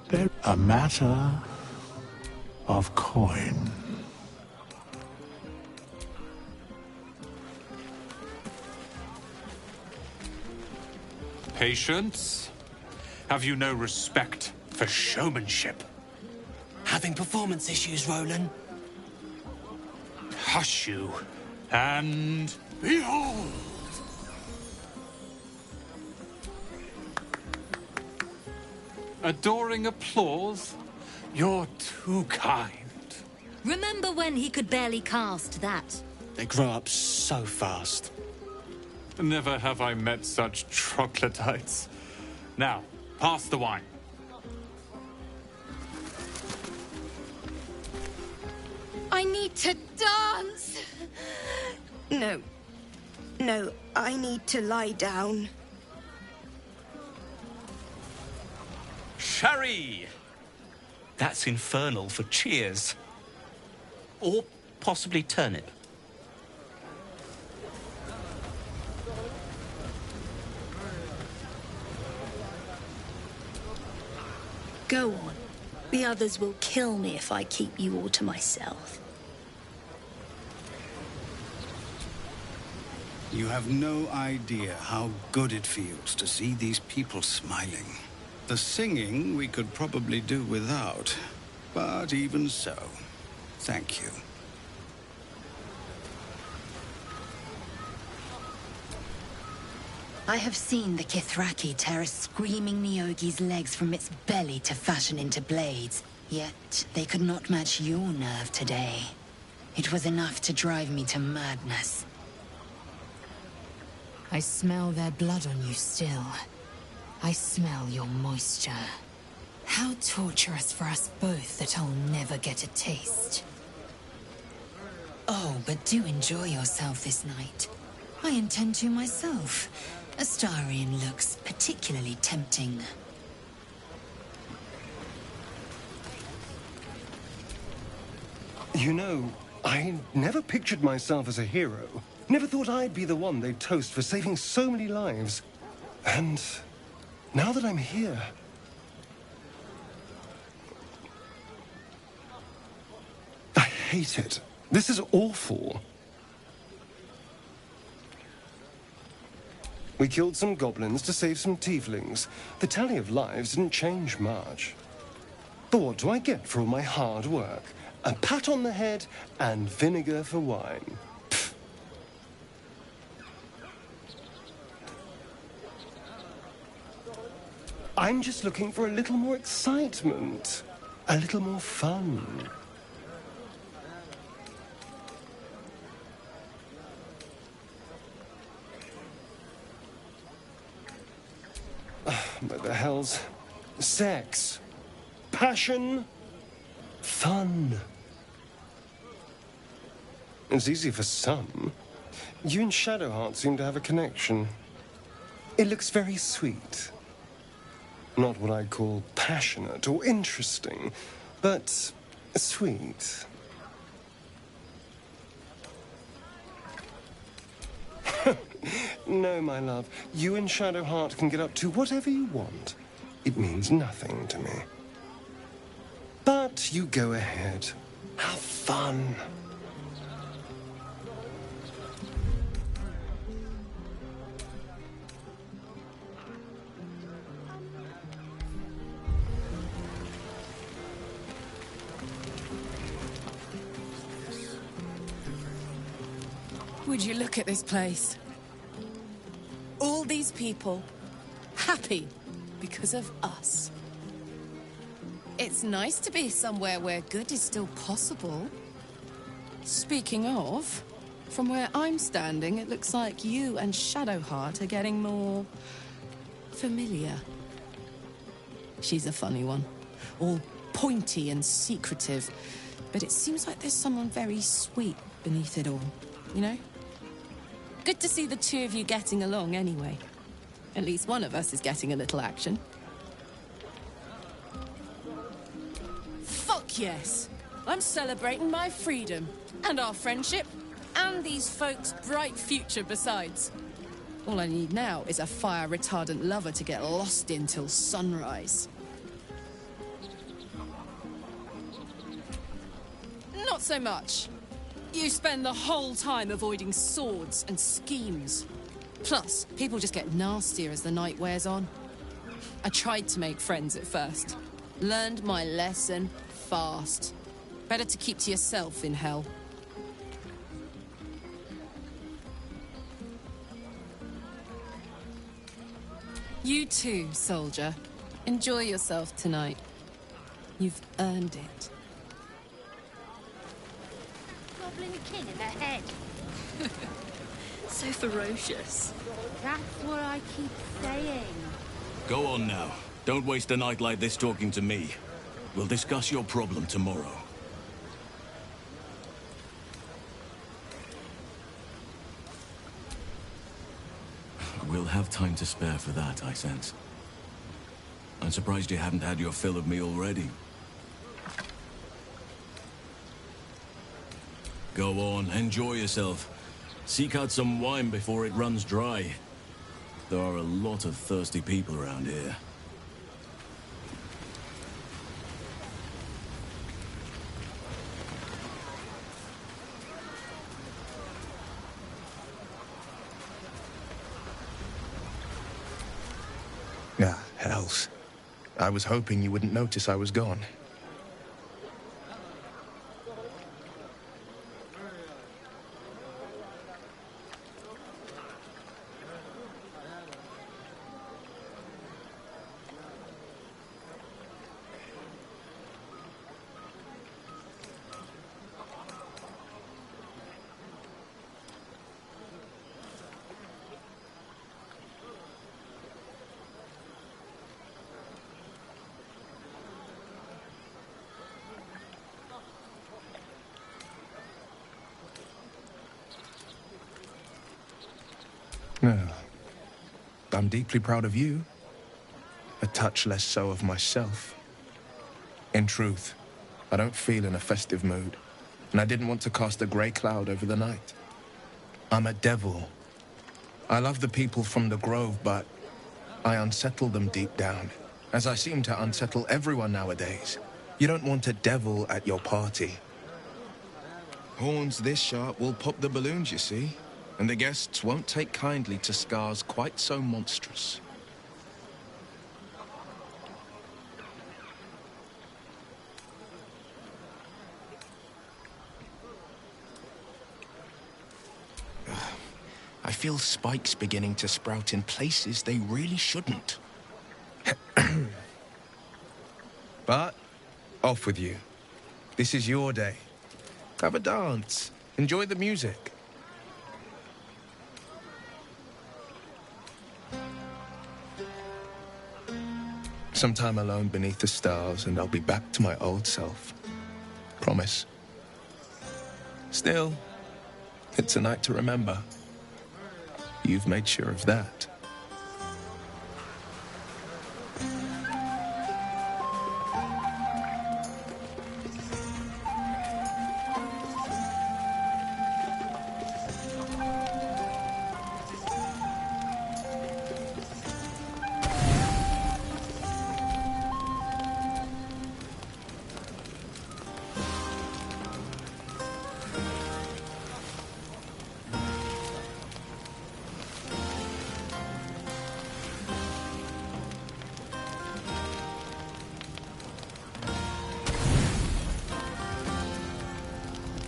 There a matter of coin. Patience? Have you no respect for showmanship? Having performance issues, Roland? Hush you, and behold! Adoring applause? You're too kind. Remember when he could barely cast that? They grow up so fast. Never have I met such troglodytes. Now, pass the wine. I need to dance! No. No, I need to lie down. Sherry! That's infernal for cheers. Or possibly turnip. Go on. The others will kill me if I keep you all to myself. You have no idea how good it feels to see these people smiling. The singing we could probably do without. But even so, thank you. I have seen the Kithraki tear a screaming Neogi's legs from its belly to fashion into blades. Yet they could not match your nerve today. It was enough to drive me to madness. I smell their blood on you still. I smell your moisture. How torturous for us both that I'll never get a taste. Oh, but do enjoy yourself this night. I intend to myself. Astarion looks particularly tempting. You know, I never pictured myself as a hero. Never thought I'd be the one they'd toast for saving so many lives. And now that I'm here... I hate it. This is awful. We killed some goblins to save some tieflings. The tally of lives didn't change much. But what do I get for all my hard work? A pat on the head and vinegar for wine. Pfft. I'm just looking for a little more excitement. A little more fun. But the hell's... sex. Passion. Fun. It's easy for some. You and Shadowheart seem to have a connection. It looks very sweet. Not what I'd call passionate or interesting, but sweet. No, my love. You and Shadowheart can get up to whatever you want. It means nothing to me. But you go ahead. Have fun. Would you look at this place? All these people happy because of us. It's nice to be somewhere where good is still possible. Speaking of, from where I'm standing, it looks like you and Shadowheart are getting more familiar. She's a funny one, all pointy and secretive, but it seems like there's someone very sweet beneath it all, you know? Good to see the two of you getting along anyway. At least one of us is getting a little action. Fuck yes! I'm celebrating my freedom, and our friendship, and these folks' bright future besides. All I need now is a fire-retardant lover to get lost in till sunrise. Not so much. You spend the whole time avoiding swords and schemes. Plus, people just get nastier as the night wears on. I tried to make friends at first. Learned my lesson fast. Better to keep to yourself in hell. You too, soldier. Enjoy yourself tonight. You've earned it. Goblin king in the head. So ferocious. That's what I keep saying. Go on now. Don't waste a night like this talking to me. We'll discuss your problem tomorrow. We'll have time to spare for that, I sense. I'm surprised you haven't had your fill of me already. Go on, enjoy yourself. Seek out some wine before it runs dry. There are a lot of thirsty people around here. Ah, hells. I was hoping you wouldn't notice I was gone. No. I'm deeply proud of you. A touch less so of myself. In truth, I don't feel in a festive mood, and I didn't want to cast a grey cloud over the night. I'm a devil. I love the people from the Grove, but I unsettle them deep down, as I seem to unsettle everyone nowadays. You don't want a devil at your party. Horns this sharp will pop the balloons, you see, and the guests won't take kindly to scars quite so monstrous. I feel spikes beginning to sprout in places they really shouldn't. But, off with you. This is your day. Have a dance. Enjoy the music. Some time alone beneath the stars, and I'll be back to my old self. Promise. Still, it's a night to remember. You've made sure of that.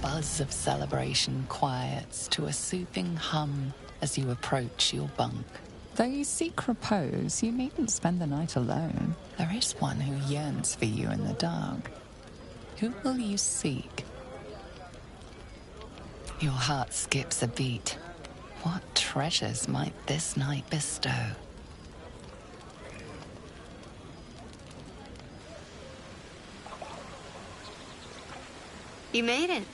Buzz of celebration quiets to a soothing hum as you approach your bunk. Though you seek repose, you needn't spend the night alone. There is one who yearns for you in the dark. Who will you seek? Your heart skips a beat. What treasures might this night bestow? You made it.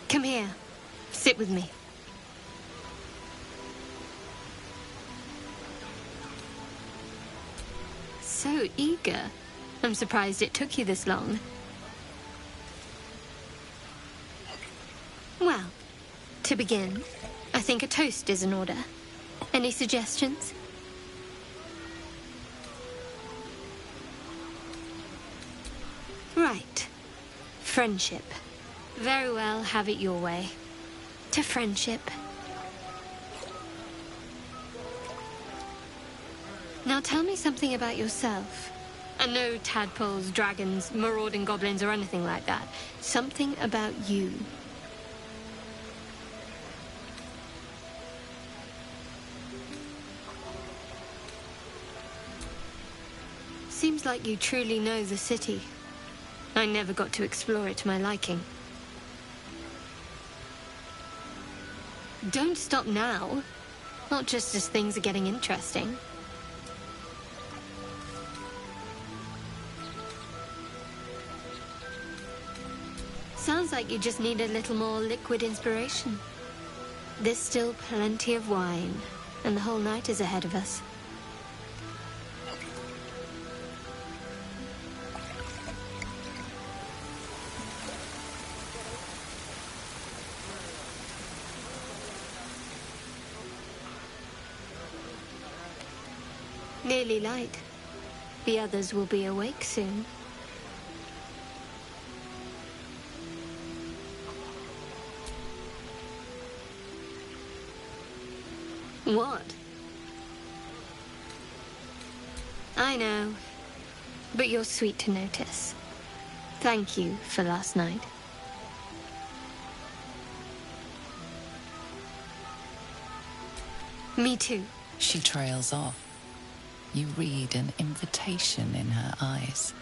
Come here. Sit with me. So eager. I'm surprised it took you this long. Well, to begin, I think a toast is in order. Any suggestions? Right. Friendship. Very well, have it your way. To friendship. Now tell me something about yourself. And no tadpoles, dragons, marauding goblins, or anything like that. Something about you. Seems like you truly know the city. I never got to explore it to my liking. Don't stop now. Not just as things are getting interesting. Sounds like you just need a little more liquid inspiration. There's still plenty of wine, and the whole night is ahead of us. Nearly light. The others will be awake soon. What? I know, but you're sweet to notice. Thank you for last night. Me too. She trails off. You read an invitation in her eyes.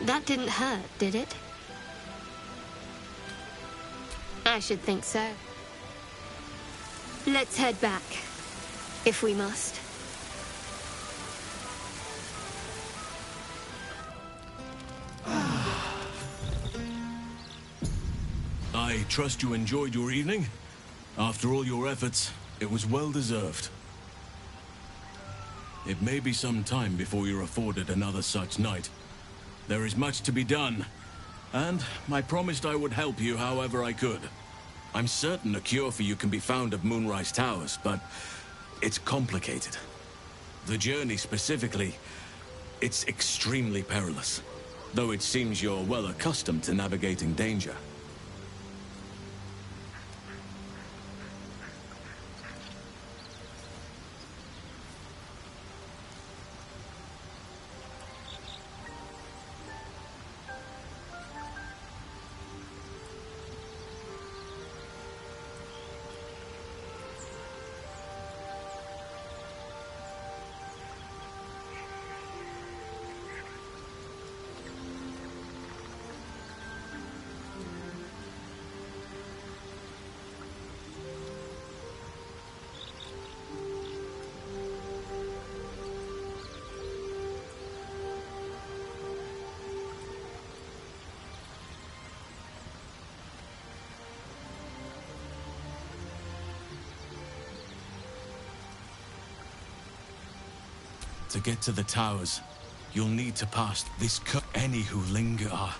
That didn't hurt, did it? I should think so. Let's head back, if we must. I trust you enjoyed your evening. After all your efforts, it was well deserved. It may be some time before you're afforded another such night. There is much to be done, and I promised I would help you however I could. I'm certain a cure for you can be found at Moonrise Towers, but it's complicated. The journey specifically, it's extremely perilous, though it seems you're well accustomed to navigating danger. To get to the towers, you'll need to pass this curse. Any who linger are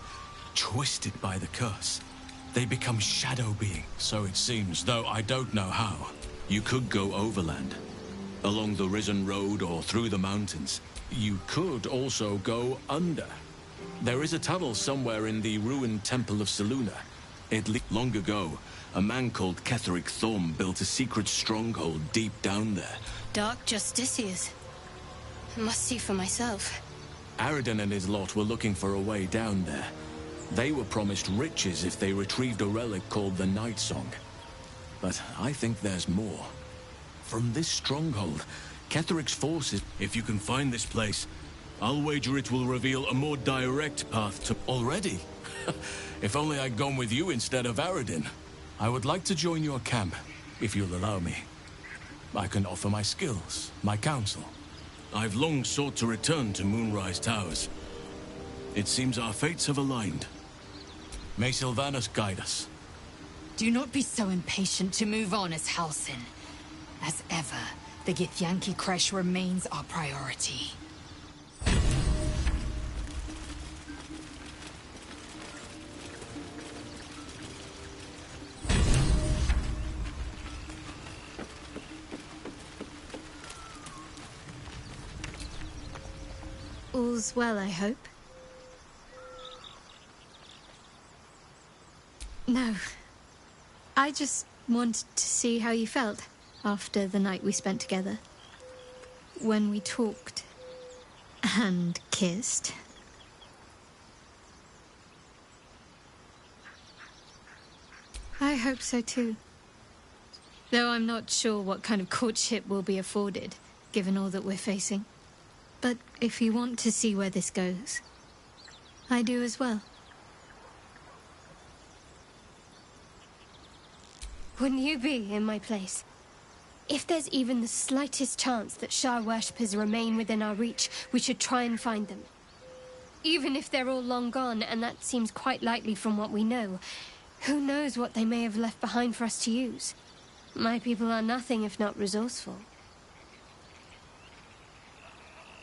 twisted by the curse. They become shadow beings, so it seems, though I don't know how. You could go overland, along the Risen Road or through the mountains. You could also go under. There is a tunnel somewhere in the ruined Temple of Selûne. Long ago, a man called Ketheric Thorm built a secret stronghold deep down there. Dark Justiciars. I must see for myself. Aridin and his lot were looking for a way down there. They were promised riches if they retrieved a relic called the Night Song. But I think there's more. From this stronghold, Ketheric's forces... If you can find this place, I'll wager it will reveal a more direct path to... Already? If only I'd gone with you instead of Aridin. I would like to join your camp, if you'll allow me. I can offer my skills, my counsel. I've long sought to return to Moonrise Towers. It seems our fates have aligned. May Sylvanas guide us. Do not be so impatient to move on as Halsin. As ever, the Githyanki Kresh remains our priority. All's well, I hope. No. I just wanted to see how you felt after the night we spent together. When we talked and kissed. I hope so too. Though I'm not sure what kind of courtship will be afforded, given all that we're facing. But if you want to see where this goes, I do as well. Wouldn't you be in my place? If there's even the slightest chance that Shah worshippers remain within our reach, we should try and find them. Even if they're all long gone, and that seems quite likely from what we know, who knows what they may have left behind for us to use? My people are nothing if not resourceful.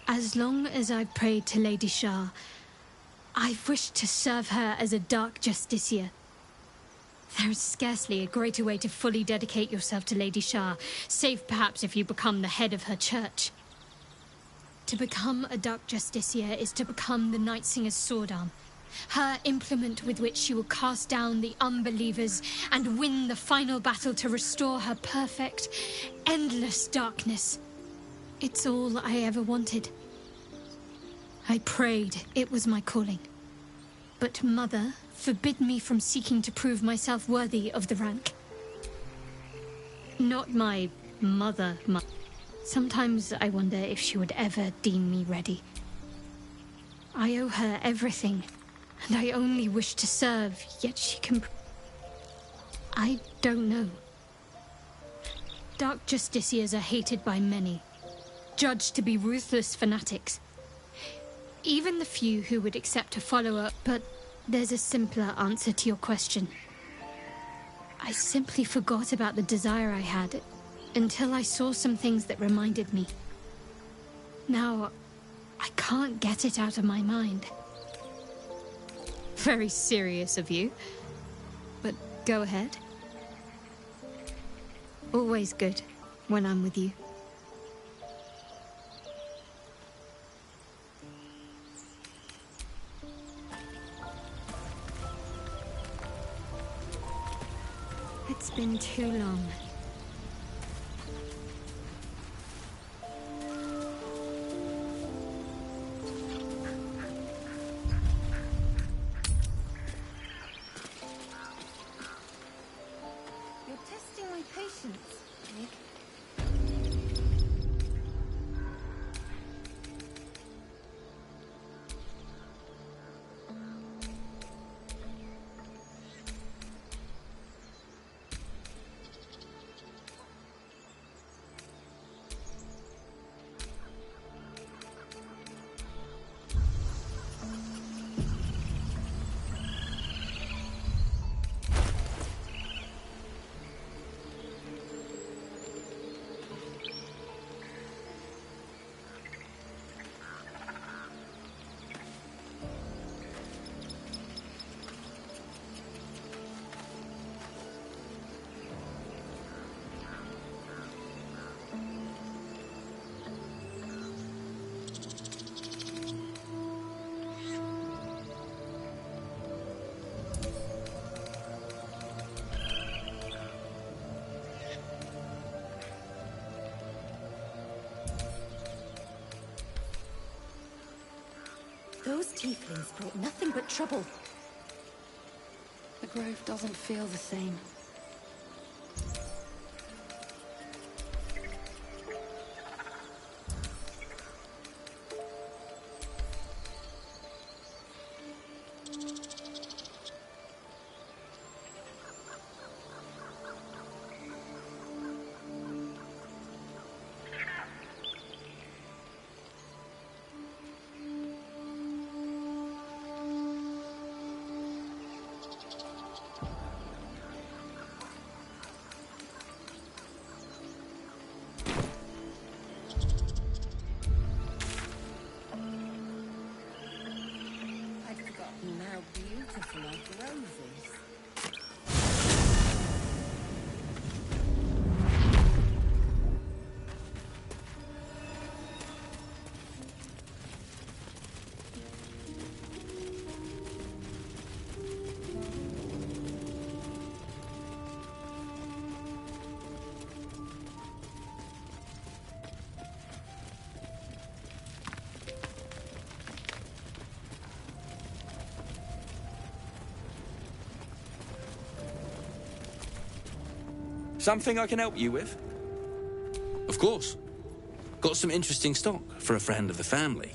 As long as I prayed to Lady Shah, I've wished to serve her as a Dark Justiciar. There is scarcely a greater way to fully dedicate yourself to Lady Shah, save perhaps if you become the head of her church. To become a Dark Justiciar is to become the Night Singer's sword arm, her implement with which she will cast down the unbelievers and win the final battle to restore her perfect, endless darkness. It's all I ever wanted. I prayed it was my calling. But Mother forbid me from seeking to prove myself worthy of the rank. Not my mother. Sometimes I wonder if she would ever deem me ready. I owe her everything, and I only wish to serve, yet she can... I don't know. Dark Justiciars are hated by many, judged to be ruthless fanatics. Even the few who would accept a follower, but there's a simpler answer to your question. I simply forgot about the desire I had until I saw some things that reminded me. Now, I can't get it out of my mind. Very serious of you, but go ahead. Always good when I'm with you. It's been too long. You're testing my patience, Nick. Those tieflings brought nothing but trouble. The grove doesn't feel the same. I'd forgotten how beautiful a grove is. Something I can help you with? Of course. Got some interesting stock for a friend of the family.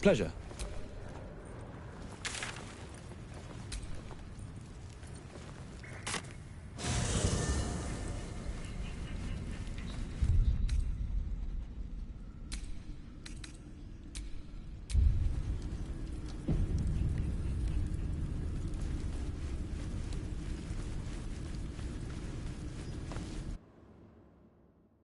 Pleasure.